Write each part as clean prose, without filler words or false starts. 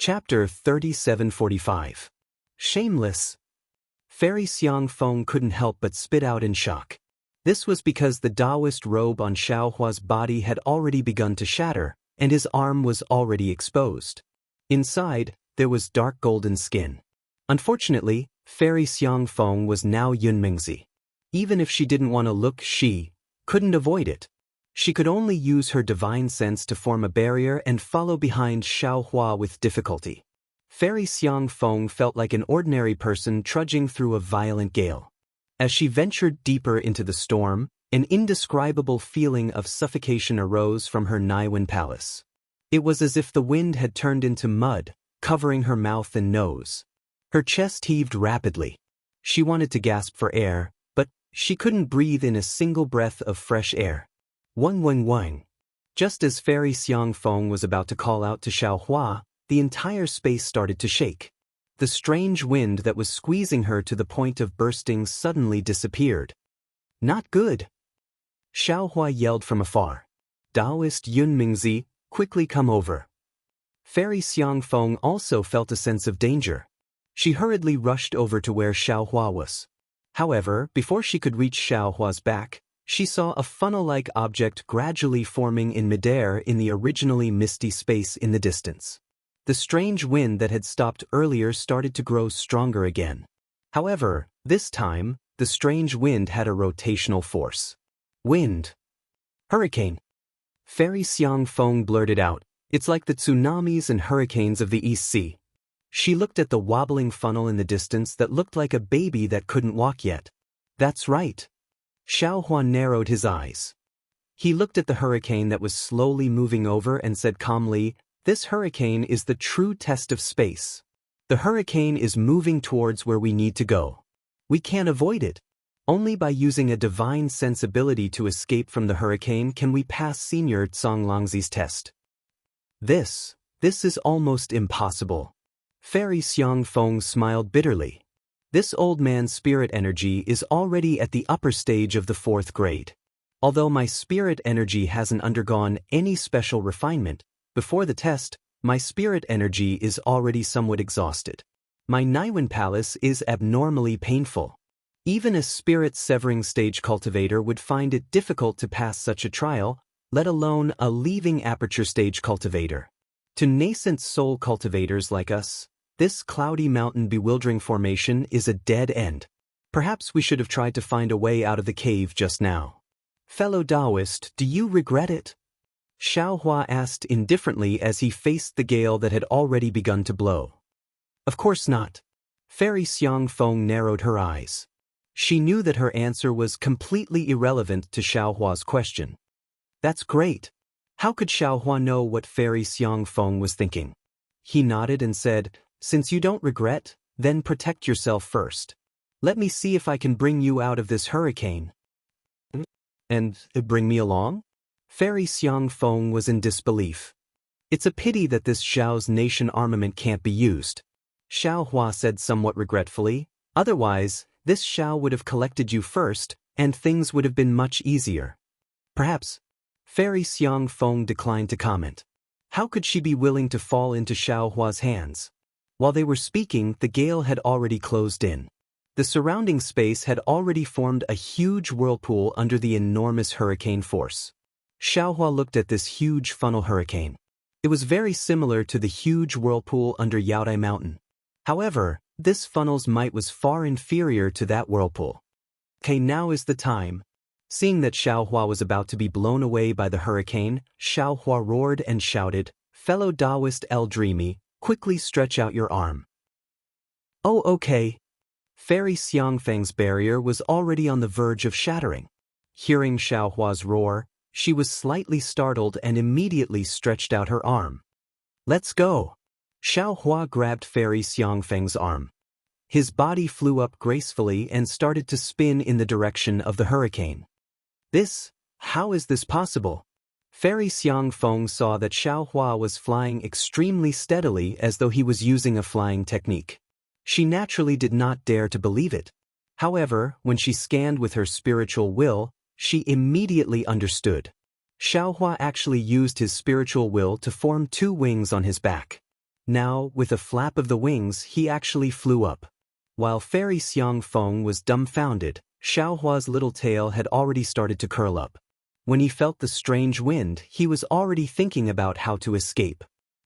Chapter 3745. Shameless. Fairy Xiang Feng couldn't help but spit out in shock. This was because the Taoist robe on Xiao Hua's body had already begun to shatter, and his arm was already exposed. Inside, there was dark golden skin. Unfortunately, Fairy Xiang Feng was now Yunmingzi. Even if she didn't want to look, she couldn't avoid it. She could only use her divine sense to form a barrier and follow behind Xiao Hua with difficulty. Fairy Xiang Feng felt like an ordinary person trudging through a violent gale. As she ventured deeper into the storm, an indescribable feeling of suffocation arose from her Naiwen palace. It was as if the wind had turned into mud, covering her mouth and nose. Her chest heaved rapidly. She wanted to gasp for air, but she couldn't breathe in a single breath of fresh air. Wang wang wang. Just as Fairy Xiang Feng was about to call out to Xiao Hua, the entire space started to shake. The strange wind that was squeezing her to the point of bursting suddenly disappeared. Not good. Xiao Hua yelled from afar. Taoist Yunmingzi, quickly come over. Fairy Xiang Feng also felt a sense of danger. She hurriedly rushed over to where Xiao Hua was. However, before she could reach Xiao Hua's back, she saw a funnel-like object gradually forming in midair in the originally misty space in the distance. The strange wind that had stopped earlier started to grow stronger again. However, this time, the strange wind had a rotational force. Wind. Hurricane. Fairy Xiang Feng blurted out, "It's like the tsunamis and hurricanes of the East Sea." She looked at the wobbling funnel in the distance that looked like a baby that couldn't walk yet. That's right. Xiao Hua narrowed his eyes. He looked at the hurricane that was slowly moving over and said calmly, "This hurricane is the true test of space. The hurricane is moving towards where we need to go. We can't avoid it. Only by using a divine sensibility to escape from the hurricane can we pass Senior Zonglangzi's test. This is almost impossible." Fairy Xiang Feng smiled bitterly. This old man's spirit energy is already at the upper stage of the 4th grade. Although my spirit energy hasn't undergone any special refinement, before the test, my spirit energy is already somewhat exhausted. My Naiwen palace is abnormally painful. Even a spirit-severing stage cultivator would find it difficult to pass such a trial, let alone a leaving aperture stage cultivator. To nascent soul cultivators like us, this cloudy mountain bewildering formation is a dead end. Perhaps we should have tried to find a way out of the cave just now. Fellow Taoist, do you regret it? Xiao Hua asked indifferently as he faced the gale that had already begun to blow. Of course not. Fairy Xiang Feng narrowed her eyes. She knew that her answer was completely irrelevant to Xiao Hua's question. That's great. How could Xiao Hua know what Fairy Xiang Feng was thinking? He nodded and said, "Since you don't regret, then protect yourself first. Let me see if I can bring you out of this hurricane." And bring me along? Fairy Xiang Feng was in disbelief. It's a pity that this Xiao's nation armament can't be used. Xiao Hua said somewhat regretfully, otherwise, this Xiao would have collected you first, and things would have been much easier. Perhaps. Fairy Xiang Feng declined to comment. How could she be willing to fall into Xiao Hua's hands? While they were speaking, the gale had already closed in. The surrounding space had already formed a huge whirlpool under the enormous hurricane force. Xiao Hua looked at this huge funnel hurricane. It was very similar to the huge whirlpool under Yaodai Mountain. However, this funnel's might was far inferior to that whirlpool. Okay, now is the time. Seeing that Xiao Hua was about to be blown away by the hurricane, Xiao Hua roared and shouted, "Fellow Taoist El Dreamy, quickly stretch out your arm." Oh, okay. Fairy Xiang Feng's barrier was already on the verge of shattering. Hearing Xiao Hua's roar, she was slightly startled and immediately stretched out her arm. Let's go. Xiao Hua grabbed Fairy Xiang Feng's arm. His body flew up gracefully and started to spin in the direction of the hurricane. How is this possible? Fairy Xiang Feng saw that Xiao Hua was flying extremely steadily as though he was using a flying technique. She naturally did not dare to believe it. However, when she scanned with her spiritual will, she immediately understood. Xiao Hua actually used his spiritual will to form 2 wings on his back. Now, with a flap of the wings, he actually flew up. While Fairy Xiang Feng was dumbfounded, Xiaohua's little tail had already started to curl up. When he felt the strange wind, he was already thinking about how to escape.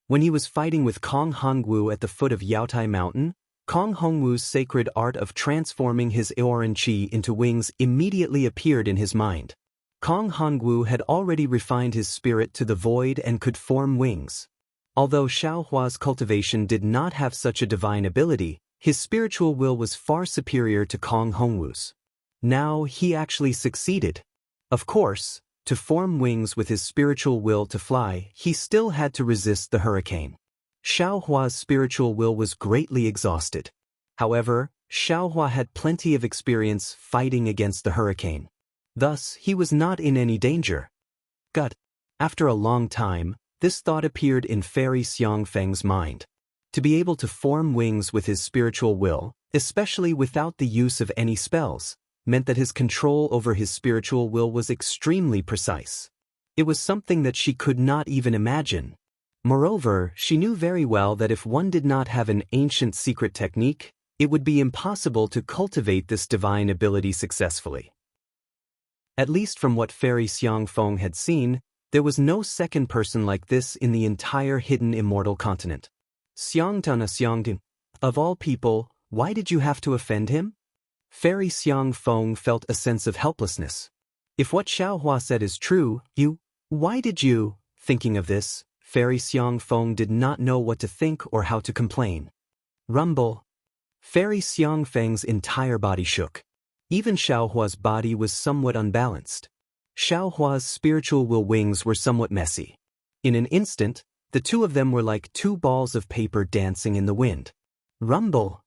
When he was fighting with Kong Hongwu at the foot of Yaotai Mountain, Kong Hongwu's sacred art of transforming his Aoran Qi into wings immediately appeared in his mind. Kong Hongwu had already refined his spirit to the void and could form wings. Although Xiaohua's cultivation did not have such a divine ability, his spiritual will was far superior to Kong Hongwu's. Now he actually succeeded. Of course, to form wings with his spiritual will to fly, he still had to resist the hurricane. Xiaohua's spiritual will was greatly exhausted. However, Xiaohua had plenty of experience fighting against the hurricane. Thus, he was not in any danger. Gut. After a long time, this thought appeared in Fairy Xiangfeng's mind. To be able to form wings with his spiritual will, especially without the use of any spells, meant that his control over his spiritual will was extremely precise. It was something that she could not even imagine. Moreover, she knew very well that if one did not have an ancient secret technique, it would be impossible to cultivate this divine ability successfully. At least from what Fairy Xiangfeng had seen, there was no second person like this in the entire hidden immortal continent. Xiangtana Xiangdun, of all people, why did you have to offend him? Fairy Xiangfeng felt a sense of helplessness. If what Xiaohua said is true, why did you? Thinking of this, Fairy Xiangfeng did not know what to think or how to complain. Rumble. Fairy Xiangfeng's entire body shook. Even Xiaohua's body was somewhat unbalanced. Xiaohua's spiritual will wings were somewhat messy. In an instant, the two of them were like two balls of paper dancing in the wind. Rumble.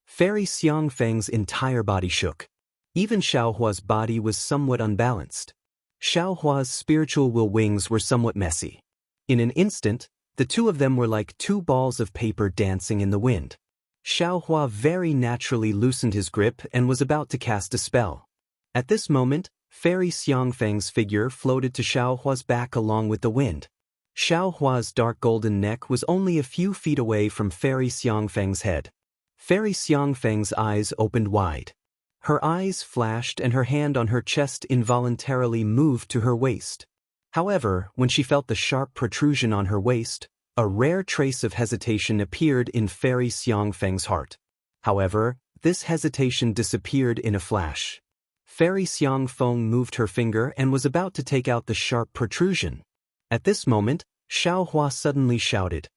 Fairy Xiangfeng's entire body shook. Even Xiaohua's body was somewhat unbalanced. Xiaohua's spiritual will wings were somewhat messy. In an instant, the two of them were like two balls of paper dancing in the wind. Xiaohua very naturally loosened his grip and was about to cast a spell. At this moment, Fairy Xiangfeng's figure floated to Xiaohua's back along with the wind. Xiaohua's dark golden neck was only a few feet away from Fairy Xiangfeng's head. Fairy Xiangfeng's eyes opened wide. Her eyes flashed and her hand on her chest involuntarily moved to her waist. However, when she felt the sharp protrusion on her waist, a rare trace of hesitation appeared in Fairy Xiangfeng's heart. However, this hesitation disappeared in a flash. Fairy Xiangfeng moved her finger and was about to take out the sharp protrusion. At this moment, Xiaohua suddenly shouted,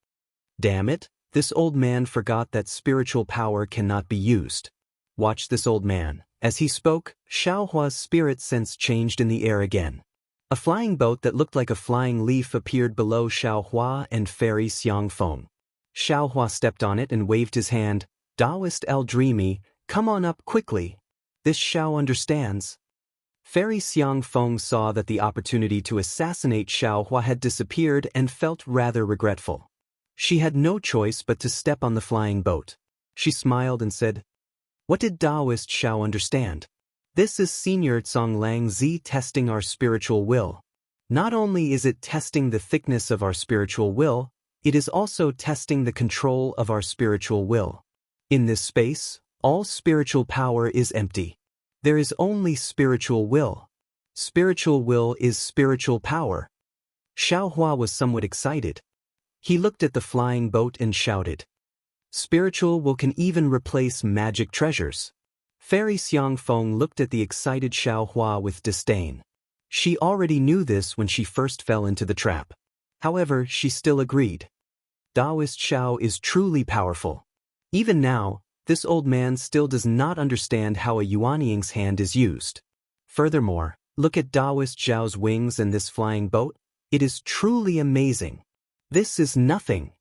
"Damn it, this old man forgot that spiritual power cannot be used. Watch this old man." As he spoke, Xiaohua's spirit sense changed in the air again. A flying boat that looked like a flying leaf appeared below Xiaohua and Fairy Xiangfeng. Xiaohua stepped on it and waved his hand. "Taoist El Dreamy, come on up quickly. This Xiao understands." Fairy Xiangfeng saw that the opportunity to assassinate Xiaohua had disappeared and felt rather regretful. She had no choice but to step on the flying boat. She smiled and said, "What did Taoist Xiao understand? This is Senior Tsong Lang Zi testing our spiritual will. Not only is it testing the thickness of our spiritual will, it is also testing the control of our spiritual will. In this space, all spiritual power is empty. There is only spiritual will. Spiritual will is spiritual power." Xiaohua was somewhat excited. He looked at the flying boat and shouted, "Spiritual will can even replace magic treasures." Fairy Xiangfeng looked at the excited Xiaohua with disdain. She already knew this when she first fell into the trap. However, she still agreed. Taoist Xiao is truly powerful. Even now, this old man still does not understand how a Yuanying's hand is used. Furthermore, look at Taoist Xiao's wings and this flying boat. It is truly amazing. This is nothing.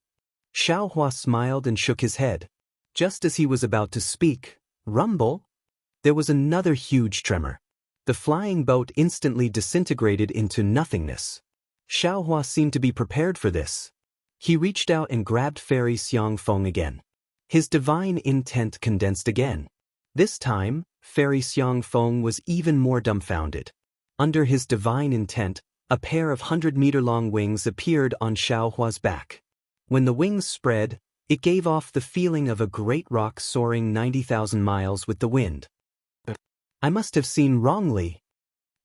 Xiaohua smiled and shook his head. Just as he was about to speak, rumble, there was another huge tremor. The flying boat instantly disintegrated into nothingness. Xiaohua seemed to be prepared for this. He reached out and grabbed Fairy Xiangfeng again. His divine intent condensed again. This time, Fairy Xiangfeng was even more dumbfounded. Under his divine intent, a pair of 100-meter-long wings appeared on Xiaohua's back. When the wings spread, it gave off the feeling of a great rock soaring 90,000 miles with the wind. I must have seen wrongly.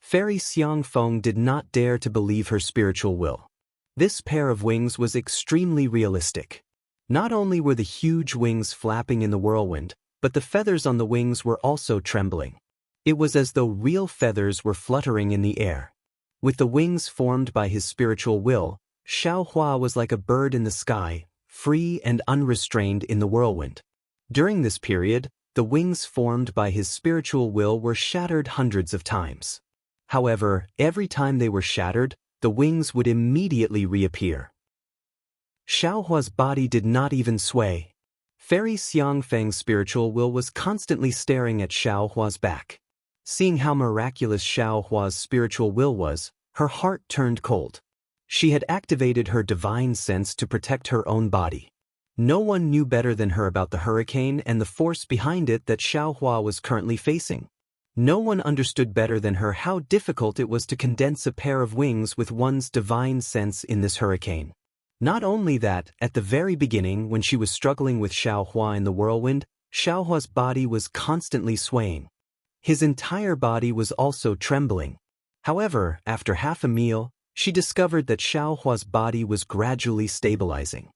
Fairy Xiangfeng did not dare to believe her spiritual will. This pair of wings was extremely realistic. Not only were the huge wings flapping in the whirlwind, but the feathers on the wings were also trembling. It was as though real feathers were fluttering in the air. With the wings formed by his spiritual will, Xiaohua was like a bird in the sky, free and unrestrained in the whirlwind. During this period, the wings formed by his spiritual will were shattered hundreds of times. However, every time they were shattered, the wings would immediately reappear. Xiaohua's body did not even sway. Fairy Xiangfeng's spiritual will was constantly staring at Xiaohua's back. Seeing how miraculous Xiaohua's spiritual will was, her heart turned cold. She had activated her divine sense to protect her own body. No one knew better than her about the hurricane and the force behind it that Xiaohua was currently facing. No one understood better than her how difficult it was to condense a pair of wings with one's divine sense in this hurricane. Not only that, at the very beginning when she was struggling with Xiaohua in the whirlwind, Xiaohua's body was constantly swaying. His entire body was also trembling. However, after half a meal, she discovered that Xiaohua's body was gradually stabilizing.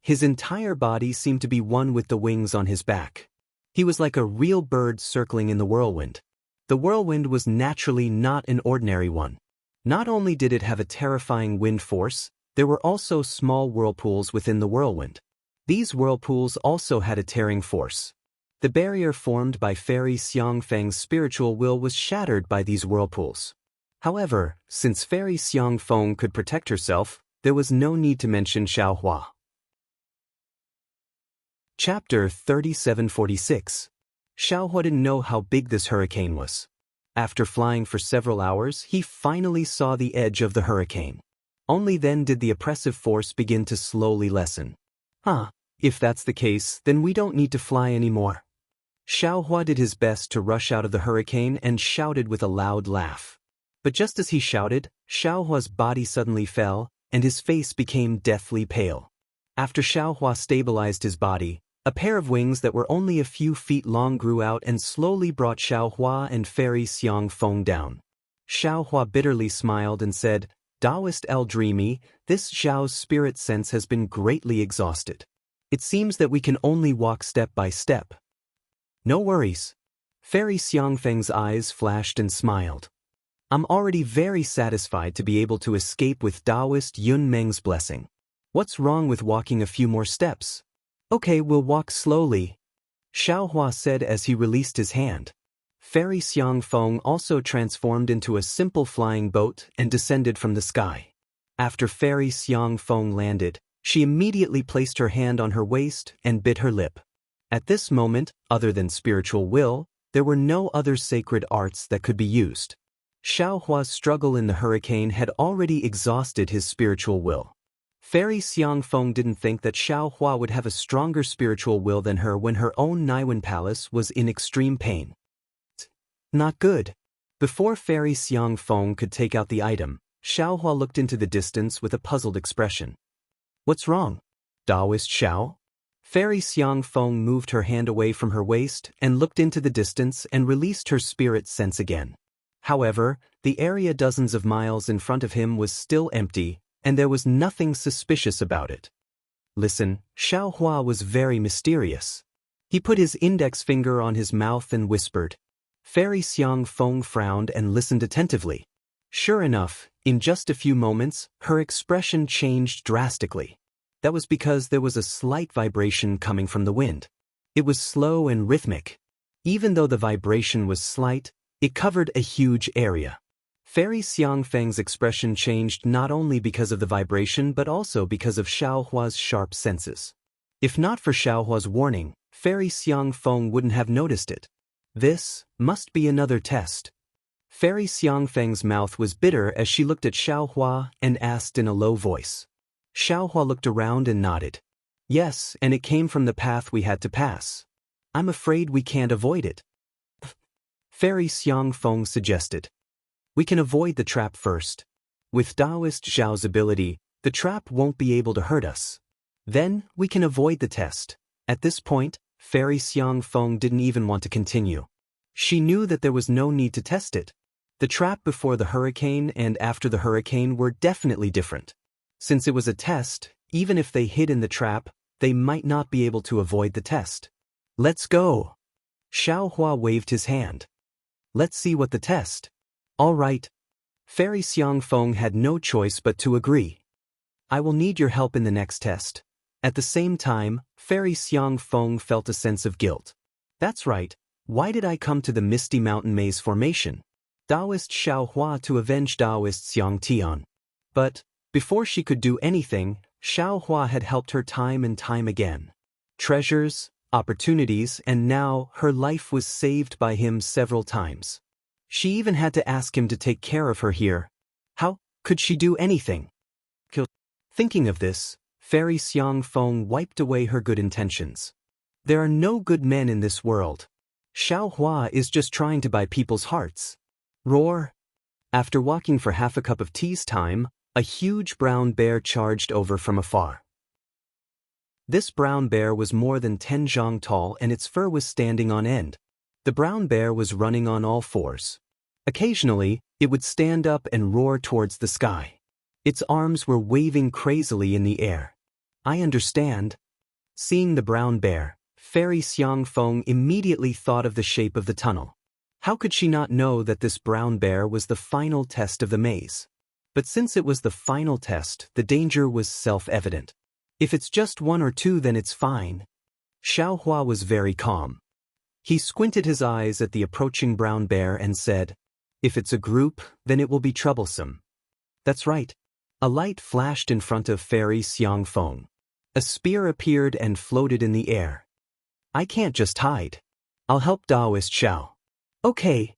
His entire body seemed to be one with the wings on his back. He was like a real bird circling in the whirlwind. The whirlwind was naturally not an ordinary one. Not only did it have a terrifying wind force, there were also small whirlpools within the whirlwind. These whirlpools also had a tearing force. The barrier formed by Fairy Xiangfeng's spiritual will was shattered by these whirlpools. However, since Fairy Xiangfeng could protect herself, there was no need to mention Xiaohua. Chapter 3746. Xiaohua didn't know how big this hurricane was. After flying for several hours, he finally saw the edge of the hurricane. Only then did the oppressive force begin to slowly lessen. If that's the case, then we don't need to fly anymore. Xiaohua did his best to rush out of the hurricane and shouted with a loud laugh. But just as he shouted, Xiaohua's body suddenly fell, and his face became deathly pale. After Xiaohua stabilized his body, a pair of wings that were only a few feet long grew out and slowly brought Xiaohua and Fairy Xiangfeng down. Xiaohua bitterly smiled and said, "Taoist El Dreamy, this Xiao's spirit sense has been greatly exhausted. It seems that we can only walk step by step." "No worries." Fairy Xiangfeng's eyes flashed and smiled. "I'm already very satisfied to be able to escape with Taoist Yun Meng's blessing. What's wrong with walking a few more steps?" "Okay, we'll walk slowly," Xiaohua said as he released his hand. Fairy Xiangfeng also transformed into a simple flying boat and descended from the sky. After Fairy Xiangfeng landed, she immediately placed her hand on her waist and bit her lip. At this moment, other than spiritual will, there were no other sacred arts that could be used. Xiaohua's struggle in the hurricane had already exhausted his spiritual will. Fairy Xiangfeng didn't think that Xiaohua would have a stronger spiritual will than her when her own Naiwen palace was in extreme pain. Not good. Before Fairy Xiangfeng could take out the item, Xiaohua looked into the distance with a puzzled expression. "What's wrong? Taoist Xiao?" Fairy Xiangfeng moved her hand away from her waist and looked into the distance and released her spirit sense again. However, the area dozens of miles in front of him was still empty, and there was nothing suspicious about it. Listen, Xiaohua was very mysterious. He put his index finger on his mouth and whispered. Fairy Xiangfeng frowned and listened attentively. Sure enough, in just a few moments, her expression changed drastically. That was because there was a slight vibration coming from the wind. It was slow and rhythmic. Even though the vibration was slight, it covered a huge area. Fairy Xiangfeng's expression changed not only because of the vibration but also because of Xiaohua's sharp senses. If not for Xiaohua's warning, Fairy Xiangfeng wouldn't have noticed it. This must be another test. Fairy Xiangfeng's mouth was bitter as she looked at Xiaohua and asked in a low voice. Xiaohua looked around and nodded. Yes, and it came from the path we had to pass. I'm afraid we can't avoid it. Fairy Xiangfeng suggested. We can avoid the trap first. With Taoist Xiao's ability, the trap won't be able to hurt us. Then, we can avoid the test. At this point, Fairy Xiang Feng didn't even want to continue. She knew that there was no need to test it. The trap before the hurricane and after the hurricane were definitely different. Since it was a test, even if they hid in the trap, they might not be able to avoid the test. Let's go. Xiao Hua waved his hand. Let's see what the test. All right. Fairy Xiang Feng had no choice but to agree. I will need your help in the next test. At the same time, Fairy Xiang Feng felt a sense of guilt. That's right. Why did I come to the Misty Mountain Maze formation? Taoist Xiao Hua to avenge Taoist Xiang Tian. But, before she could do anything, Xiao Hua had helped her time and time again. Treasures, opportunities, and now her life was saved by him several times. She even had to ask him to take care of her here. How could she do anything? Thinking of this, Fairy Xiang Feng wiped away her good intentions. There are no good men in this world. Xiao Hua is just trying to buy people's hearts. Roar! After walking for half a cup of tea's time, a huge brown bear charged over from afar. This brown bear was more than 10 zhang tall and its fur was standing on end. The brown bear was running on all fours. Occasionally, it would stand up and roar towards the sky. Its arms were waving crazily in the air. I understand. Seeing the brown bear, Fairy Xiang Feng immediately thought of the shape of the tunnel. How could she not know that this brown bear was the final test of the maze? But since it was the final test, the danger was self-evident. If it's just one or two, then it's fine. Xiao Hua was very calm. He squinted his eyes at the approaching brown bear and said, "If it's a group, then it will be troublesome." That's right. A light flashed in front of Fairy Xiang Feng. A spear appeared and floated in the air. I can't just hide. I'll help Taoist Xiao. Okay.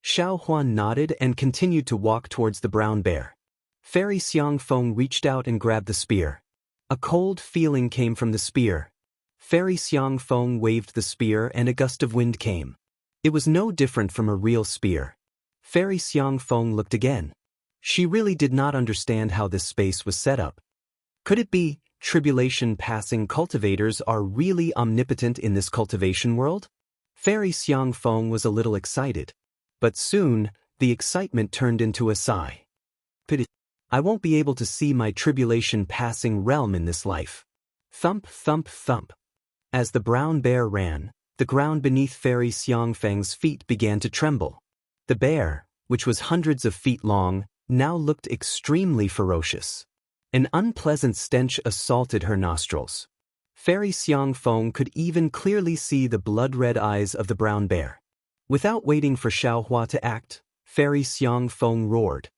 Xiao Huan nodded and continued to walk towards the brown bear. Fairy Xiang Feng reached out and grabbed the spear. A cold feeling came from the spear. Fairy Xiang Feng waved the spear and a gust of wind came. It was no different from a real spear. Fairy Xiang Feng looked again. She really did not understand how this space was set up. Could it be tribulation-passing cultivators are really omnipotent in this cultivation world? Fairy Xiang Feng was a little excited. But soon, the excitement turned into a sigh. Pity. I won't be able to see my tribulation-passing realm in this life. Thump, thump, thump. As the brown bear ran, the ground beneath Fairy Xiang Feng's feet began to tremble. The bear, which was hundreds of feet long, now looked extremely ferocious. An unpleasant stench assaulted her nostrils. Fairy Xiang Feng could even clearly see the blood-red eyes of the brown bear. Without waiting for Xiao Hua to act, Fairy Xiang Feng roared.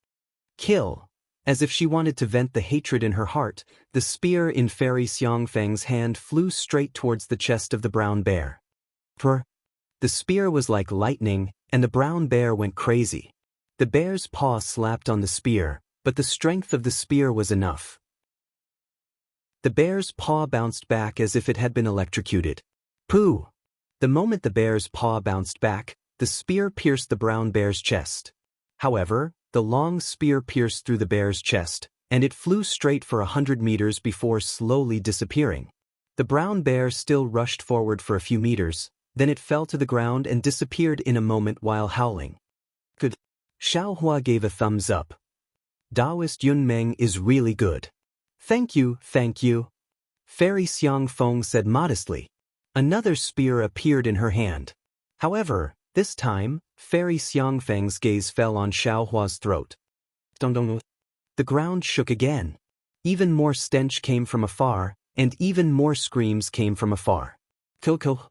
Kill! As if she wanted to vent the hatred in her heart, the spear in Fairy Xiang Feng's hand flew straight towards the chest of the brown bear. The spear was like lightning, and the brown bear went crazy. The bear's paw slapped on the spear, but the strength of the spear was enough. The bear's paw bounced back as if it had been electrocuted. Pooh! The moment the bear's paw bounced back, the spear pierced the brown bear's chest. However, the long spear pierced through the bear's chest, and it flew straight for 100 meters before slowly disappearing. The brown bear still rushed forward for a few meters, then it fell to the ground and disappeared in a moment while howling. Good. Xiao Hua gave a thumbs up. Taoist Yun Meng is really good. Thank you, thank you. Fairy Xiang Feng said modestly. Another spear appeared in her hand. However, this time, Fairy Xiang Feng's gaze fell on Xiao Hua's throat. The ground shook again. Even more stench came from afar, and even more screams came from afar. Kill.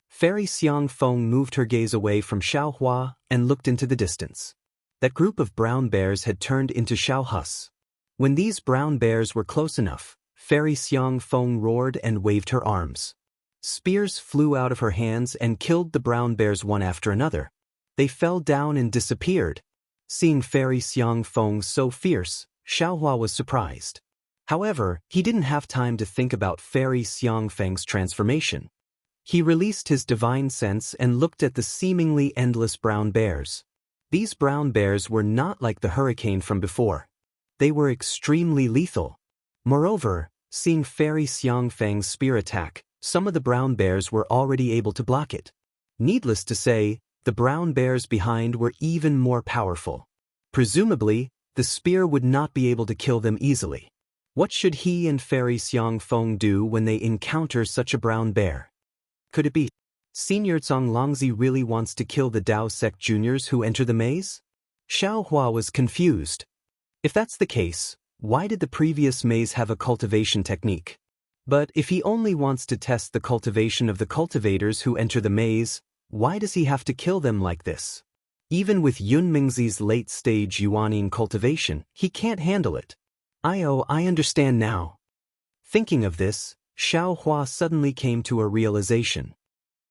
Fairy Xiang Feng moved her gaze away from Xiao Hua and looked into the distance. That group of brown bears had turned into Xiao Hus. When these brown bears were close enough, Fairy Xiang Feng roared and waved her arms. Spears flew out of her hands and killed the brown bears one after another. They fell down and disappeared. Seeing Fairy Xiang Feng so fierce, Xiao Hua was surprised. However, he didn't have time to think about Fairy Xiang Feng's transformation. He released his divine sense and looked at the seemingly endless brown bears. These brown bears were not like the hurricane from before. They were extremely lethal. Moreover, Seeing Fairy Xiangfang's spear attack, some of the brown bears were already able to block it. Needless to say, the brown bears behind were even more powerful. Presumably, the spear would not be able to kill them easily. What should he and Fairy Xiangfeng do when they encounter such a brown bear? Could it be Senior Longlongzi really wants to kill the Dao sect juniors who enter the maze? Xiaohua was confused. If that's the case, why did the previous maze have a cultivation technique? But if he only wants to test the cultivation of the cultivators who enter the maze, why does he have to kill them like this? Even with Yunmingzi's late-stage Yuaning cultivation, he can't handle it. I understand now. Thinking of this, Xiaohua suddenly came to a realization.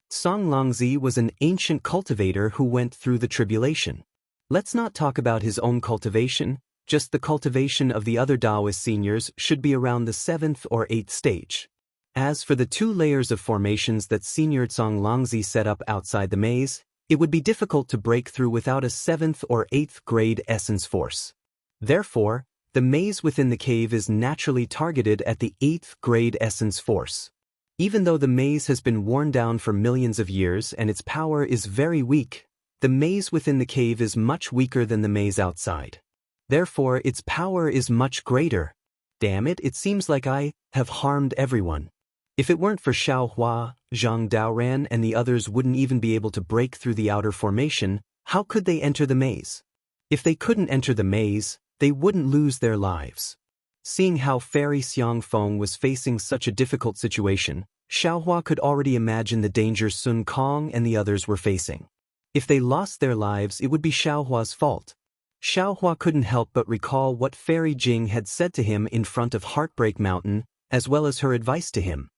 Songlongzi was an ancient cultivator who went through the tribulation. Let's not talk about his own cultivation, just the cultivation of the other Taoist seniors should be around the 7th or 8th stage. As for the 2 layers of formations that Senior Songlongzi set up outside the maze, it would be difficult to break through without a 7th or 8th grade essence force. Therefore, the maze within the cave is naturally targeted at the 8th grade essence force. Even though the maze has been worn down for millions of years and its power is very weak, the maze within the cave is much weaker than the maze outside. Therefore, its power is much greater. Damn it, it seems like I have harmed everyone. If it weren't for Xiaohua, Zhang Daoran and the others wouldn't even be able to break through the outer formation, how could they enter the maze? If they couldn't enter the maze, they wouldn't lose their lives. Seeing how Fairy Xiangfeng was facing such a difficult situation, Xiaohua could already imagine the danger Sun Kong and the others were facing. If they lost their lives, it would be Xiaohua's fault. Xiaohua couldn't help but recall what Fairy Jing had said to him in front of Heartbreak Mountain, as well as her advice to him.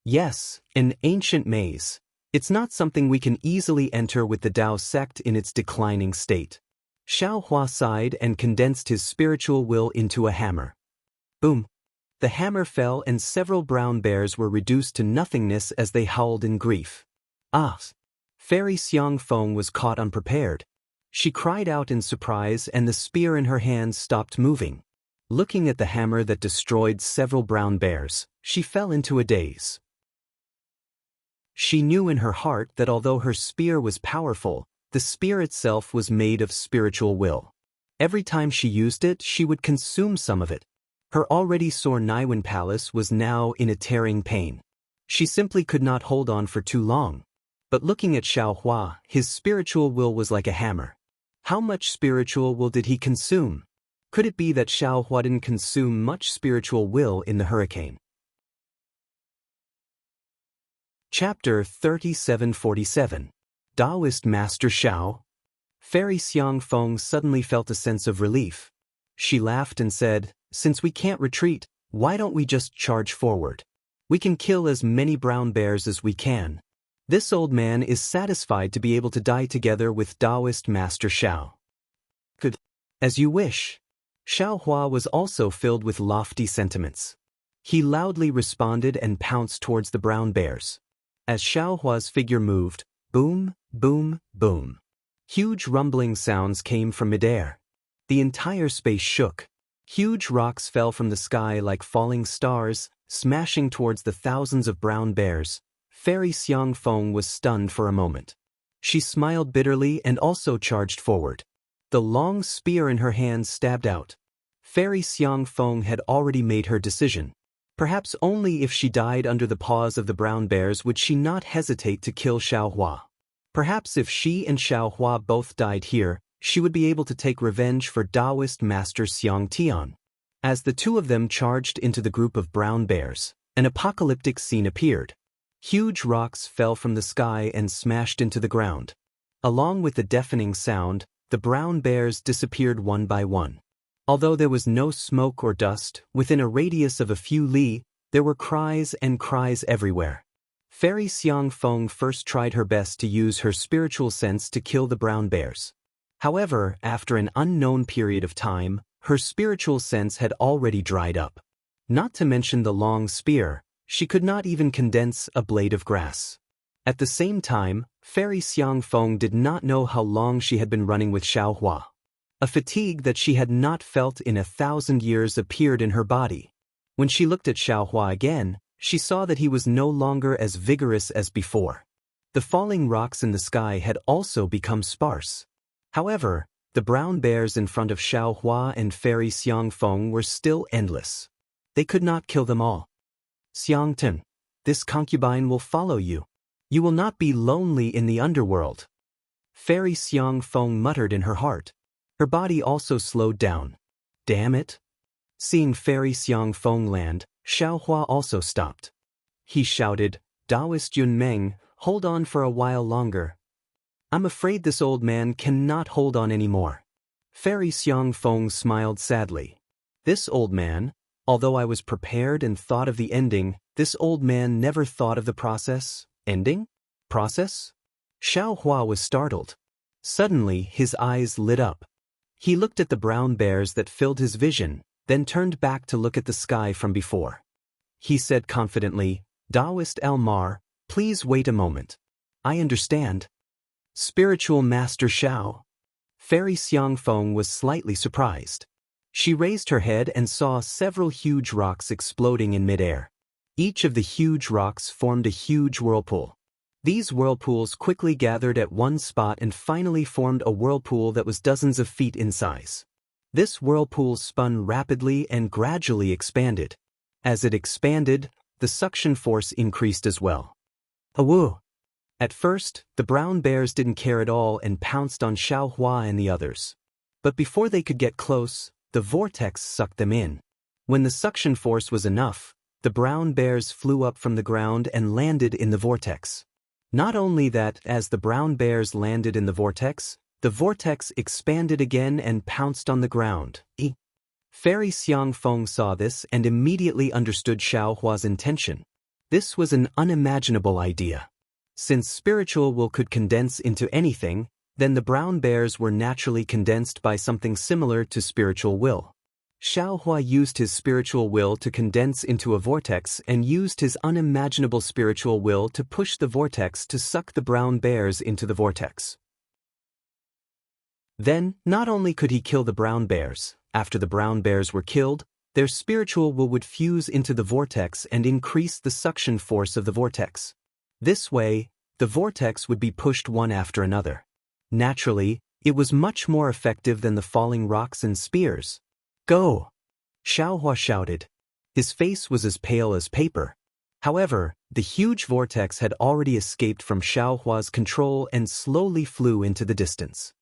Yes, an ancient maze. It's not something we can easily enter with the Dao sect in its declining state. Xiaohua sighed and condensed his spiritual will into a hammer. Boom! The hammer fell and several brown bears were reduced to nothingness as they howled in grief. Ah! Fairy Xiangfeng was caught unprepared. She cried out in surprise and the spear in her hands stopped moving. Looking at the hammer that destroyed several brown bears, she fell into a daze. She knew in her heart that although her spear was powerful, the spear itself was made of spiritual will. Every time she used it, she would consume some of it. Her already sore Naiwan palace was now in a tearing pain. She simply could not hold on for too long. But looking at Xiaohua, his spiritual will was like a hammer. How much spiritual will did he consume? Could it be that Xiaohua didn't consume much spiritual will in the hurricane? Chapter 3747. Taoist Master Xiao. Fairy Xiangfeng suddenly felt a sense of relief. She laughed and said, "Since we can't retreat, why don't we just charge forward? We can kill as many brown bears as we can. This old man is satisfied to be able to die together with Taoist Master Xiao." "Good. As you wish." Xiaohua was also filled with lofty sentiments. He loudly responded and pounced towards the brown bears. As Xiaohua's figure moved, boom, boom, boom. Huge rumbling sounds came from midair. The entire space shook. Huge rocks fell from the sky like falling stars, smashing towards the thousands of brown bears. Fairy Xiangfeng was stunned for a moment. She smiled bitterly and also charged forward. The long spear in her hand stabbed out. Fairy Xiangfeng had already made her decision. Perhaps only if she died under the paws of the brown bears would she not hesitate to kill Xiaohua. Perhaps if she and Xiaohua both died here, she would be able to take revenge for Taoist Master Xiang Tian. As the two of them charged into the group of brown bears, an apocalyptic scene appeared. Huge rocks fell from the sky and smashed into the ground. Along with the deafening sound, the brown bears disappeared one by one. Although there was no smoke or dust, within a radius of a few li, there were cries and cries everywhere. Fairy Xiangfeng first tried her best to use her spiritual sense to kill the brown bears. However, after an unknown period of time, her spiritual sense had already dried up. Not to mention the long spear, she could not even condense a blade of grass. At the same time, Fairy Xiangfeng did not know how long she had been running with Xiaohua. A fatigue that she had not felt in 1,000 years appeared in her body. When she looked at Xiaohua again, she saw that he was no longer as vigorous as before. The falling rocks in the sky had also become sparse. However, the brown bears in front of Xiaohua and Fairy Xiangfeng were still endless. They could not kill them all. Xiangten, this concubine will follow you. You will not be lonely in the underworld. Fairy Xiangfeng muttered in her heart. Her body also slowed down. Damn it. Seeing Fairy Xiangfeng land, Xiaohua also stopped. He shouted, Taoist Yunmeng, hold on for a while longer. I'm afraid this old man cannot hold on anymore. Fairy Xiangfeng smiled sadly. This old man, although I was prepared and thought of the ending, this old man never thought of the process. Ending? Process? Xiaohua was startled. Suddenly his eyes lit up. He looked at the brown bears that filled his vision, then turned back to look at the sky from before. He said confidently, Taoist Elmar, please wait a moment. I understand. Spiritual Master Xiao. Fairy Xiangfeng was slightly surprised. She raised her head and saw several huge rocks exploding in midair. Each of the huge rocks formed a huge whirlpool. These whirlpools quickly gathered at one spot and finally formed a whirlpool that was dozens of feet in size. This whirlpool spun rapidly and gradually expanded. As it expanded, the suction force increased as well. Awoo! At first, the brown bears didn't care at all and pounced on Xiaohua and the others. But before they could get close, the vortex sucked them in. When the suction force was enough, the brown bears flew up from the ground and landed in the vortex. Not only that, as the brown bears landed in the vortex expanded again and pounced on the ground. Fairy Xiangfeng saw this and immediately understood Xiaohua's intention. This was an unimaginable idea. Since spiritual will could condense into anything, then the brown bears were naturally condensed by something similar to spiritual will. Xiaohua used his spiritual will to condense into a vortex and used his unimaginable spiritual will to push the vortex to suck the brown bears into the vortex. Then, not only could he kill the brown bears, after the brown bears were killed, their spiritual will would fuse into the vortex and increase the suction force of the vortex. This way, the vortex would be pushed one after another. Naturally, it was much more effective than the falling rocks and spears. Go! Xiaohua shouted. His face was as pale as paper. However, the huge vortex had already escaped from Xiaohua's control and slowly flew into the distance.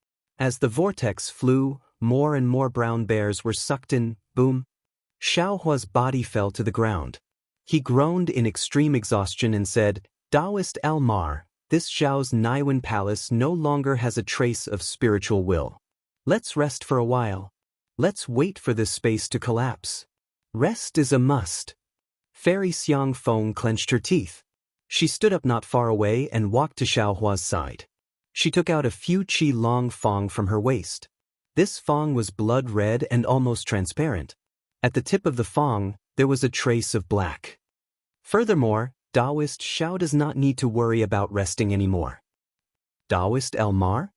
As the vortex flew, more and more brown bears were sucked in. Boom! Xiaohua's body fell to the ground. He groaned in extreme exhaustion and said, Taoist Elmar, this Xiao's Naiwan palace no longer has a trace of spiritual will. Let's rest for a while. Let's wait for this space to collapse. Rest is a must. Fairy Xiangfeng clenched her teeth. She stood up not far away and walked to Xiaohua's side. She took out a few qi-long fang from her waist. This fang was blood red and almost transparent. At the tip of the fang, there was a trace of black. Furthermore, Taoist Xiao does not need to worry about resting anymore. Taoist Elmar?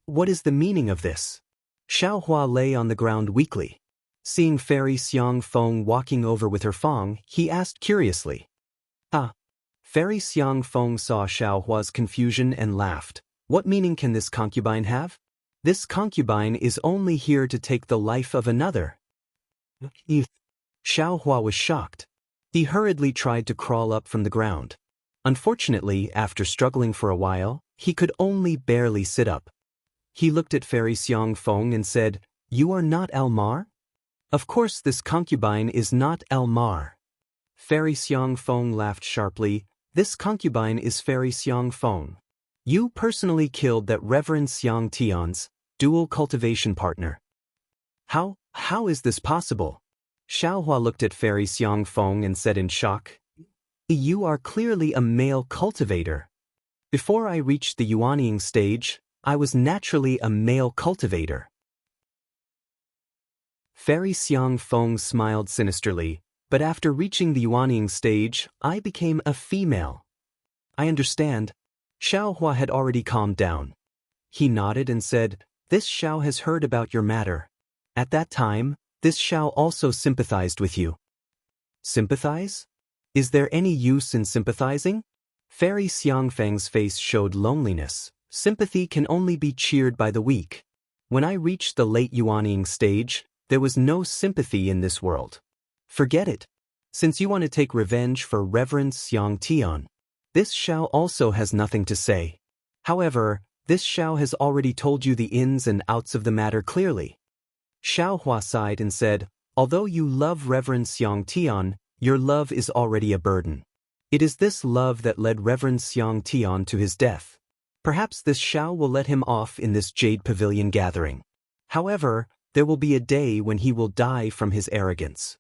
What is the meaning of this? Xiaohua lay on the ground weakly. Seeing Fairy Xiangfeng walking over with her fang, he asked curiously. Fairy Xiangfeng saw Xiaohua's confusion and laughed. What meaning can this concubine have? This concubine is only here to take the life of another. Xiaohua was shocked. He hurriedly tried to crawl up from the ground. Unfortunately, after struggling for a while, he could only barely sit up. He looked at Fairy Xiangfeng and said, You are not Elmar? Of course this concubine is not Elmar. Fairy Xiangfeng laughed sharply. This concubine is Fairy Xiangfeng. You personally killed that Reverend Xiang Tian's dual cultivation partner. How is this possible? Xiaohua looked at Fairy Xiangfeng and said in shock, You are clearly a male cultivator. Before I reached the Yuanying stage, I was naturally a male cultivator. Fairy Xiangfeng smiled sinisterly, but after reaching the Yuanying stage, I became a female. I understand. Xiaohua had already calmed down. He nodded and said, This Xiao has heard about your matter. At that time, this Xiao also sympathized with you. Sympathize? Is there any use in sympathizing? Fairy Xiangfeng's face showed loneliness. Sympathy can only be cheered by the weak. When I reached the late Yuanying stage, there was no sympathy in this world. Forget it. Since you want to take revenge for Reverend Xiang Tian, this Xiao also has nothing to say. However, this Xiao has already told you the ins and outs of the matter clearly. Xiao Hua sighed and said, although you love Reverend Xiang Tian, your love is already a burden. It is this love that led Reverend Xiang Tian to his death. Perhaps this Xiao will let him off in this Jade Pavilion gathering. However, there will be a day when he will die from his arrogance.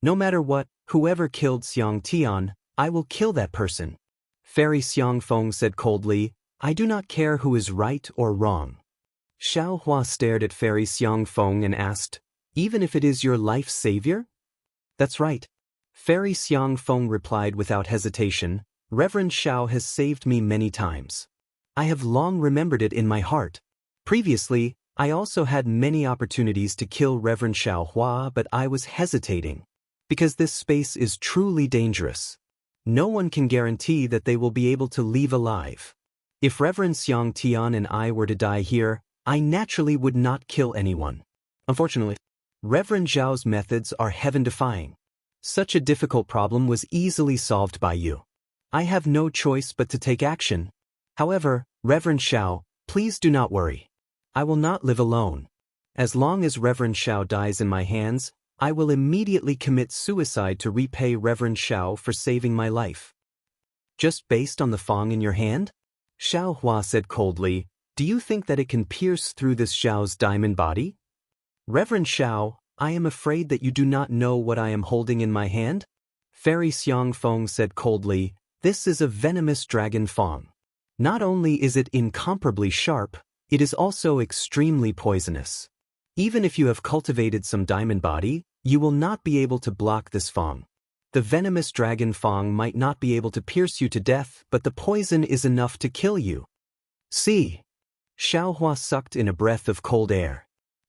No matter what, whoever killed Xiang Tian, I will kill that person. Fairy Xiangfeng said coldly, I do not care who is right or wrong. Xiao Hua stared at Fairy Xiangfeng and asked, even if it is your life's savior? That's right. Fairy Xiangfeng replied without hesitation, Reverend Xiao has saved me many times. I have long remembered it in my heart. Previously, I also had many opportunities to kill Reverend Xiao Hua, but I was hesitating. Because this space is truly dangerous. No one can guarantee that they will be able to leave alive. If Reverend Xiang Tian and I were to die here, I naturally would not kill anyone. Unfortunately, Reverend Zhao's methods are heaven-defying. Such a difficult problem was easily solved by you. I have no choice but to take action. However, Reverend Xiao, please do not worry. I will not live alone. As long as Reverend Xiao dies in my hands, I will immediately commit suicide to repay Reverend Xiao for saving my life. Just based on the fong in your hand? Xiao Hua said coldly, do you think that it can pierce through this Xiao's diamond body? Reverend Xiao, I am afraid that you do not know what I am holding in my hand. Fairy Xiangfeng said coldly, this is a venomous dragon fong. Not only is it incomparably sharp, it is also extremely poisonous. Even if you have cultivated some diamond body, you will not be able to block this fong. The venomous dragon fong might not be able to pierce you to death, but the poison is enough to kill you. See. Xiao Hua sucked in a breath of cold air.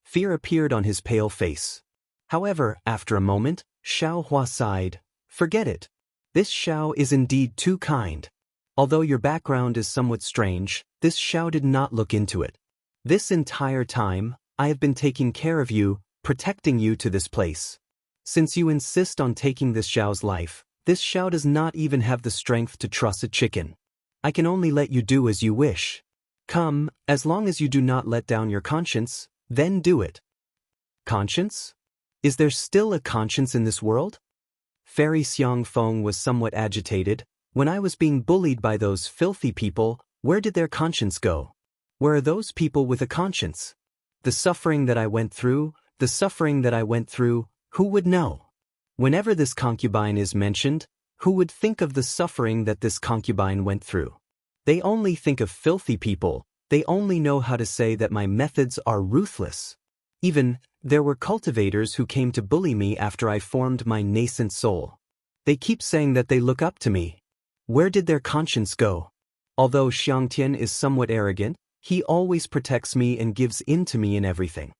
Fear appeared on his pale face. However, after a moment, Xiao Hua sighed, forget it. This Xiao is indeed too kind. Although your background is somewhat strange, this Xiao did not look into it. This entire time, I have been taking care of you, protecting you to this place. Since you insist on taking this Xiao's life, this Xiao does not even have the strength to truss a chicken. I can only let you do as you wish. Come, as long as you do not let down your conscience, then do it. Conscience? Is there still a conscience in this world? Fairy Xiangfeng was somewhat agitated. When I was being bullied by those filthy people, where did their conscience go? Where are those people with a conscience? The suffering that I went through, who would know? Whenever this concubine is mentioned, who would think of the suffering that this concubine went through? They only think of filthy people, they only know how to say that my methods are ruthless. Even, there were cultivators who came to bully me after I formed my nascent soul. They keep saying that they look up to me. Where did their conscience go? Although Xiangtian is somewhat arrogant, he always protects me and gives in to me in everything.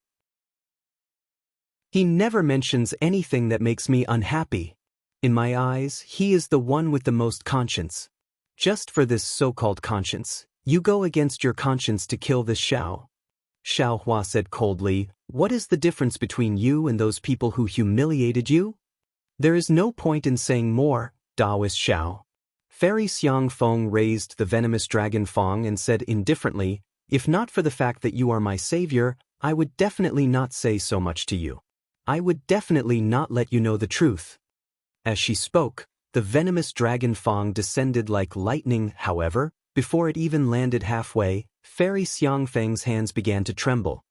He never mentions anything that makes me unhappy. In my eyes, he is the one with the most conscience. Just for this so-called conscience, you go against your conscience to kill this Xiao. Xiao Hua said coldly, what is the difference between you and those people who humiliated you? There is no point in saying more, Taoist Xiao. Fairy Xiangfeng raised the venomous dragon fong and said indifferently, if not for the fact that you are my savior, I would definitely not say so much to you. I would definitely not let you know the truth. As she spoke, the venomous dragon fong descended like lightning. However, before it even landed halfway, Fairy Xiangfeng's hands began to tremble.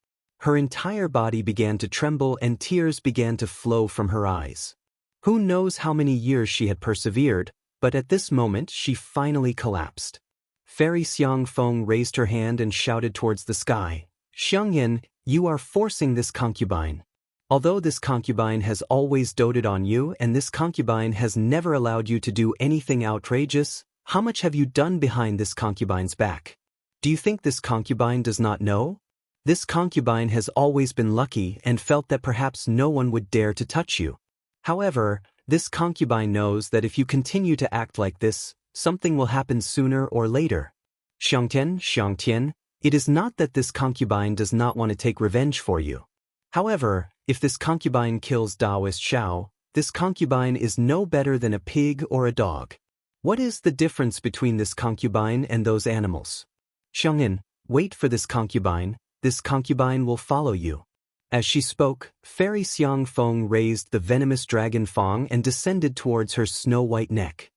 Her entire body began to tremble and tears began to flow from her eyes. Who knows how many years she had persevered, but at this moment she finally collapsed. Fairy Xiangfeng raised her hand and shouted towards the sky, Xiangyan, you are forcing this concubine. Although this concubine has always doted on you and this concubine has never allowed you to do anything outrageous, how much have you done behind this concubine's back? Do you think this concubine does not know? This concubine has always been lucky and felt that perhaps no one would dare to touch you. However, This concubine knows that if you continue to act like this, something will happen sooner or later. Xiangtian, it is not that this concubine does not want to take revenge for you. However, if this concubine kills Taoist Xiao, this concubine is no better than a pig or a dog. What is the difference between this concubine and those animals? Xiangyin, wait for this concubine will follow you. As she spoke, Fairy Xiang Feng raised the venomous dragon Fang and descended towards her snow-white neck.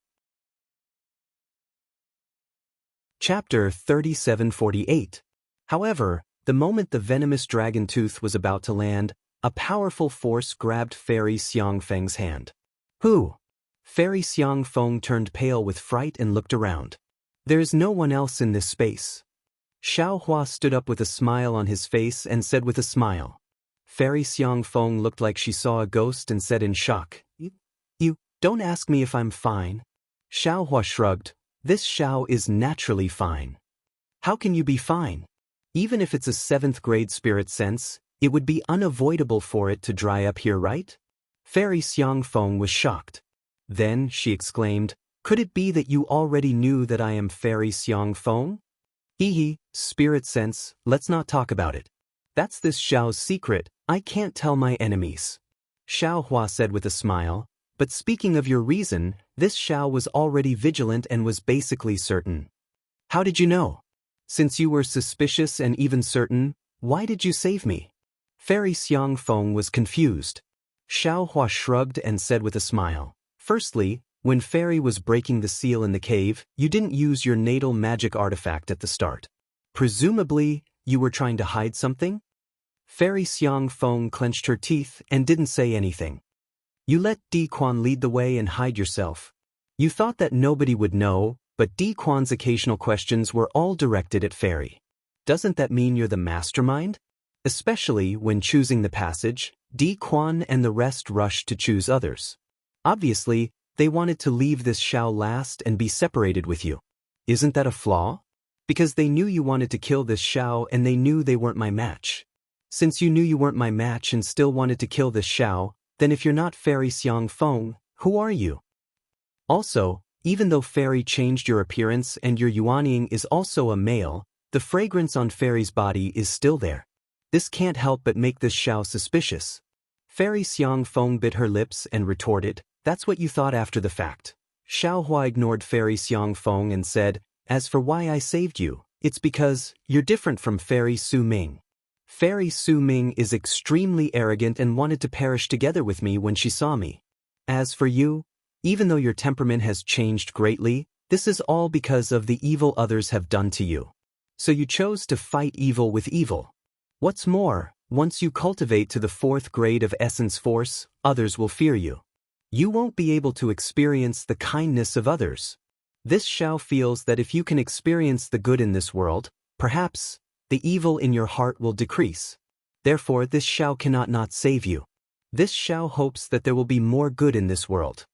Chapter 3748. However, the moment the venomous dragon tooth was about to land, a powerful force grabbed Fairy Xiang Feng's hand. Who? Fairy Xiang Feng turned pale with fright and looked around. There is no one else in this space. Xiao Hua stood up with a smile on his face and said with a smile. Fairy Xiang Feng looked like she saw a ghost and said in shock, You don't ask me if I'm fine. Xiao Hua shrugged. This Xiao is naturally fine. How can you be fine? Even if it's a 7th grade spirit sense, it would be unavoidable for it to dry up here, right? Fairy Xiang Feng was shocked. Then, she exclaimed, could it be that you already knew that I am Fairy Xiang Feng? Spirit sense, let's not talk about it. That's this Xiao's secret, I can't tell my enemies. Xiao Hua said with a smile, but speaking of your reason, this Xiao was already vigilant and was basically certain. How did you know? Since you were suspicious and even certain, why did you save me? Fairy Xiang Feng was confused. Xiao Hua shrugged and said with a smile. Firstly, when Fairy was breaking the seal in the cave, you didn't use your natal magic artifact at the start. Presumably, you were trying to hide something? Fairy Xiang Feng clenched her teeth and didn't say anything. You let Di Quan lead the way and hide yourself. You thought that nobody would know, but Di Quan's occasional questions were all directed at Fairy. Doesn't that mean you're the mastermind? Especially when choosing the passage, Di Quan and the rest rushed to choose others. Obviously, they wanted to leave this Xiao last and be separated with you. Isn't that a flaw? Because they knew you wanted to kill this Xiao and they knew they weren't my match. Since you knew you weren't my match and still wanted to kill this Xiao, then if you're not Fairy Xiang Feng, who are you? Also, even though Fairy changed your appearance and your Yuanying is also a male, the fragrance on Fairy's body is still there. This can't help but make this Xiao suspicious. Fairy Xiang Feng bit her lips and retorted, that's what you thought after the fact. Xiao Hua ignored Fairy Xiang Feng and said, as for why I saved you, it's because you're different from Fairy Su Ming. Fairy Su Ming is extremely arrogant and wanted to perish together with me when she saw me. As for you, even though your temperament has changed greatly, this is all because of the evil others have done to you. So you chose to fight evil with evil. What's more, once you cultivate to the 4th grade of essence force, others will fear you. You won't be able to experience the kindness of others. This Xiao feels that if you can experience the good in this world, perhaps, the evil in your heart will decrease. Therefore this Xiao cannot not save you. This Xiao hopes that there will be more good in this world.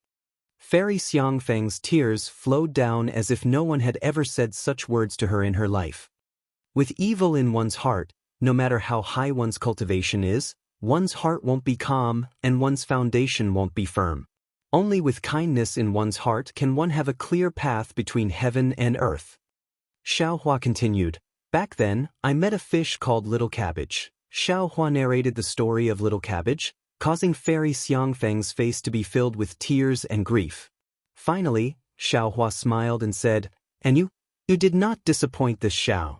Fairy Xiang Feng's tears flowed down as if no one had ever said such words to her in her life. With evil in one's heart, no matter how high one's cultivation is, one's heart won't be calm and one's foundation won't be firm. Only with kindness in one's heart can one have a clear path between heaven and earth. Xiao Hua continued, back then, I met a fish called Little Cabbage. Xiao Hua narrated the story of Little Cabbage, causing Fairy Xiang Feng's face to be filled with tears and grief. Finally, Xiao Hua smiled and said, and you did not disappoint this Xiao.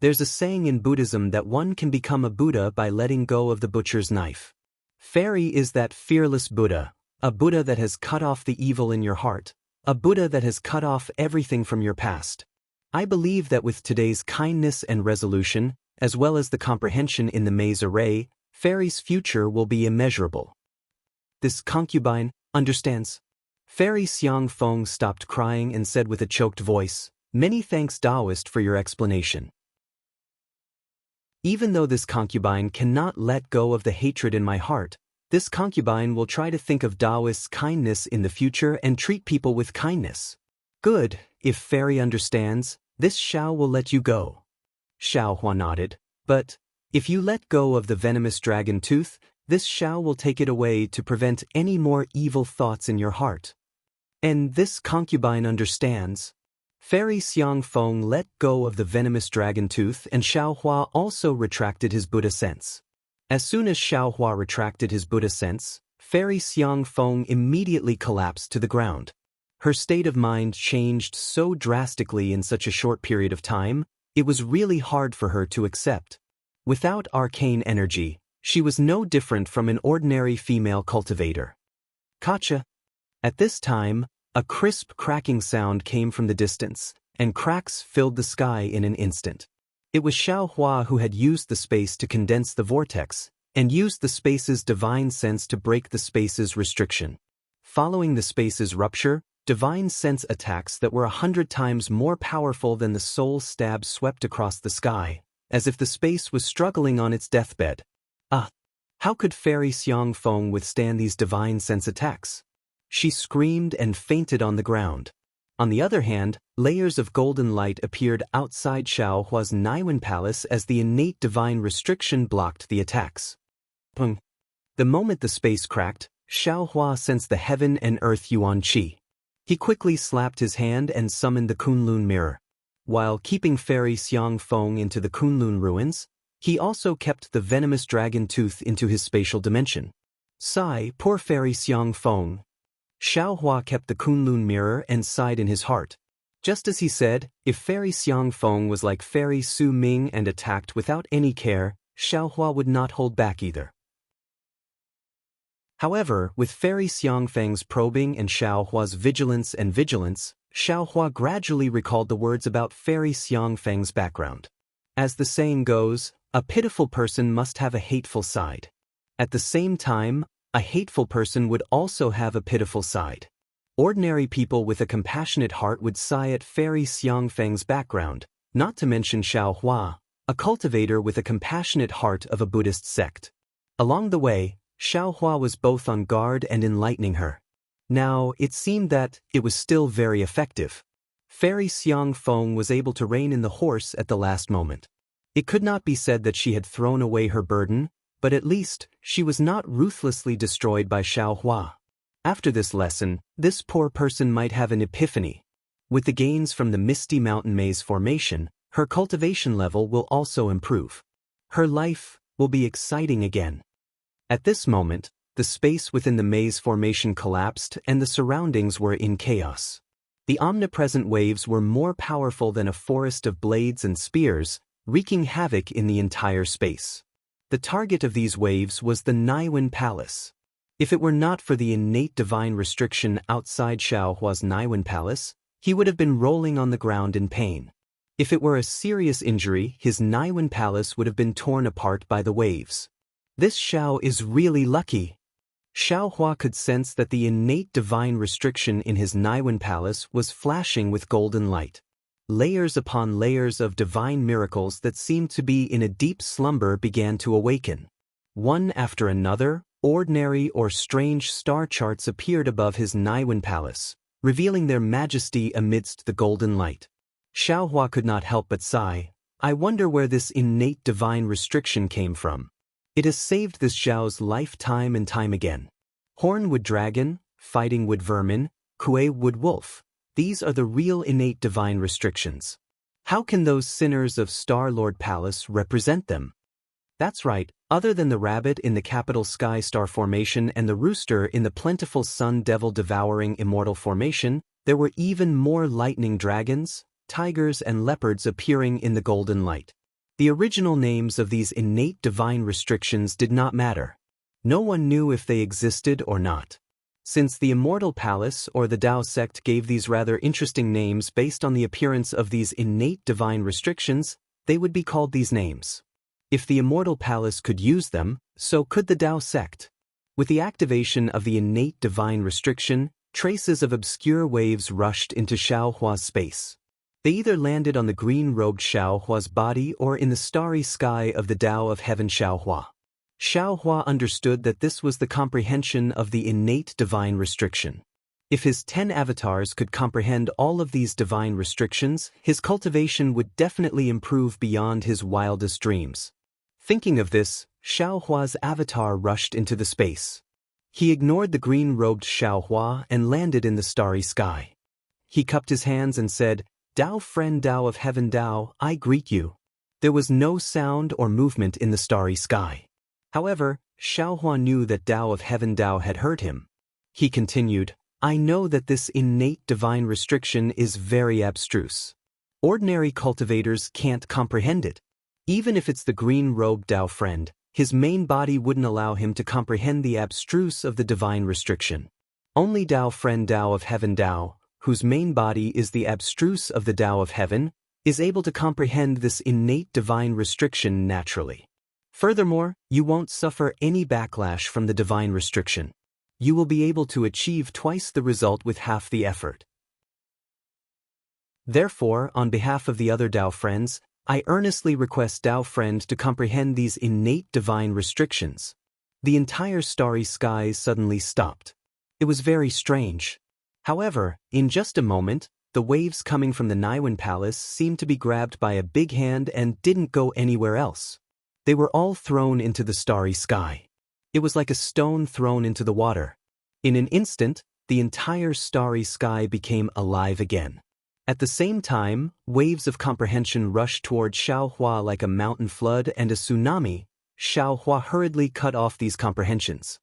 There's a saying in Buddhism that one can become a Buddha by letting go of the butcher's knife. Fairy is that fearless Buddha, a Buddha that has cut off the evil in your heart, a Buddha that has cut off everything from your past. I believe that with today's kindness and resolution, as well as the comprehension in the maze array, Fairy's future will be immeasurable. This concubine understands. Fairy Xiang Feng stopped crying and said with a choked voice, many thanks Taoist for your explanation. Even though this concubine cannot let go of the hatred in my heart, this concubine will try to think of Taoist's kindness in the future and treat people with kindness. Good, if Fairy understands, this Xiao will let you go. Xiao Hua nodded, but if you let go of the venomous dragon tooth, This Xiao will take it away to prevent any more evil thoughts in your heart. And this concubine understands. Fairy Xiangfeng let go of the venomous dragon tooth, and Xiaohua also retracted his Buddha sense. As soon as Xiaohua retracted his Buddha sense, Fairy Xiangfeng immediately collapsed to the ground. Her state of mind changed so drastically in such a short period of time, it was really hard for her to accept. Without arcane energy, she was no different from an ordinary female cultivator. Gotcha. At this time, a crisp cracking sound came from the distance, and cracks filled the sky in an instant. It was Xiaohua who had used the space to condense the vortex, and used the space's divine sense to break the space's restriction. Following the space's rupture, divine sense attacks that were 100 times more powerful than the soul stab swept across the sky, as if the space was struggling on its deathbed. How could Fairy Xiangfeng withstand these divine sense attacks? She screamed and fainted on the ground. On the other hand, layers of golden light appeared outside Xiaohua's Naiwen Palace as the innate divine restriction blocked the attacks. Pung. The moment the space cracked, Xiaohua sensed the heaven and earth yuan qi. He quickly slapped his hand and summoned the Kunlun mirror. While keeping Fairy Xiangfeng into the Kunlun ruins, he also kept the venomous dragon tooth into his spatial dimension. Sigh, poor Fairy Xiangfeng. Xiaohua kept the Kunlun mirror and sighed in his heart. Just as he said, if Fairy Xiangfeng was like Fairy Su Ming and attacked without any care, Xiaohua would not hold back either. However, with Fairy Xiangfeng's probing and Xiaohua's vigilance, Xiaohua gradually recalled the words about Fairy Xiangfeng's background. As the saying goes, a pitiful person must have a hateful side. At the same time, a hateful person would also have a pitiful side. Ordinary people with a compassionate heart would sigh at Fairy Xiangfeng's background, not to mention Xiaohua, a cultivator with a compassionate heart of a Buddhist sect. Along the way, Xiaohua was both on guard and enlightening her. Now, it seemed that it was still very effective. Fairy Xiangfeng was able to rein in the horse at the last moment. It could not be said that she had thrown away her burden, but at least, she was not ruthlessly destroyed by Xiaohua. After this lesson, this poor person might have an epiphany. With the gains from the Misty Mountain Maze formation, her cultivation level will also improve. Her life will be exciting again. At this moment, the space within the maze formation collapsed and the surroundings were in chaos. The omnipresent waves were more powerful than a forest of blades and spears, wreaking havoc in the entire space. The target of these waves was the Naiwen Palace. If it were not for the innate divine restriction outside Xiaohua's Naiwen Palace, he would have been rolling on the ground in pain. If it were a serious injury, his Naiwen Palace would have been torn apart by the waves. This Xiao is really lucky. Xiaohua could sense that the innate divine restriction in his Naiwen Palace was flashing with golden light. Layers upon layers of divine miracles that seemed to be in a deep slumber began to awaken. One after another, ordinary or strange star charts appeared above his Naiwen Palace, revealing their majesty amidst the golden light. Xiaohua could not help but sigh. I wonder where this innate divine restriction came from. It has saved this Xiao's life time and time again. Hornwood dragon, fighting wood vermin, Kuei wood wolf. These are the real innate divine restrictions. How can those sinners of Star-Lord Palace represent them? That's right, other than the rabbit in the capital Sky Star formation and the rooster in the plentiful Sun Devil devouring Immortal formation, there were even more lightning dragons, tigers and leopards appearing in the golden light. The original names of these innate divine restrictions did not matter. No one knew if they existed or not. Since the Immortal Palace or the Tao sect gave these rather interesting names based on the appearance of these innate divine restrictions, they would be called these names. If the Immortal Palace could use them, so could the Tao sect. With the activation of the innate divine restriction, traces of obscure waves rushed into Xiaohua's space. They either landed on the green-robed Xiaohua's body or in the starry sky of the Tao of Heaven Xiaohua. Xiaohua understood that this was the comprehension of the innate divine restriction. If his 10 avatars could comprehend all of these divine restrictions, his cultivation would definitely improve beyond his wildest dreams. Thinking of this, Xiaohua's avatar rushed into the space. He ignored the green-robed Xiaohua and landed in the starry sky. He cupped his hands and said, "Tao friend Tao of heaven Tao, I greet you." There was no sound or movement in the starry sky. However, Xiaohua knew that Tao of heaven Tao had heard him. He continued, "I know that this innate divine restriction is very abstruse. Ordinary cultivators can't comprehend it. Even if it's the green-robed Tao friend, his main body wouldn't allow him to comprehend the abstruse of the divine restriction. Only Tao friend Tao of heaven Tao, whose main body is the abstruse of the Tao of heaven, is able to comprehend this innate divine restriction naturally. Furthermore, you won't suffer any backlash from the divine restriction. You will be able to achieve twice the result with half the effort. Therefore, on behalf of the other Tao friends, I earnestly request Tao friend to comprehend these innate divine restrictions." The entire starry sky suddenly stopped. It was very strange. However, in just a moment, the waves coming from the Naiwan Palace seemed to be grabbed by a big hand and didn't go anywhere else. They were all thrown into the starry sky. It was like a stone thrown into the water. In an instant, the entire starry sky became alive again. At the same time, waves of comprehension rushed toward Xiaohua like a mountain flood and a tsunami. Xiaohua hurriedly cut off these comprehensions.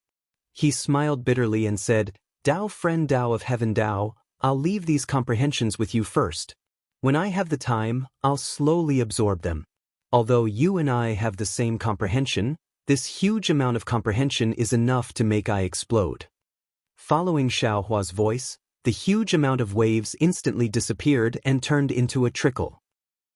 He smiled bitterly and said, "Tao friend Tao of heaven Tao, I'll leave these comprehensions with you first. When I have the time, I'll slowly absorb them. Although you and I have the same comprehension, this huge amount of comprehension is enough to make I explode." Following Xiaohua's voice, the huge amount of waves instantly disappeared and turned into a trickle.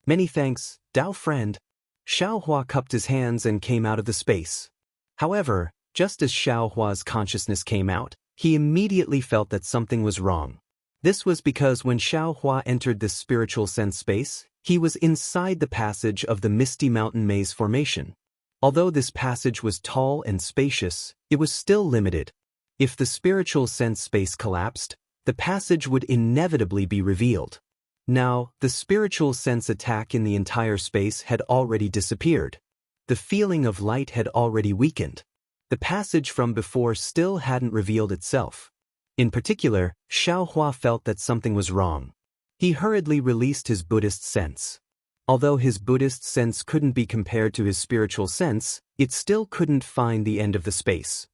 "Many thanks, Tao friend." Xiaohua cupped his hands and came out of the space. However, just as Xiaohua's consciousness came out, he immediately felt that something was wrong. This was because when Xiaohua entered this spiritual sense space, he was inside the passage of the Misty Mountain Maze formation. Although this passage was tall and spacious, it was still limited. If the spiritual sense space collapsed, the passage would inevitably be revealed. Now, the spiritual sense attack in the entire space had already disappeared. The feeling of light had already weakened. The passage from before still hadn't revealed itself. In particular, Xiaohua felt that something was wrong. He hurriedly released his Buddhist sense. Although his Buddhist sense couldn't be compared to his spiritual sense, it still couldn't find the end of the space.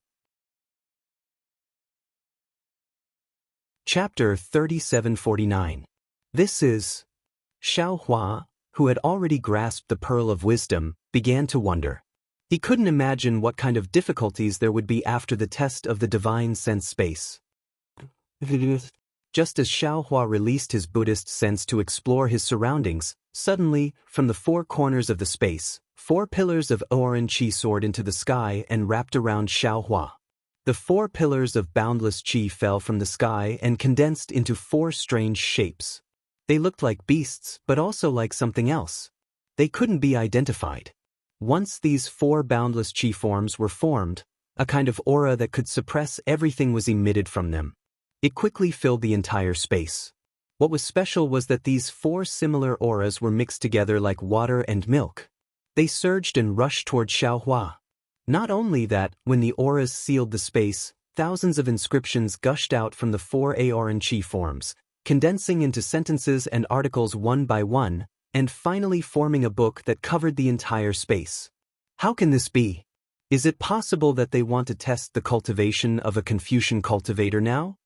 Chapter 3749. This is... Xiaohua, who had already grasped the pearl of wisdom, began to wonder. He couldn't imagine what kind of difficulties there would be after the test of the divine sense space. Just as Xiaohua released his Buddhist sense to explore his surroundings, suddenly, from the four corners of the space, 4 pillars of orange qi soared into the sky and wrapped around Xiaohua. The 4 pillars of boundless qi fell from the sky and condensed into 4 strange shapes. They looked like beasts, but also like something else. They couldn't be identified. Once these 4 boundless qi forms were formed, a kind of aura that could suppress everything was emitted from them. It quickly filled the entire space. What was special was that these 4 similar auras were mixed together like water and milk. They surged and rushed toward Xiaohua. Not only that, when the auras sealed the space, thousands of inscriptions gushed out from the 4 Aoran Qi forms, condensing into sentences and articles one by one, and finally forming a book that covered the entire space. How can this be? Is it possible that they want to test the cultivation of a Confucian cultivator now?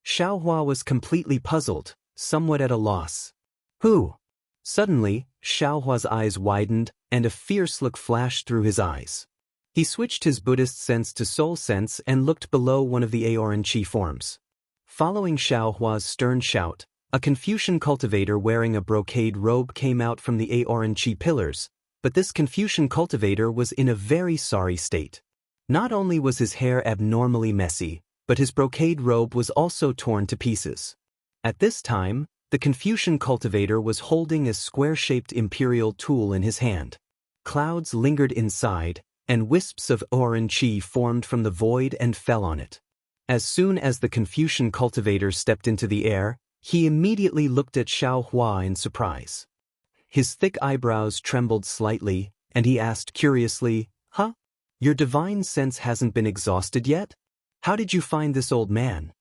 Xiaohua was completely puzzled, somewhat at a loss. Who? Suddenly, Xiaohua's eyes widened, and a fierce look flashed through his eyes. He switched his Buddhist sense to soul sense and looked below one of the Aoran Qi forms. Following Xiaohua's stern shout, a Confucian cultivator wearing a brocade robe came out from the Aoran Qi pillars, but this Confucian cultivator was in a very sorry state. Not only was his hair abnormally messy, but his brocade robe was also torn to pieces. At this time, the Confucian cultivator was holding a square-shaped imperial tool in his hand. Clouds lingered inside, and wisps of Aoran Qi formed from the void and fell on it. As soon as the Confucian cultivator stepped into the air, he immediately looked at Xiaohua in surprise. His thick eyebrows trembled slightly, and he asked curiously, "Huh? Your divine sense hasn't been exhausted yet? How did you find this old man?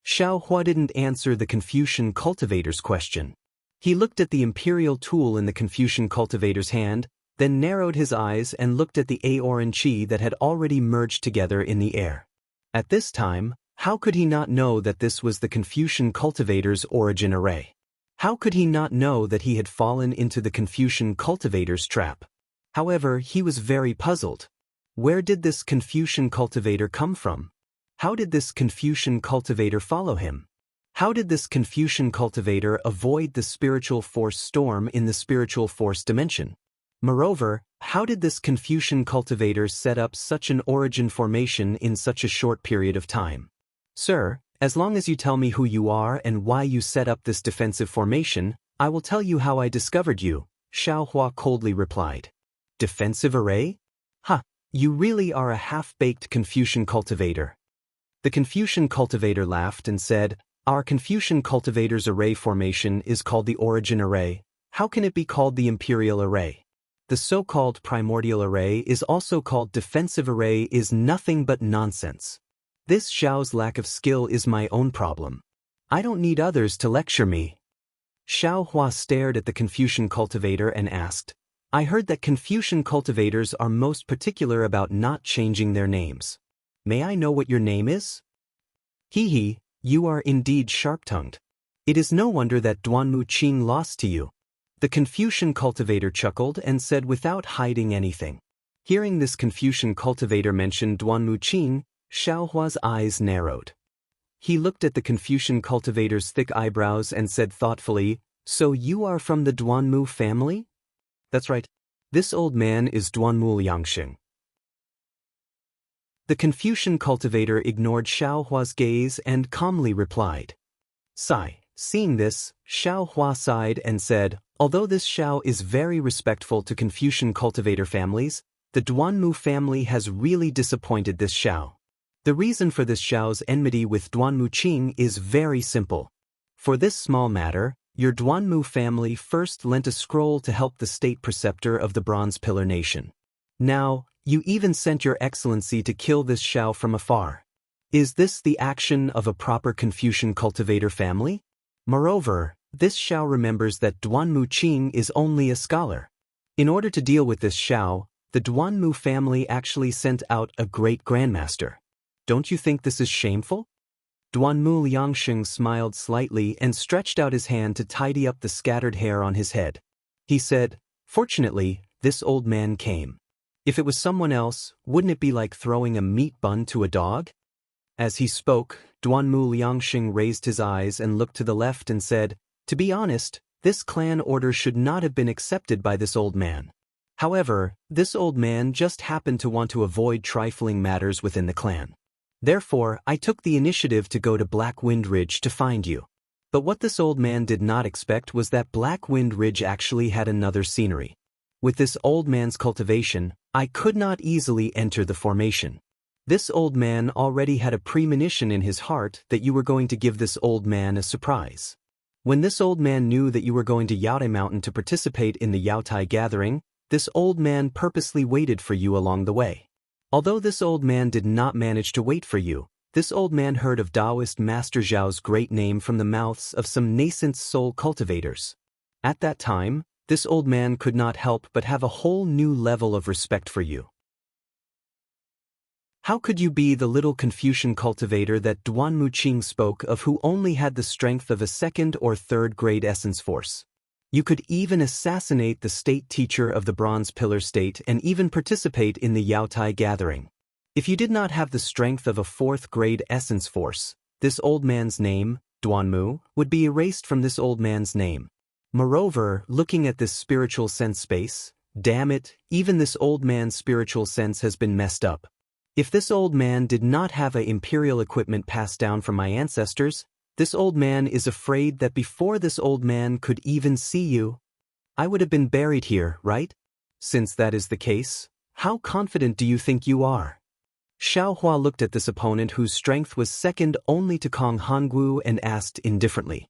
Xiao Hua didn't answer the Confucian cultivator's question. He looked at the imperial tool in the Confucian cultivator's hand, then narrowed his eyes and looked at the Aoran Qi that had already merged together in the air. At this time, how could he not know that this was the Confucian cultivator's origin array? How could he not know that he had fallen into the Confucian cultivator's trap? However, he was very puzzled. Where did this Confucian cultivator come from? How did this Confucian cultivator follow him? How did this Confucian cultivator avoid the spiritual force storm in the spiritual force dimension? Moreover, how did this Confucian cultivator set up such an origin formation in such a short period of time? Sir, as long as you tell me who you are and why you set up this defensive formation, I will tell you how I discovered you, Xiao Hua coldly replied. Defensive array? Ha, you really are a half-baked Confucian cultivator. The Confucian cultivator laughed and said, Our Confucian cultivator's array formation is called the origin array. How can it be called the imperial array? The so-called primordial array is also called defensive array is nothing but nonsense. This Xiao's lack of skill is my own problem. I don't need others to lecture me. Xiao Hua stared at the Confucian cultivator and asked, I heard that Confucian cultivators are most particular about not changing their names. May I know what your name is? Hee, you are indeed sharp-tongued. It is no wonder that Duanmu Qing lost to you. The Confucian cultivator chuckled and said without hiding anything. Hearing this Confucian cultivator mention Duanmu Qing, Xiao Hua's eyes narrowed. He looked at the Confucian cultivator's thick eyebrows and said thoughtfully, So you are from the Duanmu family? That's right. This old man is Duanmu Liangxing. The Confucian cultivator ignored Xiao Hua's gaze and calmly replied. Sigh. Seeing this, Xiao Hua sighed and said, Although this Xiao is very respectful to Confucian cultivator families, the Duanmu family has really disappointed this Xiao. The reason for this Xiao's enmity with Duanmu Qing is very simple. For this small matter, your Duanmu family first lent a scroll to help the state preceptor of the Bronze Pillar Nation. Now, you even sent your excellency to kill this Xiao from afar. Is this the action of a proper Confucian cultivator family? Moreover, this Xiao remembers that Duanmu Qing is only a scholar. In order to deal with this Xiao, the Duanmu family actually sent out a great grandmaster. Don't you think this is shameful? Duanmu Liangxing smiled slightly and stretched out his hand to tidy up the scattered hair on his head. He said, Fortunately, this old man came. If it was someone else, wouldn't it be like throwing a meat bun to a dog? As he spoke, Duanmu Liangxing raised his eyes and looked to the left and said, To be honest, this clan order should not have been accepted by this old man. However, this old man just happened to want to avoid trifling matters within the clan. Therefore, I took the initiative to go to Black Wind Ridge to find you. But what this old man did not expect was that Black Wind Ridge actually had another scenery. With this old man's cultivation, I could not easily enter the formation. This old man already had a premonition in his heart that you were going to give this old man a surprise. When this old man knew that you were going to Yaotai Mountain to participate in the Yaotai gathering, this old man purposely waited for you along the way. Although this old man did not manage to wait for you, this old man heard of Taoist Master Zhao's great name from the mouths of some nascent soul cultivators. At that time, this old man could not help but have a whole new level of respect for you. How could you be the little Confucian cultivator that Duanmu Qing spoke of who only had the strength of a second or third grade essence force? You could even assassinate the state teacher of the Bronze Pillar State and even participate in the Yaotai gathering. If you did not have the strength of a fourth grade essence force, this old man's name, Duanmu, would be erased from this old man's name. Moreover, looking at this spiritual sense space, damn it, even this old man's spiritual sense has been messed up. If this old man did not have a imperial equipment passed down from my ancestors, this old man is afraid that before this old man could even see you, I would have been buried here, right? Since that is the case, how confident do you think you are? Xiao Hua looked at this opponent whose strength was second only to Kong Hongwu and asked indifferently.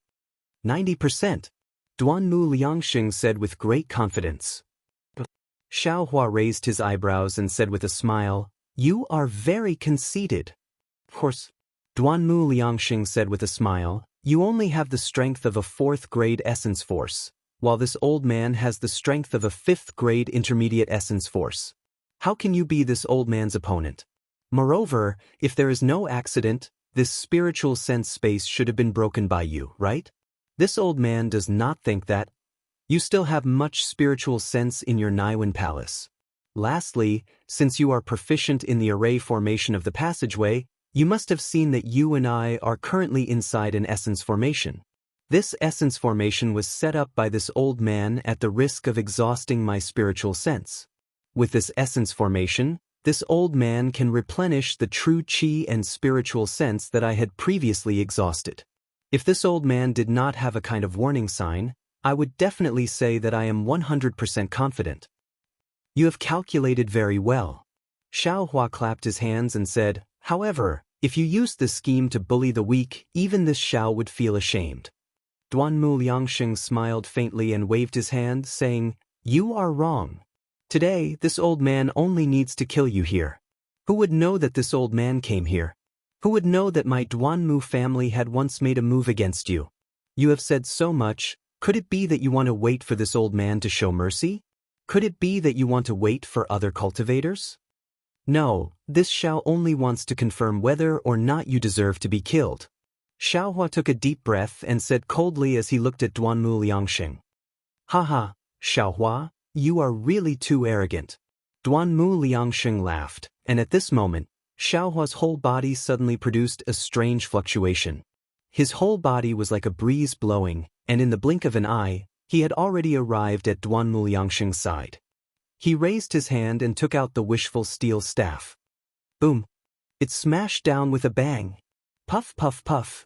90%. Duanmu Liangxing said with great confidence. Xiaohua raised his eyebrows and said with a smile, "You are very conceited." "Of course," Duanmu Liangxing said with a smile, "you only have the strength of a 4th-grade essence force, while this old man has the strength of a 5th-grade intermediate essence force. How can you be this old man's opponent? Moreover, if there is no accident, this spiritual sense space should have been broken by you, right? This old man does not think that. You still have much spiritual sense in your Naiwan palace. Lastly, since you are proficient in the array formation of the passageway, you must have seen that you and I are currently inside an essence formation. This essence formation was set up by this old man at the risk of exhausting my spiritual sense. With this essence formation, this old man can replenish the true chi and spiritual sense that I had previously exhausted. If this old man did not have a kind of warning sign, I would definitely say that I am 100% confident." "You have calculated very well." Xiaohua clapped his hands and said, "However, if you used this scheme to bully the weak, even this Xiao would feel ashamed." Duanmu Liangxing smiled faintly and waved his hand, saying, "You are wrong. Today, this old man only needs to kill you here. Who would know that this old man came here? Who would know that my Duanmu family had once made a move against you? You have said so much. Could it be that you want to wait for this old man to show mercy? Could it be that you want to wait for other cultivators? No, this Xiao only wants to confirm whether or not you deserve to be killed." Xiaohua took a deep breath and said coldly as he looked at Duanmu Liangxing, "Haha, Xiaohua, you are really too arrogant." Duanmu Liangxing laughed, and at this moment, Xiaohua's whole body suddenly produced a strange fluctuation. His whole body was like a breeze blowing, and in the blink of an eye, he had already arrived at Duanmu Liangxing's side. He raised his hand and took out the wishful steel staff. Boom! It smashed down with a bang. Puff, puff, puff.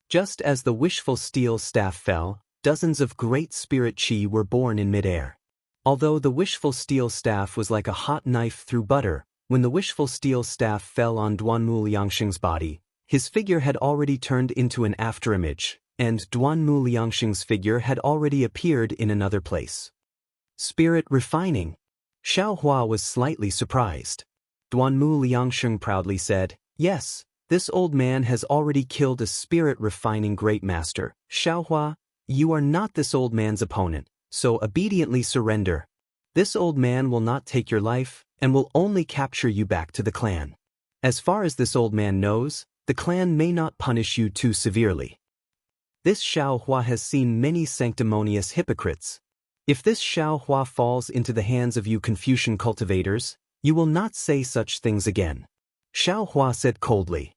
Just as the wishful steel staff fell, dozens of great spirit chi were born in midair. Although the wishful steel staff was like a hot knife through butter, when the wishful steel staff fell on Duanmu Liangxing's body, his figure had already turned into an afterimage, and Duanmu Liangxing's figure had already appeared in another place. Spirit refining. Xiaohua was slightly surprised. Duanmu Liangxing proudly said, "Yes, this old man has already killed a spirit refining great master. Xiaohua, you are not this old man's opponent, so obediently surrender. This old man will not take your life, and will only capture you back to the clan. As far as this old man knows, the clan may not punish you too severely." This Xiaohua has seen many sanctimonious hypocrites. If this Xiaohua falls into the hands of you Confucian cultivators, you will not say such things again. Xiaohua said coldly.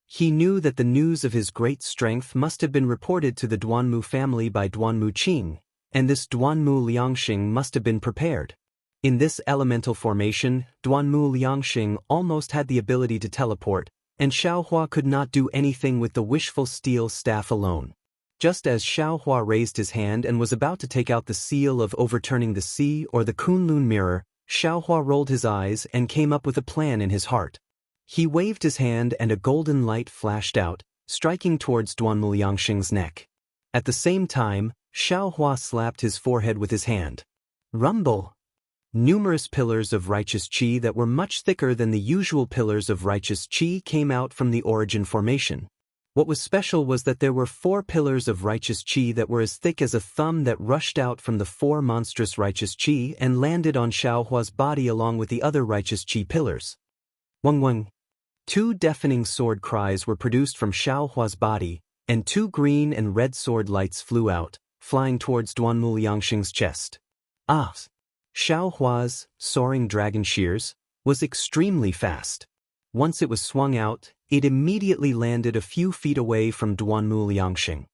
He knew that the news of his great strength must have been reported to the Duanmu family by Duanmu Qing, and this Duanmu Liangxing must have been prepared. In this elemental formation, Duanmu Liangxing almost had the ability to teleport, and Xiaohua could not do anything with the wishful steel staff alone. Just as Xiaohua raised his hand and was about to take out the seal of overturning the sea or the Kunlun mirror, Xiaohua rolled his eyes and came up with a plan in his heart. He waved his hand and a golden light flashed out, striking towards Duanmu Liangxing's neck. At the same time, Xiaohua slapped his forehead with his hand. Rumble! Numerous pillars of righteous qi that were much thicker than the usual pillars of righteous qi came out from the origin formation. What was special was that there were 4 pillars of righteous qi that were as thick as a thumb that rushed out from the 4 monstrous righteous qi and landed on Xiaohua's body along with the other righteous qi pillars. Wang wang! 2 deafening sword cries were produced from Xiaohua's body, and 2 green and red sword lights flew out, flying towards Duanmu Liangxing's chest. Ah! Xiaohua's soaring dragon shears was extremely fast. Once it was swung out, it immediately landed a few feet away from Duanmu Liangxing.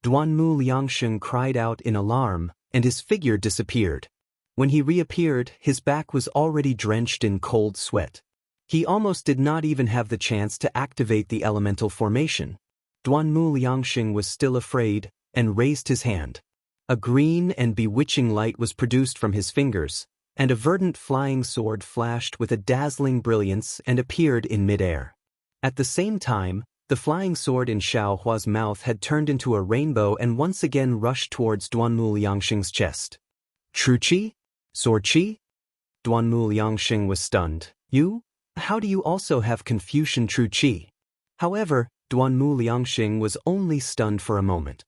Duanmu Liangxing cried out in alarm, and his figure disappeared. When he reappeared, his back was already drenched in cold sweat. He almost did not even have the chance to activate the elemental formation. Duanmu Liangxing was still afraid, and raised his hand. A green and bewitching light was produced from his fingers, and a verdant flying sword flashed with a dazzling brilliance and appeared in midair. At the same time, the flying sword in Xiaohua's mouth had turned into a rainbow and once again rushed towards Duanmu Liangxing's chest. True Qi? Sword Qi? Duanmu Liangxing was stunned. You? How do you also have Confucian true Qi? However, Duanmu Liangxing was only stunned for a moment.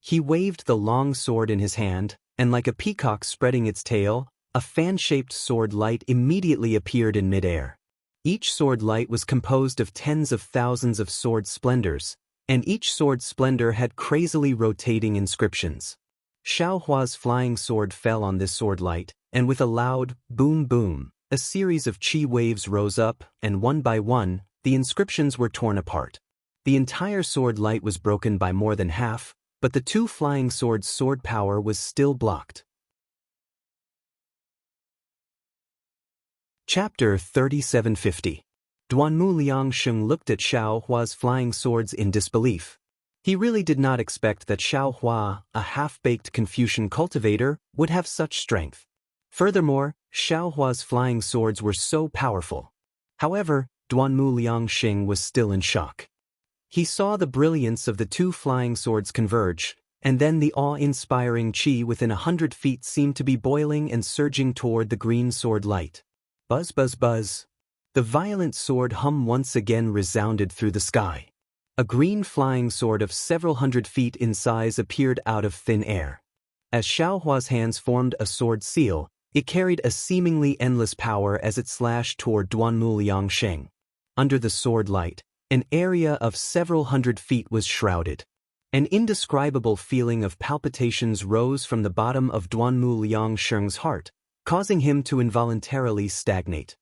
He waved the long sword in his hand, and like a peacock spreading its tail, a fan-shaped sword light immediately appeared in midair. Each sword light was composed of tens of thousands of sword splendors, and each sword splendor had crazily rotating inscriptions. Xiaohua's flying sword fell on this sword light, and with a loud boom boom, a series of qi waves rose up, and one by one, the inscriptions were torn apart. The entire sword light was broken by more than half, but the two flying swords' sword power was still blocked. Chapter 3750. Duanmu Liangxing looked at Xiaohua's flying swords in disbelief. He really did not expect that Xiaohua, a half-baked Confucian cultivator, would have such strength. Furthermore, Xiaohua's flying swords were so powerful. However, Duanmu Liangxing was still in shock. He saw the brilliance of the two flying swords converge, and then the awe-inspiring qi within 100 feet seemed to be boiling and surging toward the green sword light. Buzz buzz buzz. The violent sword hum once again resounded through the sky. A green flying sword of several hundred feet in size appeared out of thin air. As Xiaohua's hands formed a sword seal, it carried a seemingly endless power as it slashed toward Duanmu Liangxing. Under the sword light, an area of several hundred feet was shrouded. An indescribable feeling of palpitations rose from the bottom of Duanmu Liangxing's heart, causing him to involuntarily stagnate.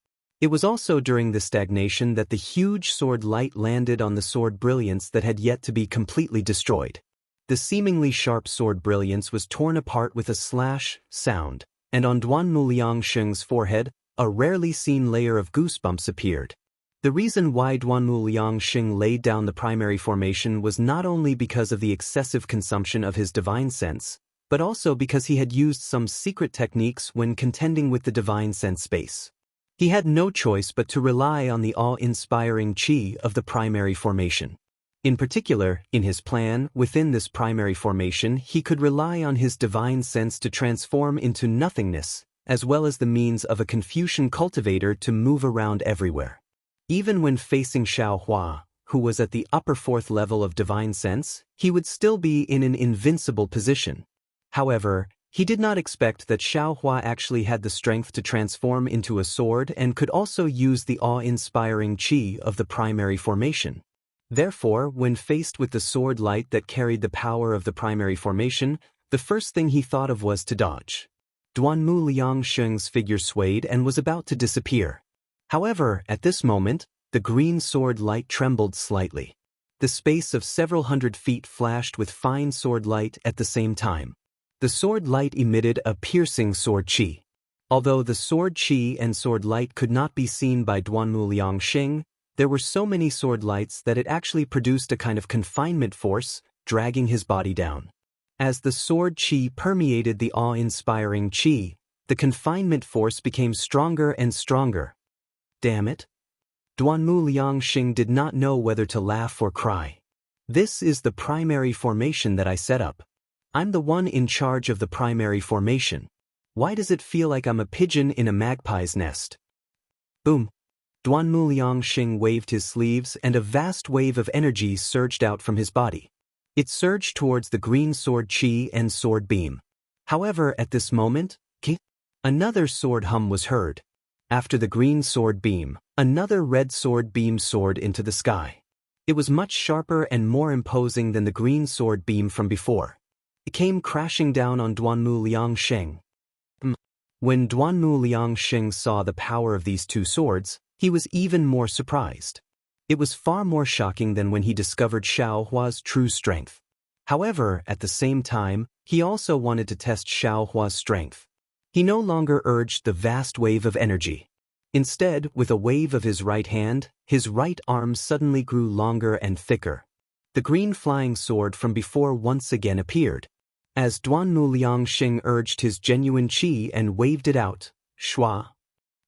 It was also during the stagnation that the huge sword light landed on the sword brilliance that had yet to be completely destroyed. The seemingly sharp sword brilliance was torn apart with a slash sound, and on Duanmu Liangxing's forehead, a rarely seen layer of goosebumps appeared. The reason why Duanmu Liangxing laid down the primary formation was not only because of the excessive consumption of his divine sense, but also because he had used some secret techniques when contending with the divine sense space. He had no choice but to rely on the awe-inspiring qi of the primary formation. In particular, in his plan, within this primary formation, he could rely on his divine sense to transform into nothingness, as well as the means of a Confucian cultivator to move around everywhere. Even when facing Xiaohua, who was at the upper fourth level of divine sense, he would still be in an invincible position. However, he did not expect that Xiaohua actually had the strength to transform into a sword and could also use the awe-inspiring qi of the primary formation. Therefore, when faced with the sword light that carried the power of the primary formation, the first thing he thought of was to dodge. Duanmu Liangxing's figure swayed and was about to disappear. However, at this moment, the green sword light trembled slightly. The space of several hundred feet flashed with fine sword light at the same time. The sword light emitted a piercing sword qi. Although the sword qi and sword light could not be seen by Duanmu Liangxing, there were so many sword lights that it actually produced a kind of confinement force, dragging his body down. As the sword qi permeated the awe-inspiring qi, the confinement force became stronger and stronger. Damn it! Duanmu Liangxing did not know whether to laugh or cry. This is the primary formation that I set up. I'm the one in charge of the primary formation. Why does it feel like I'm a pigeon in a magpie's nest? Boom! Duanmu Liangxing waved his sleeves and a vast wave of energy surged out from his body. It surged towards the green sword qi and sword beam. However, at this moment, another sword hum was heard. After the green sword beam, another red sword beam soared into the sky. It was much sharper and more imposing than the green sword beam from before. It came crashing down on Duanmu Liangxing. When Duanmu Liangxing saw the power of these two swords, he was even more surprised. It was far more shocking than when he discovered Xiaohua's true strength. However, at the same time, he also wanted to test Xiaohua's strength. He no longer urged the vast wave of energy. Instead, with a wave of his right hand, his right arm suddenly grew longer and thicker. The green flying sword from before once again appeared. As Duanmu Liangxing urged his genuine qi and waved it out, shua!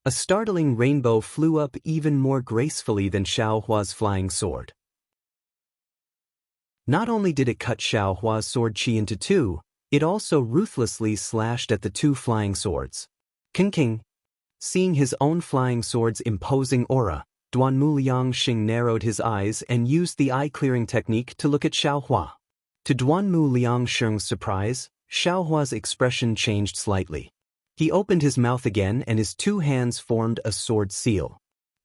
A startling rainbow flew up even more gracefully than Xiaohua's flying sword. Not only did it cut Xiaohua's sword qi into two, It also ruthlessly slashed at the two flying swords. King. Seeing his own flying sword's imposing aura, Duanmu Liangxing narrowed his eyes and used the eye-clearing technique to look at Xiaohua. To Duanmu Liangxing's surprise, Xiaohua's expression changed slightly. He opened his mouth again and his two hands formed a sword seal.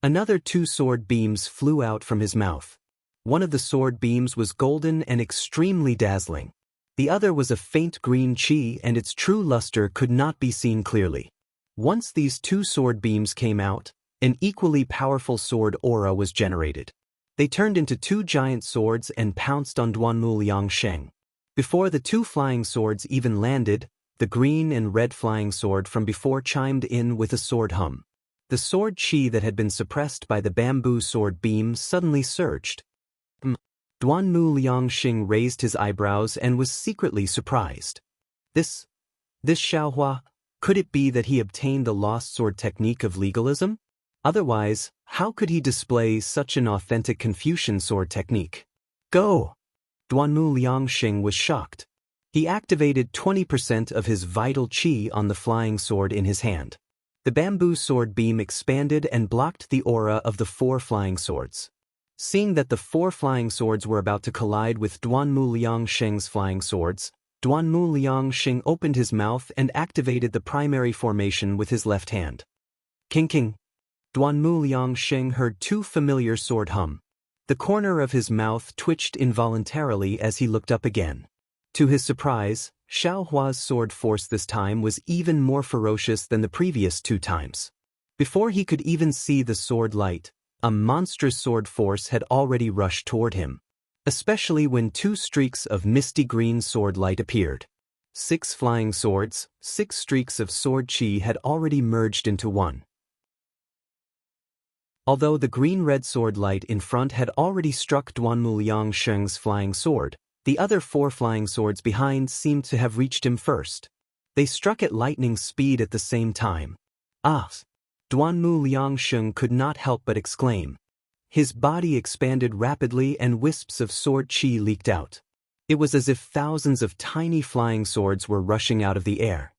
Another two sword beams flew out from his mouth. One of the sword beams was golden and extremely dazzling. The other was a faint green qi and its true luster could not be seen clearly. Once these two sword beams came out, an equally powerful sword aura was generated. They turned into two giant swords and pounced on Duanmu Liangxing. Before the two flying swords even landed, the green and red flying sword from before chimed in with a sword hum. The sword qi that had been suppressed by the bamboo sword beam suddenly surged. Duanmu Liangxing raised his eyebrows and was secretly surprised. This Xiaohua, could it be that he obtained the lost sword technique of legalism? Otherwise, how could he display such an authentic Confucian sword technique? Go! Duanmu Liangxing was shocked. He activated 20% of his vital qi on the flying sword in his hand. The bamboo sword beam expanded and blocked the aura of the four flying swords. Seeing that the four flying swords were about to collide with Duanmu Liangxing's flying swords, Duanmu Liangxing opened his mouth and activated the primary formation with his left hand. King. Duanmu Liangxing heard two familiar sword hum. The corner of his mouth twitched involuntarily as he looked up again. To his surprise, Xiaohua's sword force this time was even more ferocious than the previous two times. Before he could even see the sword light, a monstrous sword force had already rushed toward him, especially when two streaks of misty green sword light appeared. 6 flying swords, 6 streaks of sword qi had already merged into one. Although the green-red sword light in front had already struck Duanmu Liangxing's flying sword, the other 4 flying swords behind seemed to have reached him first. They struck at lightning speed at the same time. Ah! Duanmu Liangxing could not help but exclaim. His body expanded rapidly and wisps of sword qi leaked out. It was as if thousands of tiny flying swords were rushing out of the air.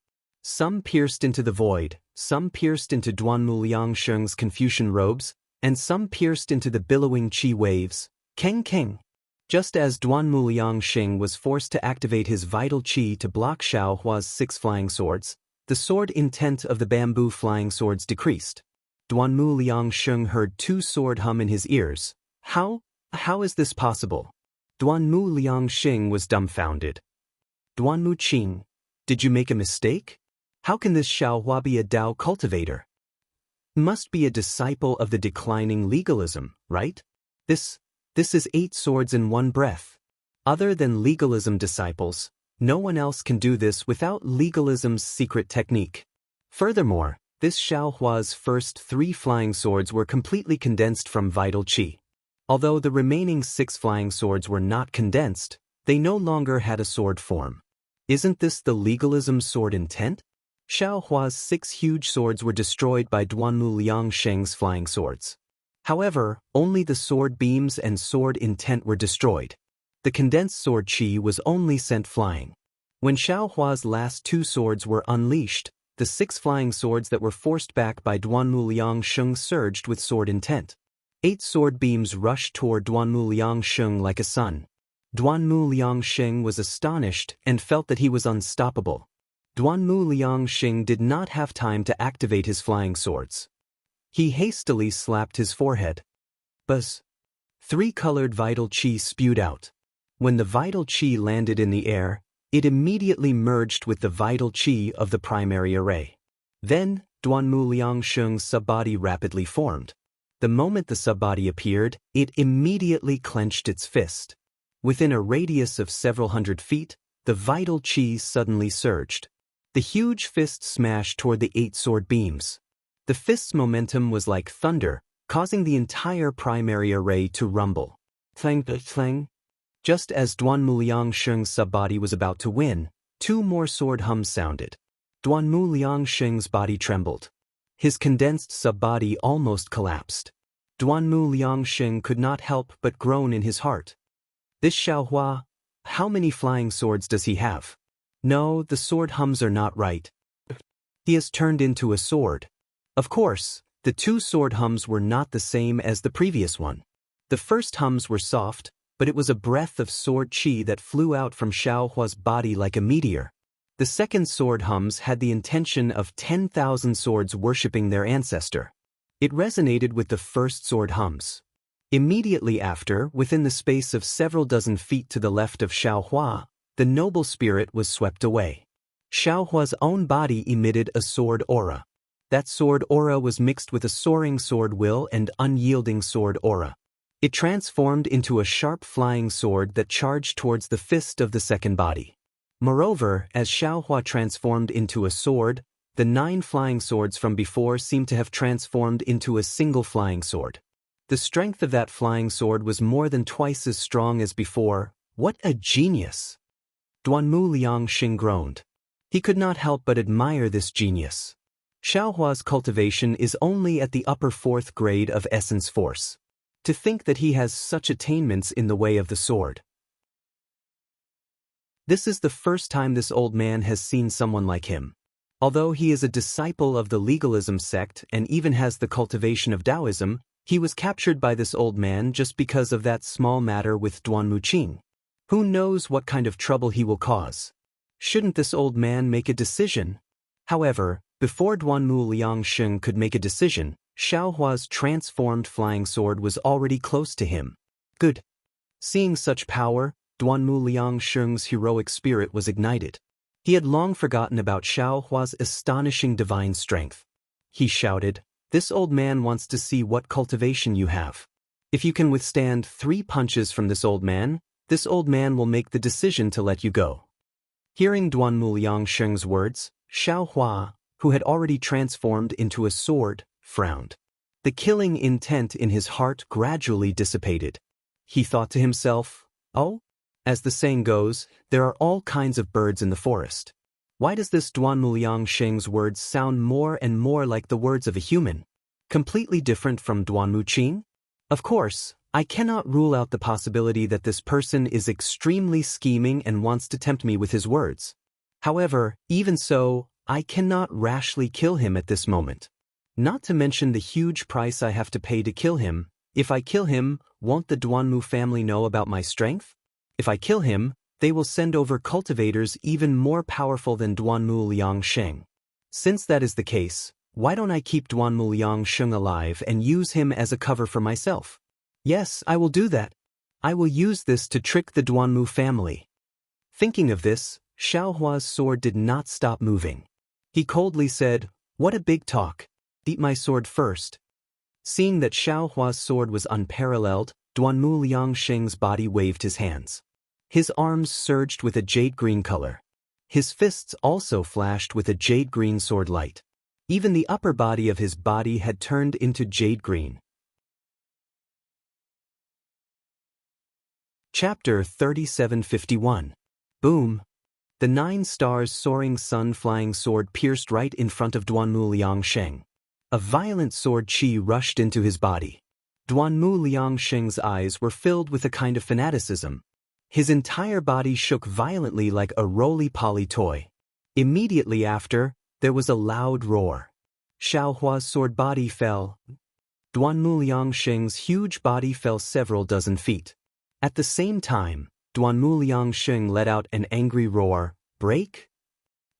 Some pierced into the void, some pierced into Duanmu Liangxing's Confucian robes, and some pierced into the billowing qi waves. King. Just as Duanmu Liangxing was forced to activate his vital qi to block Xiaohua's 6 flying swords, the sword intent of the bamboo flying swords decreased. Duanmu Liangxing heard 2 sword hum in his ears. How is this possible? Duanmu Liangxing was dumbfounded. Duanmu Qing, did you make a mistake? How can this Xiaohua be a Dao cultivator? Must be a disciple of the declining legalism, right? This is 8 swords in one breath. Other than legalism disciples, no one else can do this without legalism's secret technique. Furthermore, this Xiaohua's first 3 flying swords were completely condensed from vital qi. Although the remaining 6 flying swords were not condensed, they no longer had a sword form. Isn't this the legalism sword intent? Xiaohua's 6 huge swords were destroyed by Duanmu Liangxing's flying swords. However, only the sword beams and sword intent were destroyed. The condensed sword qi was only sent flying. When Xiaohua's last 2 swords were unleashed, the 6 flying swords that were forced back by Duanmu Liangxing surged with sword intent. 8 sword beams rushed toward Duanmu Liangxing like a sun. Duanmu Liangxing was astonished and felt that he was unstoppable. Duanmu Liangxing did not have time to activate his flying swords. He hastily slapped his forehead. Buzz! 3 colored vital qi spewed out. When the vital qi landed in the air, it immediately merged with the vital qi of the primary array. Then, Duanmu Liangxing's subbody rapidly formed. The moment the subbody appeared, it immediately clenched its fist. Within a radius of several hundred feet, the vital qi suddenly surged. The huge fist smashed toward the 8 sword beams. The fist's momentum was like thunder, causing the entire primary array to rumble. Clang. Just as Duanmu Liangxing's subbody was about to win, 2 more sword hums sounded. Duanmu Liangxing's body trembled. His condensed subbody almost collapsed. Duanmu Liangxing could not help but groan in his heart. This Xiaohua, how many flying swords does he have? No, the sword hums are not right. He has turned into a sword. Of course, the two sword hums were not the same as the previous one. The first hums were soft, but it was a breath of sword qi that flew out from Xiao Hua's body like a meteor. The second sword hums had the intention of 10,000 swords worshipping their ancestor. It resonated with the first sword hums. Immediately after, within the space of several dozen feet to the left of Xiao Hua, the noble spirit was swept away. Xiao Hua's own body emitted a sword aura. That sword aura was mixed with a soaring sword will and unyielding sword aura. It transformed into a sharp flying sword that charged towards the fist of the second body. Moreover, as Xiao Hua transformed into a sword, the 9 flying swords from before seemed to have transformed into a single flying sword. The strength of that flying sword was more than twice as strong as before. What a genius! Duanmu Liangxing groaned. He could not help but admire this genius. Xiao Hua's cultivation is only at the upper 4th grade of essence force. To think that he has such attainments in the way of the sword. This is the first time this old man has seen someone like him. Although he is a disciple of the legalism sect and even has the cultivation of Taoism, he was captured by this old man just because of that small matter with Duanmu Qing. Who knows what kind of trouble he will cause? Shouldn't this old man make a decision? However, before Duanmu Liangxing could make a decision, Xiao Hua's transformed flying sword was already close to him. Good. Seeing such power, Duanmu Liangxing's heroic spirit was ignited. He had long forgotten about Xiao Hua's astonishing divine strength. He shouted, "This old man wants to see what cultivation you have. If you can withstand 3 punches from this old man will make the decision to let you go." Hearing Duanmu Liangxing's words, Xiao Hua, who had already transformed into a sword, frowned. The killing intent in his heart gradually dissipated. He thought to himself, "Oh? As the saying goes, there are all kinds of birds in the forest. Why does this Duanmu Liangxing's words sound more and more like the words of a human? Completely different from Duanmu Qing? Of course, I cannot rule out the possibility that this person is extremely scheming and wants to tempt me with his words. However, even so, I cannot rashly kill him at this moment. Not to mention the huge price I have to pay to kill him. If I kill him, won't the Duanmu family know about my strength? If I kill him, they will send over cultivators even more powerful than Duanmu Liangxing. Since that is the case, why don't I keep Duanmu Liangxing alive and use him as a cover for myself? Yes, I will do that. I will use this to trick the Duanmu family." Thinking of this, Xiao Hua's sword did not stop moving. He coldly said, "What a big talk. Eat my sword first." Seeing that Xiao Hua's sword was unparalleled, Duanmu Liangxing's body waved his hands. His arms surged with a jade-green color. His fists also flashed with a jade-green sword light. Even the upper body of his body had turned into jade-green. Chapter 3751. Boom! The 9 stars soaring sun flying sword pierced right in front of Duanmu Liangxing. A violent sword qi rushed into his body. Duanmu Liangxing's eyes were filled with a kind of fanaticism. His entire body shook violently like a roly-poly toy. Immediately after, there was a loud roar. Xiao Hua's sword body fell. Duanmu Liangxing's huge body fell several dozen feet. At the same time, Duanmu Liangxing let out an angry roar. Break?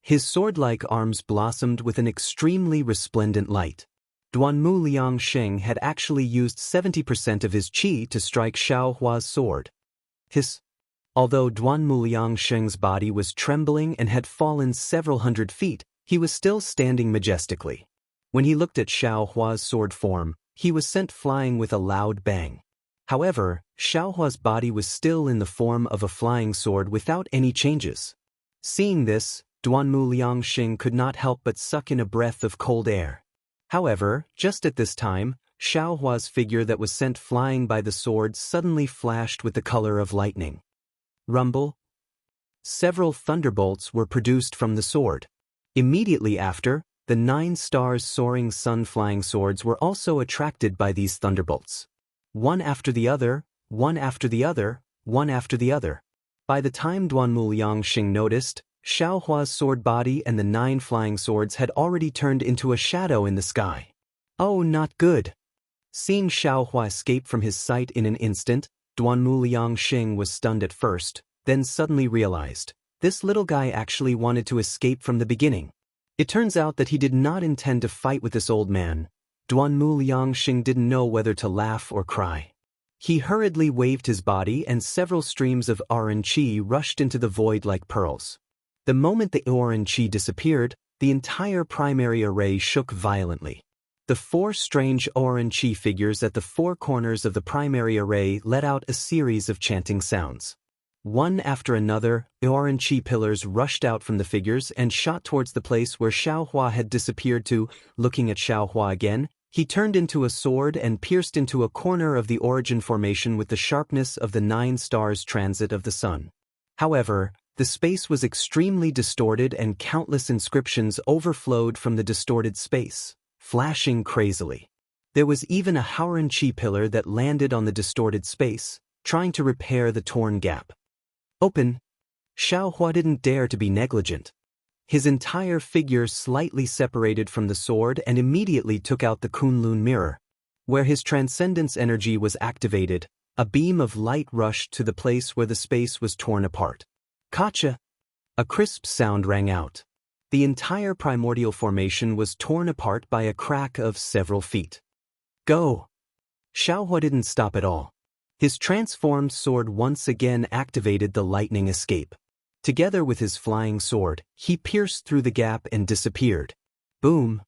His sword-like arms blossomed with an extremely resplendent light. Duanmu Liangxing had actually used 70% of his qi to strike Xiao Hua's sword. Although Duanmu Liangxing's body was trembling and had fallen several hundred feet, he was still standing majestically. When he looked at Xiao Hua's sword form, he was sent flying with a loud bang. However, Xiao Hua's body was still in the form of a flying sword without any changes. Seeing this, Duanmu Liangxing could not help but suck in a breath of cold air. However, just at this time, Xiao Hua's figure that was sent flying by the sword suddenly flashed with the color of lightning. Rumble. Several thunderbolts were produced from the sword. Immediately after, the 9 stars soaring sun flying swords were also attracted by these thunderbolts. One after the other, one after the other, one after the other. By the time Duanmu Liangxing noticed, Xiaohua's sword body and the 9 flying swords had already turned into a shadow in the sky. Oh, not good. Seeing Xiaohua escape from his sight in an instant, Duanmu Liangxing was stunned at first, then suddenly realized, this little guy actually wanted to escape from the beginning. It turns out that he did not intend to fight with this old man. Duanmu Liangxing didn't know whether to laugh or cry. He hurriedly waved his body and several streams of orange qi rushed into the void like pearls. The moment the orange qi disappeared, the entire primary array shook violently. The 4 strange orange qi figures at the 4 corners of the primary array let out a series of chanting sounds. One after another, orange qi pillars rushed out from the figures and shot towards the place where Xiaohua had disappeared to. Looking at Xiaohua again, he turned into a sword and pierced into a corner of the origin formation with the sharpness of the 9 stars transit of the sun. However, the space was extremely distorted and countless inscriptions overflowed from the distorted space, flashing crazily. There was even a Howren Chi pillar that landed on the distorted space, trying to repair the torn gap. Open. Xiaohua didn't dare to be negligent. His entire figure slightly separated from the sword and immediately took out the Kunlun mirror. Where his transcendence energy was activated, a beam of light rushed to the place where the space was torn apart. Kacha! A crisp sound rang out. The entire primordial formation was torn apart by a crack of several feet. Go! Xiaohua didn't stop at all. His transformed sword once again activated the lightning escape. Together with his flying sword, he pierced through the gap and disappeared. Boom!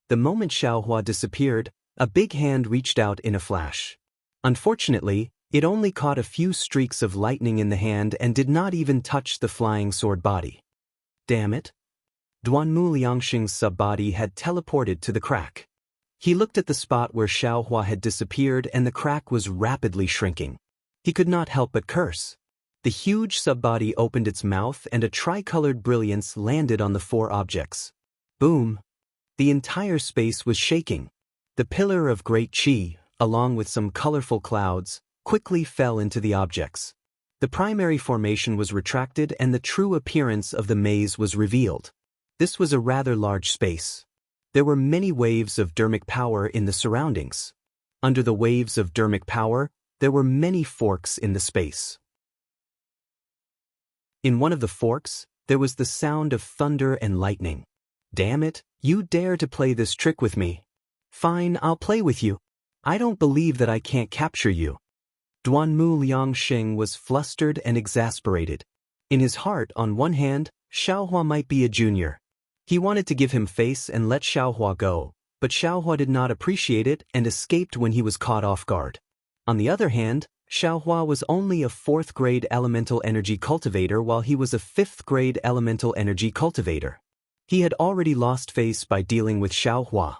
The moment Xiaohua disappeared, a big hand reached out in a flash. Unfortunately, it only caught a few streaks of lightning in the hand and did not even touch the flying sword body. Damn it! Duanmu Liangxing's sub-body had teleported to the crack. He looked at the spot where Xiaohua had disappeared and the crack was rapidly shrinking. He could not help but curse. The huge sub-body opened its mouth and a tricolored brilliance landed on the 4 objects. Boom! The entire space was shaking. The pillar of great qi, along with some colorful clouds, quickly fell into the objects. The primary formation was retracted and the true appearance of the maze was revealed. This was a rather large space. There were many waves of dermic power in the surroundings. Under the waves of dermic power, there were many forks in the space. In one of the forks, there was the sound of thunder and lightning. Damn it, you dare to play this trick with me. Fine, I'll play with you. I don't believe that I can't capture you. Duanmu Liangxing was flustered and exasperated. In his heart, on one hand, Xiaohua might be a junior. He wanted to give him face and let Xiaohua go, but Xiaohua did not appreciate it and escaped when he was caught off guard. On the other hand, Xiaohua was only a 4th grade elemental energy cultivator while he was a 5th grade elemental energy cultivator. He had already lost face by dealing with Xiaohua.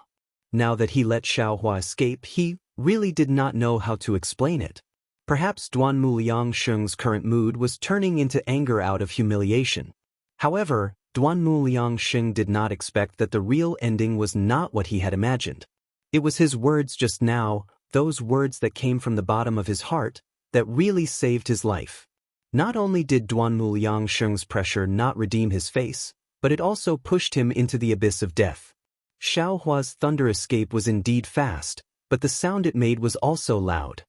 Now that he let Xiaohua escape, he really did not know how to explain it. Perhaps Duanmu Liangxing's current mood was turning into anger out of humiliation. However, Duanmu Liangxing did not expect that the real ending was not what he had imagined. It was his words just now, those words that came from the bottom of his heart, that really saved his life. Not only did Duanmu Liangxing's pressure not redeem his face, but it also pushed him into the abyss of death. Xiaohua's thunder escape was indeed fast, but the sound it made was also loud.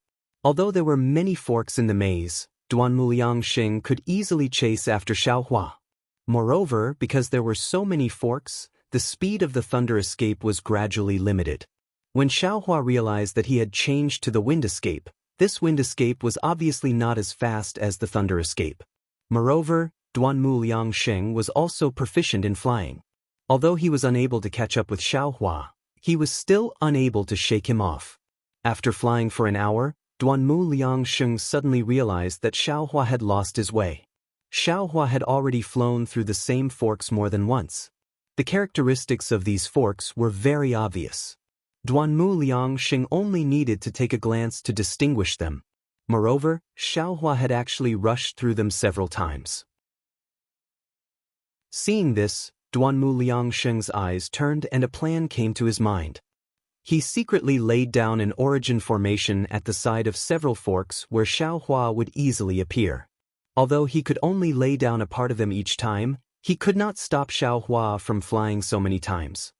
Although there were many forks in the maze, Duanmu Liangxing could easily chase after Xiaohua. Moreover, because there were so many forks, the speed of the thunder escape was gradually limited. When Xiaohua realized that he had changed to the wind escape, this wind escape was obviously not as fast as the thunder escape. Moreover, Duanmu Liangxing was also proficient in flying. Although he was unable to catch up with Xiaohua, he was still unable to shake him off. After flying for an hour, Duanmu Liangxing suddenly realized that Xiaohua had lost his way. Xiaohua had already flown through the same forks more than once. The characteristics of these forks were very obvious. Duanmu Liangxing only needed to take a glance to distinguish them. Moreover, Xiaohua had actually rushed through them several times. Seeing this, Duanmu Liangxing's eyes turned and a plan came to his mind. He secretly laid down an origin formation at the side of several forks where Xiaohua would easily appear. Although he could only lay down a part of them each time, He could not stop Xiaohua from flying so many times.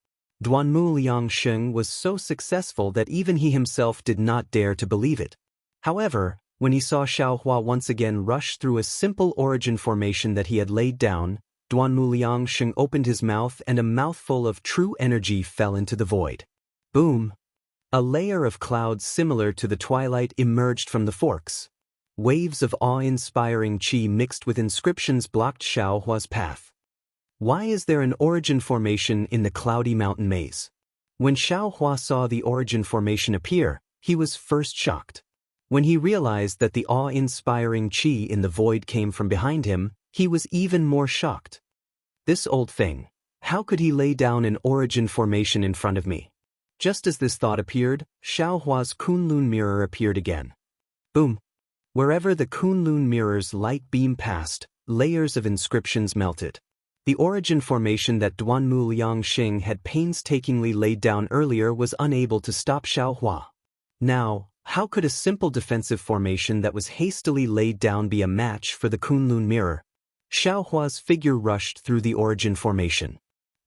Duanmu Liangsheng was so successful that even he himself did not dare to believe it. However, when he saw Xiaohua once again rush through a simple origin formation that he had laid down, Duanmu Liangsheng opened his mouth and a mouthful of true energy fell into the void. Boom! A layer of clouds similar to the twilight emerged from the forks. Waves of awe-inspiring qi mixed with inscriptions blocked Xiaohua's path. Why is there an origin formation in the cloudy mountain maze? When Xiaohua saw the origin formation appear, he was first shocked. When he realized that the awe-inspiring qi in the void came from behind him, he was even more shocked. This old thing. How could he lay down an origin formation in front of me? Just as this thought appeared, Xiaohua's Kunlun mirror appeared again. Boom! Wherever the Kunlun mirror's light beam passed, layers of inscriptions melted. The origin formation that Duanmu Liangsheng had painstakingly laid down earlier was unable to stop Xiaohua. Now, how could a simple defensive formation that was hastily laid down be a match for the Kunlun mirror? Xiaohua's figure rushed through the origin formation.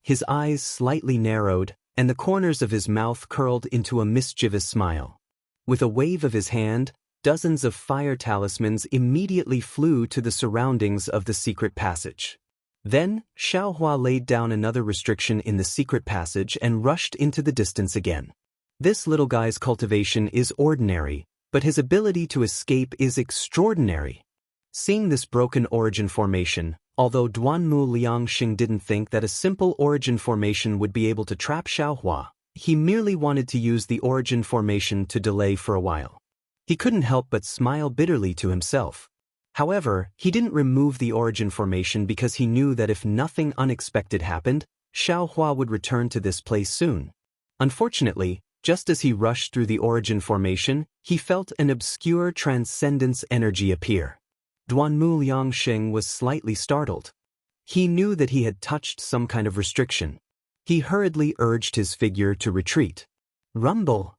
His eyes slightly narrowed, and the corners of his mouth curled into a mischievous smile. With a wave of his hand, dozens of fire talismans immediately flew to the surroundings of the secret passage. Then, Xiaohua laid down another restriction in the secret passage and rushed into the distance again. This little guy's cultivation is ordinary, but his ability to escape is extraordinary. Seeing this broken origin formation, although Duanmu Liangsheng didn't think that a simple origin formation would be able to trap Xiaohua, he merely wanted to use the origin formation to delay for a while. He couldn't help but smile bitterly to himself. However, he didn't remove the origin formation because he knew that if nothing unexpected happened, Xiaohua would return to this place soon. Unfortunately, just as he rushed through the origin formation, he felt an obscure transcendence energy appear. Duanmu Liangsheng was slightly startled. He knew that he had touched some kind of restriction. He hurriedly urged his figure to retreat. Rumble!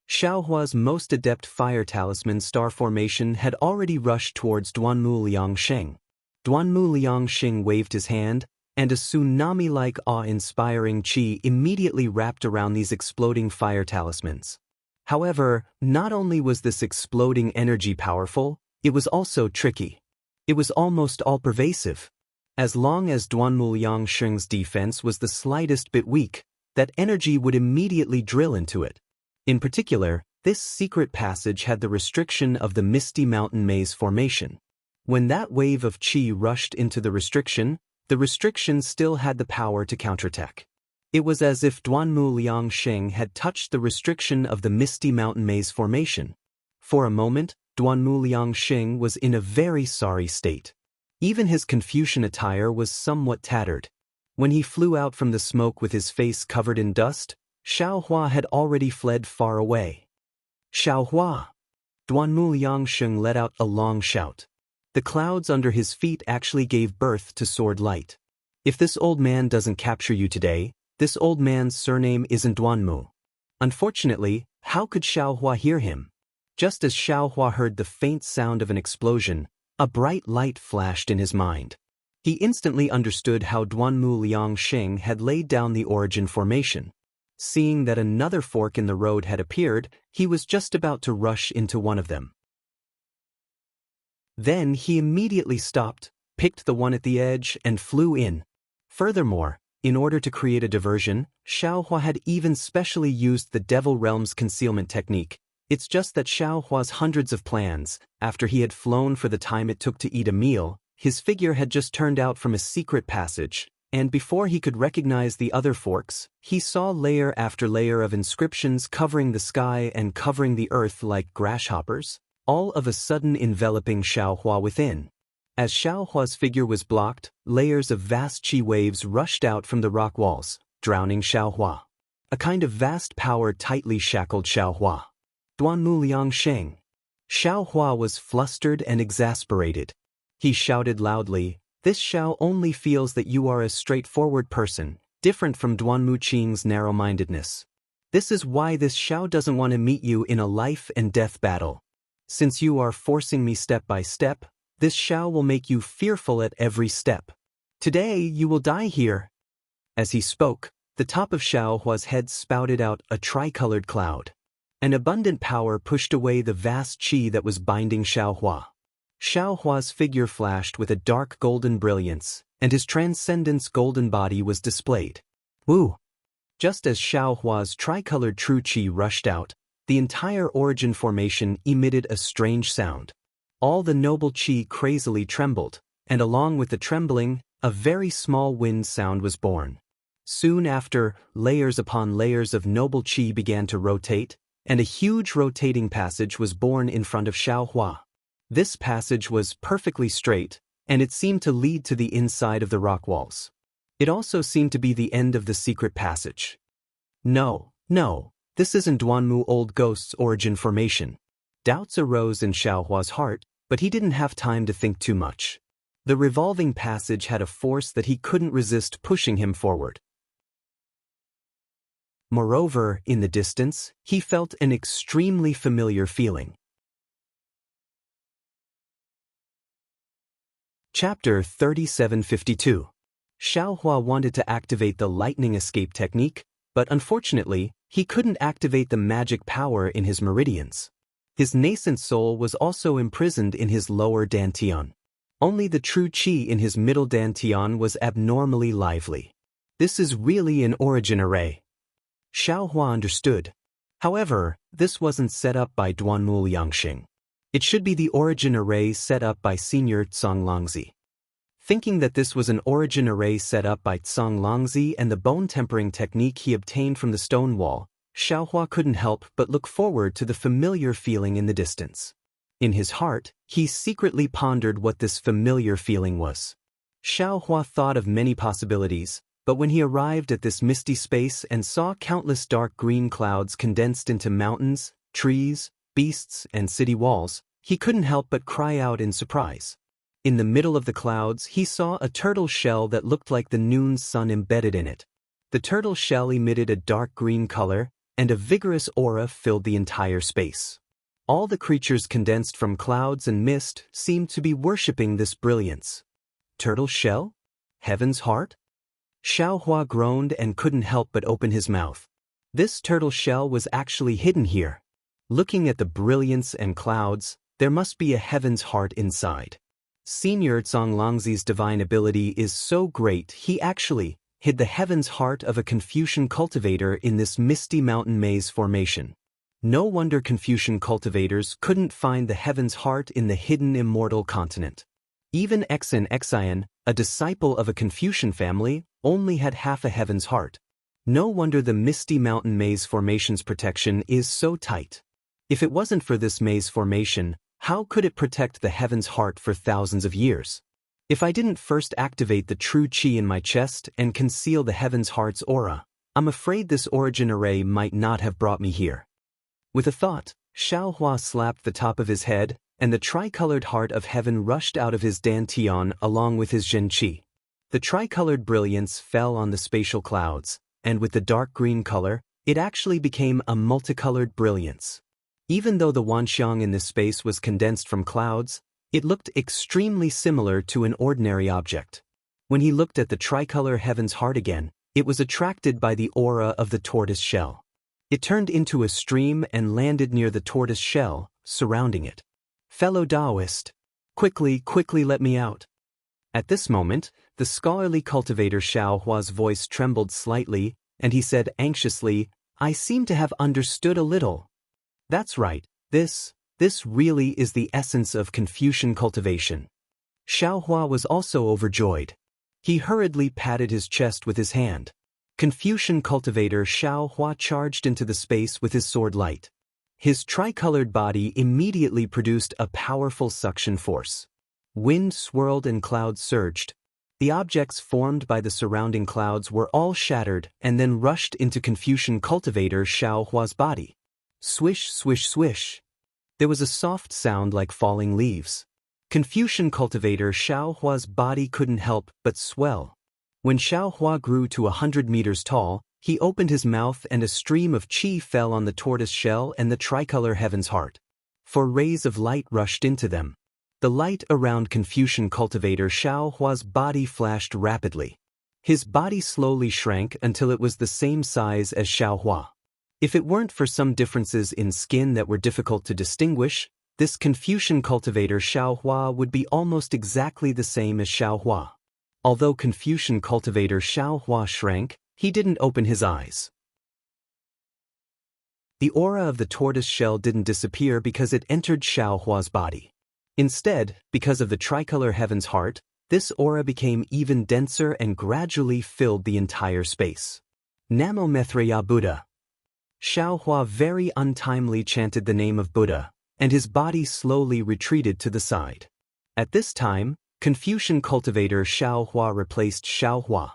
Xiaohua's most adept fire talisman star formation had already rushed towards Duanmu Liangsheng. Duanmu Liangsheng waved his hand, and a tsunami-like awe-inspiring qi immediately wrapped around these exploding fire talismans. However, not only was this exploding energy powerful, it was also tricky. It was almost all-pervasive. As long as Duanmu Liangsheng's defense was the slightest bit weak, that energy would immediately drill into it. In particular, this secret passage had the restriction of the Misty Mountain Maze formation. When that wave of qi rushed into the restriction still had the power to counterattack. It was as if Duanmu Liangsheng had touched the restriction of the Misty Mountain Maze formation. For a moment, Duanmu Liangsheng was in a very sorry state. Even his Confucian attire was somewhat tattered. When he flew out from the smoke with his face covered in dust, Xiaohua had already fled far away. Xiaohua! Duanmu Liangsheng let out a long shout. The clouds under his feet actually gave birth to sword light. If this old man doesn't capture you today, this old man's surname isn't Duanmu. Unfortunately, how could Xiaohua hear him? Just as Xiaohua heard the faint sound of an explosion, a bright light flashed in his mind. He instantly understood how Duanmu Liangsheng had laid down the origin formation. Seeing that another fork in the road had appeared, he was just about to rush into one of them. Then he immediately stopped, picked the one at the edge, and flew in. Furthermore, in order to create a diversion, Xiaohua had even specially used the Devil Realm's concealment technique. It's just that Xiaohua's hundreds of plans, after he had flown for the time it took to eat a meal, his figure had just turned out from a secret passage. And before he could recognize the other forks, he saw layer after layer of inscriptions covering the sky and covering the earth like grasshoppers, all of a sudden enveloping Xiaohua within. As Xiaohua's figure was blocked, layers of vast qi waves rushed out from the rock walls, drowning Xiaohua. A kind of vast power tightly shackled Xiaohua. Duanmu Liangsheng. Xiaohua was flustered and exasperated. He shouted loudly, "This Xiao only feels that you are a straightforward person, different from Duanmu Qing's narrow-mindedness. This is why this Xiao doesn't want to meet you in a life-and-death battle. Since you are forcing me step by step, this Xiao will make you fearful at every step." Today you will die here. As he spoke, the top of Xiaohua's head spouted out a tricolored cloud. An abundant power pushed away the vast qi that was binding Xiaohua. Xiaohua's figure flashed with a dark golden brilliance, and his transcendence golden body was displayed. Woo! Just as Xiaohua's tricolored true qi rushed out, the entire origin formation emitted a strange sound. All the noble qi crazily trembled, and along with the trembling, a very small wind sound was born. Soon after, layers upon layers of noble qi began to rotate, and a huge rotating passage was born in front of Xiaohua. This passage was perfectly straight, and it seemed to lead to the inside of the rock walls. It also seemed to be the end of the secret passage. No, this isn't Duanmu Old Ghost's origin formation. Doubts arose in Xiaohua's heart, but he didn't have time to think too much. The revolving passage had a force that he couldn't resist pushing him forward. Moreover, in the distance, he felt an extremely familiar feeling. Chapter 3752. Xiaohua wanted to activate the lightning escape technique, but unfortunately, he couldn't activate the magic power in his meridians. His nascent soul was also imprisoned in his lower dantian. Only the true qi in his middle dantian was abnormally lively. This is really an origin array. Xiaohua understood. However, this wasn't set up by Duanmu Yangxing. It should be the origin array set up by Senior Longzi. Thinking that this was an origin array set up by Longzi and the bone tempering technique he obtained from the stone wall, Xiaohua couldn't help but look forward to the familiar feeling in the distance. In his heart, he secretly pondered what this familiar feeling was. Xiaohua thought of many possibilities, but when he arrived at this misty space and saw countless dark green clouds condensed into mountains, trees, beasts, and city walls, he couldn't help but cry out in surprise. In the middle of the clouds, he saw a turtle shell that looked like the noon sun embedded in it. The turtle shell emitted a dark green color, and a vigorous aura filled the entire space. All the creatures condensed from clouds and mist seemed to be worshipping this brilliance. Turtle shell? Heaven's heart? Xiaohua groaned and couldn't help but open his mouth. This turtle shell was actually hidden here. Looking at the brilliance and clouds, there must be a heaven's heart inside. Senior Longzi's divine ability is so great he actually hid the heaven's heart of a Confucian cultivator in this misty mountain maze formation. No wonder Confucian cultivators couldn't find the heaven's heart in the hidden immortal continent. Even Xian, a disciple of a Confucian family, only had half a heaven's heart. No wonder the misty mountain maze formation's protection is so tight. If it wasn't for this maze formation, how could it protect the heaven's heart for thousands of years? If I didn't first activate the true qi in my chest and conceal the heaven's heart's aura, I'm afraid this origin array might not have brought me here. With a thought, Xiaohua slapped the top of his head, and the tricolored heart of heaven rushed out of his dantian along with his zhen qi. The tricolored brilliance fell on the spatial clouds, and with the dark green color, it actually became a multicolored brilliance. Even though the wanxiang in this space was condensed from clouds, it looked extremely similar to an ordinary object. When he looked at the tricolor heaven's heart again, it was attracted by the aura of the tortoise shell. It turned into a stream and landed near the tortoise shell, surrounding it. Fellow Taoist, quickly let me out. At this moment, the scholarly cultivator Xiaohua's voice trembled slightly, and he said anxiously, I seem to have understood a little. That's right, this really is the essence of Confucian cultivation. Xiaohua was also overjoyed. He hurriedly patted his chest with his hand. Confucian cultivator Xiaohua charged into the space with his sword light. His tricolored body immediately produced a powerful suction force. Wind swirled and clouds surged. The objects formed by the surrounding clouds were all shattered and then rushed into Confucian cultivator Xiaohua's body. Swish, swish, swish. There was a soft sound like falling leaves. Confucian cultivator Xiaohua's body couldn't help but swell. When Xiaohua grew to 100 meters tall, he opened his mouth and a stream of qi fell on the tortoise shell and the tricolor heaven's heart. 4 rays of light rushed into them. The light around Confucian cultivator Xiao Hua's body flashed rapidly. His body slowly shrank until it was the same size as Xiao Hua. If it weren't for some differences in skin that were difficult to distinguish, this Confucian cultivator Xiao Hua would be almost exactly the same as Xiao Hua. Although Confucian cultivator Xiao Hua shrank, he didn't open his eyes. The aura of the tortoise shell didn't disappear because it entered Xiao Hua's body. Instead, because of the tricolor heaven's heart, this aura became even denser and gradually filled the entire space. Namo Mithriya Buddha. Xiao Hua very untimely chanted the name of Buddha, and his body slowly retreated to the side. At this time, Confucian cultivator Xiao Hua replaced Xiao Hua.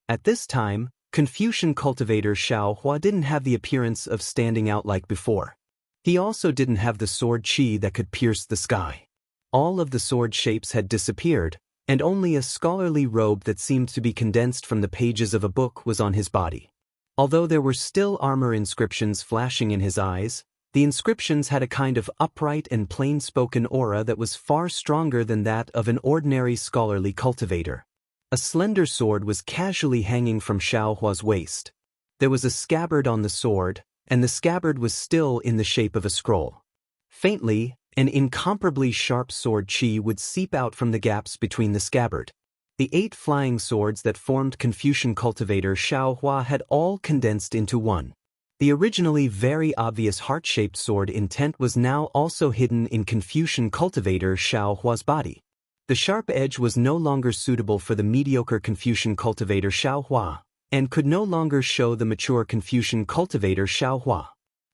At this time, Confucian cultivator Xiao Hua didn't have the appearance of standing out like before. He also didn't have the sword qi that could pierce the sky. All of the sword shapes had disappeared, and only a scholarly robe that seemed to be condensed from the pages of a book was on his body. Although there were still armor inscriptions flashing in his eyes, the inscriptions had a kind of upright and plain-spoken aura that was far stronger than that of an ordinary scholarly cultivator. A slender sword was casually hanging from Xiao Hua's waist. There was a scabbard on the sword, and the scabbard was still in the shape of a scroll. Faintly, an incomparably sharp sword qi would seep out from the gaps between the scabbard. The 8 flying swords that formed Confucian cultivator Xiao Hua had all condensed into one. The originally very obvious heart-shaped sword intent was now also hidden in Confucian cultivator Xiao Hua's body. The sharp edge was no longer suitable for the mediocre Confucian cultivator Xiao Hua, and could no longer show the mature Confucian cultivator Xiao Hua.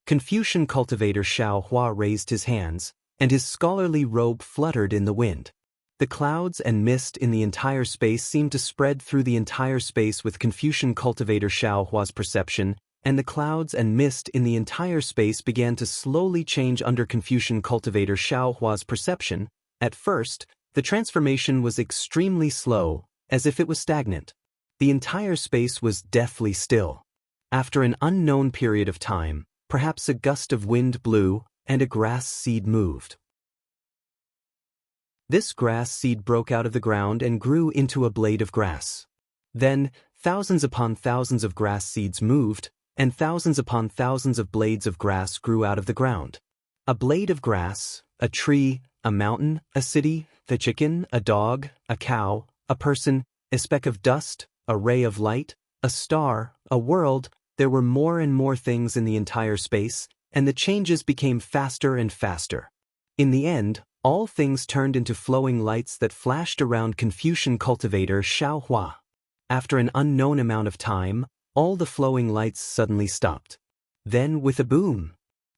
Confucian cultivator Xiao Hua raised his hands, and his scholarly robe fluttered in the wind. The clouds and mist in the entire space seemed to spread through the entire space with Confucian cultivator Xiao Hua's perception, and the clouds and mist in the entire space began to slowly change under Confucian cultivator Xiao Hua's perception. At first, the transformation was extremely slow, as if it was stagnant. The entire space was deathly still. After an unknown period of time, perhaps a gust of wind blew, and a grass seed moved. This grass seed broke out of the ground and grew into a blade of grass. Then, thousands upon thousands of grass seeds moved, and thousands upon thousands of blades of grass grew out of the ground. A blade of grass, a tree, a mountain, a city, the chicken, a dog, a cow, a person, a speck of dust, a ray of light, a star, a world. There were more and more things in the entire space, and the changes became faster and faster. In the end, all things turned into flowing lights that flashed around Confucian cultivator Xiao Hua. After an unknown amount of time, all the flowing lights suddenly stopped. Then, with a boom,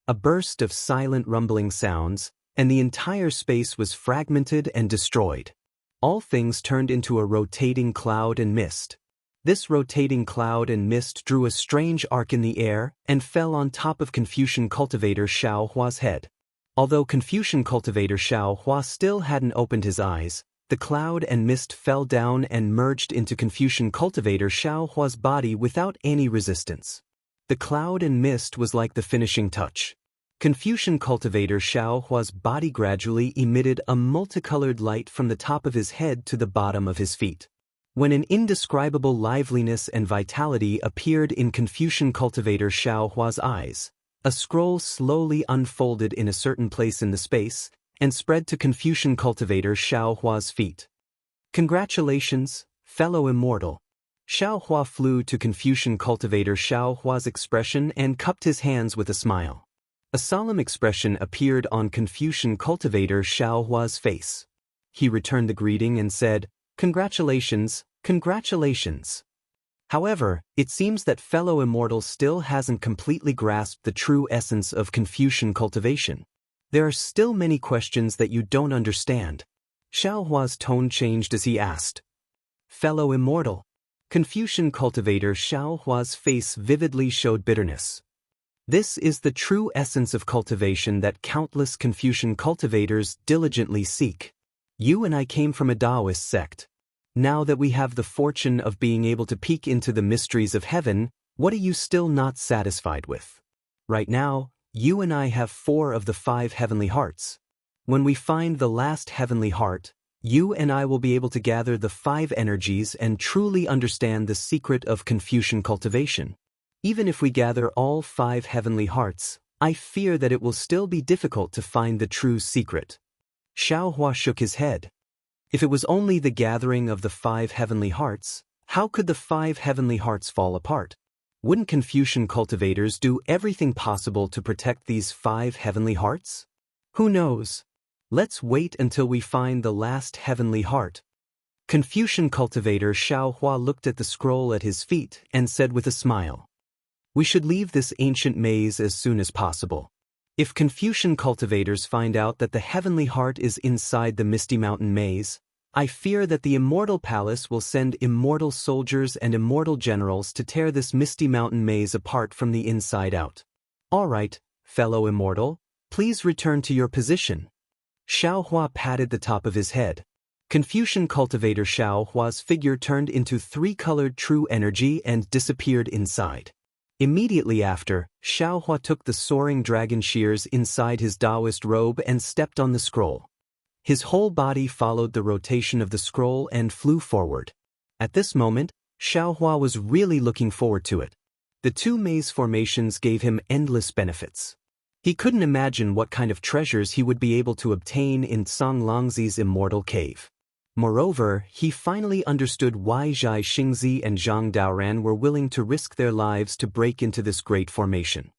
a burst of silent rumbling sounds, and the entire space was fragmented and destroyed. All things turned into a rotating cloud and mist. This rotating cloud and mist drew a strange arc in the air and fell on top of Confucian cultivator Xiao Hua's head. Although Confucian cultivator Xiao Hua still hadn't opened his eyes, the cloud and mist fell down and merged into Confucian cultivator Xiao Hua's body without any resistance. The cloud and mist was like the finishing touch. Confucian cultivator Xiao Hua's body gradually emitted a multicolored light from the top of his head to the bottom of his feet. When an indescribable liveliness and vitality appeared in Confucian cultivator Xiao Hua's eyes, a scroll slowly unfolded in a certain place in the space and spread to Confucian cultivator Xiao Hua's feet. Congratulations, fellow immortal. Xiao Hua flew to Confucian cultivator Xiao Hua's expression and cupped his hands with a smile. A solemn expression appeared on Confucian cultivator Xiao Hua's face. He returned the greeting and said, "Congratulations, congratulations." However, it seems that fellow immortal still hasn't completely grasped the true essence of Confucian cultivation. There are still many questions that you don't understand. Xiao Hua's tone changed as he asked, "Fellow immortal." Confucian cultivator Xiao Hua's face vividly showed bitterness. This is the true essence of cultivation that countless Confucian cultivators diligently seek. You and I came from a Taoist sect. Now that we have the fortune of being able to peek into the mysteries of heaven, what are you still not satisfied with? Right now, you and I have 4 of the 5 heavenly hearts. When we find the last heavenly heart, you and I will be able to gather the 5 energies and truly understand the secret of Confucian cultivation. Even if we gather all 5 heavenly hearts, I fear that it will still be difficult to find the true secret. Xiaohua shook his head. If it was only the gathering of the 5 heavenly hearts, how could the 5 heavenly hearts fall apart? Wouldn't Confucian cultivators do everything possible to protect these 5 heavenly hearts? Who knows? Let's wait until we find the last heavenly heart. Confucian cultivator Xiaohua looked at the scroll at his feet and said with a smile, "We should leave this ancient maze as soon as possible. If Confucian cultivators find out that the heavenly heart is inside the Misty Mountain maze, I fear that the Immortal Palace will send immortal soldiers and immortal generals to tear this Misty Mountain maze apart from the inside out. All right, fellow Immortal, please return to your position." Xiaohua patted the top of his head. Confucian cultivator Xiaohua's figure turned into 3-colored true energy and disappeared inside. Immediately after, Xiaohua took the soaring dragon shears inside his Taoist robe and stepped on the scroll. His whole body followed the rotation of the scroll and flew forward. At this moment, Xiaohua was really looking forward to it. The 2 maze formations gave him endless benefits. He couldn't imagine what kind of treasures he would be able to obtain in Songlongzi's immortal cave. Moreover, he finally understood why Zhai Xingzi and Zhang Daoran were willing to risk their lives to break into this great formation.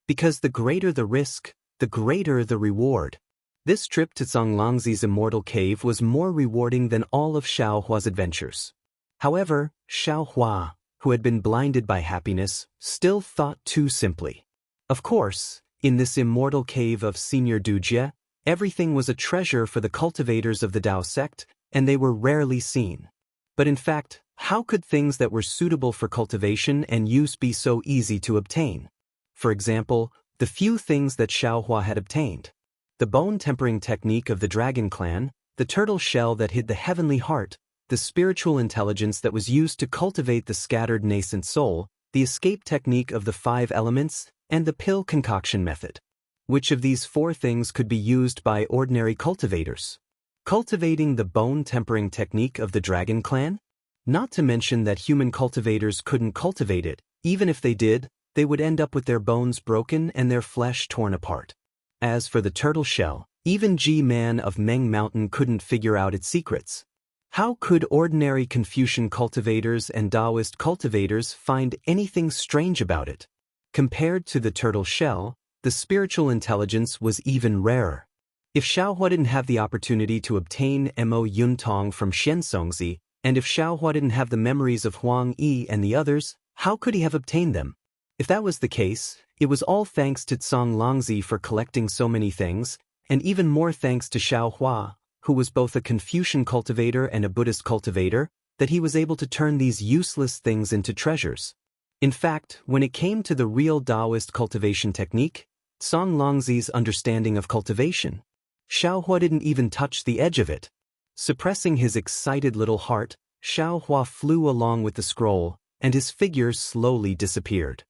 Because the greater the risk, the greater the reward. This trip to Songlongzi's immortal cave was more rewarding than all of Xiaohua's adventures. However, Xiaohua, who had been blinded by happiness, still thought too simply. Of course, in this immortal cave of Senior Dujie, everything was a treasure for the cultivators of the Dao sect, and they were rarely seen. But in fact, how could things that were suitable for cultivation and use be so easy to obtain? For example, the few things that Xiaohua had obtained. The bone-tempering technique of the dragon clan, the turtle shell that hid the heavenly heart, the spiritual intelligence that was used to cultivate the scattered nascent soul, the escape technique of the 5 elements, and the pill concoction method. Which of these 4 things could be used by ordinary cultivators? Cultivating the bone-tempering technique of the dragon clan? Not to mention that human cultivators couldn't cultivate it. Even if they did, they would end up with their bones broken and their flesh torn apart. As for the turtle shell, even G-Man of Meng Mountain couldn't figure out its secrets. How could ordinary Confucian cultivators and Taoist cultivators find anything strange about it? Compared to the turtle shell, the spiritual intelligence was even rarer. If Xiaohua didn't have the opportunity to obtain Mo Yuntong from Xiansongzi, and if Xiaohua didn't have the memories of Huang Yi and the others, how could he have obtained them? If that was the case, it was all thanks to Songlongzi for collecting so many things, and even more thanks to Xiaohua, who was both a Confucian cultivator and a Buddhist cultivator, that he was able to turn these useless things into treasures. In fact, when it came to the real Taoist cultivation technique, Songlongzi's understanding of cultivation, Xiaohua didn't even touch the edge of it. Suppressing his excited little heart, Xiaohua flew along with the scroll, and his figure slowly disappeared.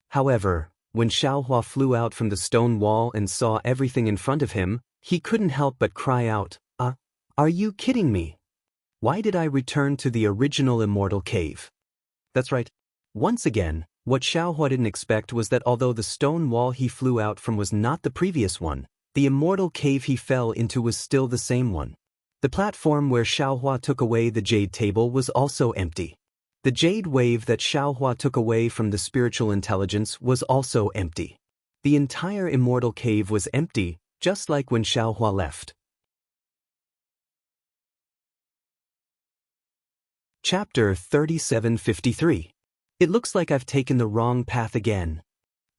However, when Xiaohua flew out from the stone wall and saw everything in front of him, he couldn't help but cry out, Are you kidding me? Why did I return to the original immortal cave?" That's right. Once again, what Xiaohua didn't expect was that although the stone wall he flew out from was not the previous one, the immortal cave he fell into was still the same one. The platform where Xiaohua took away the jade table was also empty. The jade wave that Xiaohua took away from the spiritual intelligence was also empty. The entire immortal cave was empty, just like when Xiaohua left. Chapter 3753. It looks like I've taken the wrong path again.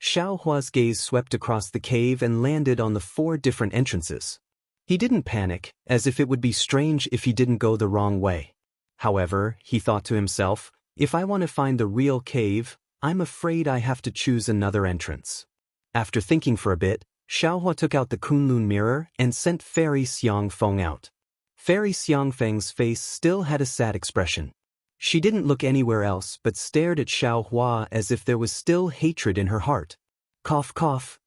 Xiaohua's gaze swept across the cave and landed on the 4 different entrances. He didn't panic, as if it would be strange if he didn't go the wrong way. However, he thought to himself, if I want to find the real cave, I'm afraid I have to choose another entrance. After thinking for a bit, Xiaohua took out the Kunlun mirror and sent Fairy Xiangfeng out. Fairy Xiangfeng's face still had a sad expression. She didn't look anywhere else but stared at Xiaohua as if there was still hatred in her heart. Cough cough.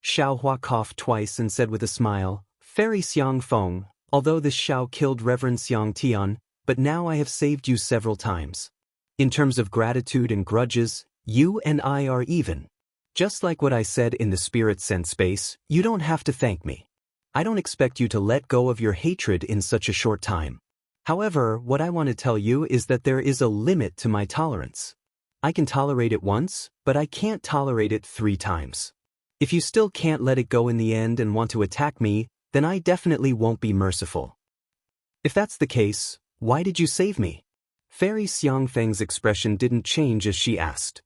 Xiaohua coughed twice and said with a smile, Fairy Xiang Feng, although this Xiao killed Reverend Xiang Tian, but now I have saved you several times. In terms of gratitude and grudges, you and I are even. Just like what I said in the spirit sense space, you don't have to thank me. I don't expect you to let go of your hatred in such a short time. However, what I want to tell you is that there is a limit to my tolerance. I can tolerate it once, but I can't tolerate it 3 times. If you still can't let it go in the end and want to attack me, then I definitely won't be merciful. If that's the case, why did you save me? Fairy Xiangfeng's expression didn't change as she asked.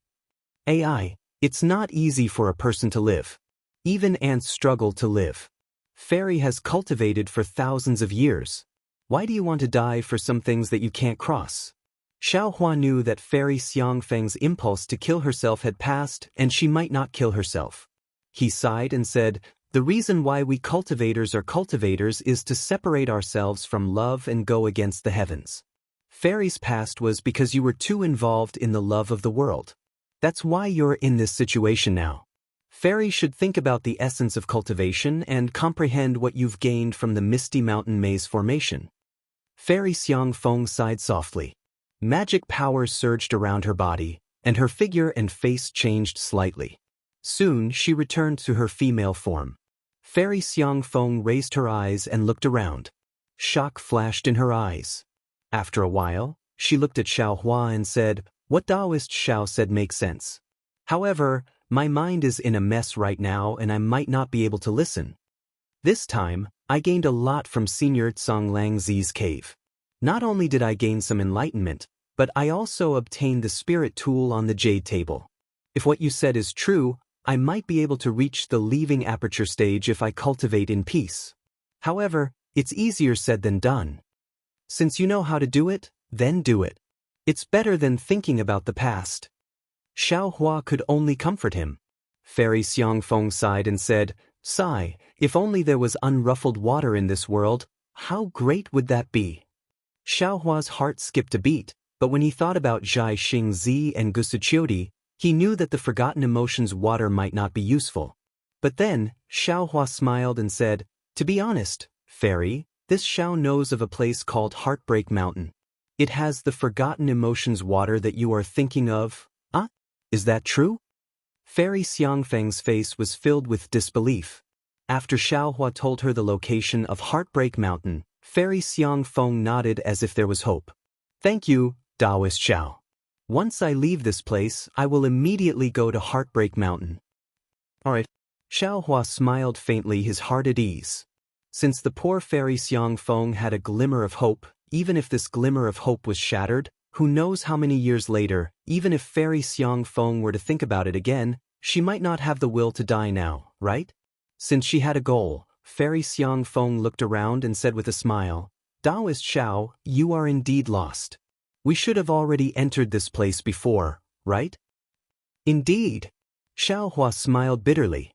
AI, it's not easy for a person to live. Even ants struggle to live. Fairy has cultivated for thousands of years. Why do you want to die for some things that you can't cross? Xiaohua knew that Fairy Xiangfeng's impulse to kill herself had passed and she might not kill herself. He sighed and said, the reason why we cultivators are cultivators is to separate ourselves from love and go against the heavens. Fairy's past was because you were too involved in the love of the world. That's why you're in this situation now. Fairy should think about the essence of cultivation and comprehend what you've gained from the Misty Mountain Maze formation. Fairy Xiang Feng sighed softly. Magic powers surged around her body, and her figure and face changed slightly. Soon she returned to her female form. Fairy Xiang Feng raised her eyes and looked around. Shock flashed in her eyes. After a while, she looked at Xiaohua and said, what Taoist Xiao said makes sense. However, my mind is in a mess right now and I might not be able to listen. This time, I gained a lot from Senior Tsang Lang Zi's cave. Not only did I gain some enlightenment, but I also obtained the spirit tool on the jade table. If what you said is true, I might be able to reach the leaving aperture stage if I cultivate in peace. However, it's easier said than done. Since you know how to do it, then do it. It's better than thinking about the past. Xiaohua could only comfort him. Fairy Xiangfeng sighed and said, sigh, if only there was unruffled water in this world, how great would that be? Xiaohua's heart skipped a beat, but when he thought about Zhai Xingzi and Gusuqiodi, he knew that the forgotten emotions water might not be useful. But then, Xiaohua smiled and said, to be honest, Fairy, this Xiao knows of a place called Heartbreak Mountain. It has the forgotten emotions water that you are thinking of. Ah, is that true? Fairy Xiangfeng's face was filled with disbelief. After Xiaohua told her the location of Heartbreak Mountain, Fairy Xiangfeng nodded as if there was hope. Thank you, Taoist Xiao. Once I leave this place, I will immediately go to Heartbreak Mountain. Alright. Xiaohua smiled faintly, his heart at ease. Since the poor Fairy Xiangfeng had a glimmer of hope, even if this glimmer of hope was shattered, who knows how many years later, even if Fairy Xiangfeng were to think about it again, she might not have the will to die now, right? Since she had a goal, Fairy Xiangfeng looked around and said with a smile, Taoist Xiao, you are indeed lost. We should have already entered this place before, right? Indeed. Xiaohua smiled bitterly.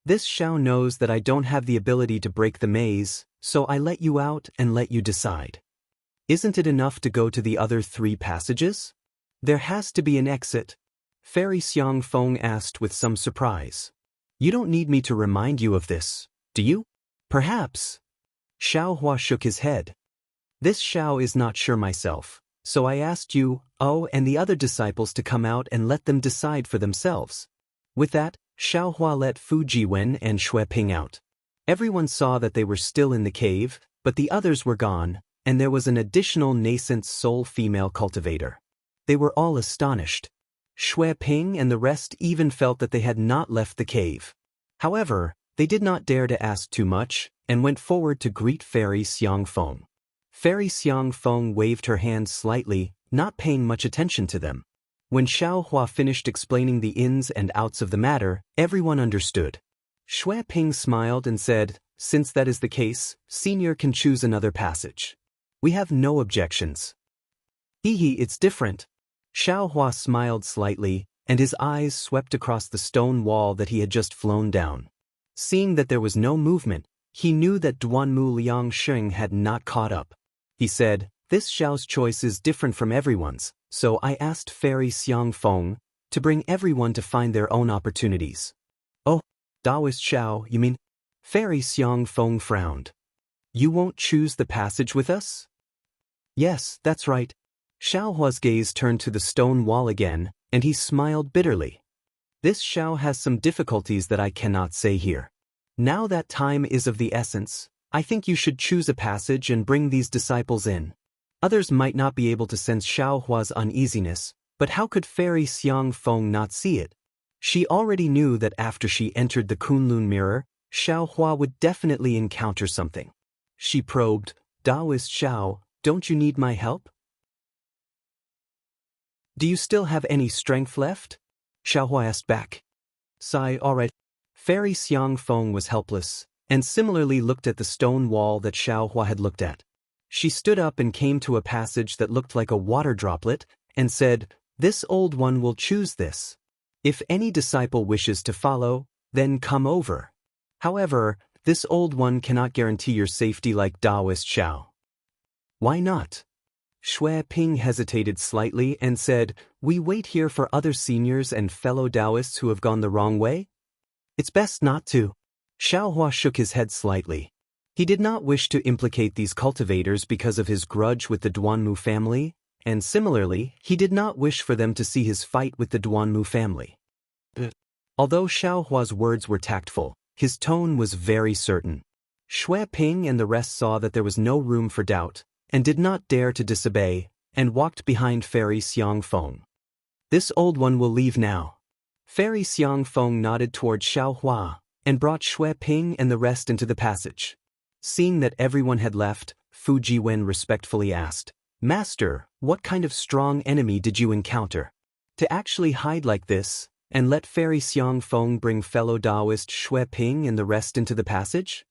This Xiao knows that I don't have the ability to break the maze, so I let you out and let you decide. Isn't it enough to go to the other 3 passages? There has to be an exit. Fairy Xiangfeng asked with some surprise. You don't need me to remind you of this, do you? Perhaps. Xiaohua shook his head. This Xiao is not sure myself, so I asked you, and the other disciples to come out and let them decide for themselves. With that, Xiaohua let Fu Jiwen and Xue Ping out. Everyone saw that they were still in the cave, but the others were gone, and there was an additional nascent soul female cultivator. They were all astonished. Xue Ping and the rest even felt that they had not left the cave. However, they did not dare to ask too much, and went forward to greet Fairy Xiangfeng. Fairy Xiangfeng waved her hand slightly, not paying much attention to them. When Xiaohua finished explaining the ins and outs of the matter, everyone understood. Xue Ping smiled and said, since that is the case, Senior can choose another passage. We have no objections. Hee, it's different. Xiaohua smiled slightly, and his eyes swept across the stone wall that he had just flown down. Seeing that there was no movement, he knew that Duanmu Liangsheng had not caught up. He said, this Xiao's choice is different from everyone's, so I asked Fairy Xiangfeng, to bring everyone to find their own opportunities. Oh, Taoist Xiao, you mean? Fairy Xiang Feng frowned. You won't choose the passage with us? Yes, that's right. Xiao Hua's gaze turned to the stone wall again, and he smiled bitterly. This Xiao has some difficulties that I cannot say here. Now that time is of the essence, I think you should choose a passage and bring these disciples in. Others might not be able to sense Xiao Hua's uneasiness, but how could Fairy Xiang Feng not see it? She already knew that after she entered the Kunlun mirror, Xiao Hua would definitely encounter something. She probed, Taoist Xiao, don't you need my help? Do you still have any strength left? Xiao Hua asked back. Sigh, all right. Fairy Xiang Feng was helpless, and similarly looked at the stone wall that Xiao Hua had looked at. She stood up and came to a passage that looked like a water droplet, and said, This old one will choose this. If any disciple wishes to follow, then come over. However, this old one cannot guarantee your safety like Taoist Xiao. Why not? Shui Ping hesitated slightly and said, We wait here for other seniors and fellow Taoists who have gone the wrong way? It's best not to. Xiao Hua shook his head slightly. He did not wish to implicate these cultivators because of his grudge with the Duanmu family, and similarly, he did not wish for them to see his fight with the Duanmu family. Although Xiao Hua's words were tactful, his tone was very certain. Shui Ping and the rest saw that there was no room for doubt, and did not dare to disobey, and walked behind Fairy Xiang Feng. This old one will leave now. Fairy Xiang Feng nodded toward Xiao Hua, and brought Shui Ping and the rest into the passage. Seeing that everyone had left, Fu Jiwen respectfully asked, Master, what kind of strong enemy did you encounter? To actually hide like this, and let Fairy Xiang Feng bring fellow Taoist Shui Ping and the rest into the passage?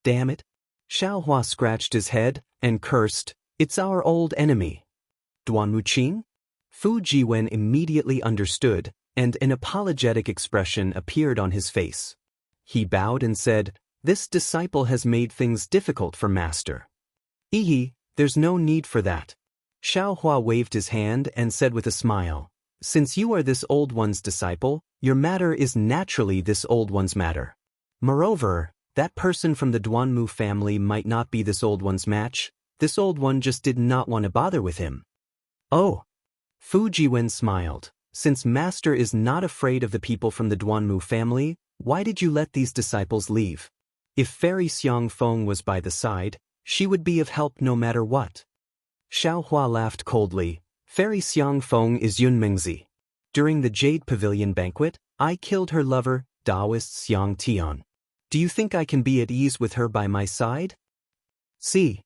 Damn it. Xiao Hua scratched his head, and cursed, It's our old enemy. Duanmu Qing? Fu Jiwen immediately understood, and an apologetic expression appeared on his face. He bowed and said, This disciple has made things difficult for Master. There's no need for that. Xiao Hua waved his hand and said with a smile, Since you are this old one's disciple, your matter is naturally this old one's matter. Moreover, that person from the Duanmu family might not be this old one's match. This old one just did not want to bother with him. Oh. Fu Jiwen smiled. Since Master is not afraid of the people from the Duanmu family, why did you let these disciples leave? If Fairy Xiang Feng was by the side, she would be of help no matter what. Xiao Hua laughed coldly. Fairy Xiang Feng is Yun Mingzi. During the Jade Pavilion banquet, I killed her lover, Taoist Xiang Tian. Do you think I can be at ease with her by my side? See.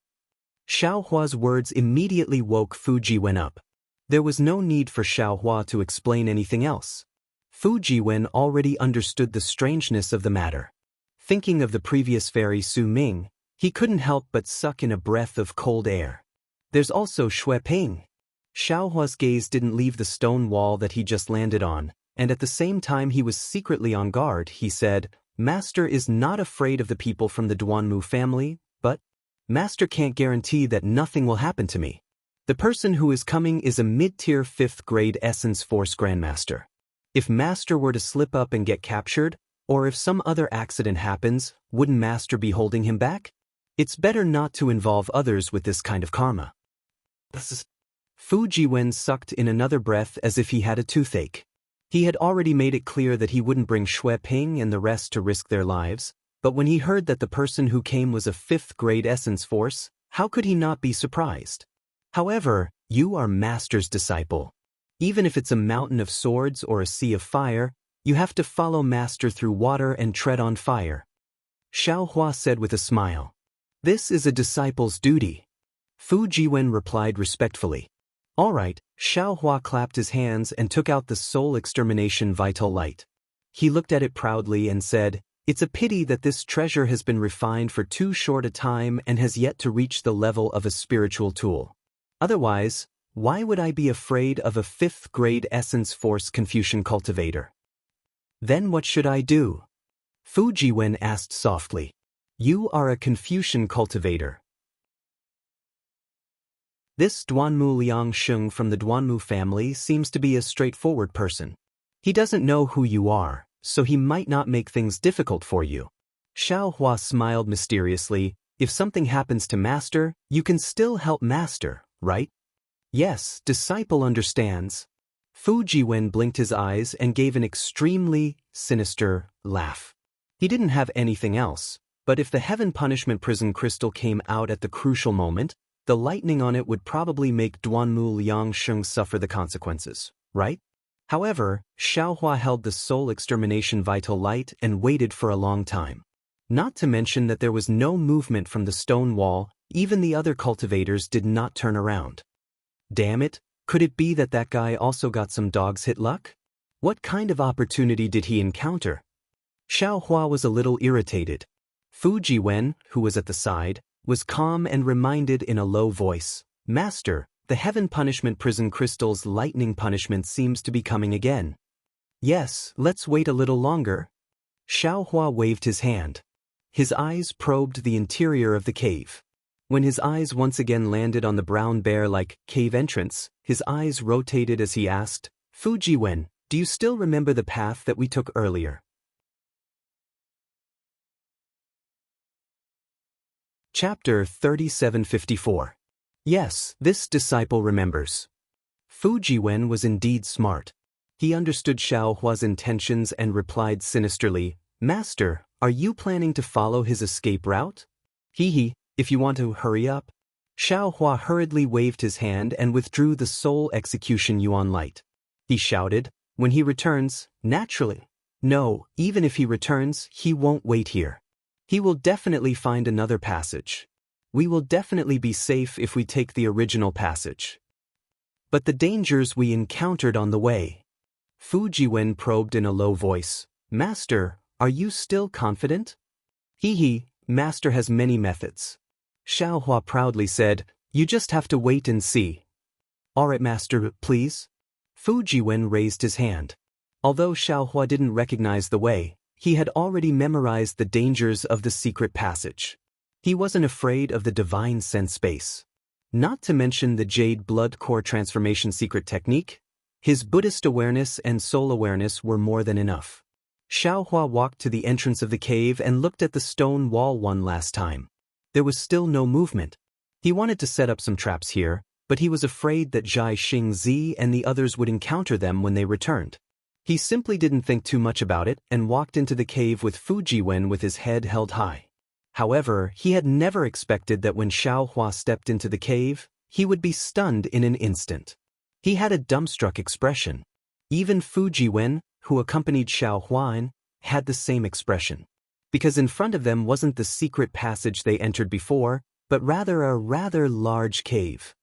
Xiao Hua's words immediately woke Fu Jiwen up. There was no need for Xiao Hua to explain anything else. Fu Jiwen already understood the strangeness of the matter. Thinking of the previous fairy Su Ming, he couldn't help but suck in a breath of cold air. There's also Shui Ping. Xiao Hua's gaze didn't leave the stone wall that he just landed on, and at the same time he was secretly on guard. He said, Master is not afraid of the people from the Duanmu family, but Master can't guarantee that nothing will happen to me. The person who is coming is a mid-tier 5th grade Essence Force Grandmaster. If Master were to slip up and get captured, or if some other accident happens, wouldn't Master be holding him back? It's better not to involve others with this kind of karma. Fu Jiwen sucked in another breath as if he had a toothache. He had already made it clear that he wouldn't bring Shui Ping and the rest to risk their lives, but when he heard that the person who came was a 5th grade Essence Force, how could he not be surprised? However, you are Master's disciple. Even if it's a mountain of swords or a sea of fire, you have to follow Master through water and tread on fire. Xiao Hua said with a smile. This is a disciple's duty. Fu Jiwen replied respectfully. All right. Xiao Hua clapped his hands and took out the soul extermination vital light. He looked at it proudly and said, It's a pity that this treasure has been refined for too short a time and has yet to reach the level of a spiritual tool. Otherwise, why would I be afraid of a 5th grade Essence Force Confucian cultivator? Then what should I do? Fu Jiwen asked softly. You are a Confucian cultivator. This Duanmu Liangsheng from the Duanmu family seems to be a straightforward person. He doesn't know who you are, so he might not make things difficult for you. Xiaohua smiled mysteriously. If something happens to Master, you can still help Master, right? Yes, disciple understands. Fu Jiwen blinked his eyes and gave an extremely sinister laugh. He didn't have anything else, but if the Heaven Punishment Prison Crystal came out at the crucial moment, the lightning on it would probably make Duanmu Liangsheng suffer the consequences, right? However, Xiaohua held the Soul Extermination Vital Light and waited for a long time. Not to mention that there was no movement from the stone wall, even the other cultivators did not turn around. Damn it, could it be that that guy also got some dog's hit luck? What kind of opportunity did he encounter? Xiaohua was a little irritated. Fu Jiwen, who was at the side, was calm and reminded in a low voice, Master, the Heaven Punishment Prison Crystal's lightning punishment seems to be coming again. Yes, let's wait a little longer. Xiaohua waved his hand. His eyes probed the interior of the cave. When his eyes once again landed on the brown bear-like cave entrance, his eyes rotated as he asked, Fu Jiwen, do you still remember the path that we took earlier? Chapter 3754. Yes, this disciple remembers. Fu Jiwen was indeed smart. He understood Xiaohua's intentions and replied sinisterly, Master, are you planning to follow his escape route? Hee, if you want to hurry up. Xiaohua hurriedly waved his hand and withdrew the Soul Execution Yuan light. He shouted, when he returns, naturally. No, even if he returns, he won't wait here. He will definitely find another passage. We will definitely be safe if we take the original passage. But the dangers we encountered on the way. Fu Jiwen probed in a low voice, Master, are you still confident? Hee, Master has many methods. Xiaohua proudly said, you just have to wait and see. Alright Master, please. Fu Jiwen raised his hand. Although Xiaohua didn't recognize the way, he had already memorized the dangers of the secret passage. He wasn't afraid of the divine sense space. Not to mention the Jade Blood Core transformation secret technique, his Buddhist awareness and soul awareness were more than enough. Xiaohua walked to the entrance of the cave and looked at the stone wall one last time. There was still no movement. He wanted to set up some traps here, but he was afraid that Zhai Xingzi and the others would encounter them when they returned. He simply didn't think too much about it and walked into the cave with Fu Jiwen with his head held high. However, he had never expected that when Xiaohua stepped into the cave, he would be stunned in an instant. He had a dumbstruck expression. Even Fu Jiwen, who accompanied Xiaohua, had the same expression. Because in front of them wasn't the secret passage they entered before, but rather a rather large cave.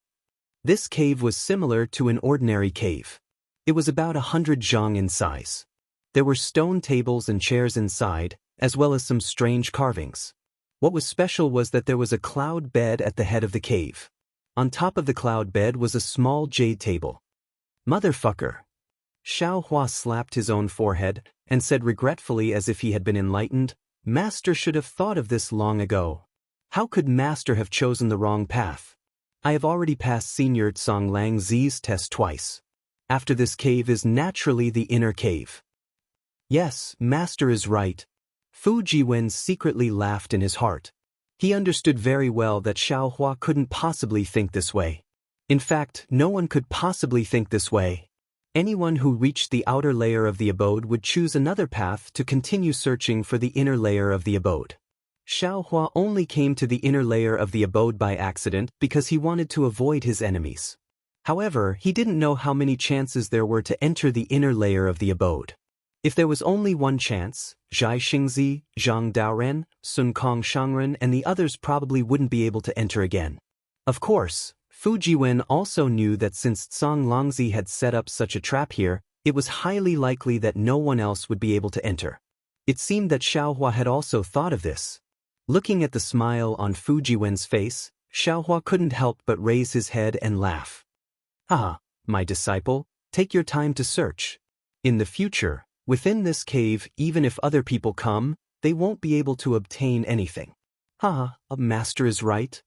This cave was similar to an ordinary cave. It was about 100 zhang in size. There were stone tables and chairs inside, as well as some strange carvings. What was special was that there was a cloud bed at the head of the cave. On top of the cloud bed was a small jade table. Motherfucker. Xiaohua slapped his own forehead and said regretfully as if he had been enlightened, Master should have thought of this long ago. How could Master have chosen the wrong path? I have already passed Senior Tsang Lang Zi's test twice. After this cave is naturally the inner cave. Yes, Master is right. Fu Jiwen secretly laughed in his heart. He understood very well that Xiaohua couldn't possibly think this way. In fact, no one could possibly think this way. Anyone who reached the outer layer of the abode would choose another path to continue searching for the inner layer of the abode. Xiaohua only came to the inner layer of the abode by accident because he wanted to avoid his enemies. However, he didn't know how many chances there were to enter the inner layer of the abode. If there was only one chance, Zhai Xingzi, Zhang Daoren, Sun Kong Shangren and the others probably wouldn't be able to enter again. Of course, Fu Jiwen also knew that since Tsang Longzi had set up such a trap here, it was highly likely that no one else would be able to enter. It seemed that Xiaohua had also thought of this. Looking at the smile on Fu Jiwen's face, Xiaohua couldn't help but raise his head and laugh. Haha, my disciple, take your time to search. In the future, within this cave, even if other people come, they won't be able to obtain anything. Haha, a master is right.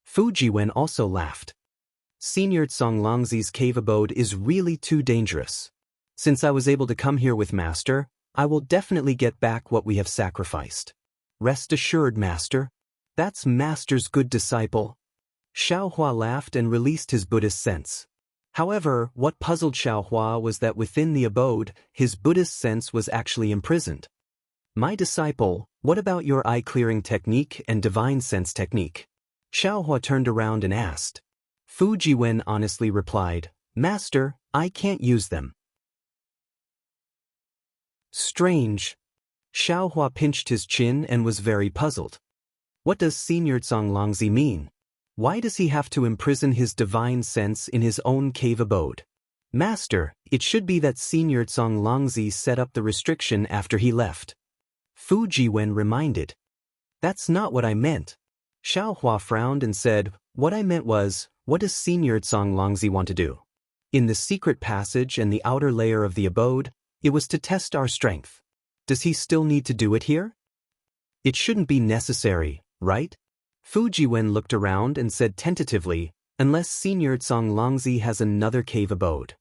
Fu Jiwen also laughed. Senior Songlongzi's cave abode is really too dangerous. Since I was able to come here with Master, I will definitely get back what we have sacrificed. Rest assured, Master. That's Master's good disciple. Xiaohua laughed and released his Buddhist sense. However, what puzzled Xiaohua was that within the abode, his Buddhist sense was actually imprisoned. My disciple, what about your eye-clearing technique and divine sense technique? Xiaohua turned around and asked. Fu Jiwen honestly replied, Master, I can't use them. Strange. Xiaohua pinched his chin and was very puzzled. What does Senior Songlongzi mean? Why does he have to imprison his divine sense in his own cave abode? Master, it should be that Senior Songlongzi set up the restriction after he left. Fu Jiwen reminded. That's not what I meant. Xiaohua frowned and said, what I meant was, what does Senior Songlongzi want to do? In the secret passage and the outer layer of the abode, it was to test our strength. Does he still need to do it here? It shouldn't be necessary, right? Fu Jiwen looked around and said tentatively, unless Senior Songlongzi has another cave abode.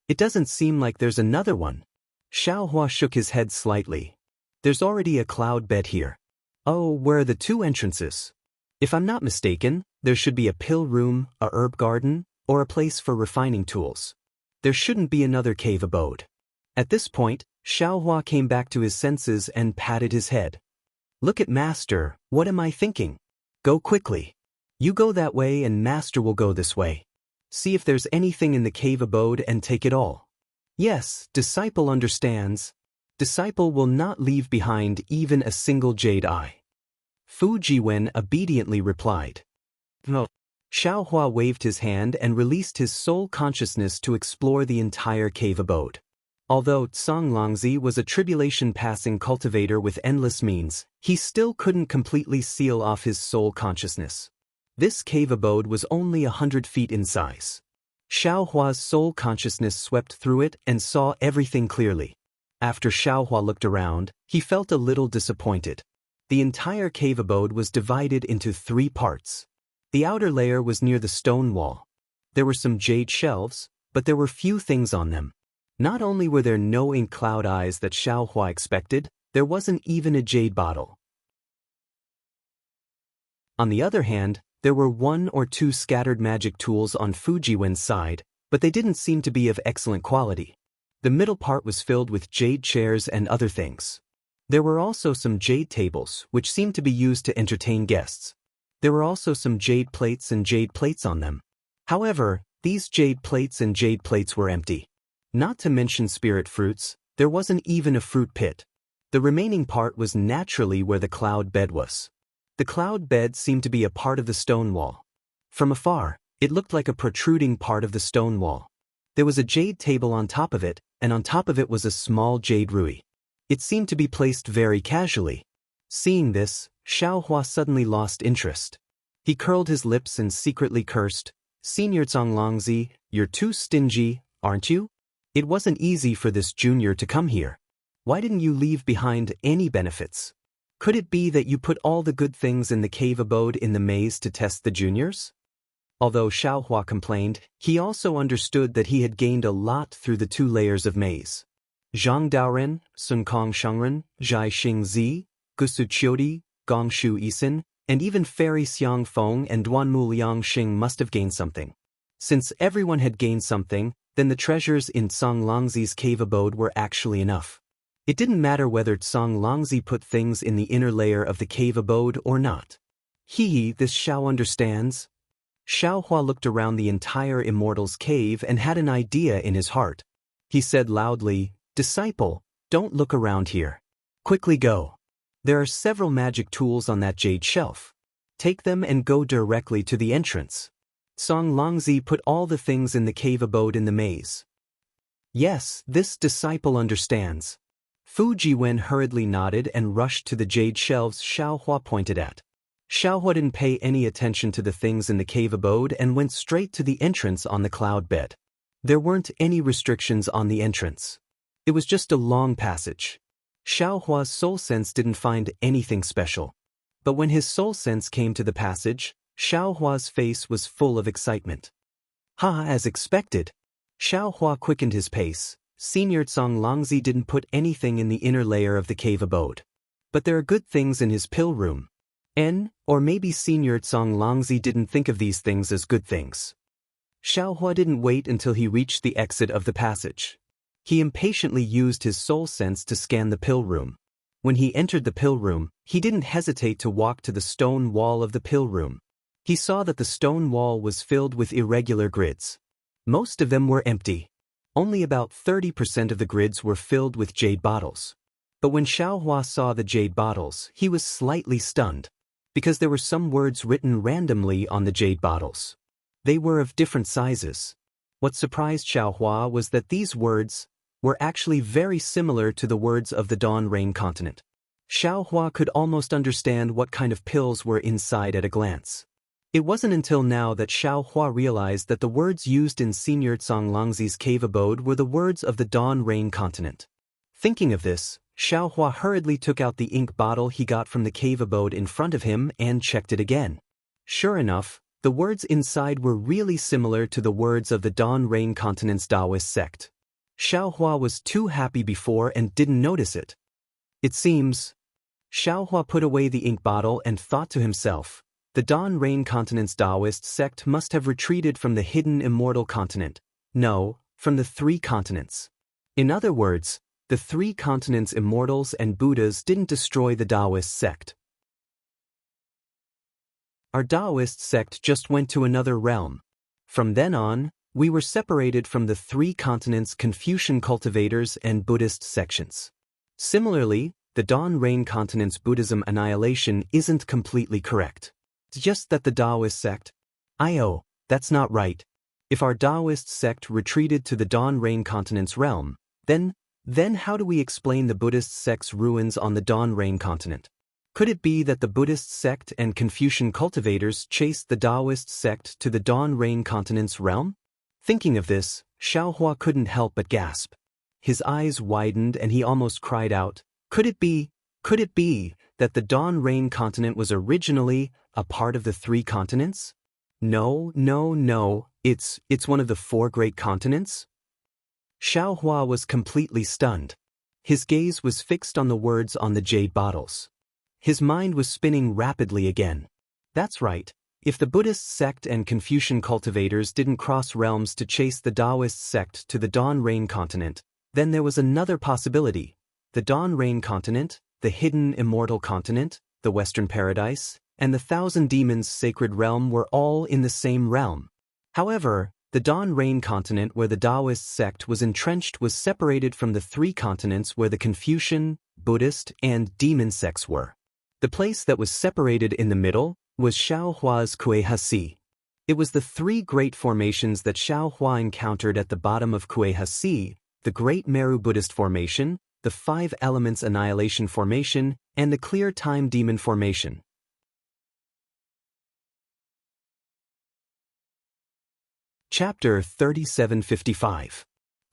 It doesn't seem like there's another one. Xiaohua shook his head slightly. There's already a cloud bed here. Oh, where are the two entrances? If I'm not mistaken, there should be a pill room, a herb garden, or a place for refining tools. There shouldn't be another cave abode. At this point, Xiaohua came back to his senses and patted his head. Look at Master, what am I thinking? Go quickly. You go that way and Master will go this way. See if there's anything in the cave abode and take it all. Yes, disciple understands. Disciple will not leave behind even a single jade eye. Fu Jiwen obediently replied. No. Xiaohua waved his hand and released his soul consciousness to explore the entire cave abode. Although Songlongzi was a tribulation-passing cultivator with endless means, he still couldn't completely seal off his soul consciousness. This cave abode was only 100 feet in size. Xiaohua's soul consciousness swept through it and saw everything clearly. After Xiaohua looked around, he felt a little disappointed. The entire cave abode was divided into 3 parts. The outer layer was near the stone wall. There were some jade shelves, but there were few things on them. Not only were there no ink cloud eyes that Xiaohua expected, there wasn't even a jade bottle. On the other hand, there were 1 or 2 scattered magic tools on Fu Jiwen's side, but they didn't seem to be of excellent quality. The middle part was filled with jade chairs and other things. There were also some jade tables, which seemed to be used to entertain guests. There were also some jade plates and jade plates on them. However, these jade plates and jade plates were empty. Not to mention spirit fruits, there wasn't even a fruit pit. The remaining part was naturally where the cloud bed was. The cloud bed seemed to be a part of the stone wall. From afar, it looked like a protruding part of the stone wall. There was a jade table on top of it, and on top of it was a small jade rui. It seemed to be placed very casually. Seeing this, Xiaohua suddenly lost interest. He curled his lips and secretly cursed, Senior Songlongzi, you're too stingy, aren't you? It wasn't easy for this junior to come here. Why didn't you leave behind any benefits? Could it be that you put all the good things in the cave abode in the maze to test the juniors? Although Xiaohua complained, he also understood that he had gained a lot through the 2 layers of maze. Zhang Daoren, Sun Kong Shengren, Zhai Xing Zi, Gusu Qiudi, Gong Shu Isin, and even Fairy Xiang Feng and Duanmu Liang Xing must have gained something. Since everyone had gained something, then the treasures in Songlongzi's cave abode were actually enough. It didn't matter whether Songlongzi put things in the inner layer of the cave abode or not. This Xiao understands. Xiaohua looked around the entire Immortal's cave and had an idea in his heart. He said loudly, Disciple, don't look around here. Quickly go. There are several magic tools on that jade shelf. Take them and go directly to the entrance. Songlongzi put all the things in the cave abode in the maze. Yes, this disciple understands. Fu Jiwen hurriedly nodded and rushed to the jade shelves Xiaohua pointed at. Xiaohua didn't pay any attention to the things in the cave abode and went straight to the entrance on the cloud bed. There weren't any restrictions on the entrance. It was just a long passage. Xiaohua's soul sense didn't find anything special. But when his soul sense came to the passage, Xiaohua's face was full of excitement. Ha, as expected. Xiaohua quickened his pace. Senior Longlangzi didn't put anything in the inner layer of the cave abode. But there are good things in his pill room. Or maybe Senior Longlangzi didn't think of these things as good things. Xiaohua didn't wait until he reached the exit of the passage. He impatiently used his soul sense to scan the pill room. When he entered the pill room, he didn't hesitate to walk to the stone wall of the pill room. He saw that the stone wall was filled with irregular grids. Most of them were empty. Only about 30% of the grids were filled with jade bottles. But when Xiaohua saw the jade bottles, he was slightly stunned, because there were some words written randomly on the jade bottles. They were of different sizes. What surprised Xiaohua was that these words were actually very similar to the words of the Dawn Rain continent. Xiaohua could almost understand what kind of pills were inside at a glance. It wasn't until now that Xiaohua realized that the words used in Senior Longlangzi's cave abode were the words of the Dawn Rain continent. Thinking of this, Xiaohua hurriedly took out the ink bottle he got from the cave abode in front of him and checked it again. Sure enough, the words inside were really similar to the words of the Dawn Rain continent's Taoist sect. Xiaohua was too happy before and didn't notice it. It seems. Xiaohua put away the ink bottle and thought to himself, the Dawn Rain continent's Taoist sect must have retreated from the hidden Immortal continent. No, from the three continents. In other words, the three continents' immortals and Buddhas didn't destroy the Taoist sect. Our Taoist sect just went to another realm. From then on, we were separated from the three continents' Confucian cultivators and Buddhist sections. Similarly, the Dawn Rain continent's Buddhism annihilation isn't completely correct. It's just that the Taoist sect. That's not right. If our Taoist sect retreated to the Dawn Rain continent's realm, then how do we explain the Buddhist sect's ruins on the Dawn Rain continent? Could it be that the Buddhist sect and Confucian cultivators chased the Taoist sect to the Dawn Rain continent's realm? Thinking of this, Xiaohua couldn't help but gasp. His eyes widened and he almost cried out, Could it be that the Dawn Rain continent was originally a part of the three continents? No, it's one of the four great continents? Xiaohua was completely stunned. His gaze was fixed on the words on the jade bottles. His mind was spinning rapidly again. That's right. If the Buddhist sect and Confucian cultivators didn't cross realms to chase the Taoist sect to the Dawn Rain continent, then there was another possibility. The Dawn Rain continent, the hidden Immortal continent, the Western Paradise, and the Thousand Demons sacred realm were all in the same realm. However, the Dawn Rain continent where the Taoist sect was entrenched was separated from the three continents where the Confucian, Buddhist, and demon sects were. The place that was separated in the middle was Xiaohua's Kuei-Ha-Si. It was the three great formations that Xiaohua encountered at the bottom of Kuei-Ha-Si, the Great Meru Buddhist Formation, the Five Elements Annihilation Formation, and the Clear Time Demon Formation. Chapter 3755.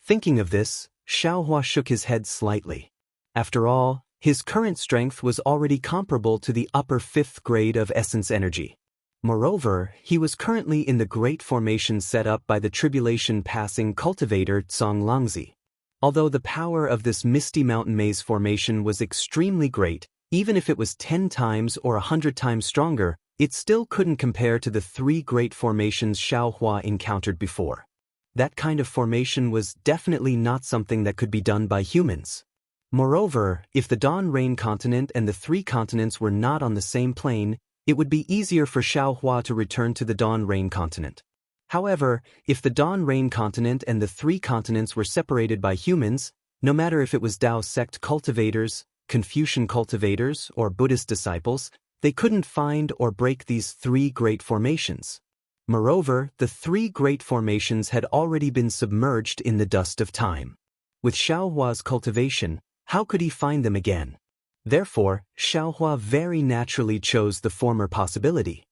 Thinking of this, Xiaohua shook his head slightly. After all, his current strength was already comparable to the upper fifth grade of essence energy. Moreover, he was currently in the great formation set up by the tribulation-passing cultivator Longlangzi. Although the power of this misty mountain maze formation was extremely great, even if it was 10 times or 100 times stronger, it still couldn't compare to the three great formations Xiaohua encountered before. That kind of formation was definitely not something that could be done by humans. Moreover, if the Dawn Rain continent and the three continents were not on the same plane, it would be easier for Xiaohua to return to the Dawn Rain continent. However, if the Dawn Rain continent and the three continents were separated by humans, no matter if it was Tao sect cultivators, Confucian cultivators, or Buddhist disciples, they couldn't find or break these three great formations. Moreover, the three great formations had already been submerged in the dust of time. With Xiaohua's cultivation, how could he find them again? Therefore, Xiaohua very naturally chose the former possibility.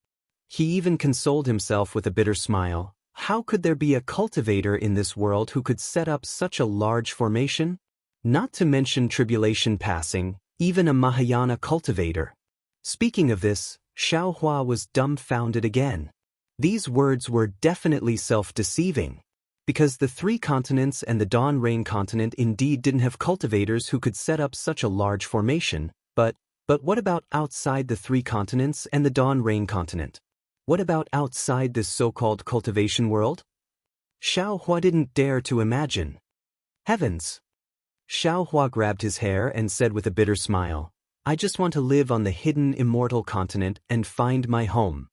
He even consoled himself with a bitter smile. How could there be a cultivator in this world who could set up such a large formation? Not to mention tribulation passing, even a Mahayana cultivator. Speaking of this, Xiaohua was dumbfounded again. These words were definitely self-deceiving. Because the three continents and the Dawn Rain continent indeed didn't have cultivators who could set up such a large formation, but what about outside the three continents and the Dawn Rain continent? What about outside this so-called cultivation world? Xiaohua didn't dare to imagine. Heavens! Xiaohua grabbed his hair and said with a bitter smile, I just want to live on the hidden immortal continent and find my home.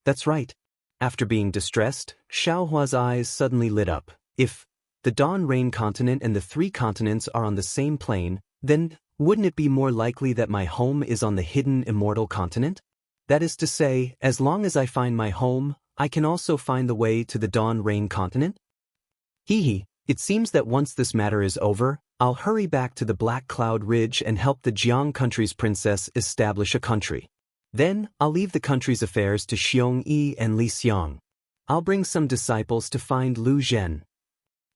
That's right. After being distressed, Xiaohua's eyes suddenly lit up. If the Dawn Rain continent and the three continents are on the same plane, then wouldn't it be more likely that my home is on the hidden immortal continent? That is to say, as long as I find my home, I can also find the way to the Dawn Rain continent? Hee, it seems that once this matter is over, I'll hurry back to the Black Cloud Ridge and help the Jiang country's princess establish a country. Then, I'll leave the country's affairs to Xiong Yi and Li Xiang. I'll bring some disciples to find Lu Zhen.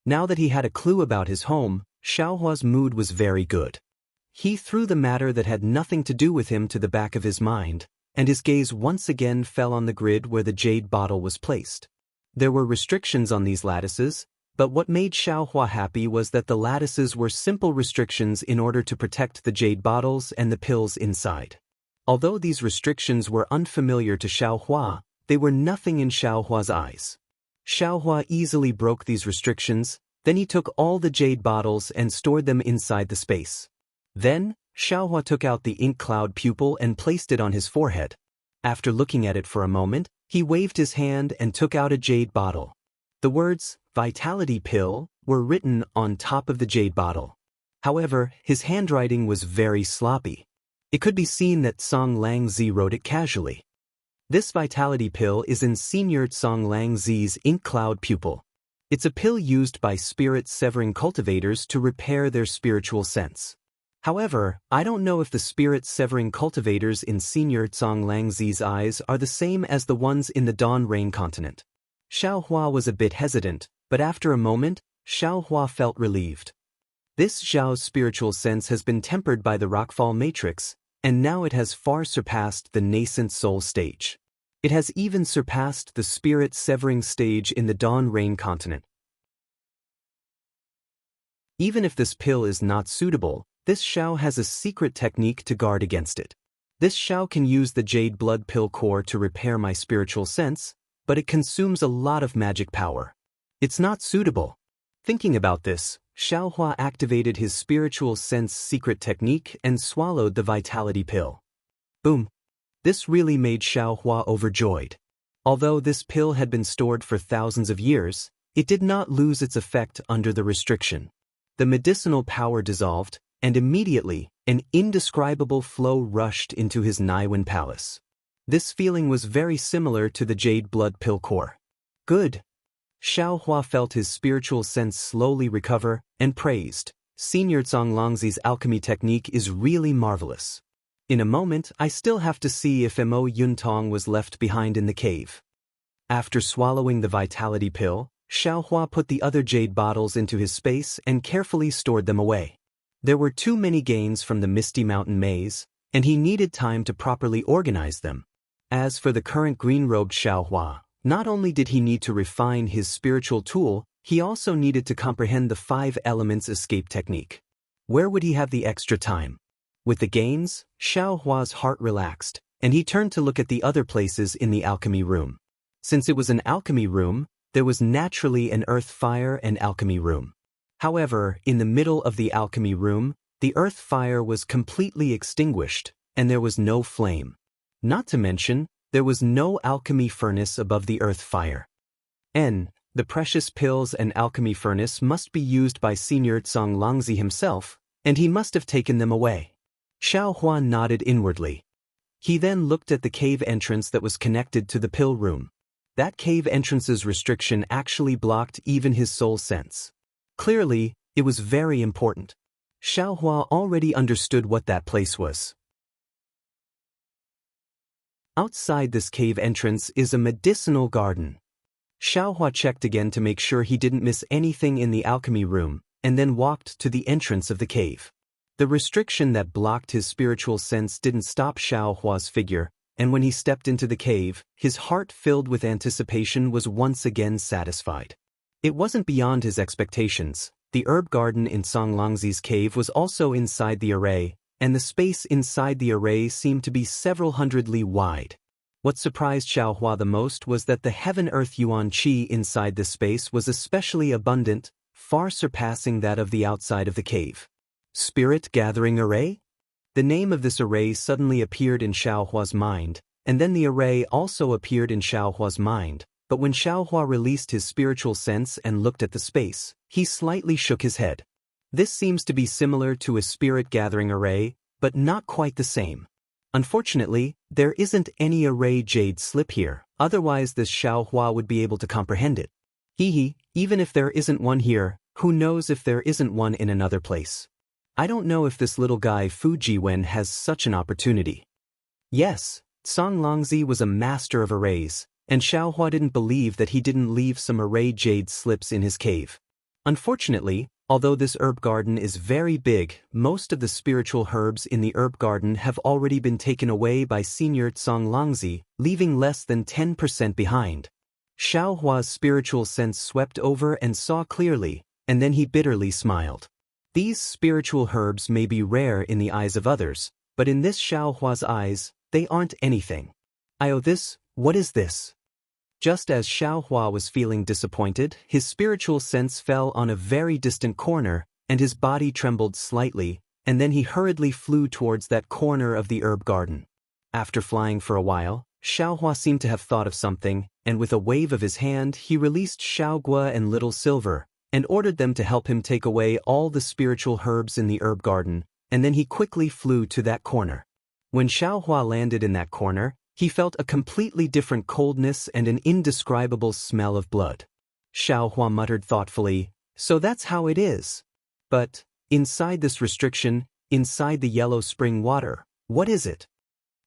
Now that he had a clue about his home, Xiaohua's mood was very good. He threw the matter that had nothing to do with him to the back of his mind, and his gaze once again fell on the grid where the jade bottle was placed. There were restrictions on these lattices, but what made Xiaohua happy was that the lattices were simple restrictions in order to protect the jade bottles and the pills inside. Although these restrictions were unfamiliar to Xiaohua, they were nothing in Xiaohua's eyes. Xiaohua easily broke these restrictions, then he took all the jade bottles and stored them inside the space. Then, Xiaohua took out the ink cloud pupil and placed it on his forehead. After looking at it for a moment, he waved his hand and took out a jade bottle. The words, Vitality Pill, were written on top of the jade bottle. However, his handwriting was very sloppy. It could be seen that Song Langzi wrote it casually. This vitality pill is in Senior Song Langzi's ink cloud pupil. It's a pill used by spirit-severing cultivators to repair their spiritual sense. However, I don't know if the spirit-severing cultivators in Senior Song Langzi's eyes are the same as the ones in the Dawn Rain continent. Xiaohua was a bit hesitant, but after a moment, Xiaohua felt relieved. This Zhao's spiritual sense has been tempered by the rockfall matrix, and now it has far surpassed the nascent soul stage. It has even surpassed the spirit-severing stage in the Dawn Rain continent. Even if this pill is not suitable, this Xiao has a secret technique to guard against it. This Xiao can use the Jade Blood Pill core to repair my spiritual sense, but it consumes a lot of magic power. It's not suitable. Thinking about this, Xiaohua activated his spiritual sense secret technique and swallowed the vitality pill. Boom! This really made Xiaohua overjoyed. Although this pill had been stored for thousands of years, it did not lose its effect under the restriction. The medicinal power dissolved, and immediately, an indescribable flow rushed into his Naiwen palace. This feeling was very similar to the Jade Blood Pill core. Good! Xiaohua felt his spiritual sense slowly recover and praised. Senior Zonglangzi's alchemy technique is really marvelous. In a moment, I still have to see if Mo Yuntong was left behind in the cave. After swallowing the vitality pill, Xiaohua put the other jade bottles into his space and carefully stored them away. There were too many gains from the Misty Mountain maze, and he needed time to properly organize them. As for the current green-robed Xiaohua, not only did he need to refine his spiritual tool, he also needed to comprehend the 5 elements escape technique. Where would he have the extra time? With the gains, Xiaohua's heart relaxed, and he turned to look at the other places in the alchemy room. Since it was an alchemy room, there was naturally an earth fire and alchemy room. However, in the middle of the alchemy room, the earth fire was completely extinguished, and there was no flame. Not to mention, there was no alchemy furnace above the earth fire. The precious pills and alchemy furnace must be used by Senior Zonglangzi himself, and he must have taken them away. Xiaohua nodded inwardly. He then looked at the cave entrance that was connected to the pill room. That cave entrance's restriction actually blocked even his soul sense. Clearly, it was very important. Xiaohua already understood what that place was. Outside this cave entrance is a medicinal garden. Xiaohua checked again to make sure he didn't miss anything in the alchemy room, and then walked to the entrance of the cave. The restriction that blocked his spiritual sense didn't stop Xiaohua's figure, and when he stepped into the cave, his heart filled with anticipation was once again satisfied. It wasn't beyond his expectations. The herb garden in Songlongzi's cave was also inside the array, and the space inside the array seemed to be several hundred li wide. What surprised Xiaohua the most was that the heaven-earth yuan qi inside this space was especially abundant, far surpassing that of the outside of the cave. Spirit Gathering Array? The name of this array suddenly appeared in Xiaohua's mind, and then the array also appeared in Xiaohua's mind, but when Xiaohua released his spiritual sense and looked at the space, he slightly shook his head. This seems to be similar to a spirit gathering array, but not quite the same. Unfortunately, there isn't any array jade slip here, otherwise this Xiaohua would be able to comprehend it. Even if there isn't one here, who knows if there isn't one in another place. I don't know if this little guy Fu Jiwen has such an opportunity. Yes, Songlongzi was a master of arrays, and Xiaohua didn't believe that he didn't leave some array jade slips in his cave. Unfortunately, although this herb garden is very big, most of the spiritual herbs in the herb garden have already been taken away by Senior Songlongzi, leaving less than 10% behind. Xiaohua's spiritual sense swept over and saw clearly, and then he bitterly smiled. These spiritual herbs may be rare in the eyes of others, but in this Xiaohua's eyes, they aren't anything. I owe this, what is this? Just as Xiaohua was feeling disappointed, his spiritual sense fell on a very distant corner, and his body trembled slightly, and then he hurriedly flew towards that corner of the herb garden. After flying for a while, Xiaohua seemed to have thought of something, and with a wave of his hand he released Xiaogua and Little Silver, and ordered them to help him take away all the spiritual herbs in the herb garden, and then he quickly flew to that corner. When Xiaohua landed in that corner, he felt a completely different coldness and an indescribable smell of blood. Xiaohua muttered thoughtfully, "So that's how it is. But, inside this restriction, inside the yellow spring water, what is it?"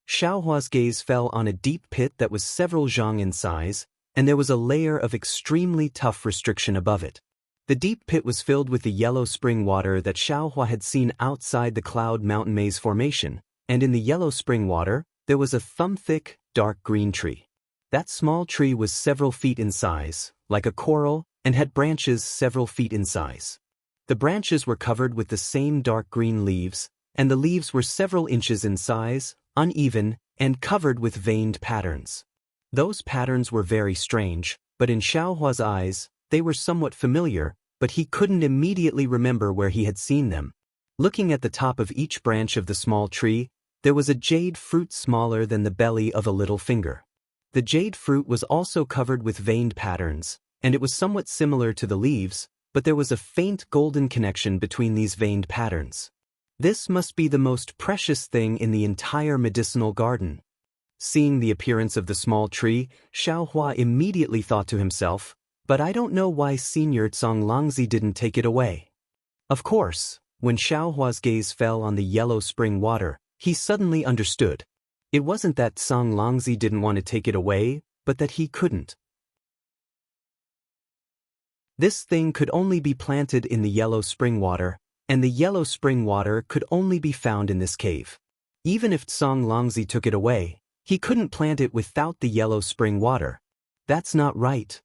Xiaohua's gaze fell on a deep pit that was several zhang in size, and there was a layer of extremely tough restriction above it. The deep pit was filled with the yellow spring water that Xiaohua had seen outside the Cloud Mountain Maze formation, and in the yellow spring water, there was a thumb-thick, dark green tree. That small tree was several feet in size, like a coral, and had branches several feet in size. The branches were covered with the same dark green leaves, and the leaves were several inches in size, uneven, and covered with veined patterns. Those patterns were very strange, but in Xiaohua's eyes, they were somewhat familiar, but he couldn't immediately remember where he had seen them. Looking at the top of each branch of the small tree, there was a jade fruit smaller than the belly of a little finger. The jade fruit was also covered with veined patterns, and it was somewhat similar to the leaves, but there was a faint golden connection between these veined patterns. This must be the most precious thing in the entire medicinal garden. Seeing the appearance of the small tree, Xiaohua immediately thought to himself, "But I don't know why Senior Songlongzi didn't take it away." Of course, when Xiaohua's gaze fell on the yellow spring water, he suddenly understood. It wasn't that Songlongzi didn't want to take it away, but that he couldn't. This thing could only be planted in the yellow spring water, and the yellow spring water could only be found in this cave. Even if Songlongzi took it away, he couldn't plant it without the yellow spring water. That's not right.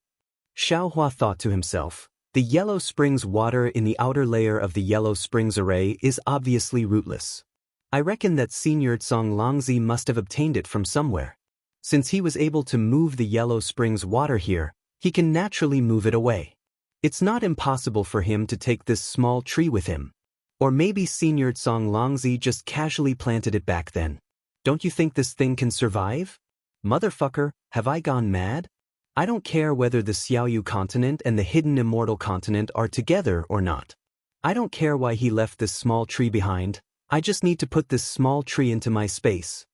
Xiaohua thought to himself, the yellow springs water in the outer layer of the yellow springs array is obviously rootless. I reckon that Senior Songlongzi must have obtained it from somewhere. Since he was able to move the yellow springs water here, he can naturally move it away. It's not impossible for him to take this small tree with him. Or maybe Senior Songlongzi just casually planted it back then. Don't you think this thing can survive? Motherfucker, have I gone mad? I don't care whether the Xiaoyu continent and the hidden Immortal continent are together or not. I don't care why he left this small tree behind. I just need to put this small tree into my space.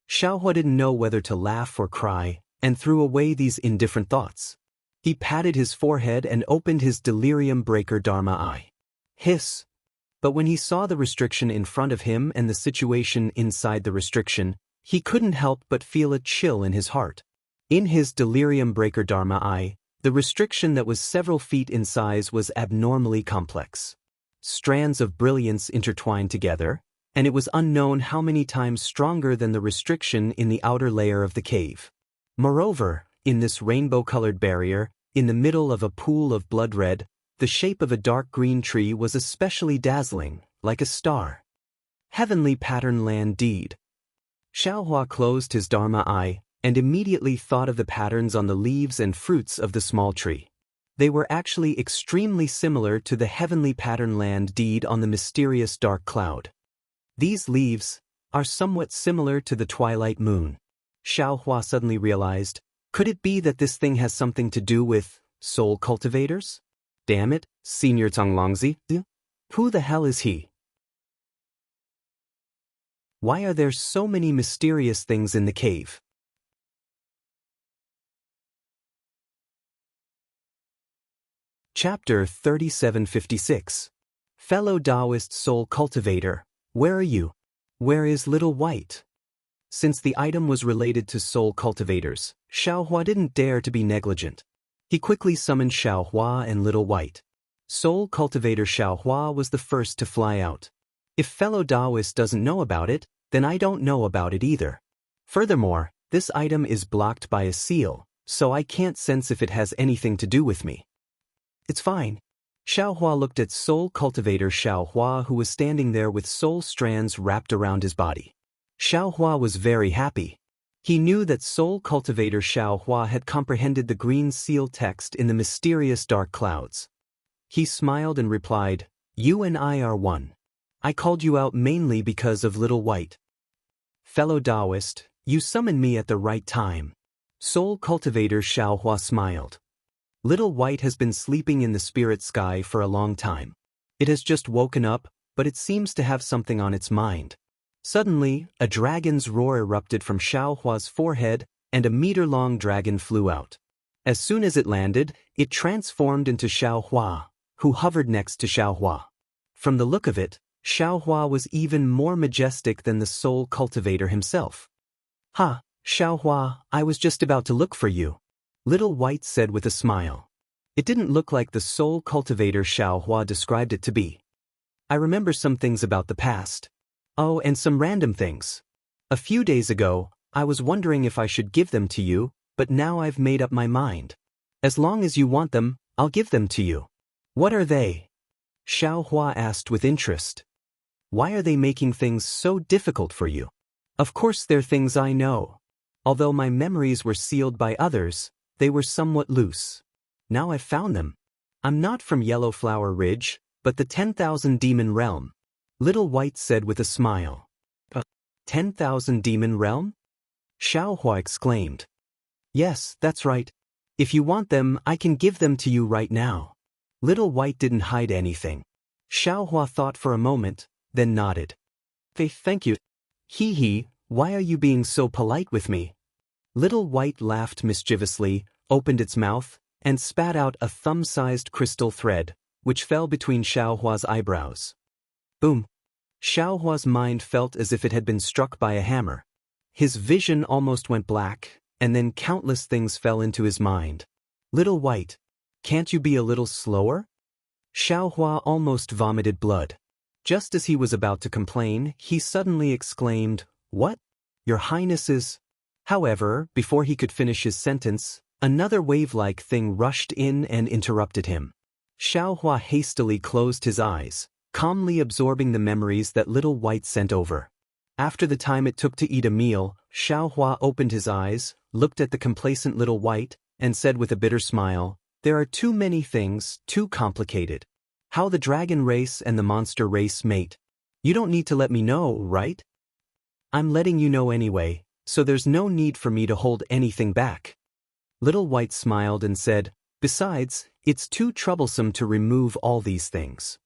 Xiaohua didn't know whether to laugh or cry, and threw away these indifferent thoughts. He patted his forehead and opened his delirium breaker Dharma eye. Hiss. But when he saw the restriction in front of him and the situation inside the restriction, he couldn't help but feel a chill in his heart. In his delirium breaker Dharma eye, the restriction that was several feet in size was abnormally complex. Strands of brilliance intertwined together, and it was unknown how many times stronger than the restriction in the outer layer of the cave. Moreover, in this rainbow-colored barrier, in the middle of a pool of blood red, the shape of a dark green tree was especially dazzling, like a star. Heavenly Pattern Land Deed. Xiaohua closed his Dharma eye, and immediately thought of the patterns on the leaves and fruits of the small tree. They were actually extremely similar to the Heavenly Pattern Land Deed on the mysterious dark cloud. These leaves are somewhat similar to the twilight moon. Xiaohua suddenly realized, could it be that this thing has something to do with soul cultivators? Damn it, Senior Zonglongzi. Who the hell is he? Why are there so many mysterious things in the cave? Chapter 3756. Fellow Taoist Soul Cultivator, where are you? Where is Little White? Since the item was related to soul cultivators, Xiaohua didn't dare to be negligent. He quickly summoned Xiaohua and Little White. Soul cultivator Xiaohua was the first to fly out. If fellow Taoist doesn't know about it, then I don't know about it either. Furthermore, this item is blocked by a seal, so I can't sense if it has anything to do with me. It's fine. Xiaohua looked at soul cultivator Xiaohua, who was standing there with soul strands wrapped around his body. Xiaohua was very happy. He knew that soul cultivator Xiaohua had comprehended the green seal text in the mysterious dark clouds. He smiled and replied, "You and I are one. I called you out mainly because of Little White. Fellow Taoist, you summoned me at the right time." Soul cultivator Xiaohua smiled. Little White has been sleeping in the spirit sky for a long time. It has just woken up, but it seems to have something on its mind. Suddenly, a dragon's roar erupted from Xiaohua's forehead, and a meter-long dragon flew out. As soon as it landed, it transformed into Xiaohua, who hovered next to Xiaohua. From the look of it, Xiaohua was even more majestic than the soul cultivator himself. "Ha, Xiaohua, I was just about to look for you," Little White said with a smile. It didn't look like the soul cultivator Xiaohua described it to be. "I remember some things about the past. Oh, and some random things. A few days ago, I was wondering if I should give them to you, but now I've made up my mind. As long as you want them, I'll give them to you." "What are they?" Xiaohua asked with interest. "Why are they making things so difficult for you?" "Of course they're things I know. Although my memories were sealed by others, they were somewhat loose. Now I've found them. I'm not from Yellow Flower Ridge, but the 10,000 Demon Realm," Little White said with a smile. 10,000 Demon Realm?" Xiaohua exclaimed. "Yes, that's right. If you want them, I can give them to you right now." Little White didn't hide anything. Xiaohua thought for a moment, then nodded. Thank you." "Hee, why are you being so polite with me?" Little White laughed mischievously, opened its mouth, and spat out a thumb-sized crystal thread, which fell between Xiaohua's eyebrows. Boom! Xiaohua's mind felt as if it had been struck by a hammer. His vision almost went black, and then countless things fell into his mind. "Little White, can't you be a little slower?" Xiaohua almost vomited blood. Just as he was about to complain, he suddenly exclaimed, "What? Your Highness is—" However, before he could finish his sentence, another wave-like thing rushed in and interrupted him. Xiaohua hastily closed his eyes, calmly absorbing the memories that Little White sent over. After the time it took to eat a meal, Xiaohua opened his eyes, looked at the complacent Little White, and said with a bitter smile, "There are too many things, too complicated. How the dragon race and the monster race mate. You don't need to let me know, right? I'm letting you know anyway, so there's no need for me to hold anything back." Little White smiled and said, "Besides, it's too troublesome to remove all these things."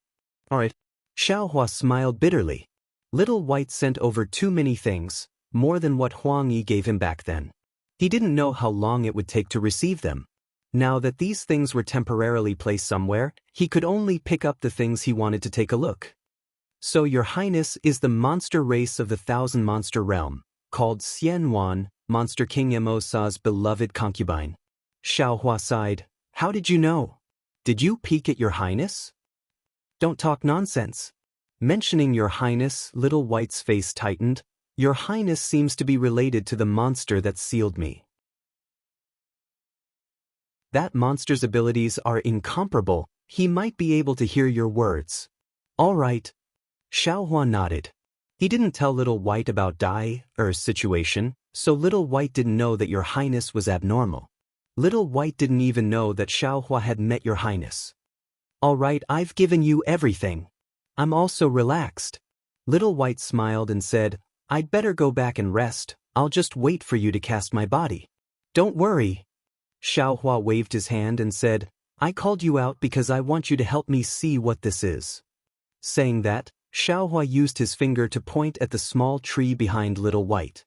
"Alright." Xiaohua smiled bitterly. Little White sent over too many things, more than what Huang Yi gave him back then. He didn't know how long it would take to receive them. Now that these things were temporarily placed somewhere, he could only pick up the things he wanted to take a look. "So your Highness is the monster race of the Thousand Monster Realm, called Xianwan, Monster King Emosa's beloved concubine." Xiaohua sighed. "How did you know? Did you peek at your Highness?" "Don't talk nonsense." Mentioning your highness, Little White's face tightened. Your highness seems to be related to the monster that sealed me. That monster's abilities are incomparable. He might be able to hear your words. All right. Xiaohua nodded. He didn't tell Little White about Dai's situation, so Little White didn't know that your highness was abnormal. Little White didn't even know that Xiaohua had met your highness. All right, I've given you everything. I'm also relaxed. Little White smiled and said, I'd better go back and rest. I'll just wait for you to cast my body. Don't worry. Xiaohua waved his hand and said, I called you out because I want you to help me see what this is. Saying that, Xiaohua used his finger to point at the small tree behind Little White.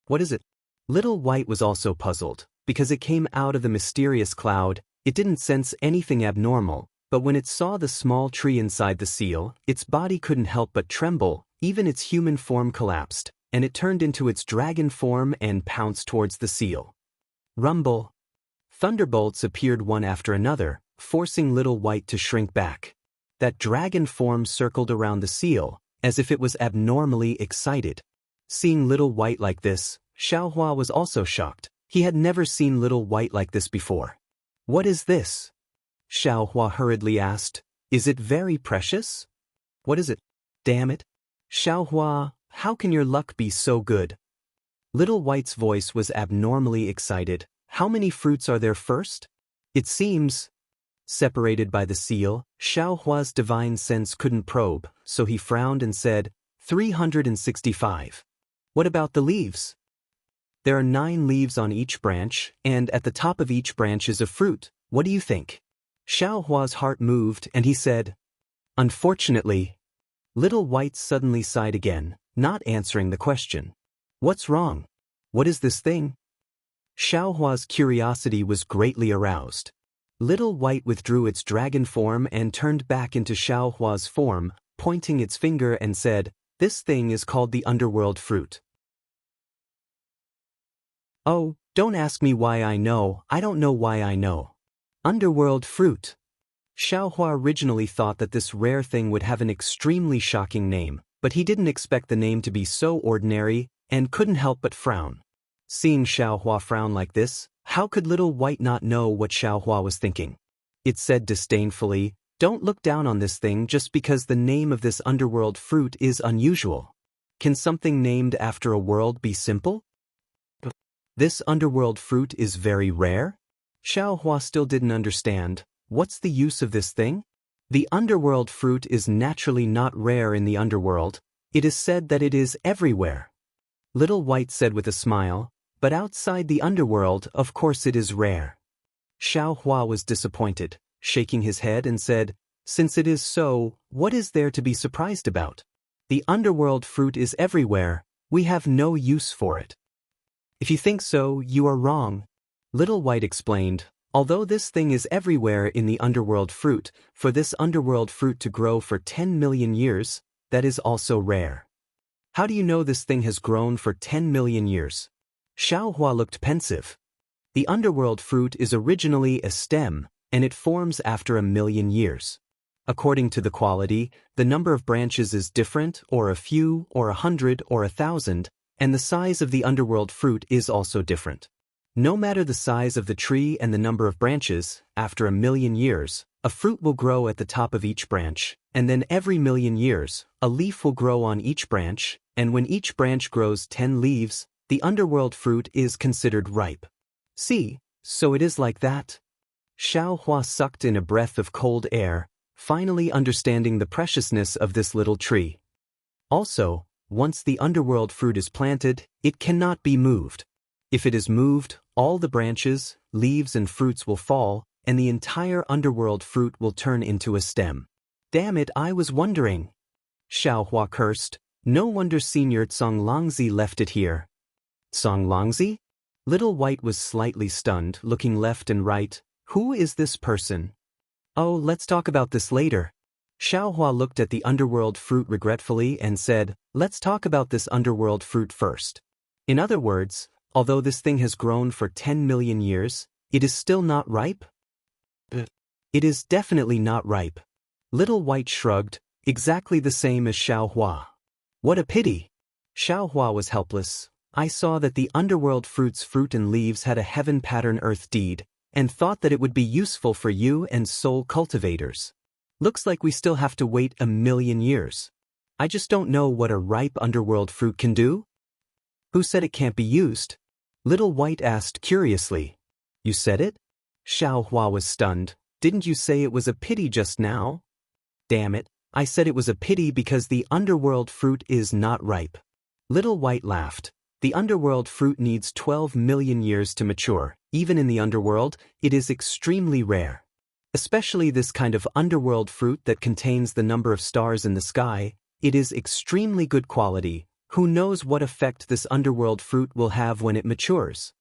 What is it? Little White was also puzzled, because it came out of the mysterious cloud. It didn't sense anything abnormal, but when it saw the small tree inside the seal, its body couldn't help but tremble. Even its human form collapsed, and it turned into its dragon form and pounced towards the seal. Rumble. Thunderbolts appeared one after another, forcing Little White to shrink back. That dragon form circled around the seal, as if it was abnormally excited. Seeing Little White like this, Xiaohua was also shocked. He had never seen Little White like this before. What is this? Xiaohua hurriedly asked. Is it very precious? What is it? Damn it. Xiaohua, how can your luck be so good? Little White's voice was abnormally excited. How many fruits are there first? It seems. Separated by the seal, Xiaohua's divine sense couldn't probe, so he frowned and said, 365. What about the leaves? There are 9 leaves on each branch, and at the top of each branch is a fruit. What do you think? Xiaohua's heart moved and he said, Unfortunately. Little White suddenly sighed again, not answering the question. What's wrong? What is this thing? Xiaohua's curiosity was greatly aroused. Little White withdrew its dragon form and turned back into Xiaohua's form, pointing its finger and said, This thing is called the underworld fruit. Oh, don't ask me why I know. I don't know why I know. Underworld fruit. Xiaohua originally thought that this rare thing would have an extremely shocking name, but he didn't expect the name to be so ordinary, and couldn't help but frown. Seeing Xiaohua frown like this, how could Little White not know what Xiaohua was thinking? It said disdainfully, Don't look down on this thing just because the name of this underworld fruit is unusual. Can something named after a world be simple? This underworld fruit is very rare? Xiaohua still didn't understand. What's the use of this thing? The underworld fruit is naturally not rare in the underworld. It is said that it is everywhere. Little White said with a smile, but outside the underworld, of course it is rare. Xiaohua was disappointed, shaking his head and said, Since it is so, what is there to be surprised about? The underworld fruit is everywhere. We have no use for it. If you think so, you are wrong. Little White explained, Although this thing is everywhere in the underworld fruit, for this underworld fruit to grow for 10 million years, that is also rare. How do you know this thing has grown for 10 million years? Xiaohua looked pensive. The underworld fruit is originally a stem, and it forms after 1 million years. According to the quality, the number of branches is different, or a few, or 100, or 1,000, and the size of the underworld fruit is also different. No matter the size of the tree and the number of branches, after 1 million years, a fruit will grow at the top of each branch, and then every 1 million years, a leaf will grow on each branch, and when each branch grows 10 leaves, the underworld fruit is considered ripe. See, so it is like that. Xiaohua sucked in a breath of cold air, finally understanding the preciousness of this little tree. Also, once the underworld fruit is planted, it cannot be moved. If it is moved, all the branches, leaves and fruits will fall, and the entire underworld fruit will turn into a stem. Damn it, I was wondering. Xiaohua cursed. No wonder Senior Longlangzi left it here. Longlangzi? Little White was slightly stunned, looking left and right. Who is this person? Oh, let's talk about this later. Xiaohua looked at the underworld fruit regretfully and said, Let's talk about this underworld fruit first. In other words, although this thing has grown for 10 million years, it is still not ripe? It is definitely not ripe. Little White shrugged. Exactly the same as Xiaohua. What a pity! Xiaohua was helpless. I saw that the underworld fruit's fruit and leaves had a heaven pattern earth deed, and thought that it would be useful for you and soul cultivators. Looks like we still have to wait 1,000,000 years. I just don't know what a ripe underworld fruit can do? Who said it can't be used? Little White asked curiously. You said it? Xiaohua was stunned. Didn't you say it was a pity just now? Damn it, I said it was a pity because the underworld fruit is not ripe. Little White laughed. The underworld fruit needs 12,000,000 years to mature. Even in the underworld, it is extremely rare. Especially this kind of underworld fruit that contains the number of stars in the sky, it is extremely good quality. Who knows what effect this underworld fruit will have when it matures?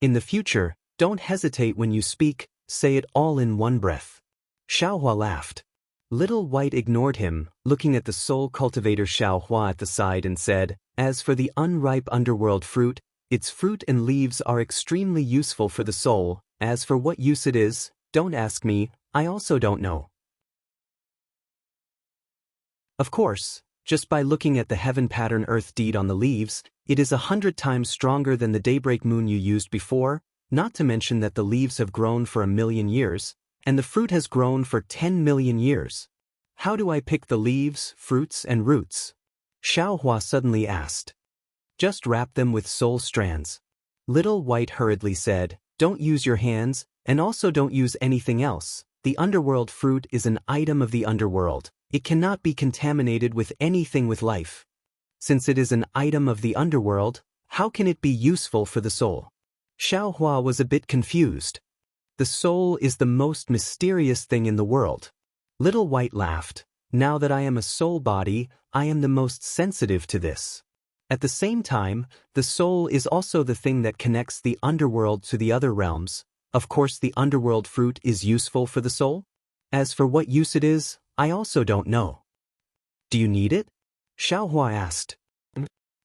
In the future, don't hesitate when you speak, say it all in one breath. Xiaohua laughed. Little White ignored him, looking at the soul cultivator Xiaohua at the side and said, As for the unripe underworld fruit, its fruit and leaves are extremely useful for the soul. As for what use it is, don't ask me, I also don't know. Of course, just by looking at the heaven pattern earth deed on the leaves, it is 100 times stronger than the daybreak moon you used before, not to mention that the leaves have grown for 1,000,000 years, and the fruit has grown for 10,000,000 years. How do I pick the leaves, fruits, and roots? Xiaohua suddenly asked. Just wrap them with soul strands. Little White hurriedly said, Don't use your hands, and also don't use anything else. The underworld fruit is an item of the underworld. It cannot be contaminated with anything with life. Since it is an item of the underworld, how can it be useful for the soul? Xiaohua was a bit confused. The soul is the most mysterious thing in the world. Little White laughed. Now that I am a soul body, I am the most sensitive to this. At the same time, the soul is also the thing that connects the underworld to the other realms. Of course, the underworld fruit is useful for the soul. As for what use it is, I also don't know. Do you need it? Xiaohua asked.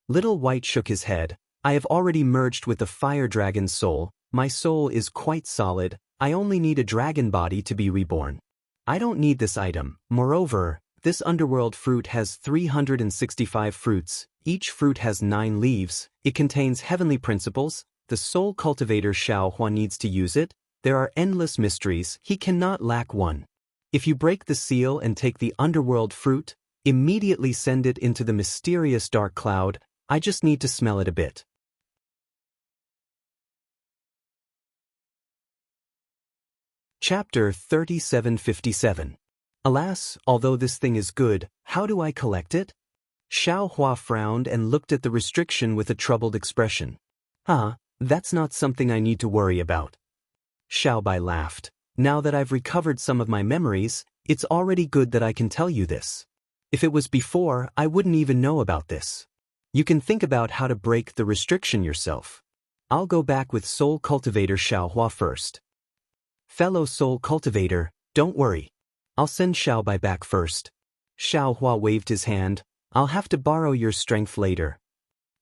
Little White shook his head. I have already merged with the fire dragon's soul. My soul is quite solid. I only need a dragon body to be reborn. I don't need this item. Moreover, this underworld fruit has 365 fruits. Each fruit has 9 leaves. It contains heavenly principles. The soul cultivator Xiaohua needs to use it. There are endless mysteries. He cannot lack one. If you break the seal and take the underworld fruit, immediately send it into the mysterious dark cloud. I just need to smell it a bit. Chapter 3757. Alas, although this thing is good, how do I collect it? Xiaohua frowned and looked at the restriction with a troubled expression. That's not something I need to worry about. Xiaobai laughed. Now that I've recovered some of my memories, it's already good that I can tell you this. If it was before, I wouldn't even know about this. You can think about how to break the restriction yourself. I'll go back with Soul Cultivator Xiaohua first. Fellow Soul Cultivator, don't worry. I'll send Xiaobai back first. Xiaohua waved his hand. I'll have to borrow your strength later.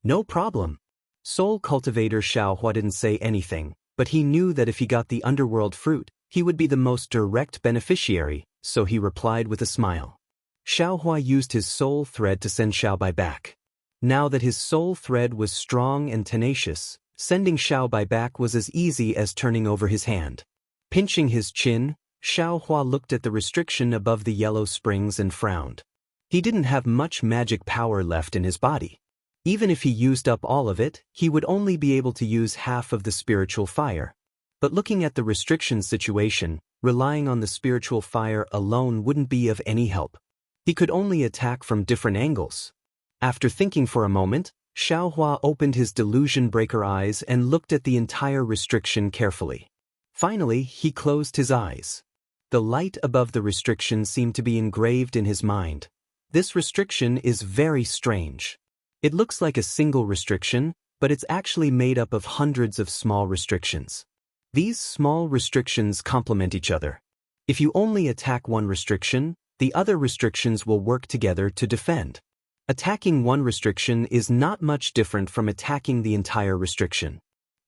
No problem. Soul Cultivator Xiaohua didn't say anything, but he knew that if he got the underworld fruit, he would be the most direct beneficiary, so he replied with a smile. Xiaohua used his soul thread to send Xiaobai back. Now that his soul thread was strong and tenacious, sending Xiaobai back was as easy as turning over his hand. Pinching his chin, Xiaohua looked at the restriction above the yellow springs and frowned. He didn't have much magic power left in his body. Even if he used up all of it, he would only be able to use half of the spiritual fire. But looking at the restriction situation, relying on the spiritual fire alone wouldn't be of any help. He could only attack from different angles. After thinking for a moment, Xiaohua opened his delusion breaker eyes and looked at the entire restriction carefully. Finally, he closed his eyes. The light above the restriction seemed to be engraved in his mind. This restriction is very strange. It looks like a single restriction, but it's actually made up of hundreds of small restrictions. These small restrictions complement each other. If you only attack one restriction, the other restrictions will work together to defend. Attacking one restriction is not much different from attacking the entire restriction.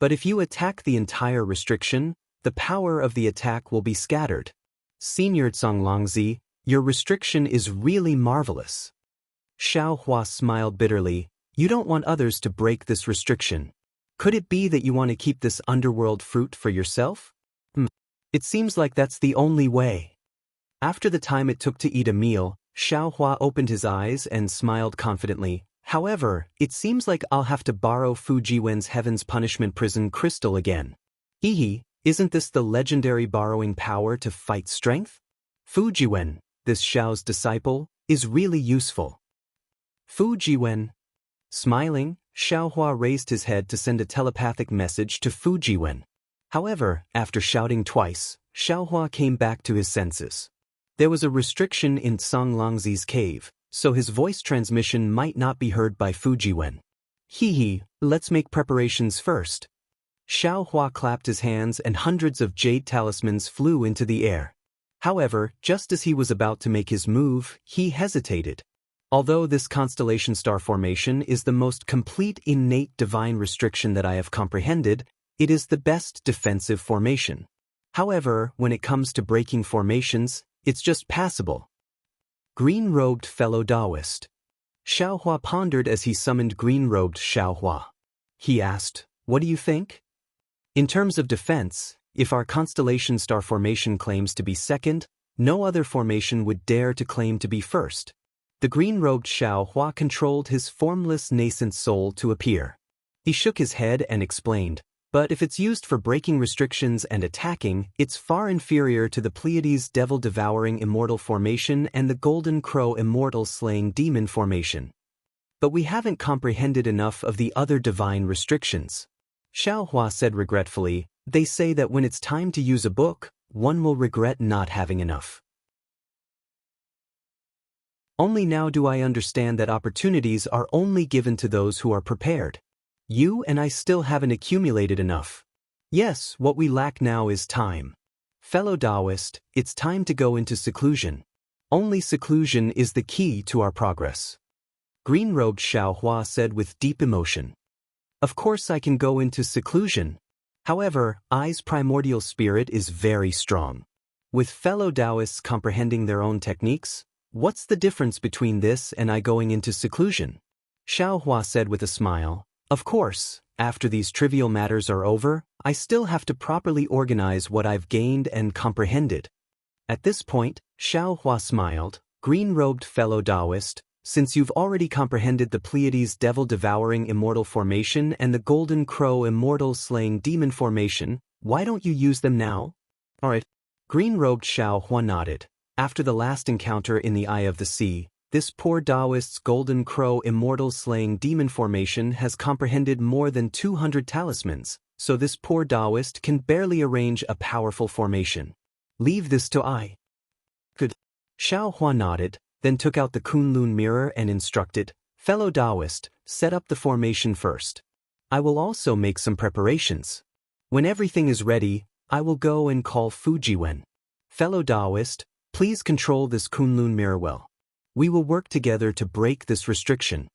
But if you attack the entire restriction, the power of the attack will be scattered. Senior Zonglongzi, Your restriction is really marvelous. Xiao Hua smiled bitterly. You don't want others to break this restriction. Could it be that you want to keep this underworld fruit for yourself? It seems like that's the only way. After the time it took to eat a meal, Xiao Hua opened his eyes and smiled confidently. However, it seems like I'll have to borrow Fu Jiwen's Heaven's Punishment Prison crystal again. Hehe, isn't this the legendary borrowing power to fight strength? Fu Jiwen, this Xiao's disciple, is really useful. Fu Jiwen. Smiling, Xiao Hua raised his head to send a telepathic message to Fu Jiwen. However, after shouting twice, Xiao Hua came back to his senses. There was a restriction in Song Longzi's cave, so his voice transmission might not be heard by Fu Jiwen. Hehe, let's make preparations first. Xiao Hua clapped his hands and hundreds of jade talismans flew into the air. However, just as he was about to make his move, he hesitated. Although this constellation star formation is the most complete innate divine restriction that I have comprehended, it is the best defensive formation. However, when it comes to breaking formations, it's just passable. Green-robed fellow Taoist. Xiao Hua pondered as he summoned green-robed Xiao Hua. He asked, what do you think? In terms of defense, if our constellation star formation claims to be second, no other formation would dare to claim to be first. The green-robed Xiao Hua controlled his formless nascent soul to appear. He shook his head and explained, but if it's used for breaking restrictions and attacking, it's far inferior to the Pleiades devil-devouring immortal formation and the golden crow immortal slaying demon formation. But we haven't comprehended enough of the other divine restrictions. Xiao Hua said regretfully, they say that when it's time to use a book, one will regret not having enough. Only now do I understand that opportunities are only given to those who are prepared. You and I still haven't accumulated enough. Yes, what we lack now is time. Fellow Taoist, it's time to go into seclusion. Only seclusion is the key to our progress. Green-robed Xiao Hua said with deep emotion. Of course I can go into seclusion. However, I's primordial spirit is very strong. With fellow Taoists comprehending their own techniques, what's the difference between this and I going into seclusion? Xiao Hua said with a smile. Of course, after these trivial matters are over, I still have to properly organize what I've gained and comprehended. At this point, Xiao Hua smiled, green-robed fellow Taoist, since you've already comprehended the Pleiades devil-devouring immortal formation and the golden crow immortal slaying demon formation, why don't you use them now? Alright. Green-robed Xiao Hua nodded. After the last encounter in the Eye of the Sea, this poor Taoist's golden crow immortal slaying demon formation has comprehended more than 200 talismans, so this poor Taoist can barely arrange a powerful formation. Leave this to I. Good. Xiao Hua nodded, then took out the Kunlun mirror and instructed, fellow Taoist, set up the formation first. I will also make some preparations. When everything is ready, I will go and call Fu Jiwen. Fellow Taoist, please control this Kunlun mirror well. We will work together to break this restriction.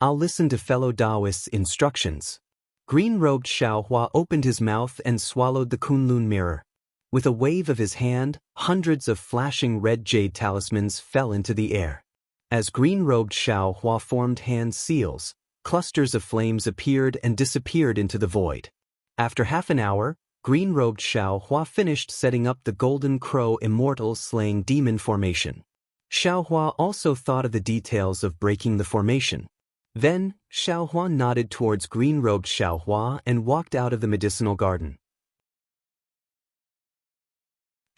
I'll listen to fellow Taoist's instructions. Green-robed Xiao Hua opened his mouth and swallowed the Kunlun mirror. With a wave of his hand, hundreds of flashing red jade talismans fell into the air. As green-robed Xiao Hua formed hand seals, clusters of flames appeared and disappeared into the void. After half an hour, green-robed Xiao Hua finished setting up the golden crow immortal slaying demon formation. Xiao Hua also thought of the details of breaking the formation. Then, Xiao Hua nodded towards green-robed Xiao Hua and walked out of the medicinal garden.